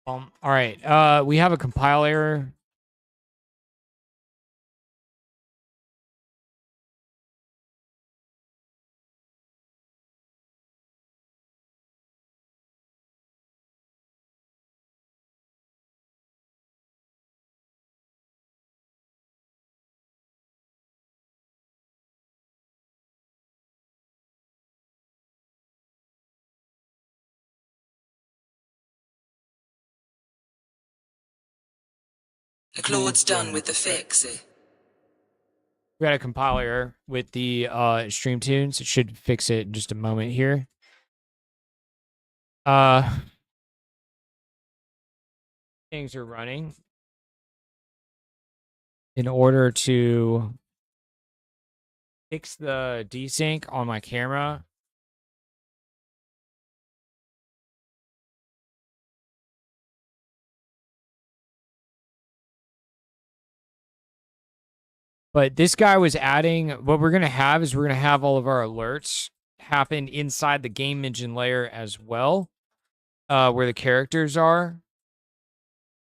All right. We have a compile error. Claude's done with the fix. We got a compiler with the stream tunes. It should fix it in just a moment here. Things are running in order to fix the desync on my camera. But this guy was adding, what we're going to have is we're going to have all of our alerts happen inside the game engine layer as well, where the characters are.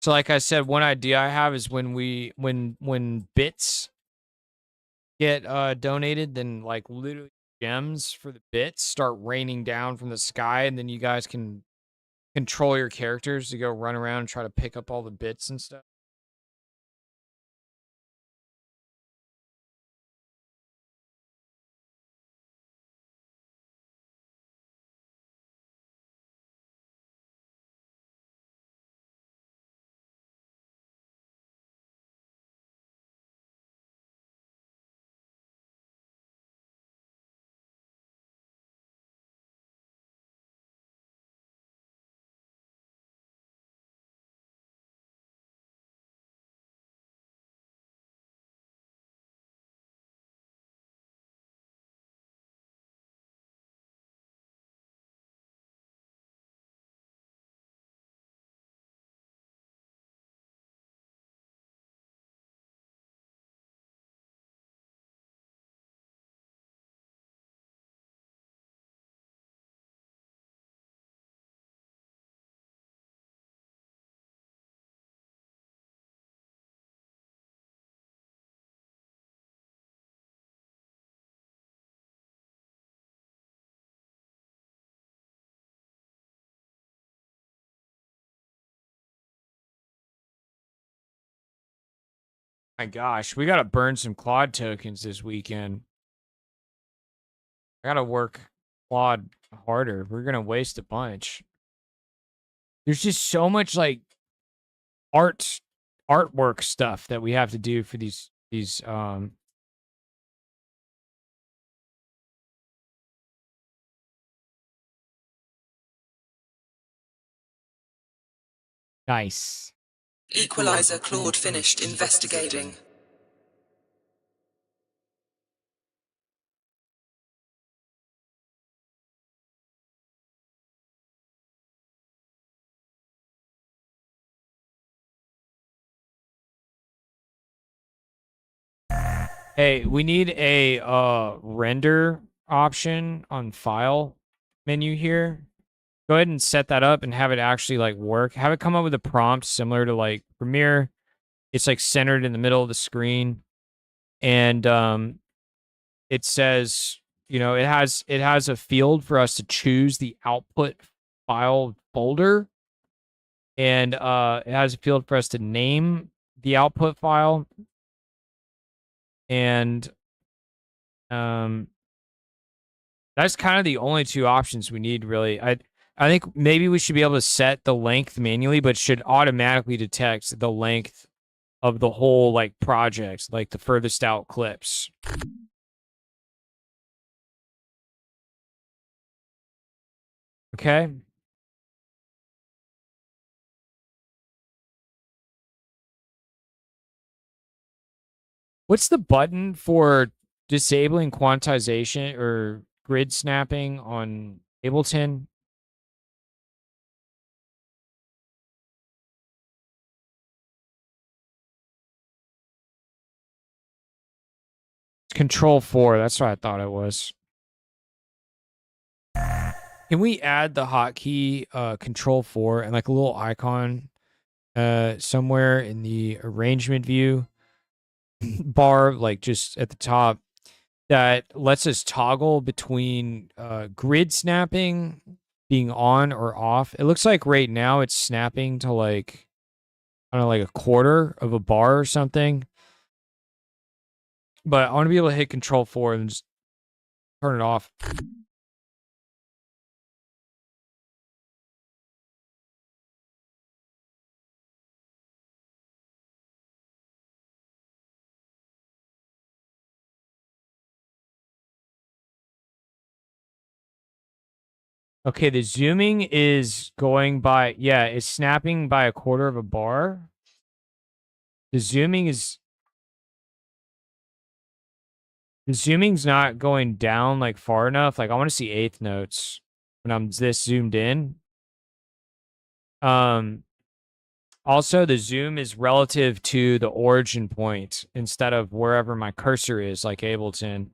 So like I said, one idea I have is when bits get donated, then like literally gems for the bits start raining down from the sky, and then you guys can control your characters to go run around and try to pick up all the bits and stuff. My gosh, we got to burn some Claude tokens this weekend. I got to work Claude harder. We're going to waste a bunch. There's just so much like artwork stuff that we have to do for these nice. Equalizer Claude finished investigating. Hey, we need a render option on file menu here. Go ahead and set that up and have it actually like work. Have it come up with a prompt similar to like Premiere. It's like centered in the middle of the screen, and it says, you know, it has a field for us to choose the output file folder, and it has a field for us to name the output file, and that's kind of the only two options we need, really. I think maybe we should be able to set the length manually, but should automatically detect the length of the whole like project, like the furthest out clips. Okay. What's the button for disabling quantization or grid snapping on Ableton? It's Control 4. That's what I thought it was. Can we add the hotkey Control 4 and like a little icon somewhere in the arrangement view bar, like just at the top, that lets us toggle between grid snapping being on or off? It looks like right now it's snapping to like, I don't know, like a quarter of a bar or something. But I want to be able to hit Control 4 and just turn it off. Okay, the zooming is going by, yeah, it's snapping by 1/4 of a bar. The zooming's not going down like far enough. Like I want to see eighth notes when I'm this zoomed in. Also the zoom is relative to the origin point instead of wherever my cursor is, like Ableton.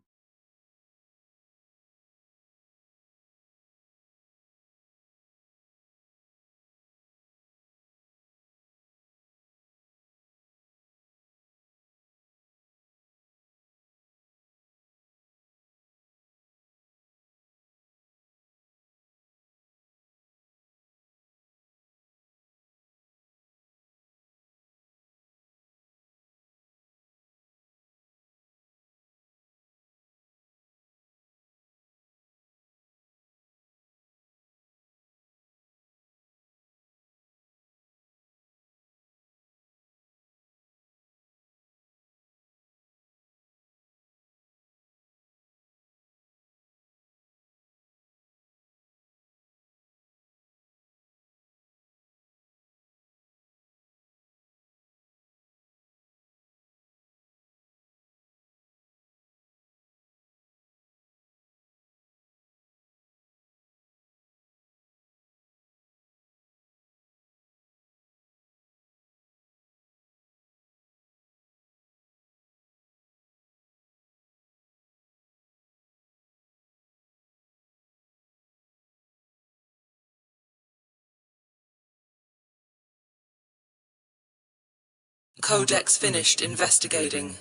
Codex finished investigating.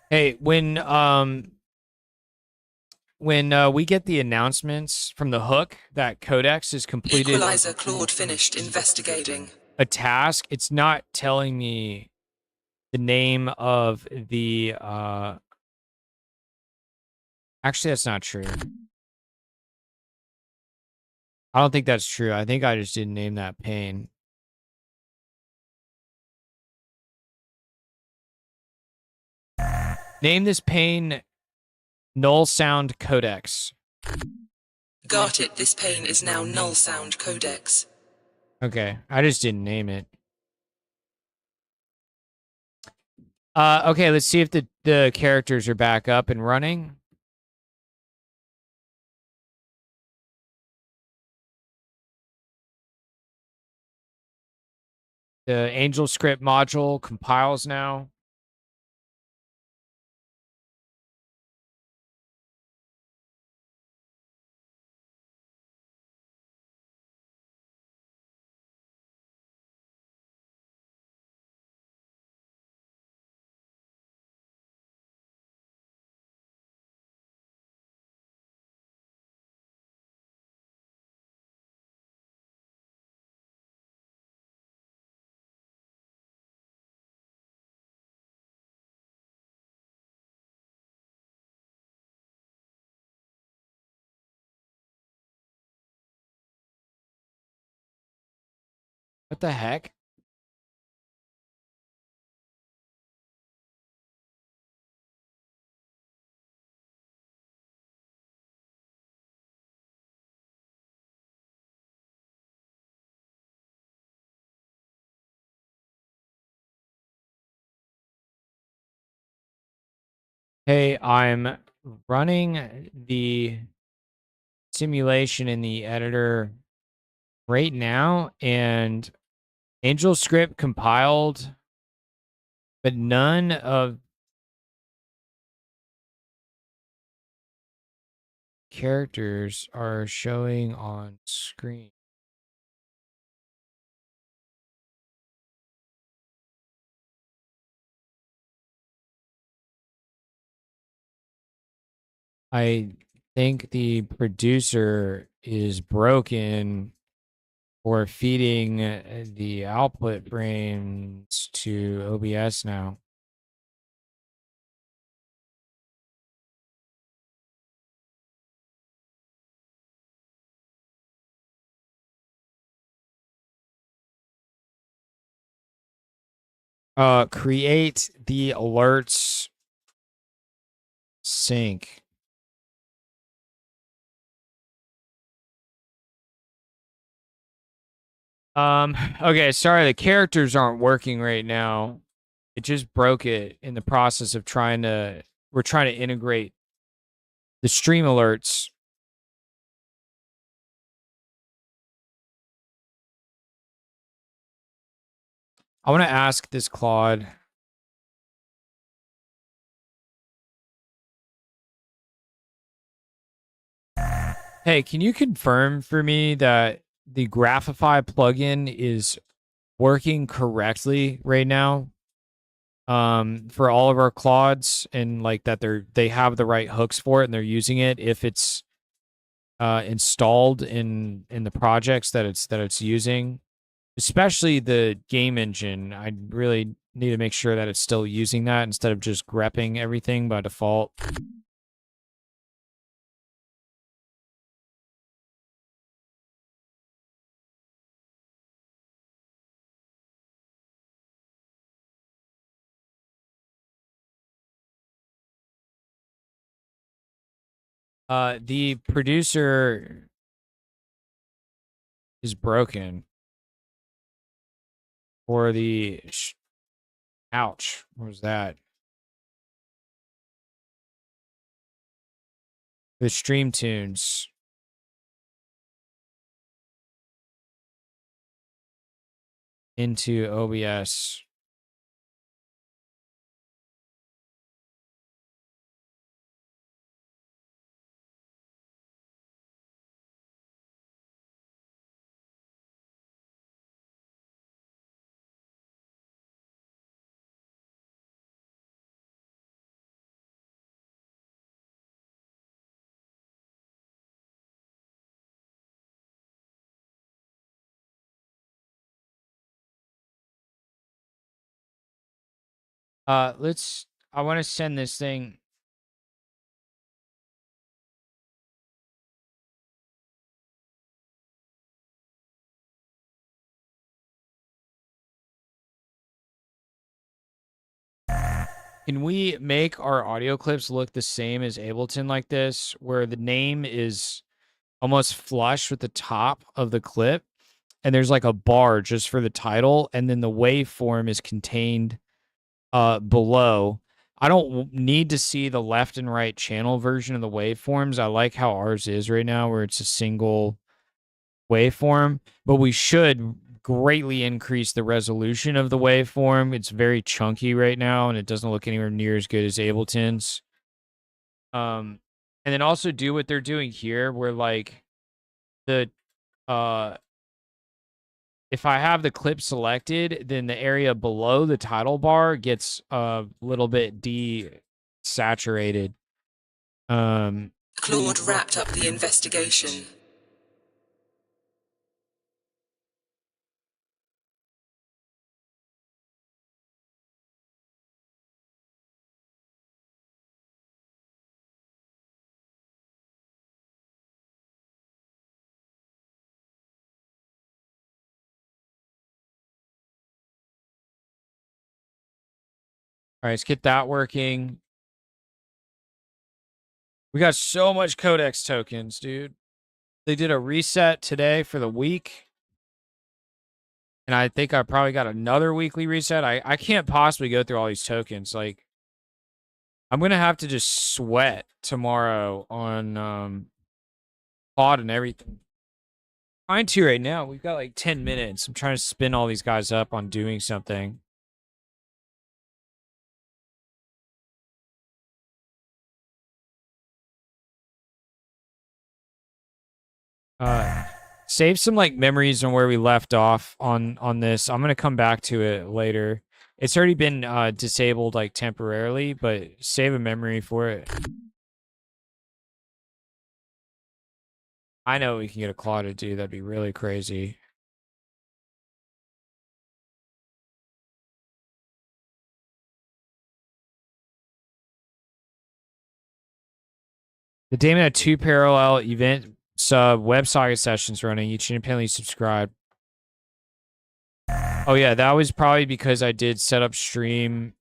Hey, when we get the announcements from the hook that Codex has completed Equalizer Claude finished investigating. a task, it's not telling me the name of the actually that's not true. I don't think that's true. I think I just didn't name that pane. Name this pane Null Sound Codex. Got it, this pane is now Null Sound Codex. Okay, I just didn't name it. Okay, let's see if the characters are back up and running. The AngelScript module compiles now. What the heck? Hey, I'm running the simulation in the editor right now, and AngelScript compiled, but none of characters are showing on screen. I think the producer is broken for feeding the output frames to OBS now. Create the alerts sync. Okay, sorry, the characters aren't working right now. It just broke it in the process of we're trying to integrate the stream alerts. I want to ask this Claude. Hey, can you confirm for me that the Graphify plugin is working correctly right now? For all of our Claudes, and like that they have the right hooks for it and they're using it if it's installed in the projects that it's using, especially the game engine. I really need to make sure that it's still using that instead of just grepping everything by default. The producer is broken for the ouch. What was that? The stream tunes. Into OBS. I want to send this thing. Can we make our audio clips look the same as Ableton like this, where the name is almost flush with the top of the clip, and there's like a bar just for the title, and then the waveform is contained below. I don't need to see the left and right channel version of the waveforms. I like how ours is right now, where it's a single waveform, but we should greatly increase the resolution of the waveform. It's very chunky right now, and it doesn't look anywhere near as good as Ableton's. And then also do what they're doing here, where like the if I have the clip selected, then the area below the title bar gets a little bit desaturated. Claude wrapped up the investigation. All right, let's get that working. We got so much Codex tokens, dude. They did a reset today for the week. And I think I probably got another weekly reset. I can't possibly go through all these tokens. Like, I'm going to have to just sweat tomorrow on pod and everything. Trying to right now. We've got like 10 minutes. I'm trying to spin all these guys up on doing something. Save some like memories on where we left off on this. I'm gonna come back to it later. It's already been disabled like temporarily, but save a memory for it. I know we can get a claw to do. That'd be really crazy. The Damon had 2 parallel event sub WebSocket sessions running, each independently subscribed. Oh yeah, that was probably because I did set up stream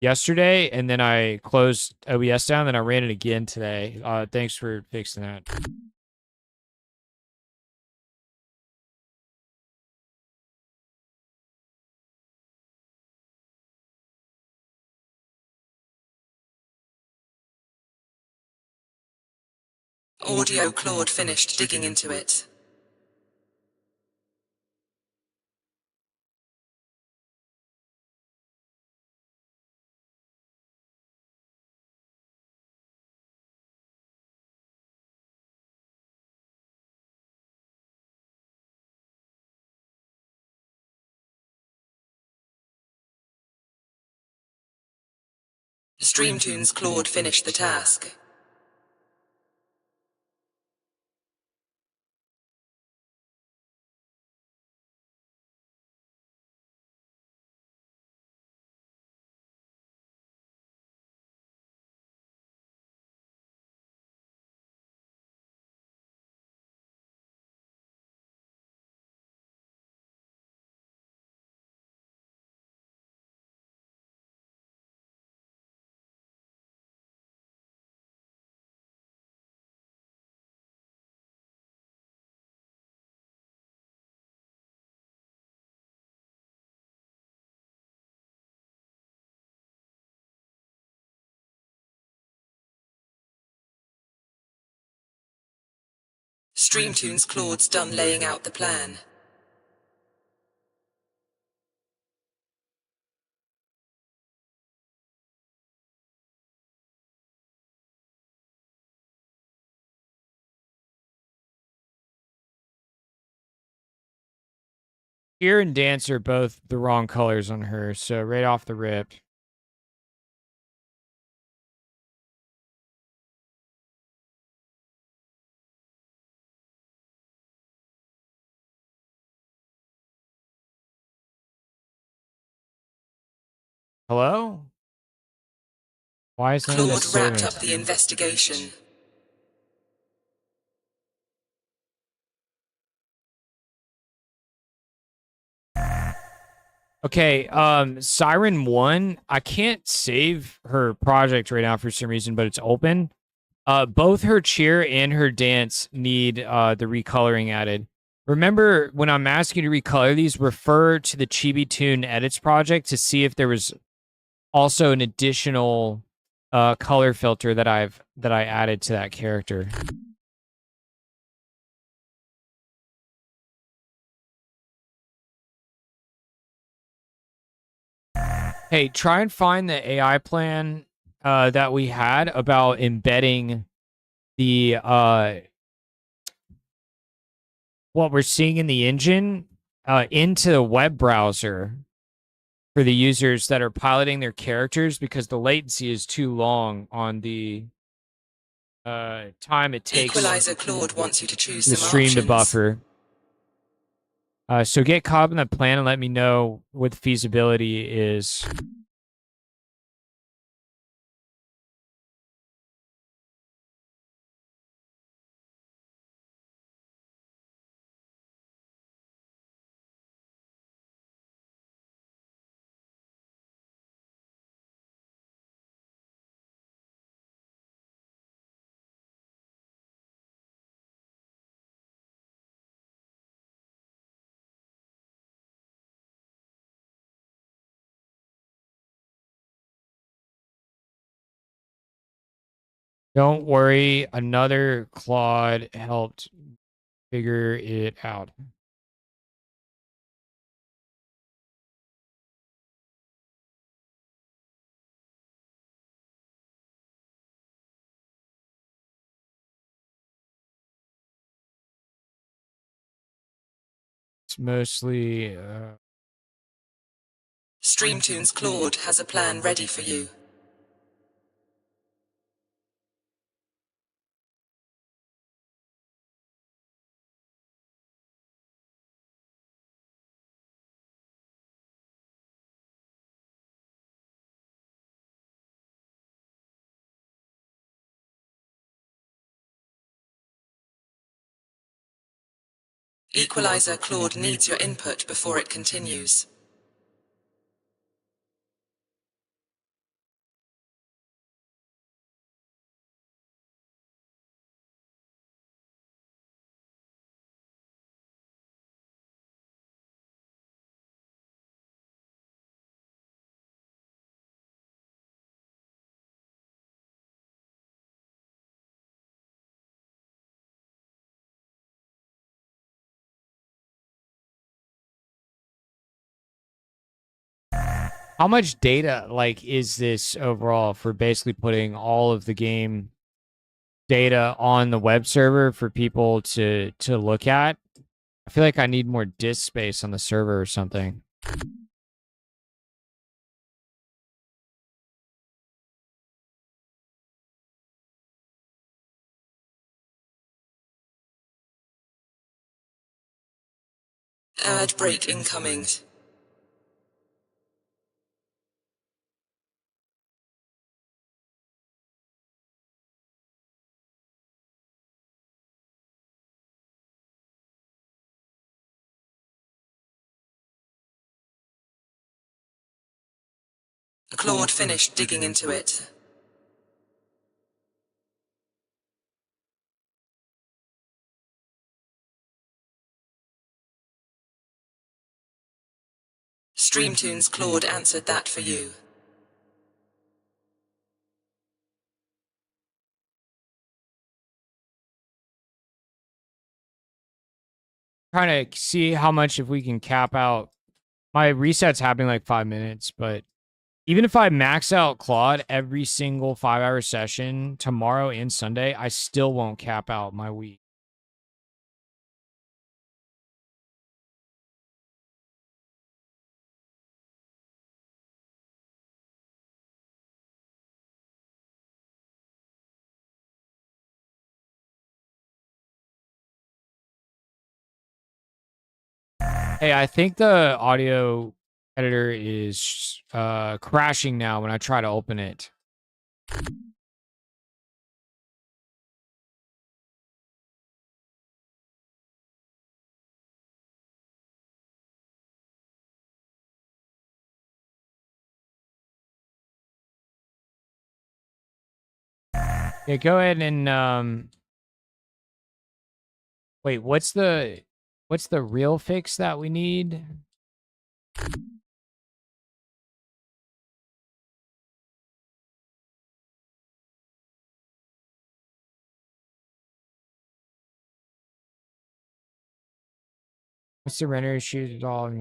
yesterday, and then I closed OBS down, then I ran it again today. Thanks for fixing that. Audio Claude finished digging into it. Streamtunes Claude finished the task. Streamtunes Claude's done laying out the plan. Ear and Dance are both the wrong colors on her, so right off the rip. Hello? Why is none of this Claude wrapped saving? up the investigation. Okay, Siren 1, I can't save her project right now for some reason, but it's open. Both her cheer and her dance need the recoloring added. Remember, when I'm asking you to recolor these, refer to the Chibi Tune Edits project to see if there was also an additional color filter that I added to that character. Hey, try and find the AI plan that we had about embedding the what we're seeing in the engine into the web browser for the users that are piloting their characters, because the latency is too long on the time it takes Equalizer Claude wants you to choose the some stream options. to buffer. So get caught up in the plan and let me know what the feasibility is. Don't worry, another Claude helped figure it out. It's mostly Streamtunes Claude has a plan ready for you. Equalizer Claude needs your input before it continues. How much data like is this overall for basically putting all of the game data on the web server for people to look at? I feel like I need more disk space on the server or something. Ad break incoming. Claude finished digging into it. Streamtunes Claude answered that for you. Trying to see how much if we can cap out. My reset's happening like 5 minutes, but even if I max out Claude every single 5-hour session tomorrow and Sunday, I still won't cap out my week. Hey, I think the audio editor is crashing now when I try to open it. Yeah, go ahead and wait, what's the real fix that we need? What's the render issues at all?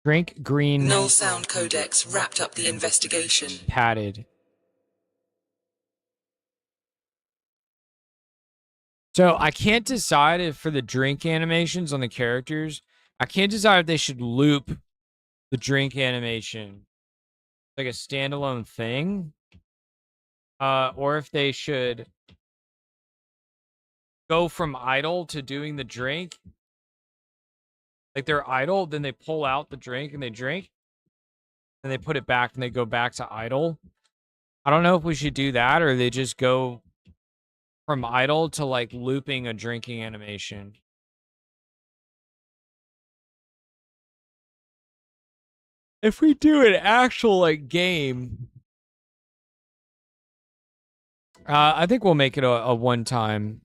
Drink green Null Sound Codex wrapped up the investigation. padded. So I can't decide if for the drink animations on the characters, I can't decide if they should loop the drink animation like a standalone thing, or if they should go from idle to doing the drink. Like they're idle, then they pull out the drink and they drink, and they put it back and they go back to idle. I don't know if we should do that or they just go from idle to like looping a drinking animation. If we do an actual like game, I think we'll make it a one-time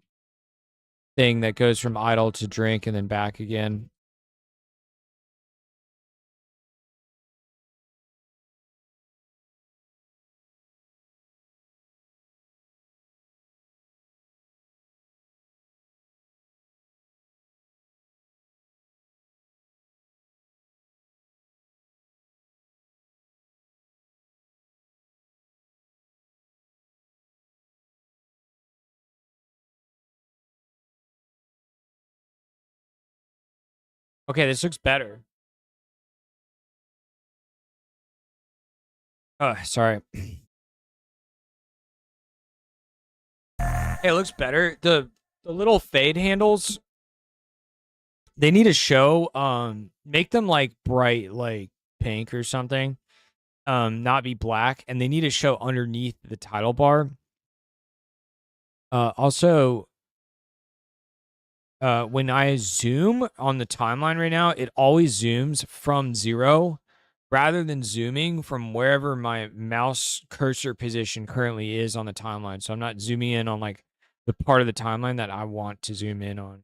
thing that goes from idle to drink and then back again. Okay, this looks better. Oh, sorry. Hey, it looks better. The little fade handles, they need to show make them like bright like pink or something. Not be black, and they need to show underneath the title bar. Also when I zoom on the timeline right now, it always zooms from 0 rather than zooming from wherever my mouse cursor position currently is on the timeline. So I'm not zooming in on like the part of the timeline that I want to zoom in on.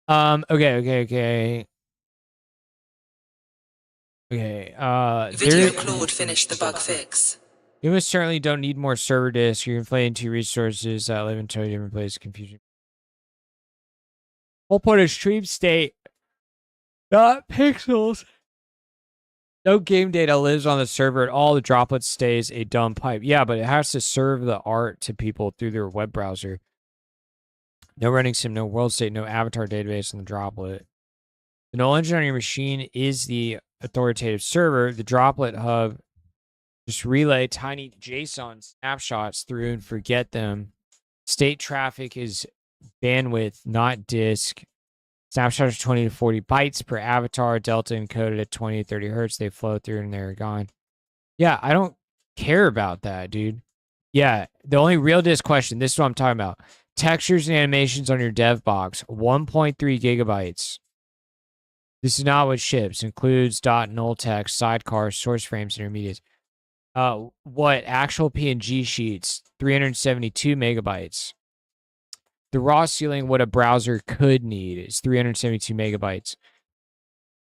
Okay. Video Claude finished the bug fix. You most certainly don't need more server disks. You're inflating two resources that live in totally different places. Confusion. Whole point of stream state, not pixels. No game data lives on the server at all. The droplet stays a dumb pipe. Yeah, but it has to serve the art to people through their web browser. No running sim, no world state, no avatar database in the droplet. The null engine on your machine is the authoritative server. The droplet hub just relay tiny JSON snapshots through and forget them. State traffic is bandwidth, not disk. Snapshots are 20 to 40 bytes per avatar, delta encoded at 20 to 30 hertz. They flow through and they're gone. Yeah, I don't care about that, dude. Yeah, the only real disk question, this is what I'm talking about. Textures and animations on your dev box, 1.3 gigabytes. This is not what ships. Includes dot null text, sidecar, source frames, intermediates. What actual PNG sheets? 372 megabytes. The raw ceiling, what a browser could need, is 372 megabytes.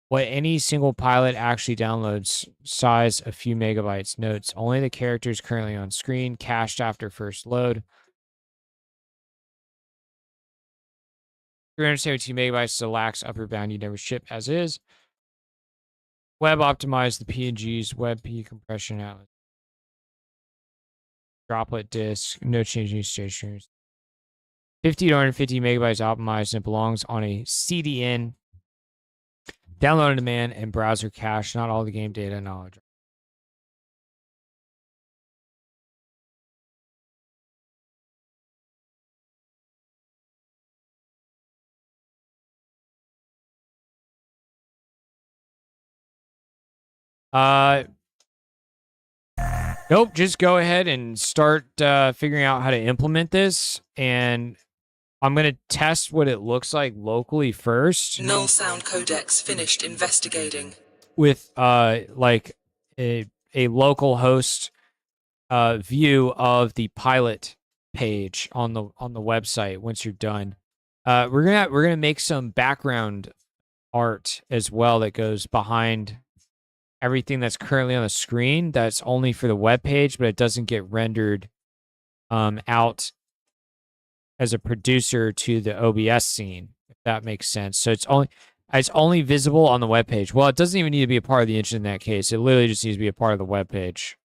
What any single pilot actually downloads, size a few megabytes. Notes, only the characters currently on screen, cached after first load. 372 megabytes is a lax upper bound you never ship as is. Web optimize the PNGs, WebP compression atlas. Droplet disk, no change in stations. 50 to 150 megabytes optimized, and it belongs on a CDN. Download on demand and browser cache, not all the game data knowledge. Nope, just go ahead and start figuring out how to implement this. And I'm going to test what it looks like locally first. Null Sound Codex finished investigating. With like a local host view of the pilot page on the website once you're done. We're gonna make some background art as well that goes behind everything that's currently on the screen. That's only for the web page, but it doesn't get rendered out as a producer to the OBS scene, if that makes sense. So it's only visible on the web page. Well, it doesn't even need to be a part of the engine in that case. It literally just needs to be a part of the web page.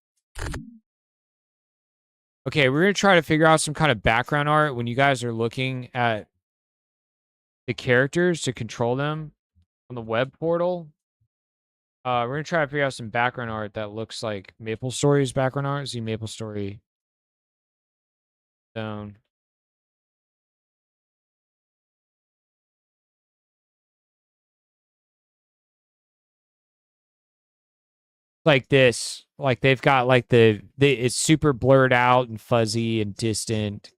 Okay, we're going to try to figure out some kind of background art when you guys are looking at the characters to control them on the web portal. We're going to try to figure out some background art that looks like MapleStory's background art. See MapleStory zone. Like this. Like they've got like it's super blurred out and fuzzy and distant.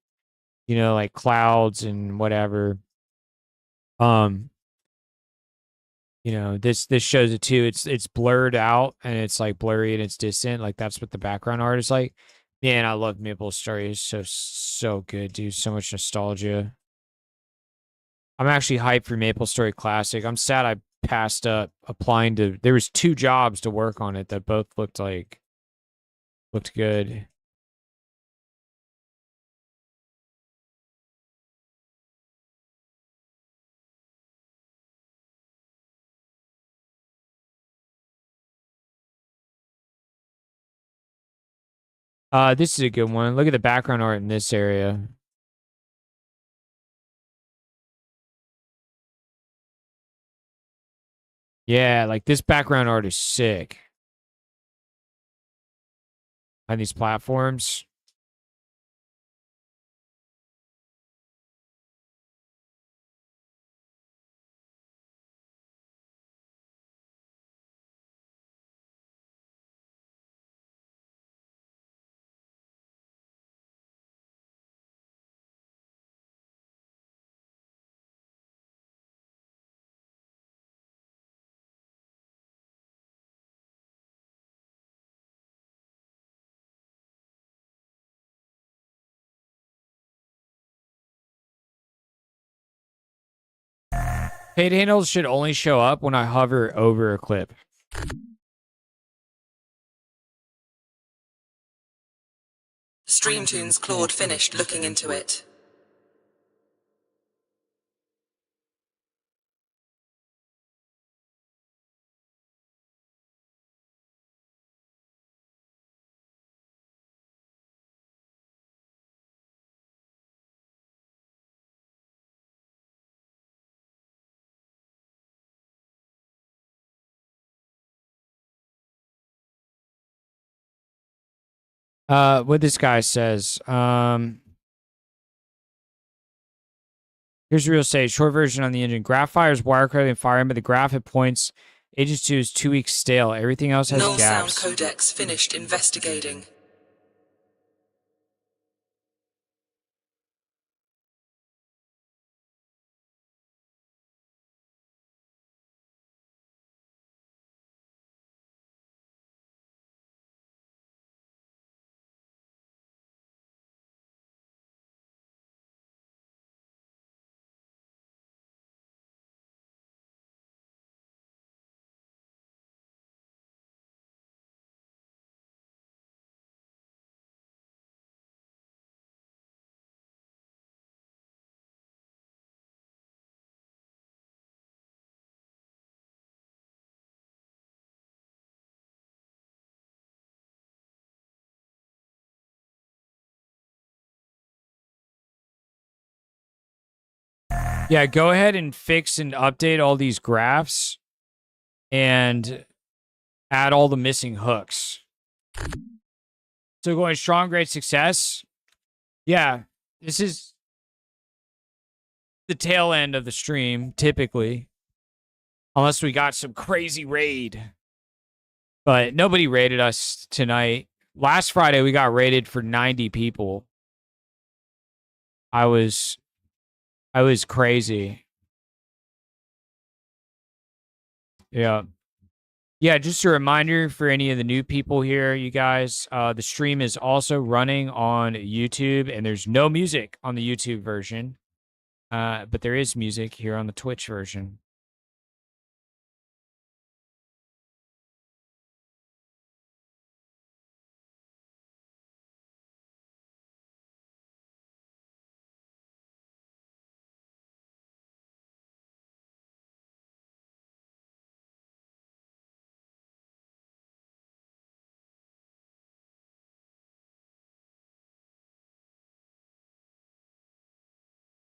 You know, like clouds and whatever. You know, this shows it too. It's blurred out and it's like blurry and it's distant. Like that's what the background art is like. Man, I love MapleStory. It's so good, dude. So much nostalgia. I'm actually hyped for MapleStory Classic. I'm sad I passed up applying to. There was 2 jobs to work on it that both looked good. This is a good one. Look at the background art in this area. Yeah, like this background art is sick. On these platforms. Fade handles should only show up when I hover over a clip. Streamtoon's Claude finished looking into it. What this guy says. Here's real estate. Short version on the engine. Graph fires Wirecard and firing, but the graph it points Agents 2 is 2 weeks stale. Everything else has Null Sound gaps. Codex finished investigating. Yeah, go ahead and fix and update all these graphs and add all the missing hooks. So going strong, great success. Yeah, this is the tail end of the stream, typically. Unless we got some crazy raid. But nobody raided us tonight. Last Friday, we got raided for 90 people. I was crazy. Yeah. Yeah, just a reminder for any of the new people here, you guys, the stream is also running on YouTube, and there's no music on the YouTube version, but there is music here on the Twitch version.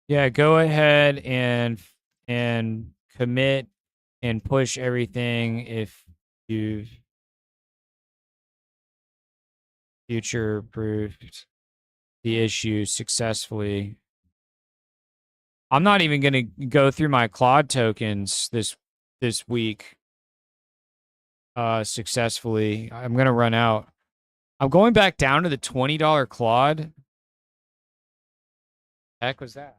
Yeah, go ahead and commit and push everything if you've future proofed the issue successfully. I'm not even going to go through my Claude tokens this week successfully. I'm going to run out. I'm going back down to the $20 Claude. Heck was that?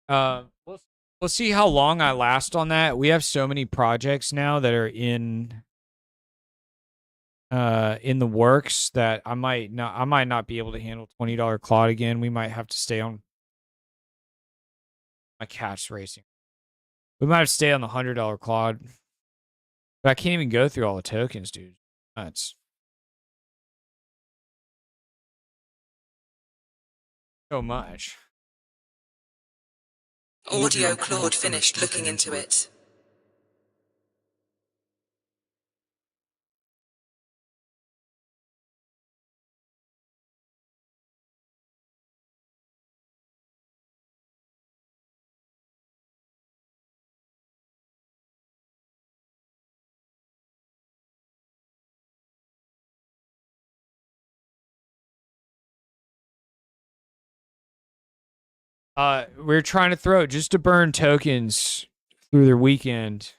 We'll see how long I last on that. We have so many projects now that are in the works that I might not be able to handle $20 Claude again. We might have to stay on my cat's racing. We might have to stay on the $100 Claude. But I can't even go through all the tokens, dude. That's so much. Audio Claude finished looking into it. We're trying to throw just to burn tokens through their weekend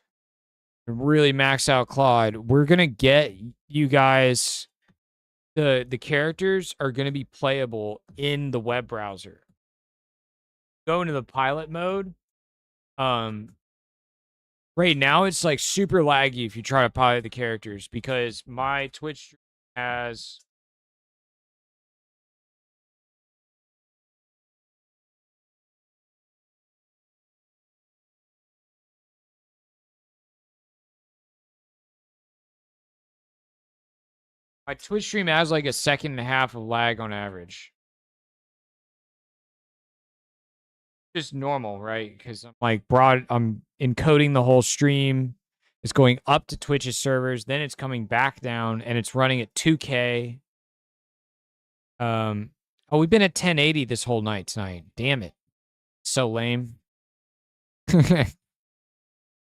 and really max out Claude. We're gonna get you guys the characters are going to be playable in the web browser. Go into the pilot mode. Right now it's like super laggy if you try to pilot the characters because my Twitch has my Twitch stream has like a second and a half of lag on average. Just normal, right? Because I'm encoding the whole stream. It's going up to Twitch's servers, then it's coming back down, and it's running at 2K. Oh, we've been at 1080 this whole night tonight. Damn it, so lame.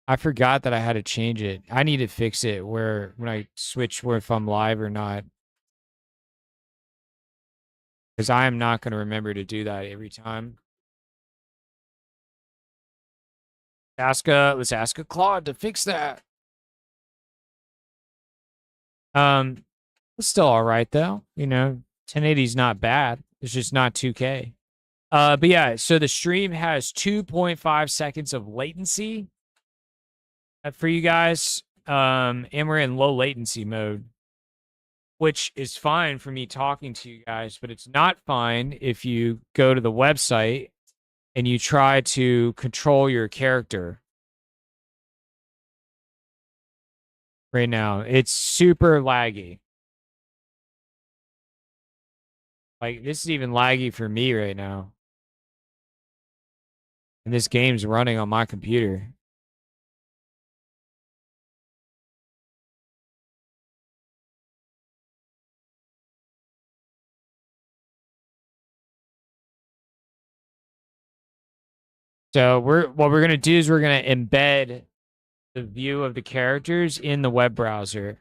I forgot that I had to change it. I need to fix it where when I switch where if I'm live or not. Because I am not going to remember to do that every time. Let's ask a Claude to fix that. It's still all right though. 1080 is not bad. It's just not 2K. But yeah, so the stream has 2.5 seconds of latency for you guys. And we're in low latency mode, which is fine for me talking to you guys, but it's not fine if you go to the website and you try to control your character. Right now, it's super laggy. Like, this is even laggy for me right now. And this game's running on my computer. So what we're gonna do is we're gonna embed the view of the characters in the web browser.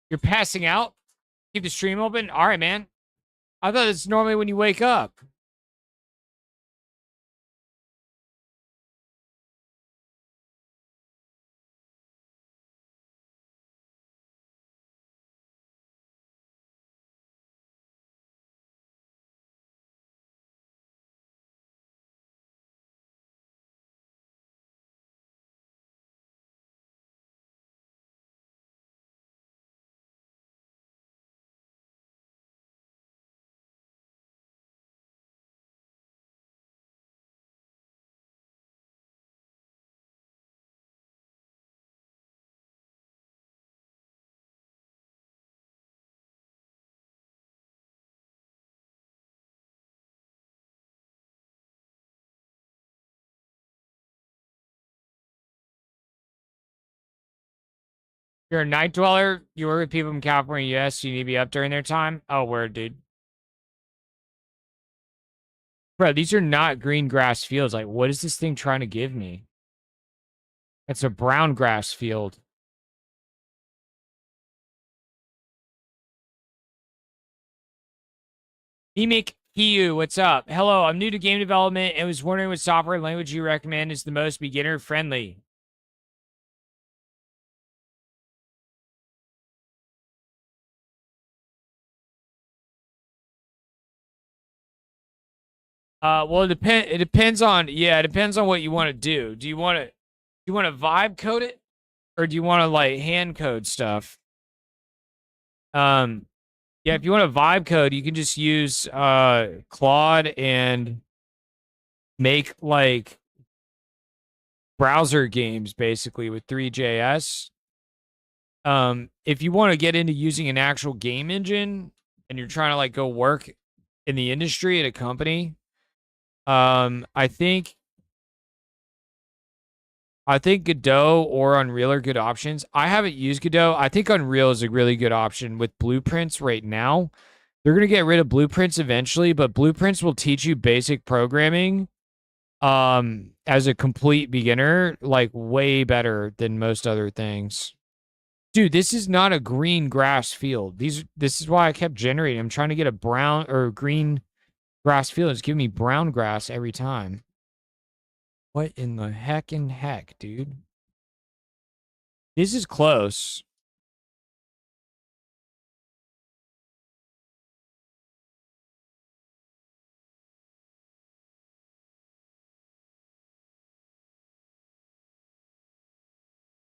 You're passing out? Keep the stream open? All right, man. I thought it's normally when you wake up. You're a night dweller. You work with people from California, yes. You need to be up during their time. Oh, word, dude. Bro, these are not green grass fields. Like, what is this thing trying to give me? It's a brown grass field. Emic Hiu, what's up? Hello, I'm new to game development and was wondering what software language you recommend is the most beginner friendly. Well, it depends on what you want to do. Do you want to vibe code it, or do you want to like hand code stuff? Yeah, if you want to vibe code, you can just use Claude and make like browser games basically with Three.js. If you want to get into using an actual game engine and you're trying to like go work in the industry at a company, I think Godot or Unreal are good options. I haven't used Godot. I think Unreal is a really good option with Blueprints right now. They're going to get rid of Blueprints eventually, but Blueprints will teach you basic programming as a complete beginner, like way better than most other things. Dude, this is not a green grass field. This is why I kept generating. I'm trying to get a brown or green grass field. It's giving me brown grass every time. What in the heck dude? This is close.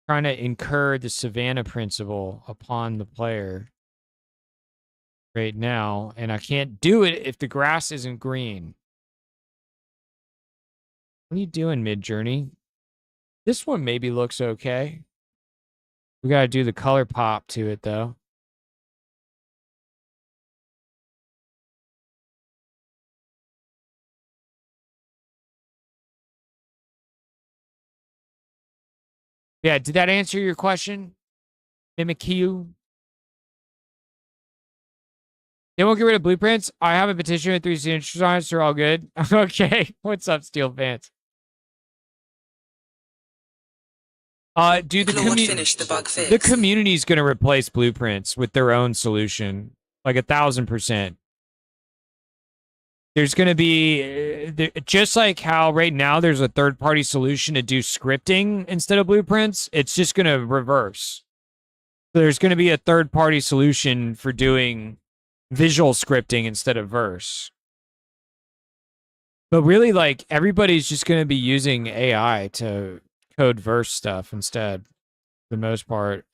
Trying to incur the Savannah principle upon the player right now, and I can't do it if the grass isn't green. What are you doing, Midjourney? This one maybe looks okay. We gotta do the color pop to it, though. Yeah, did that answer your question, Mimikyu? They won't get rid of blueprints. I have a petition with 3 signatures on it, so they're all good. Okay, what's up, Steel Pants? Dude, the community is going to replace blueprints with their own solution, like 1,000%. There's going to be just like how right now there's a third-party solution to do scripting instead of blueprints. It's just going to reverse. So there's going to be a third-party solution for doing visual scripting instead of verse. But really, like, everybody's just going to be using AI to code verse stuff instead, for the most part.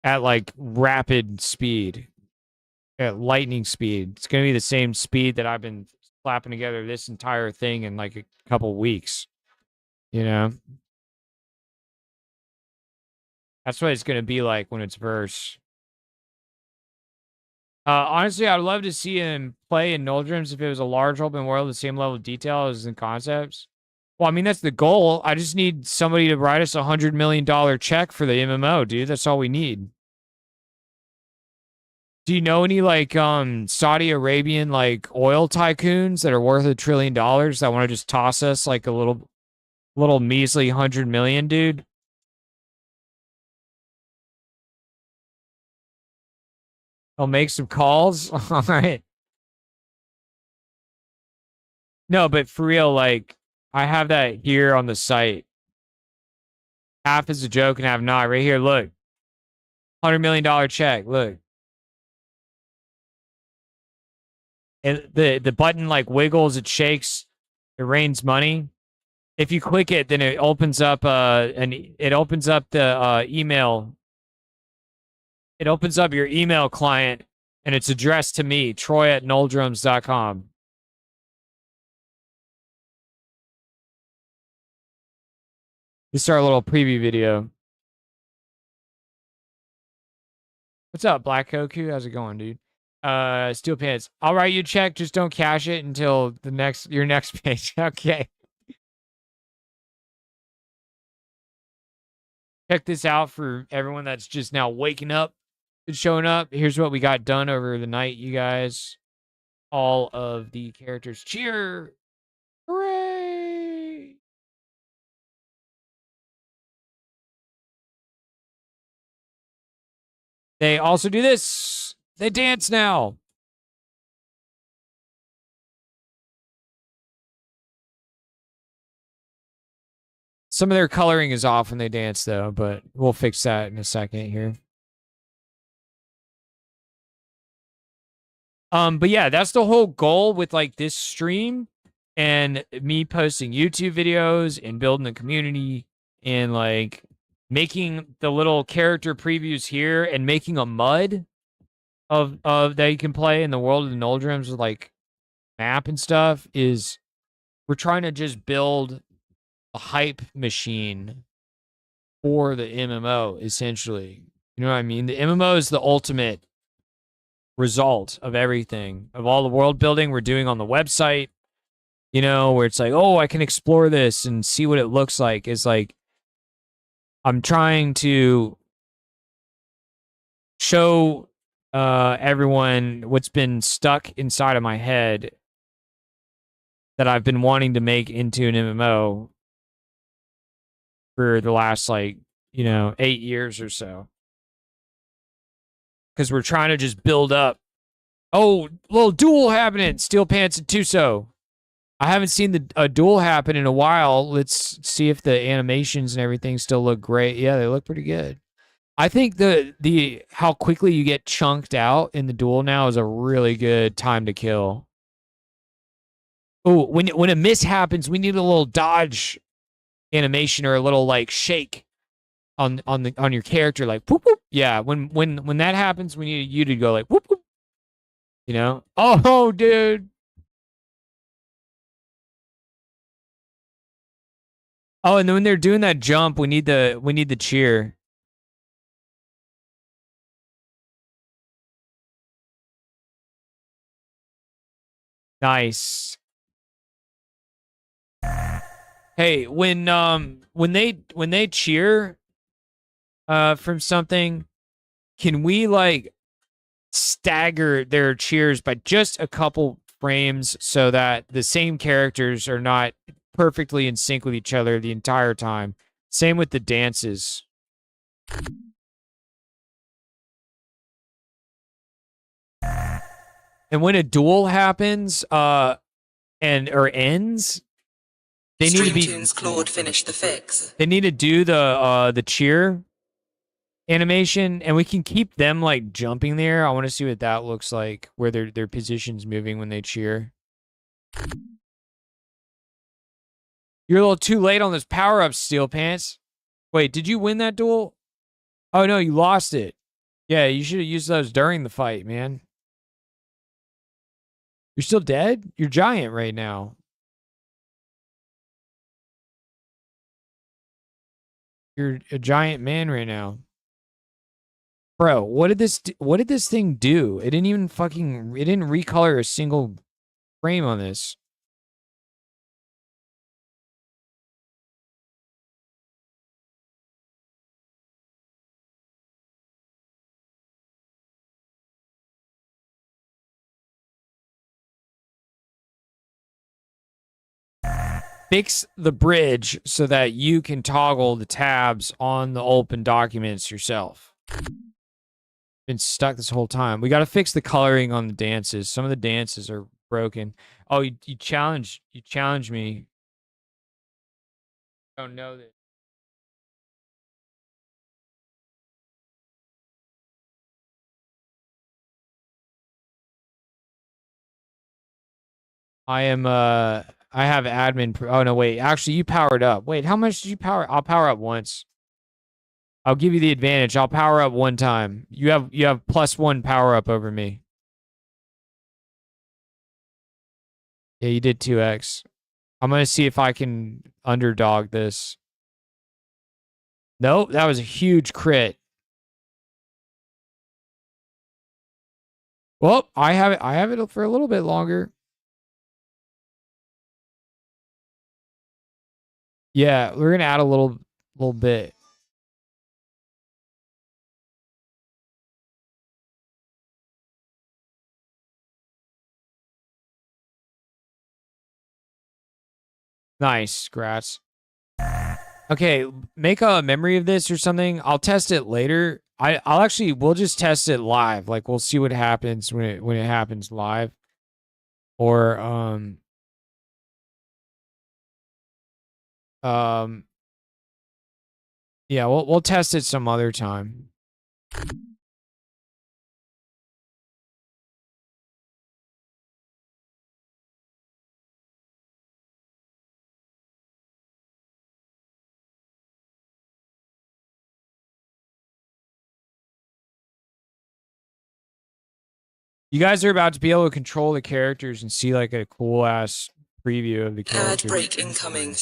At, like, rapid speed. At lightning speed. It's going to be the same speed that I've been slapping together this entire thing in, like, a couple weeks. You know? That's what it's going to be like when it's verse. Honestly, I'd love to see him play in Doldrums if it was a large open world, the same level of detail as in Concepts. Well, I mean, that's the goal. I just need somebody to write us $100 million check for the MMO, dude. That's all we need. Do you know any, like, Saudi Arabian, like, oil tycoons that are worth $1 trillion that want to just toss us, like, a little measly 100 million, dude? I'll make some calls. All right. No, but for real, like, I have that here on the site. Half is a joke and half not. Right here, look. $100 million check. Look. And the button, like, wiggles, it shakes, it rains money. If you click it, then it opens up the email. It opens up your email client, and it's addressed to me, troy@noldrums.com. This is our little preview video. What's up, Black Goku? How's it going, dude? Steel Pants. I'll write you a check, just don't cash it until your next page. Okay. Check this out for everyone that's just now waking up and showing up. Here's what we got done over the night, you guys. All of the characters cheer. Hooray! They also do this. They dance now. Some of their coloring is off when they dance, though, but we'll fix that in a second here. But yeah, that's the whole goal with like this stream and me posting YouTube videos and building a community and like making the little character previews here and making a mud of that you can play in the world of the Noldrums with like map and stuff is we're trying to just build a hype machine for the MMO essentially. You know what I mean? The MMO is the ultimate result of everything, of all the world building we're doing on the website, you know, where it's like, oh, I can explore this and see what it looks like. Is like, I'm trying to show everyone what's been stuck inside of my head that I've been wanting to make into an MMO for the last, like, 8 years or so. Because we're trying to just build up. Oh, little duel happening. Steel Pants and Tuso. I haven't seen a duel happen in a while. Let's see if the animations and everything still look great. Yeah, they look pretty good. I think the how quickly you get chunked out in the duel now is a really good time to kill. Oh, when a miss happens, we need a little dodge animation or a little like shake on your character, like whoop whoop. Yeah, when that happens, we need you to go like whoop whoop. You know? Oh, dude. Oh, and then when they're doing that jump, we need the cheer. Nice. Hey, when they cheer from something, can we like stagger their cheers by just a couple frames so that the same characters are not perfectly in sync with each other the entire time? Same with the dances. And when a duel happens or ends, they need to be Streamtunes Claude finished the fix. they need to do the cheer animation, and we can keep them like jumping there. I want to see what that looks like, where their position's moving when they cheer. You're a little too late on this power up, Steel Pants. Wait, did you win that duel? Oh no, you lost it. Yeah, you should have used those during the fight, man. You're still dead? You're giant right now. You're a giant man right now. Bro, what did this thing do? It didn't recolor a single frame on this. Fix the bridge so that you can toggle the tabs on the open documents yourself. Been stuck this whole time. We got to fix the coloring on the dances. Some of the dances are broken. Oh, you challenge me. I don't know that. I have admin. Oh no, wait. Actually, you powered up. Wait, how much did you power? I'll power up once. I'll give you the advantage. I'll power up one time. You have +1 power up over me. Yeah, you did 2x. I'm gonna see if I can underdog this. Nope, that was a huge crit. Well, I have it for a little bit longer. Yeah, we're gonna add a little bit. Nice, Grats. Okay, make a memory of this or something. I'll test it later. We'll just test it live. Like we'll see what happens when it happens live. Or yeah, we'll test it some other time. You guys are about to be able to control the characters and see like a cool ass preview of the Ad characters. break incoming.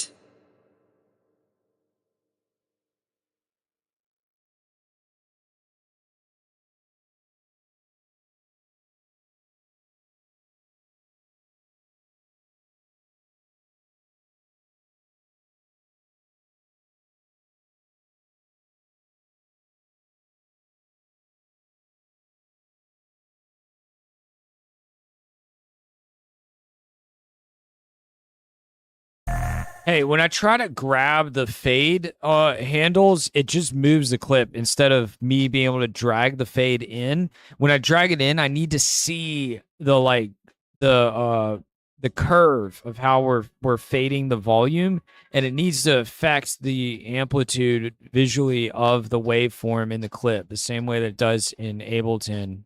Hey, when I try to grab the fade handles, it just moves the clip instead of me being able to drag the fade in. When I drag it in, I need to see the curve of how we're fading the volume, and it needs to affect the amplitude visually of the waveform in the clip, the same way that it does in Ableton.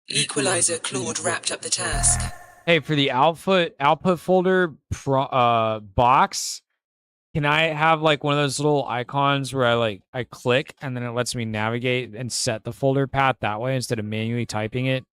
Equalizer Claude wrapped up the task. Hey, for the output folder box, can I have like one of those little icons where I click and then it lets me navigate and set the folder path that way instead of manually typing it?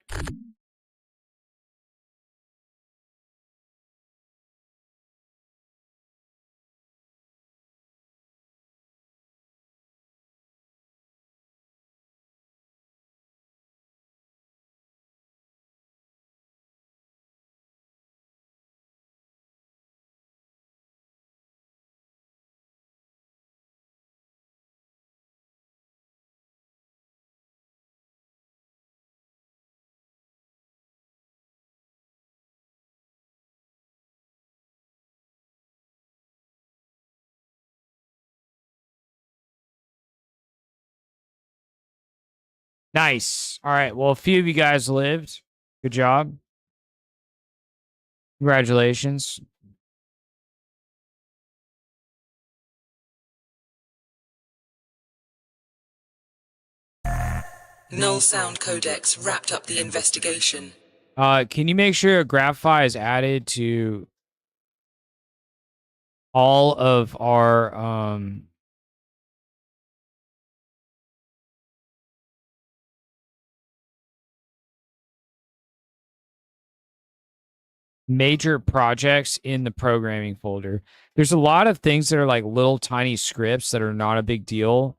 Nice. All right. Well, a few of you guys lived. Good job. Congratulations. Null Sound Codex wrapped up the investigation. Can you make sure Graphify is added to all of our major projects in the programming folder? There's a lot of things that are like little tiny scripts that are not a big deal,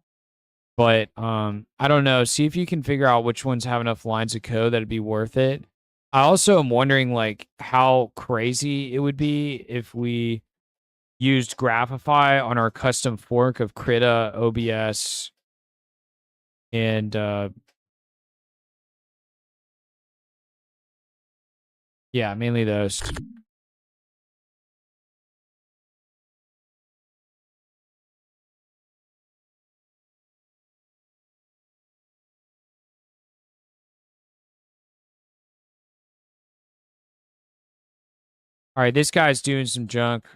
but I don't know. See if you can figure out which ones have enough lines of code that'd be worth it. I also am wondering like how crazy it would be if we used Graphify on our custom fork of Krita, OBS, and yeah, mainly those. All right, this guy's doing some junk.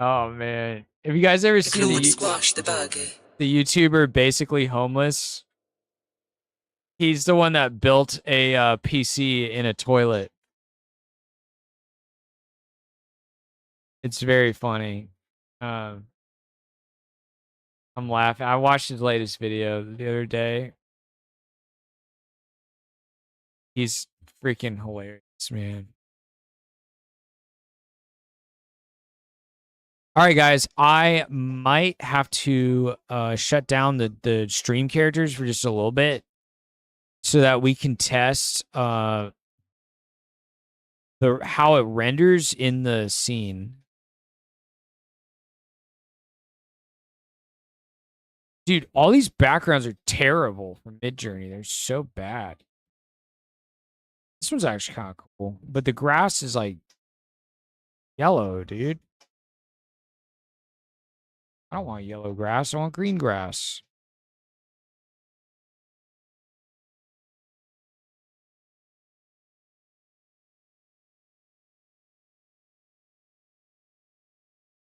Oh man, have you guys ever seen Claude squashed the bug. the YouTuber Basically Homeless? He's the one that built a PC in a toilet. It's very funny. Um, I'm laughing. I watched his latest video the other day. He's freaking hilarious, man. All right, guys. I might have to shut down the stream characters for just a little bit so that we can test the how it renders in the scene. Dude, all these backgrounds are terrible for Midjourney. They're so bad. This one's actually kind of cool, but the grass is like yellow, dude. I don't want yellow grass. I want green grass.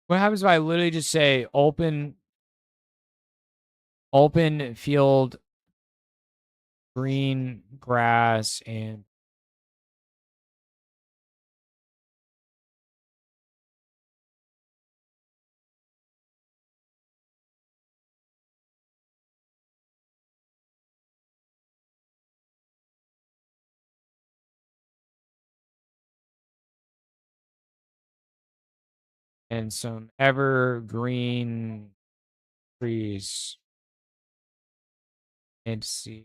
What happens if I literally just say open field, green grass, and some evergreen trees and see.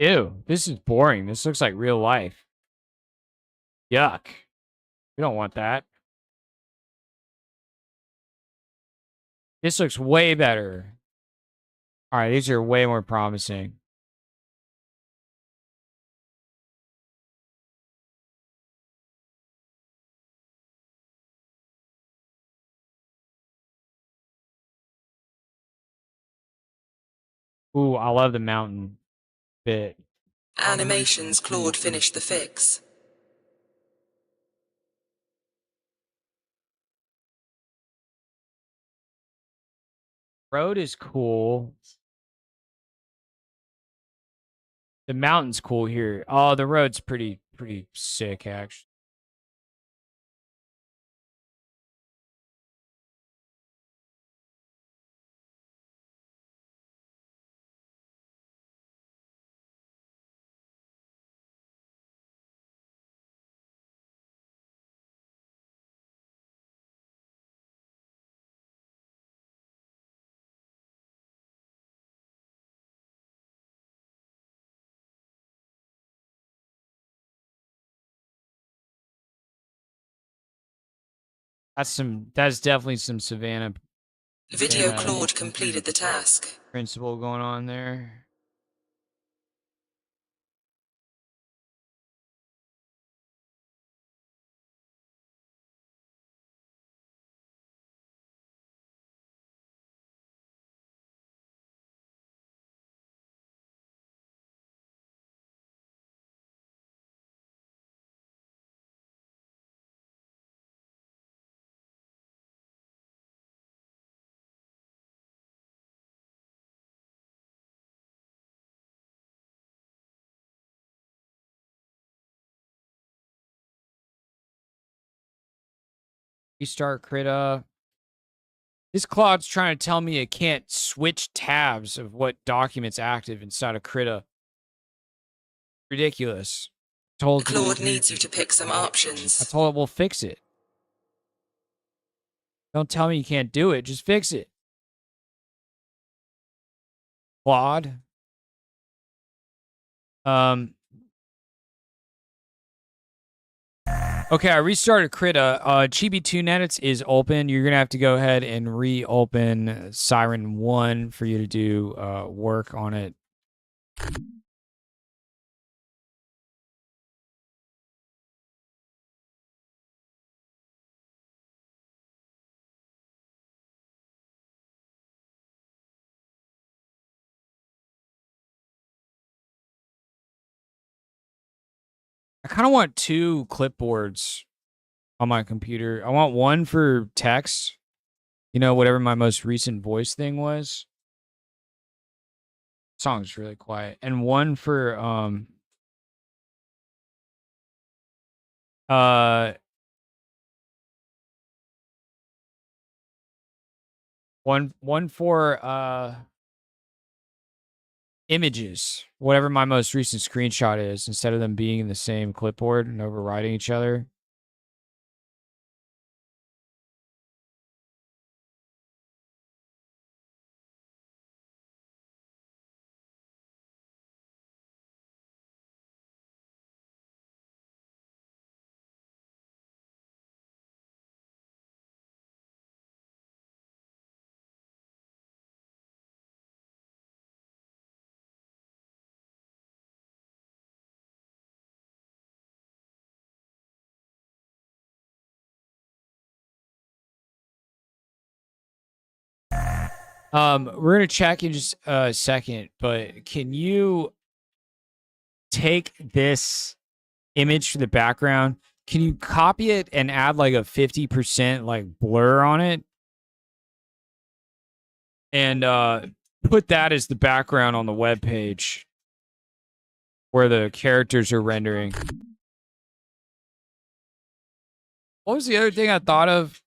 Ew, this is boring. This looks like real life. Yuck. We don't want that. This looks way better. All right, these are way more promising. Ooh, I love the mountain bit. Animations Claude finished the fix. Road is cool. The mountain's cool here. Oh, the road's pretty sick, actually. That's definitely some Savannah Video Yeah. Claude completed the task. principle going on there. Restart Krita. This Claude's trying to tell me it can't switch tabs of what documents active inside of Krita. Ridiculous. Claude needs you to pick some options. I told it we'll fix it. Don't tell me you can't do it. Just fix it. Claude. Okay, I restarted Krita. Chibi 2 Edits is open. You're gonna have to go ahead and reopen Siren 1 for you to do work on it. I kind of want 2 clipboards on my computer. I want one for text, you know, whatever my most recent voice thing was. Song's really quiet. And one for Uh, one for images, whatever my most recent screenshot is, instead of them being in the same clipboard and overriding each other. We're gonna check in just a second, but can you take this image for the background? Can you copy it and add like a 50% like blur on it? And put that as the background on the web page where the characters are rendering. What was the other thing I thought of?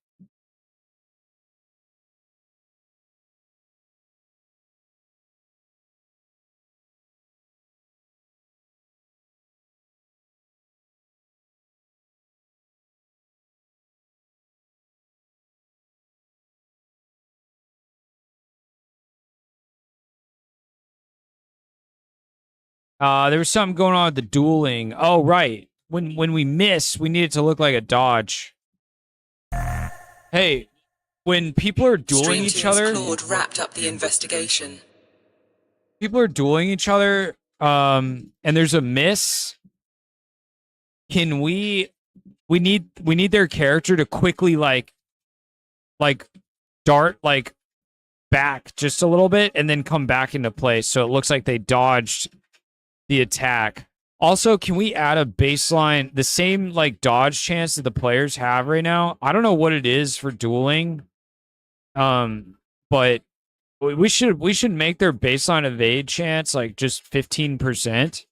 There was something going on with the dueling. Oh, right. When we miss, we need it to look like a dodge. Hey, when people are dueling each other, Claude wrapped up the investigation. People are dueling each other, and there's a miss. Can we need their character to quickly like dart like back just a little bit and then come back into place so it looks like they dodged the attack. Also, can we add a baseline, the same like dodge chance that the players have right now? I don't know what it is for dueling, but we should make their baseline evade chance like just 15%.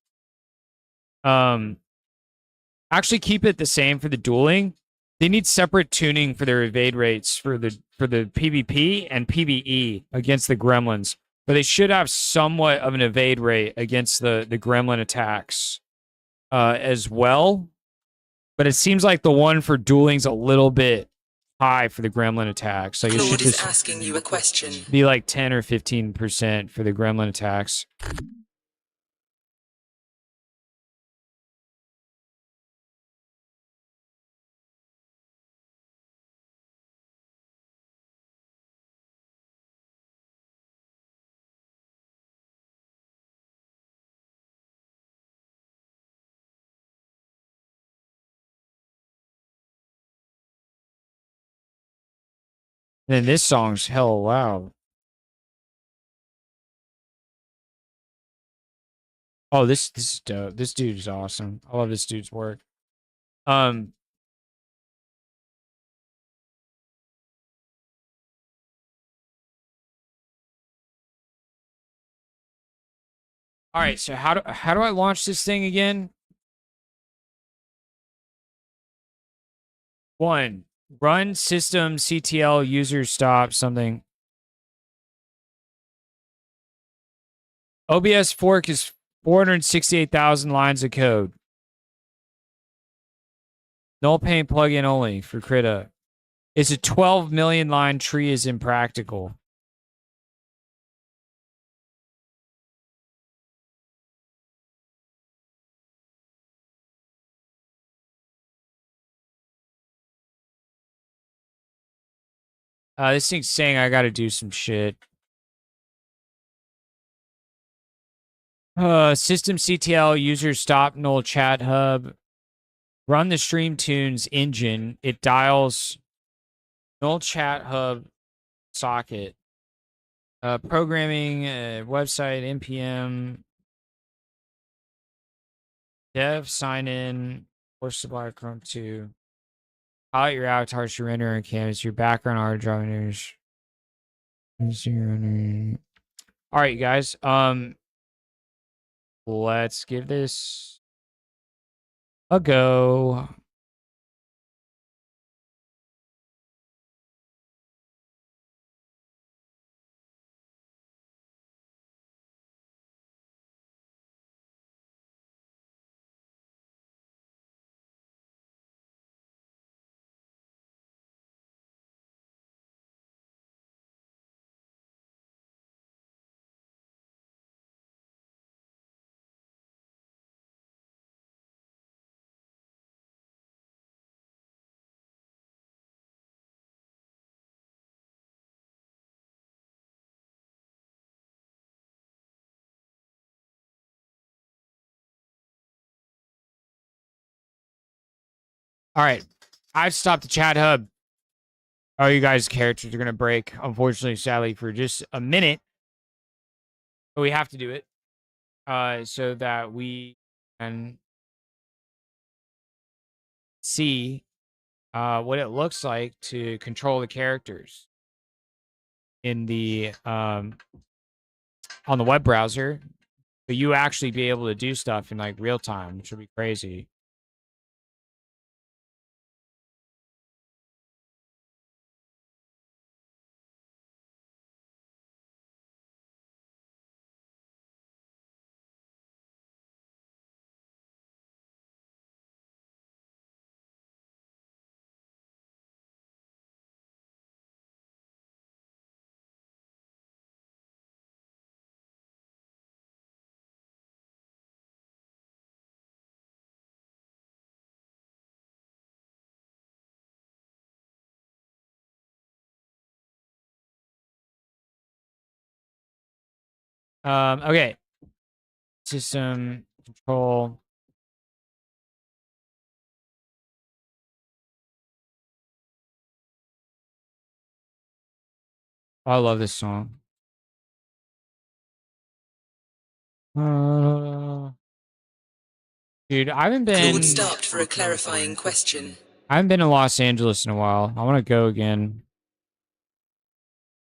Actually keep it the same for the dueling. They need separate tuning for their evade rates for the PvP and PvE against the gremlins. But they should have somewhat of an evade rate against the gremlin attacks as well. But it seems like the one for dueling's a little bit high for the gremlin attacks. Like it should just asking you a question. Be like 10 or 15% for the gremlin attacks. And this song's hell loud. Oh, this is dope. This dude is awesome. I love this dude's work. All right, so how do I launch this thing again? 1, run system CTL user stop something. OBS fork is 468,000 lines of code. Null paint plugin only for Krita. It's a 12 million line tree is impractical. This thing's saying I gotta do some shit. System CTL user stop null chat hub. Run the stream tunes engine. It dials null chat hub socket. Programming website npm dev sign in or supply Chrome 2. Highlight your avatar to render on canvas. Your background art drawings. All right, you guys. Let's give this a go. All right. I've stopped the chat hub. Oh, you guys' characters are going to break, unfortunately, sadly, for just a minute. But we have to do it so that we can see what it looks like to control the characters in the on the web browser, but you actually be able to do stuff in like real time, which would be crazy. Okay. System control. Oh, I love this song. Dude, Claude stopped for a clarifying question. I haven't been in Los Angeles in a while. I want to go again.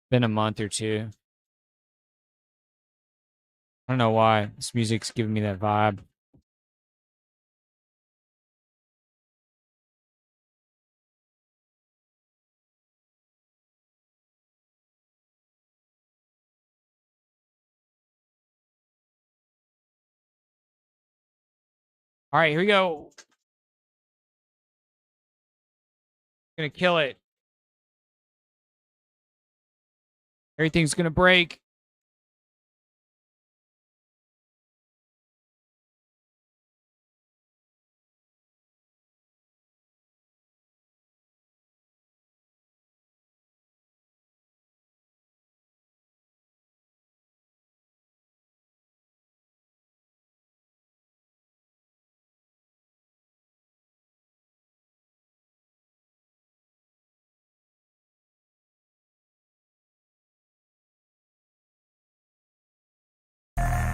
Been a month or two. I don't know why. This music's giving me that vibe. All right, here we go. Gonna kill it. Everything's gonna break.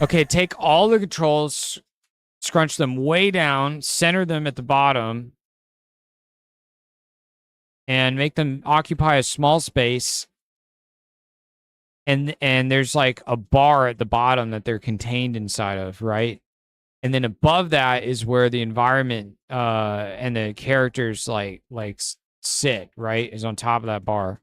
Okay, take all the controls, scrunch them way down, center them at the bottom, and make them occupy a small space. And there's like a bar at the bottom that they're contained inside of, right? And then above that is where the environment and the characters like sit, right? Is on top of that bar.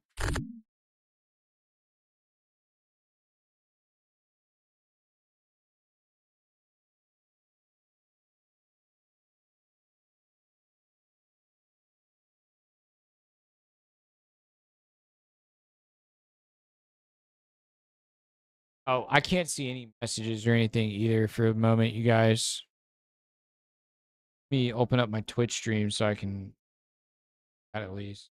Oh, I can't see any messages or anything either for the moment, you guys. Let me open up my Twitch stream so I can at least.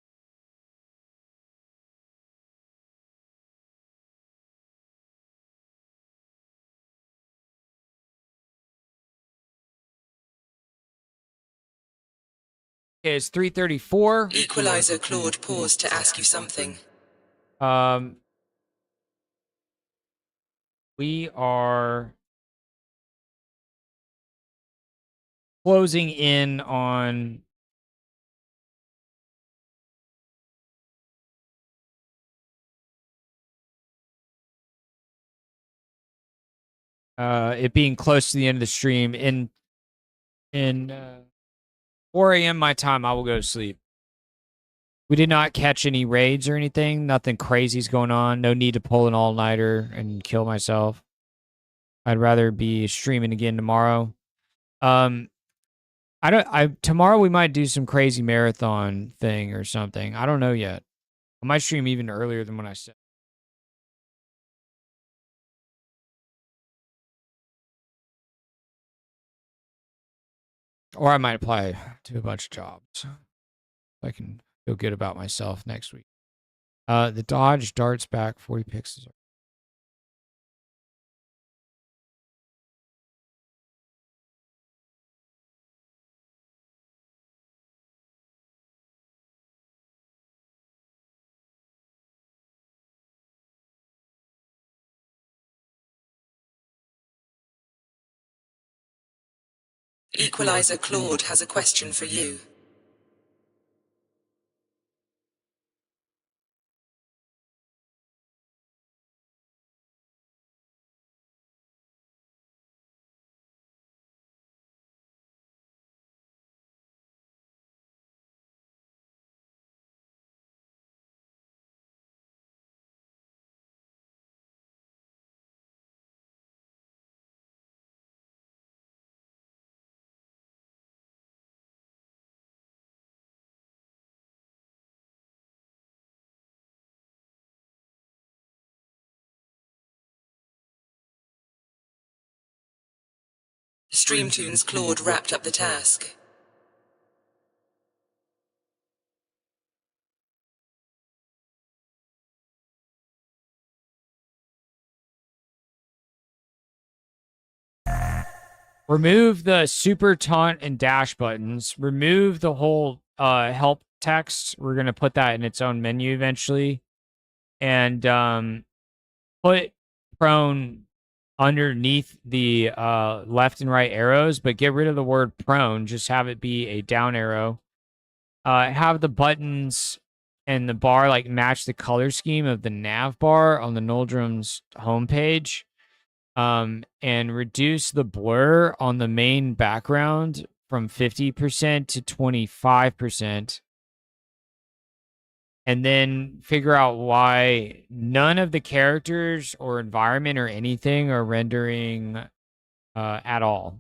Okay, it's 3:34. Equalizer Claude paused to ask you something. We are closing in on it being close to the end of the stream. In 4 a.m. my time, I will go to sleep. We did not catch any raids or anything. Nothing crazy's going on. No need to pull an all-nighter and kill myself. I'd rather be streaming again tomorrow. Tomorrow we might do some crazy marathon thing or something. I don't know yet. I might stream even earlier than what I said. Or I might apply to a bunch of jobs. So I can feel good about myself next week. The Dodge darts back 40 pixels. Equalizer Claude has a question for you. Streamtunes Claude wrapped up the task. Remove the super taunt and dash buttons. Remove the whole help text. We're gonna put that in its own menu eventually. And put prone underneath the left and right arrows, but get rid of the word prone. Just have it be a down arrow. Have the buttons and the bar like match the color scheme of the nav bar on the Noldrum's homepage. And reduce the blur on the main background from 50% to 25%. And then figure out why none of the characters or environment or anything are rendering at all.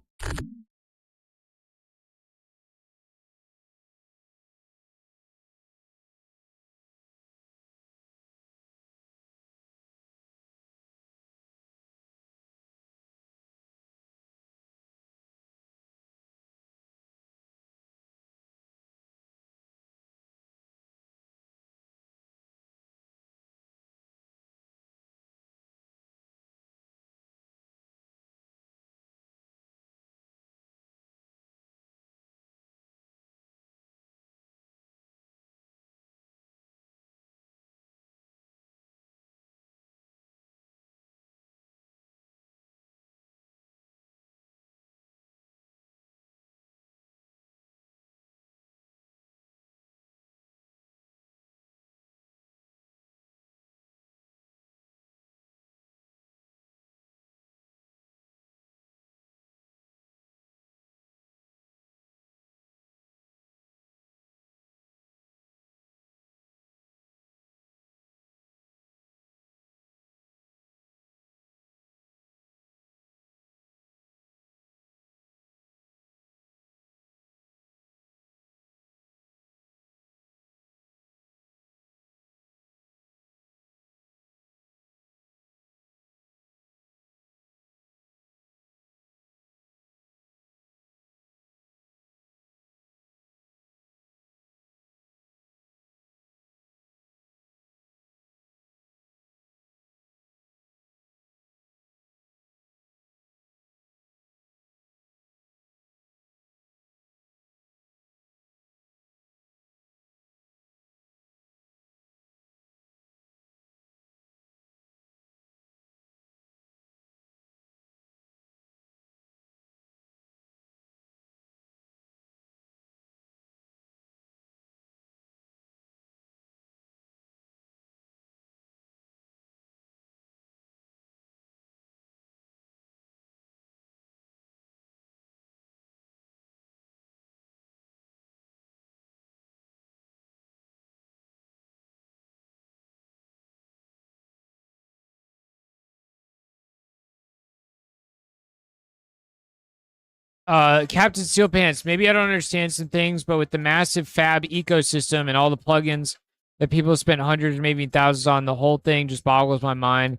Captain Steel Pants, maybe I don't understand some things, but with the massive fab ecosystem and all the plugins that people spent hundreds, maybe thousands on, the whole thing just boggles my mind.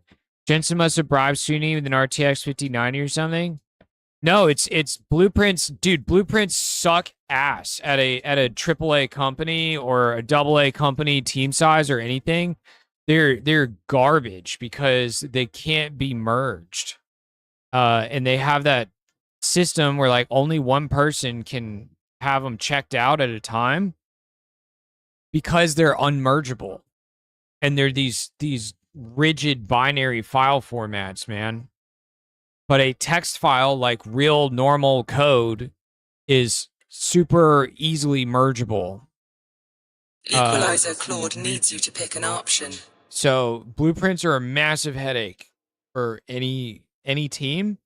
Jensen must have bribed Suni with an RTX 5090 or something. No, it's Blueprints, dude. Blueprints suck ass at a AAA company or a AA company team size or anything. They're garbage because they can't be merged. And they have that system where like only one person can have them checked out at a time because they're unmergeable. And they're these rigid binary file formats, man. But a text file like real normal code is super easily mergeable. Equalizer Claude needs you to pick an option. So blueprints are a massive headache for any team.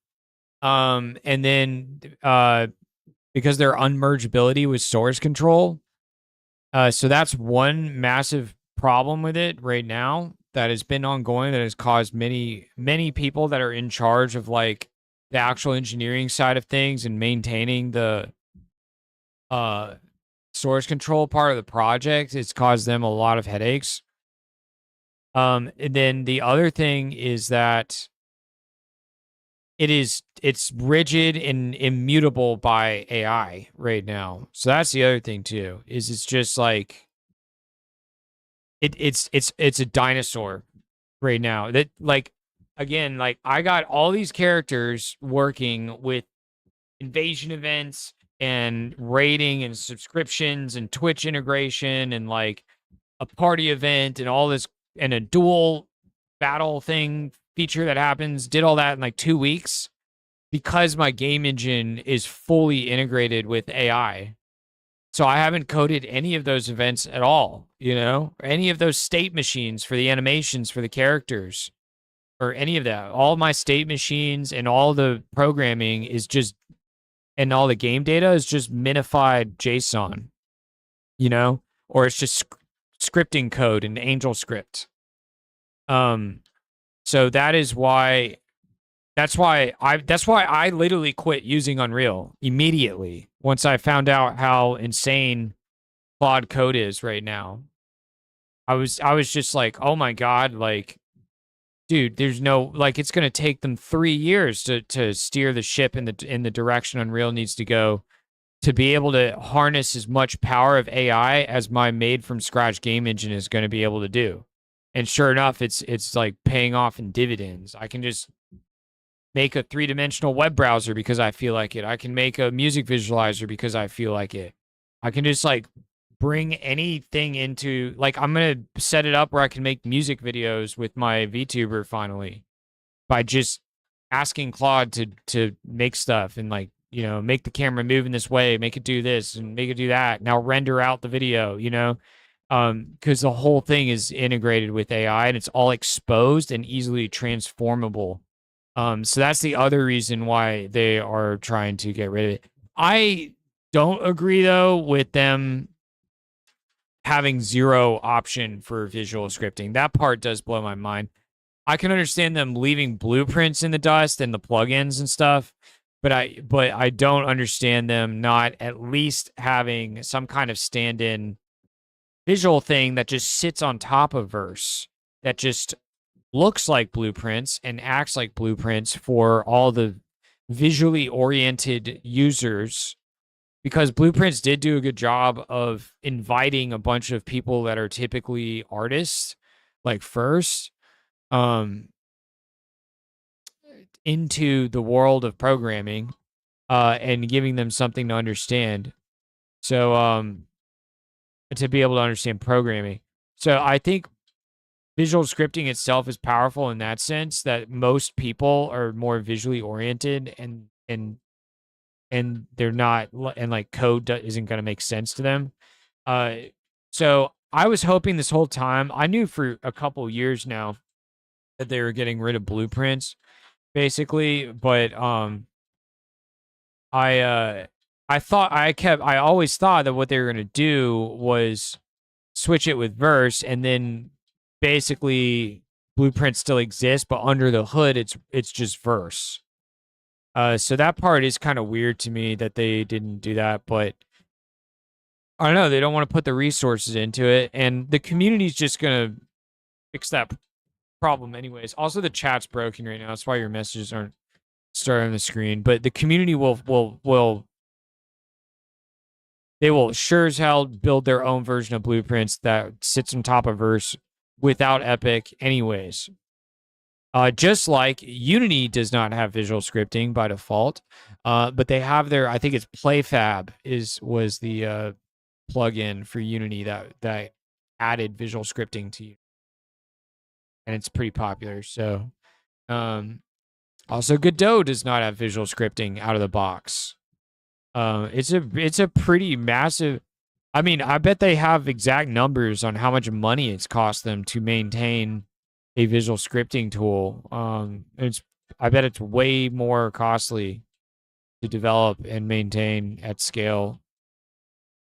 And then because their unmergeability with source control. So that's one massive problem with it right now that has been ongoing, that has caused many people that are in charge of like the actual engineering side of things and maintaining the source control part of the project. It's caused them a lot of headaches. And then the other thing is that it's rigid and immutable by AI right now. So that's the other thing too, is it's just like it's a dinosaur right now. That like again, like I got all these characters working with invasion events and rating and subscriptions and Twitch integration and like a party event and all this and a dual battle thing feature that happens, did all that in like 2 weeks because my game engine is fully integrated with AI. So I haven't coded any of those events at all, you know, any of those state machines for the animations for the characters or any of that. All my state machines and all the programming is just, and all the game data is just minified JSON, you know, or it's just scripting code in AngelScript. So that's why I literally quit using Unreal immediately once I found out how insane Claude Code is right now. I was just like, oh my God, like, dude, there's no, like, it's gonna take them 3 years to steer the ship in the direction Unreal needs to go, to be able to harness as much power of AI as my made from scratch game engine is going to be able to do. And sure enough, it's like paying off in dividends. I can just make a 3-dimensional web browser because I feel like it. I can make a music visualizer because I feel like it. I can just like bring anything into, like, I'm going to set it up where I can make music videos with my VTuber finally by just asking Claude to make stuff and like, you know, make the camera move in this way, make it do this and make it do that. Now render out the video, you know, because the whole thing is integrated with AI and it's all exposed and easily transformable. So that's the other reason why they are trying to get rid of it. I don't agree though with them having zero option for visual scripting. That part does blow my mind. I can understand them leaving blueprints in the dust and the plugins and stuff, but I don't understand them not at least having some kind of stand-in visual thing that just sits on top of Verse, that just looks like blueprints and acts like blueprints for all the visually oriented users, because blueprints did do a good job of inviting a bunch of people that are typically artists like first into the world of programming and giving them something to understand. So to be able to understand programming. So I think visual scripting itself is powerful in that sense, that most people are more visually oriented and they're not, and like code isn't going to make sense to them. So I was hoping this whole time, I knew for a couple years now that they were getting rid of blueprints basically, but I always thought that what they were going to do was switch it with Verse, and then basically blueprints still exist, but under the hood it's just Verse. So that part is kind of weird to me that they didn't do that, but I don't know, they don't want to put the resources into it, and the community's just gonna fix that problem anyways. Also, the chat's broken right now. That's why your messages aren't starting on the screen. But the community will sure as hell build their own version of blueprints that sits on top of Verse without Epic anyways. Just like Unity does not have visual scripting by default, but they have their, I think it's PlayFab was the plugin for Unity that added visual scripting to you, and it's pretty popular. So, also Godot does not have visual scripting out of the box. It's a pretty massive. I mean, I bet they have exact numbers on how much money it's cost them to maintain a visual scripting tool. I bet it's way more costly to develop and maintain at scale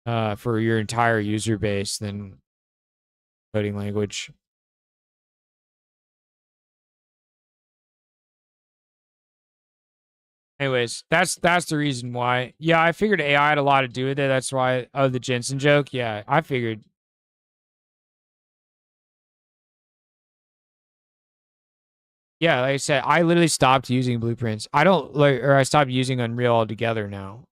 for your entire user base than coding language. Anyways, that's the reason why. Yeah, I figured AI had a lot to do with it. That's why. Oh, the Jensen joke. Yeah, I figured. Yeah, like I said, I literally stopped using blueprints. I don't like, or I stopped using Unreal altogether now,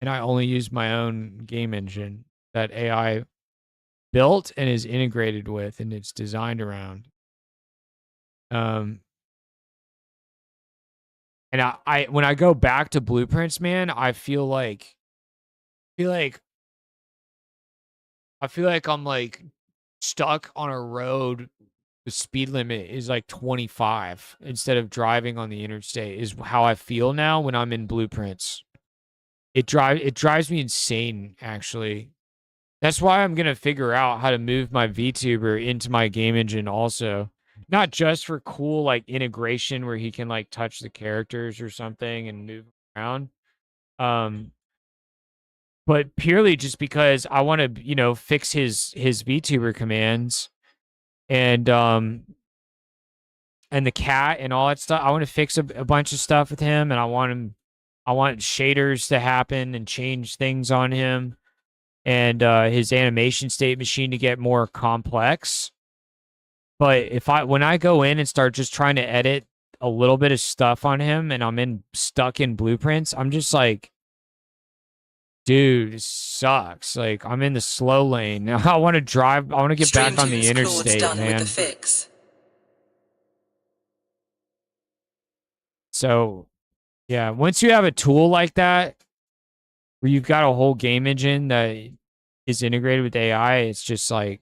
and I only use my own game engine that AI built and is integrated with, and it's designed around. And I when I go back to blueprints, man, I feel like I'm like stuck on a road. The speed limit is like 25 instead of driving on the interstate is how I feel now when I'm in blueprints. It drives me insane, actually. That's why I'm gonna figure out how to move my VTuber into my game engine also. Not just for cool like integration where he can like touch the characters or something and move around. Um but purely just because I want to, fix his VTuber commands and the cat and all that stuff. I want to fix a bunch of stuff with him, and I want shaders to happen and change things on him, and his animation state machine to get more complex. But when I go in and start just trying to edit a little bit of stuff on him, and I'm stuck in blueprints, I'm just like, dude, this sucks. Like I'm in the slow lane. Now I want to drive. I want to get back on the interstate, done man. With the fix. So, yeah, once you have a tool like that, where you've got a whole game engine that is integrated with AI, it's just like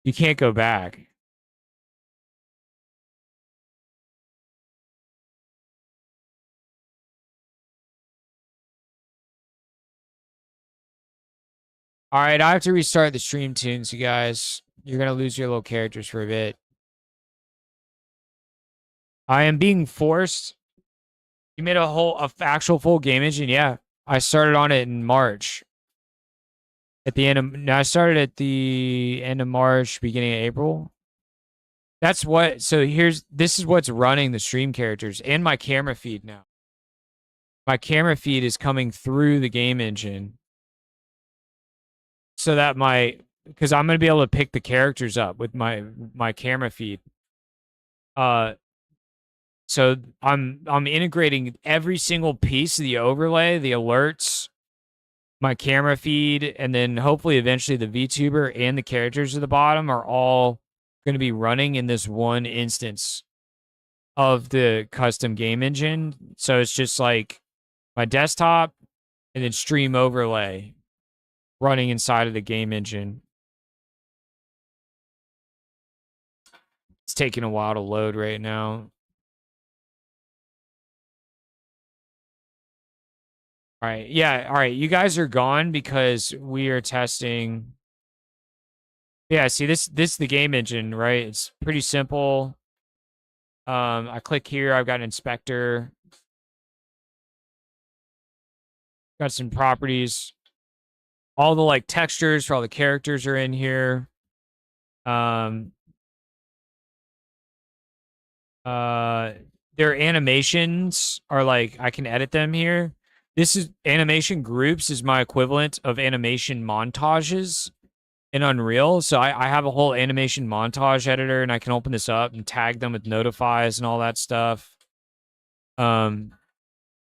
you can't go back. All right, I have to restart the stream tunes, you guys. You're gonna lose your little characters for a bit. I am being forced. You made a actual full game engine, yeah. I started on it in March. I started at the end of March, beginning of April. This is what's running the stream characters and my camera feed now. My camera feed is coming through the game engine. So that because I'm going to be able to pick the characters up with my camera feed. So I'm integrating every single piece of the overlay, the alerts, my camera feed, and then hopefully eventually the VTuber and the characters at the bottom are all going to be running in this one instance of the custom game engine. So it's just like my desktop and then stream overlay running inside of the game engine. It's taking a while to load right now. All right. Yeah. All right. You guys are gone because we are testing. Yeah. See, this is the game engine, right? It's pretty simple. I click here. I've got an inspector. Got some properties. All the like textures for all the characters are in here. Their animations are like I can edit them here. This is animation groups is my equivalent of animation montages in Unreal. So I have a whole animation montage editor and I can open this up and tag them with notifies and all that stuff. But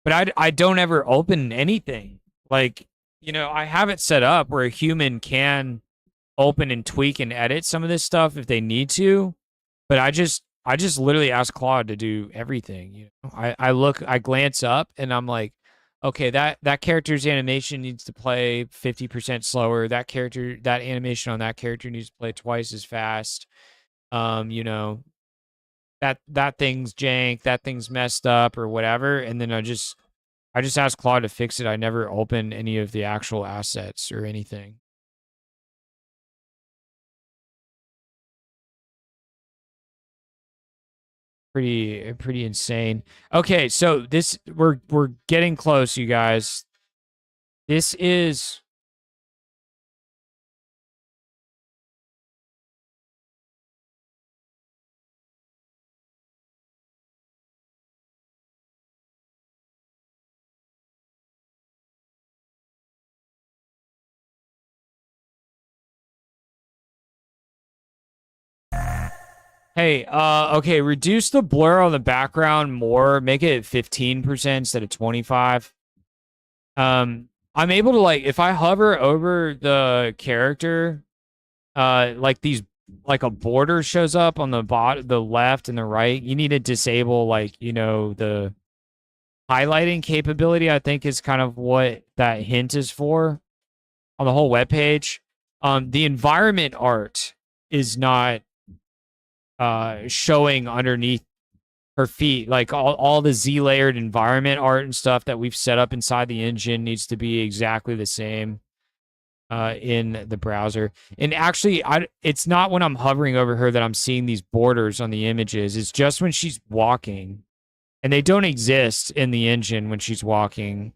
I don't ever open anything. Like, I have it set up where a human can open and tweak and edit some of this stuff if they need to. But I just literally ask Claude to do everything. I glance up and I'm like, okay, that character's animation needs to play 50% slower. That animation on that character needs to play twice as fast. that thing's jank, that thing's messed up or whatever, and then I just asked Claude to fix it. I never opened any of the actual assets or anything. Pretty insane. Okay, so this we're getting close, you guys. This is Hey, okay, reduce the blur on the background more, make it 15% instead of 25. I'm able to, like, if I hover over the character, like these, like a border shows up on the left and the right. You need to disable, like, you know, the highlighting capability, I think is kind of what that hint is for on the whole web page. The environment art is not showing underneath her feet. Like all the Z layered environment art and stuff that we've set up inside the engine needs to be exactly the same in the browser. And actually, it's not when I'm hovering over her that I'm seeing these borders on the images. It's just when she's walking, and they don't exist in the engine when she's walking.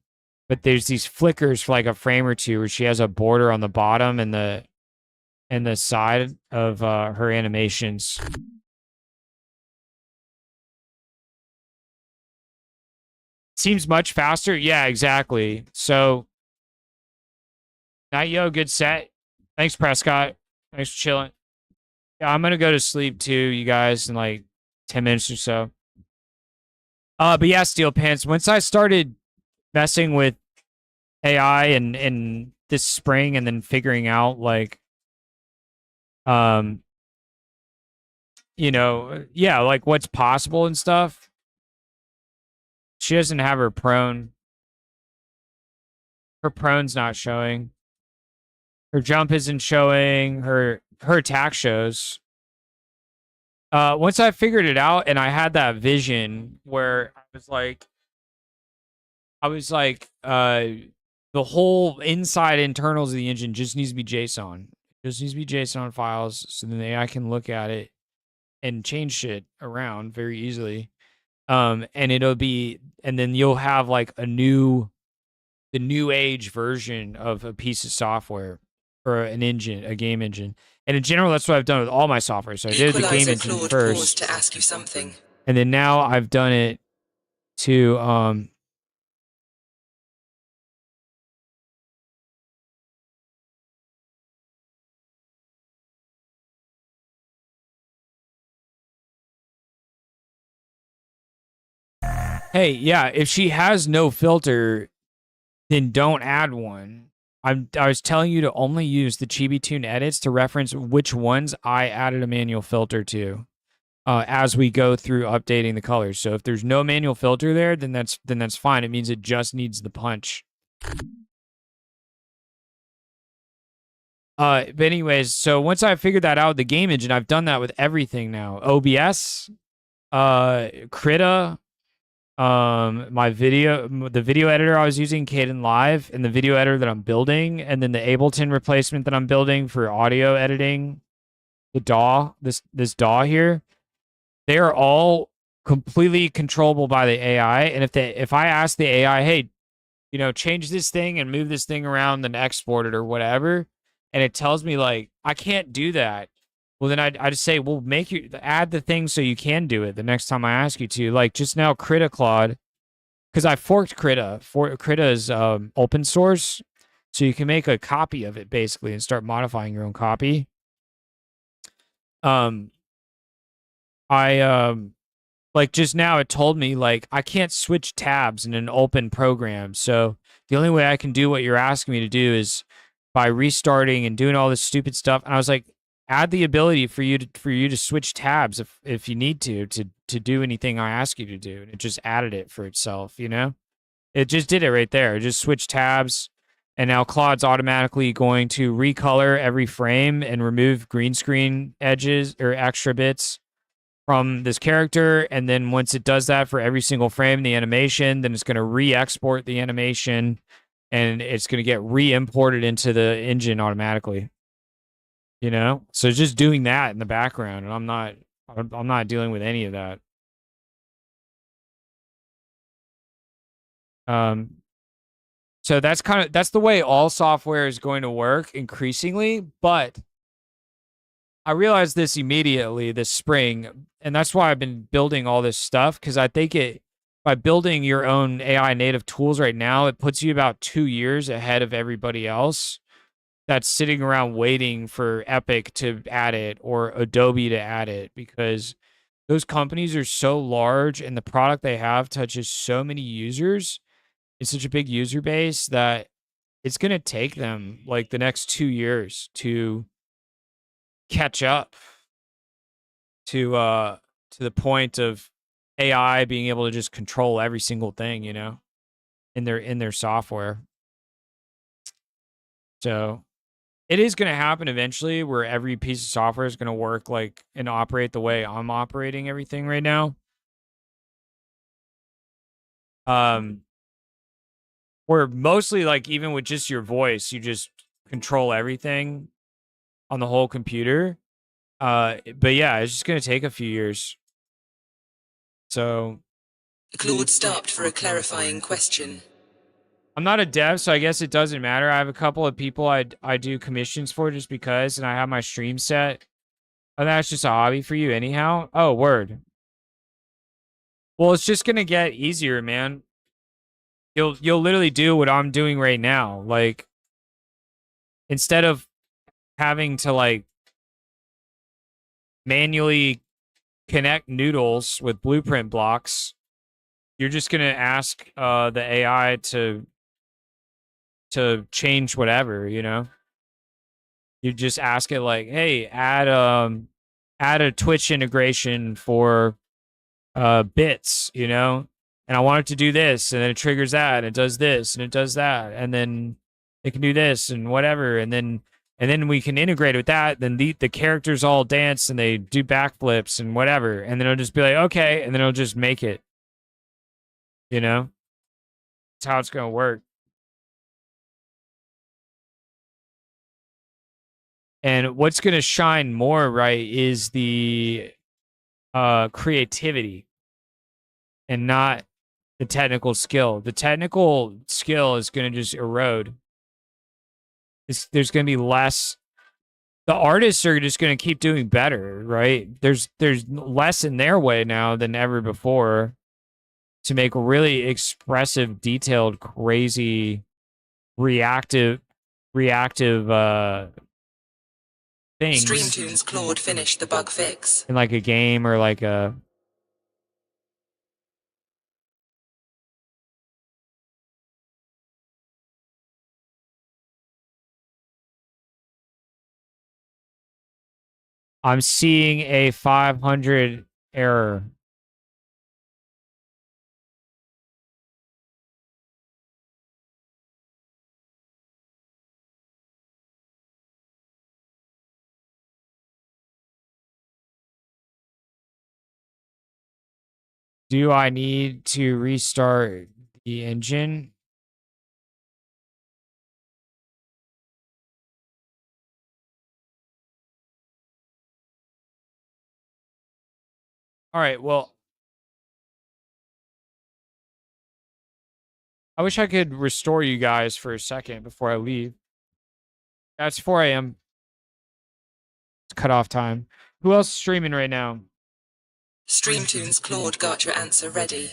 But there's these flickers for like a frame or two where she has a border on the bottom and the side of her animations. Seems much faster. Yeah, exactly. So, night, yo, good set. Thanks, Prescott. Thanks for chilling. Yeah, I'm gonna go to sleep too, you guys, in like 10 minutes or so. But yeah, Steel Pants. Once I started messing with AI and this spring, and then figuring out like, you know, yeah, like what's possible and stuff. She doesn't have her prone. Her prone's not showing. Her jump isn't showing. Her attack shows. Once I figured it out and I had that vision where I was like, the whole inside internals of the engine just needs to be JSON. It just needs to be JSON files, so then the AI can look at it and change shit around very easily. And then you'll have like the new age version of a piece of software or an engine, a game engine. And in general, that's what I've done with all my software. So I did the game engine Claude first, to ask you something. And then now I've done it to hey, yeah, if she has no filter, then don't add one. I was telling you to only use the Chibi-Tune edits to reference which ones I added a manual filter to as we go through updating the colors. So if there's no manual filter there, then that's fine. It means it just needs the punch. But anyways, so once I figured that out with the game engine, I've done that with everything now. OBS, Krita, the video editor I was using, Kdenlive, and the video editor that I'm building, and then the Ableton replacement that I'm building for audio editing, the DAW, this DAW here, they are all completely controllable by the AI. And if I ask the AI, hey, you know, change this thing and move this thing around and export it or whatever, and it tells me like I can't do that, well, then I just say, well, add the thing so you can do it the next time I ask you to. Like just now, Krita Claude, because I forked Krita. Krita is open source, so you can make a copy of it basically and start modifying your own copy. Like just now it told me like I can't switch tabs in an open program, so the only way I can do what you're asking me to do is by restarting and doing all this stupid stuff. And I was like, add the ability for you to switch tabs if you need to do anything I ask you to do. And it just added it for itself, you know? It just did it right there. It just switched tabs, and now Claude's automatically going to recolor every frame and remove green screen edges or extra bits from this character, and then once it does that for every single frame in the animation, then it's going to re-export the animation, and it's going to get re-imported into the engine automatically. You know, so it's just doing that in the background, and I'm not dealing with any of that. So that's the way all software is going to work increasingly, but I realized this immediately this spring, and that's why I've been building all this stuff, because I think by building your own AI native tools right now, it puts you about 2 years ahead of everybody else that's sitting around waiting for Epic to add it or Adobe to add it, because those companies are so large and the product they have touches so many users. It's such a big user base that it's going to take them like the next 2 years to catch up to the point of AI being able to just control every single thing, you know, in their software. So it is going to happen eventually where every piece of software is going to work like and operate the way I'm operating everything right now. Where mostly like even with just your voice, you just control everything on the whole computer. But yeah, it's just going to take a few years. So Claude stopped for a clarifying question. I'm not a dev, so I guess it doesn't matter. I have a couple of people I do commissions for just because, and I have my stream set. And that's just a hobby for you anyhow. Oh, word. Well, it's just gonna get easier, man. You'll literally do what I'm doing right now. Like, instead of having to like manually connect noodles with blueprint blocks, you're just gonna ask the AI to change whatever, you know. You just ask it like, hey, add a Twitch integration for bits, you know, and I want it to do this, and then it triggers that, and it does this, and it does that, and then it can do this and whatever, and then we can integrate with that. Then the characters all dance and they do backflips and whatever, and then it'll just be like, okay, and then it'll just make it. You know, that's how it's gonna work. And what's gonna shine more, right, is the creativity and not the technical skill. The technical skill is going to just erode. There's going to be less. The artists are just going to keep doing better, right? There's less in their way now than ever before to make really expressive, detailed, crazy, reactive things. Streamtunes Claude finished the bug fix. In like a game or like a I'm seeing a 500 error. Do I need to restart the engine? All right, well, I wish I could restore you guys for a second before I leave. That's 4 a.m. It's cutoff time. Who else is streaming right now? Streamtunes Claude got your answer ready.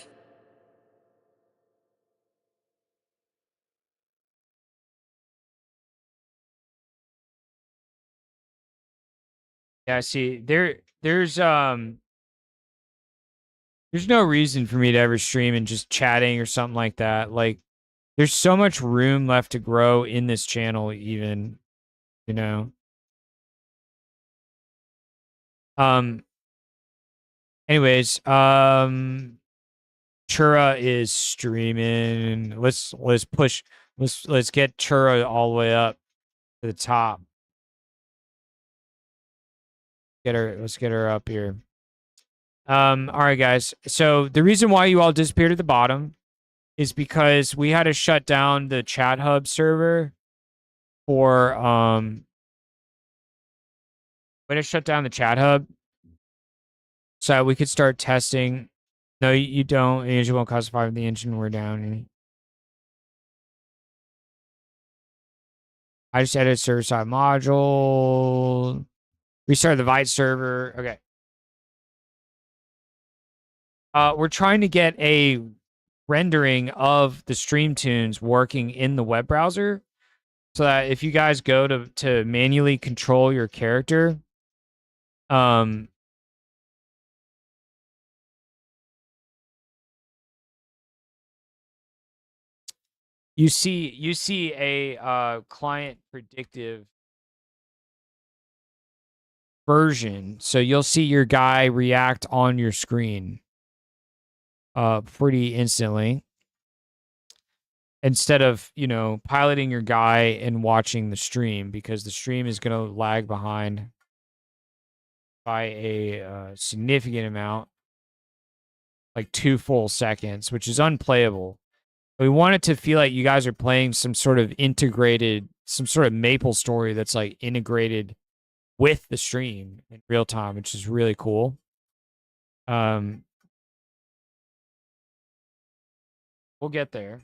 Yeah, see, there's no reason for me to ever stream and just chatting or something like that. Like, there's so much room left to grow in this channel, even, you know. Anyways, Chura is streaming. Let's push. Let's get Chura all the way up to the top. Let's get her up here. All right, guys. So the reason why you all disappeared at the bottom is because we had to shut down the chat hub server for we had to shut down the chat hub so we could start testing. No, you don't. The engine won't cost 5 the engine we're down. I just added server side module. Restart the Vite server. Okay. We're trying to get a rendering of the stream tunes working in the web browser so that if you guys go to manually control your character, you see a client predictive version. So you'll see your guy react on your screen pretty instantly. Instead of, piloting your guy and watching the stream, because the stream is going to lag behind by a significant amount, like 2 full seconds, which is unplayable. We want it to feel like you guys are playing some sort of Maple story that's like integrated with the stream in real time, which is really cool. We'll get there.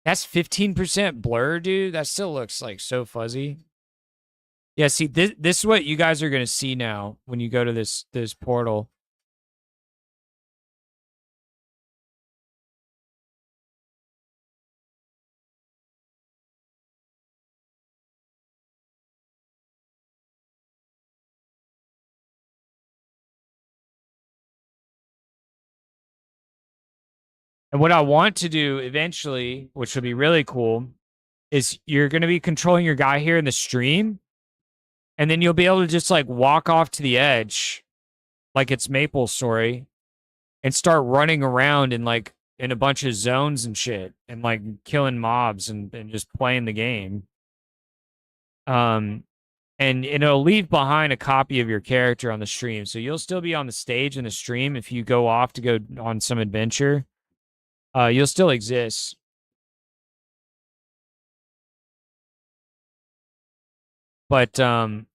That's 15% blur, dude. That still looks like so fuzzy. Yeah, see, this is what you guys are gonna see now when you go to this portal. And what I want to do eventually, which will be really cool, is you're gonna be controlling your guy here in the stream, and then you'll be able to just like walk off to the edge, like it's Maple Story, and start running around in a bunch of zones and shit, and like killing mobs and just playing the game. And it'll leave behind a copy of your character on the stream. So you'll still be on the stage in the stream if you go off to go on some adventure. You'll still exist. But oh,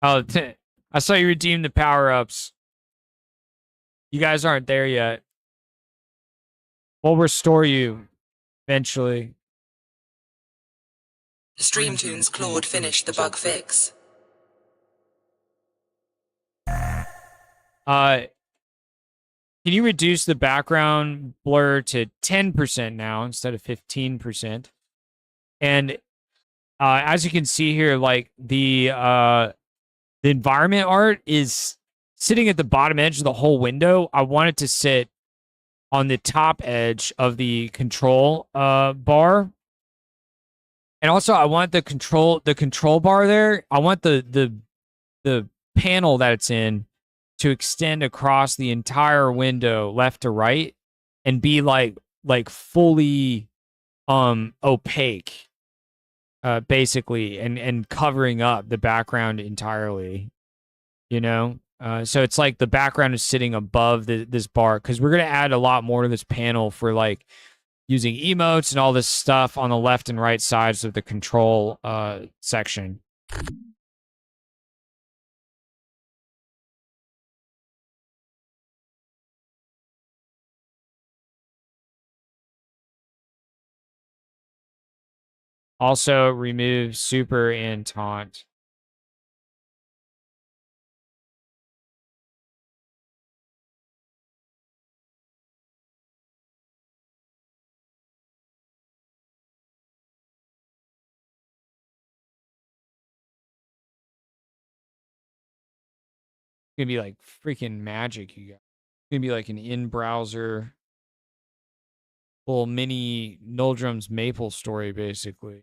I saw you redeem the power-ups. You guys aren't there yet. We'll restore you eventually. StreamTunes Claude finished the bug fix. Can you reduce the background blur to 10% now instead of 15%? And as you can see here, like the environment art is sitting at the bottom edge of the whole window. I want it to sit on the top edge of the control bar. And also I want the control bar there. I want the panel that it's in to extend across the entire window left to right and be like fully opaque, basically, and covering up the background entirely, so it's like the background is sitting above this bar, because we're going to add a lot more to this panel for like using emotes and all this stuff on the left and right sides of the control section. Also remove super and taunt. It's gonna be like freaking magic, you guys. It's gonna be like an in-browser little mini Null-Drum's Maple Story, basically.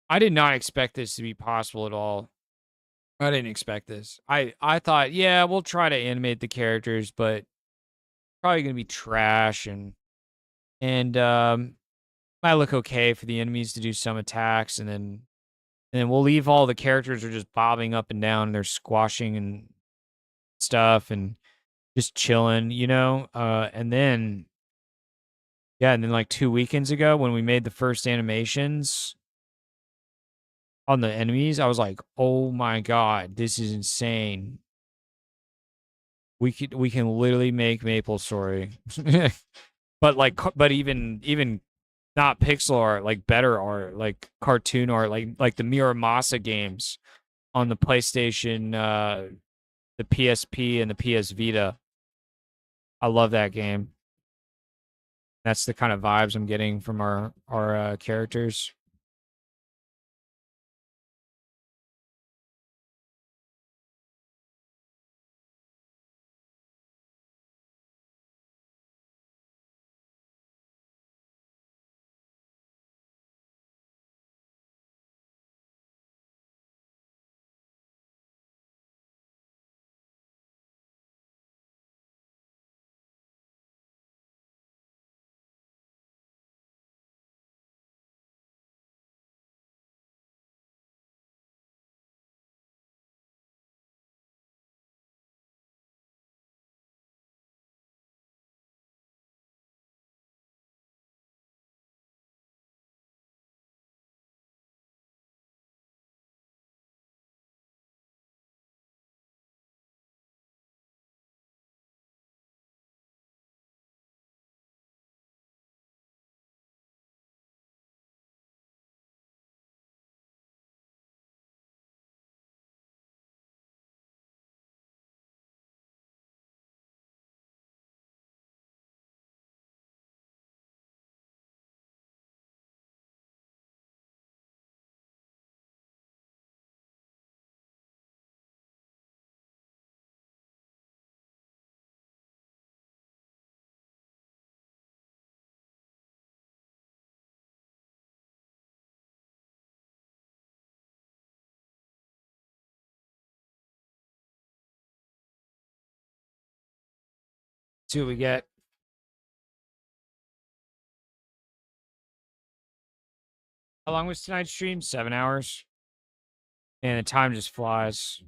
I did not expect this to be possible at all. I didn't expect this. I thought, yeah, we'll try to animate the characters, but probably gonna be trash and might look okay for the enemies to do some attacks, and then we'll leave all the characters are just bobbing up and down, and they're squashing and stuff and just chilling, and then yeah, and then like 2 weekends ago when we made the first animations on the enemies, I was like, oh my god, this is insane. We can literally make Maple Story. but even not pixel art, like better art, like cartoon art, like the Miramasa games on the PlayStation, the PSP and the PS Vita. I love that game. That's the kind of vibes I'm getting from our characters. See what we get. How long was tonight's stream? 7 hours. And the time just flies.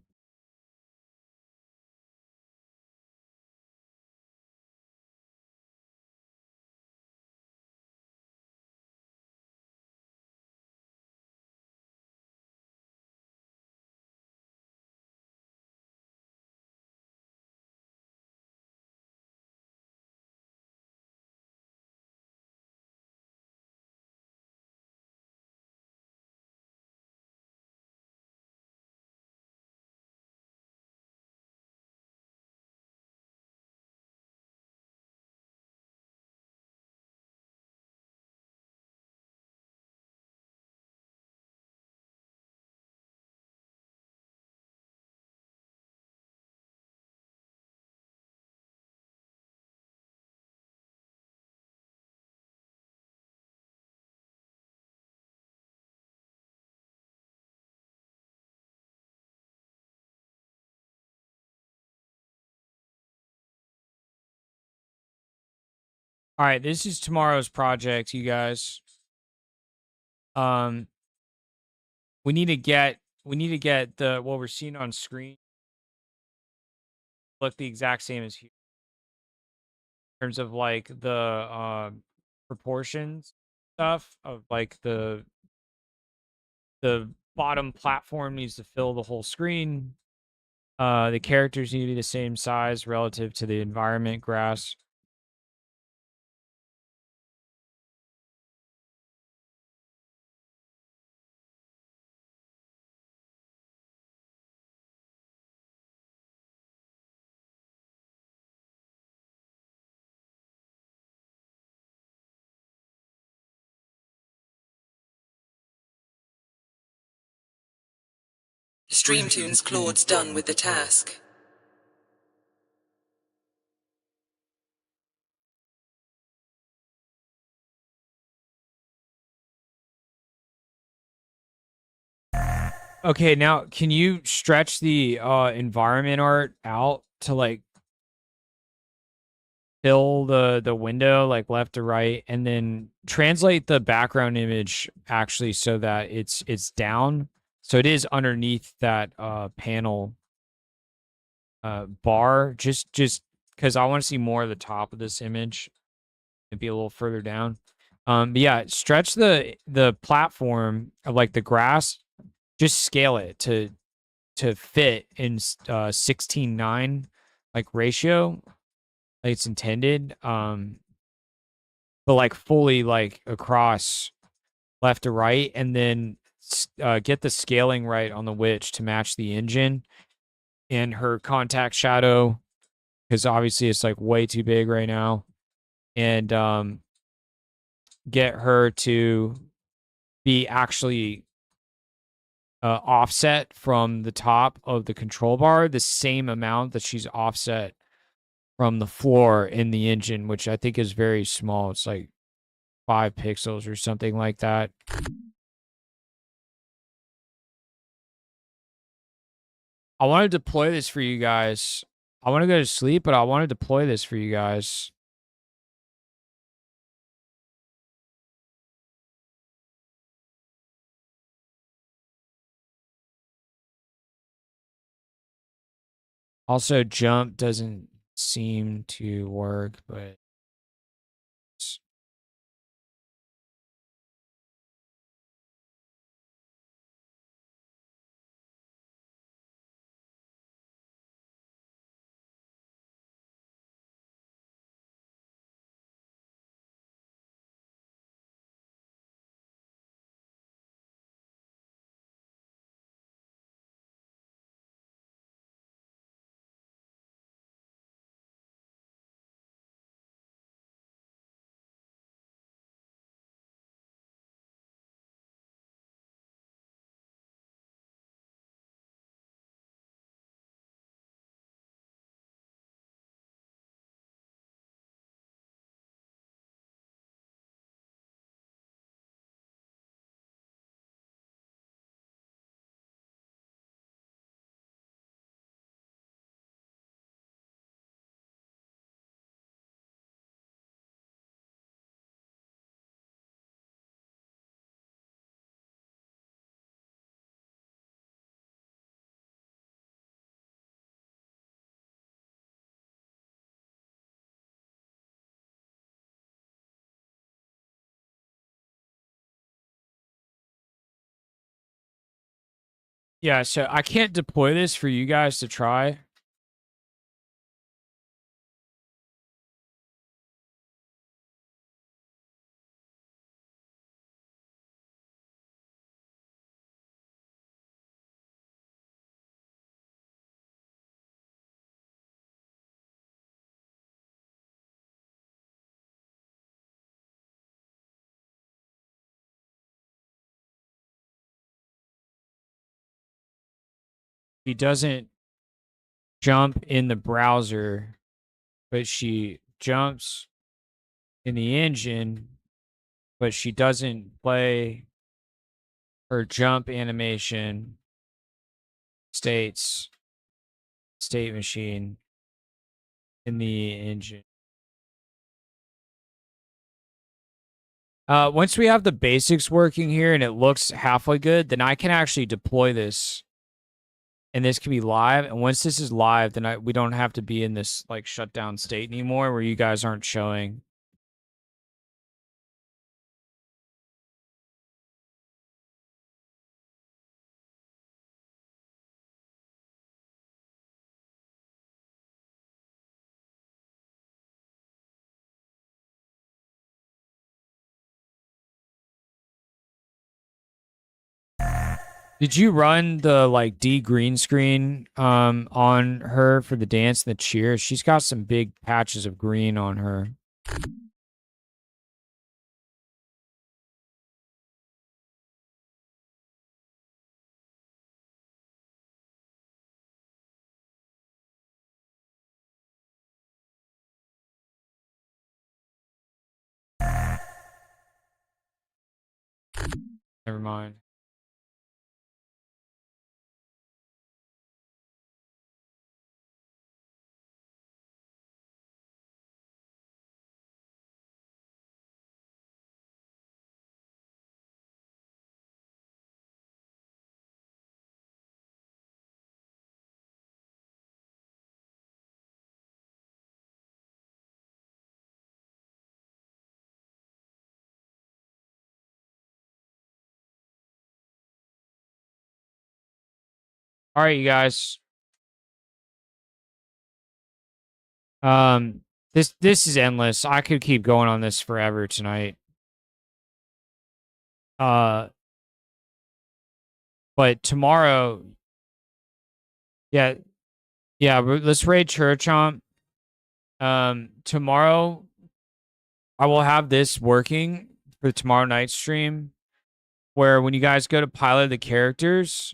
All right, this is tomorrow's project, you guys. Um, we need to get the what we're seeing on screen look the exact same as here in terms of like the proportions stuff of like the bottom platform needs to fill the whole screen. The characters need to be the same size relative to the environment grass. Streamtunes Claude's done with the task. Okay, now can you stretch the environment art out to like fill the window like left to right, and then translate the background image actually so that it's down, so it is underneath that panel bar, just because I want to see more of the top of this image. Maybe a little further down. But yeah, stretch the platform of like the grass, just scale it to fit in 16:9 like ratio like it's intended. But like fully like across left to right, and then get the scaling right on the witch to match the engine and her contact shadow, because obviously it's like way too big right now. And get her to be actually offset from the top of the control bar the same amount that she's offset from the floor in the engine, which I think is very small. It's like 5 pixels or something like that. I want to deploy this for you guys. I want to go to sleep, but I want to deploy this for you guys. Also, jump doesn't seem to work, but yeah, so I can't deploy this for you guys to try. She doesn't jump in the browser, but she jumps in the engine, but she doesn't play her jump animation states state machine in the engine. Once we have the basics working here and it looks halfway good, then I can actually deploy this, and this can be live. And once this is live, then we don't have to be in this like shutdown state anymore where you guys aren't showing. Did you run the like D green screen on her for the dance and the cheer? She's got some big patches of green on her. Never mind. All right, you guys. This is endless. I could keep going on this forever tonight. But tomorrow, yeah, let's raid Church on. Tomorrow I will have this working for tomorrow night's stream, where when you guys go to pilot the characters,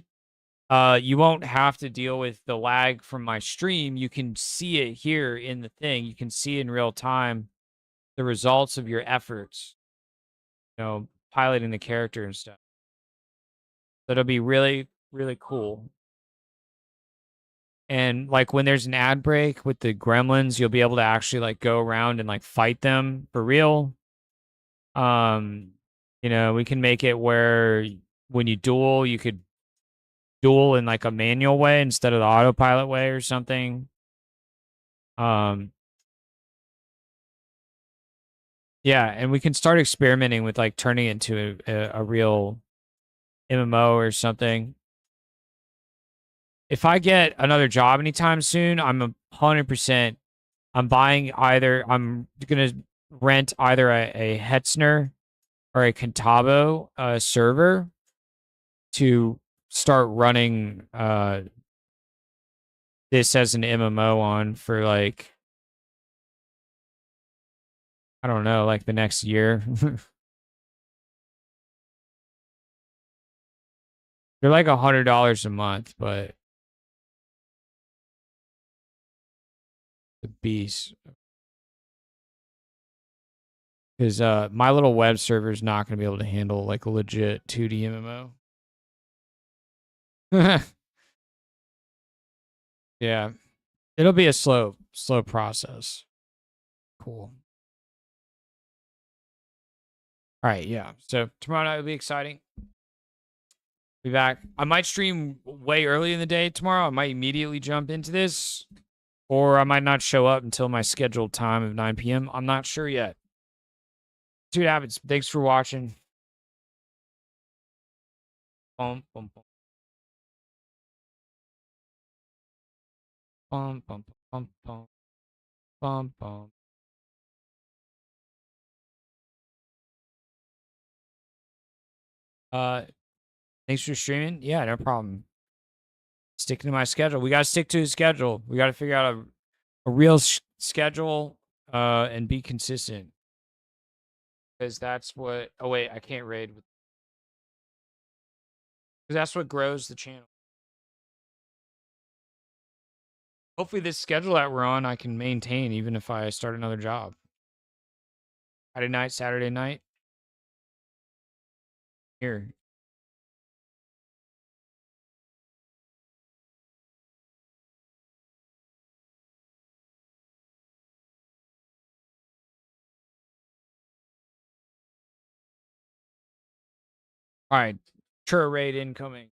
you won't have to deal with the lag from my stream. You can see it here in the thing. You can see in real time the results of your efforts, piloting the character and stuff. That'll be really, really cool. And like when there's an ad break with the gremlins, you'll be able to actually like go around and like fight them for real. We can make it where when you duel, you could duel in like a manual way instead of the autopilot way or something. Yeah, and we can start experimenting with like turning it into a real MMO or something. If I get another job anytime soon, I'm 100%. I'm buying either. I'm gonna rent either a Hetzner or a Contabo server to start running this as an MMO on for like, I don't know, like the next year. They're like $100 a month, but the beast. Because my little web server is not going to be able to handle like a legit 2D MMO. Yeah, it'll be a slow process. Cool. All right, yeah. So tomorrow night will be exciting. Be back. I might stream way early in the day tomorrow. I might immediately jump into this, or I might not show up until my scheduled time of 9 p.m. I'm not sure yet. See what happens. Thanks for watching. Bum, bum, bum. Bum, bum, bum, bum, bum, bum. Thanks for streaming. Yeah, no problem. Sticking to my schedule. We got to stick to the schedule. We got to figure out a real schedule and be consistent. Because that's what. Oh, wait, I can't raid. Because that's what grows the channel. Hopefully, this schedule that we're on, I can maintain even if I start another job. Friday night, Saturday night. Here. All right. Churro raid incoming.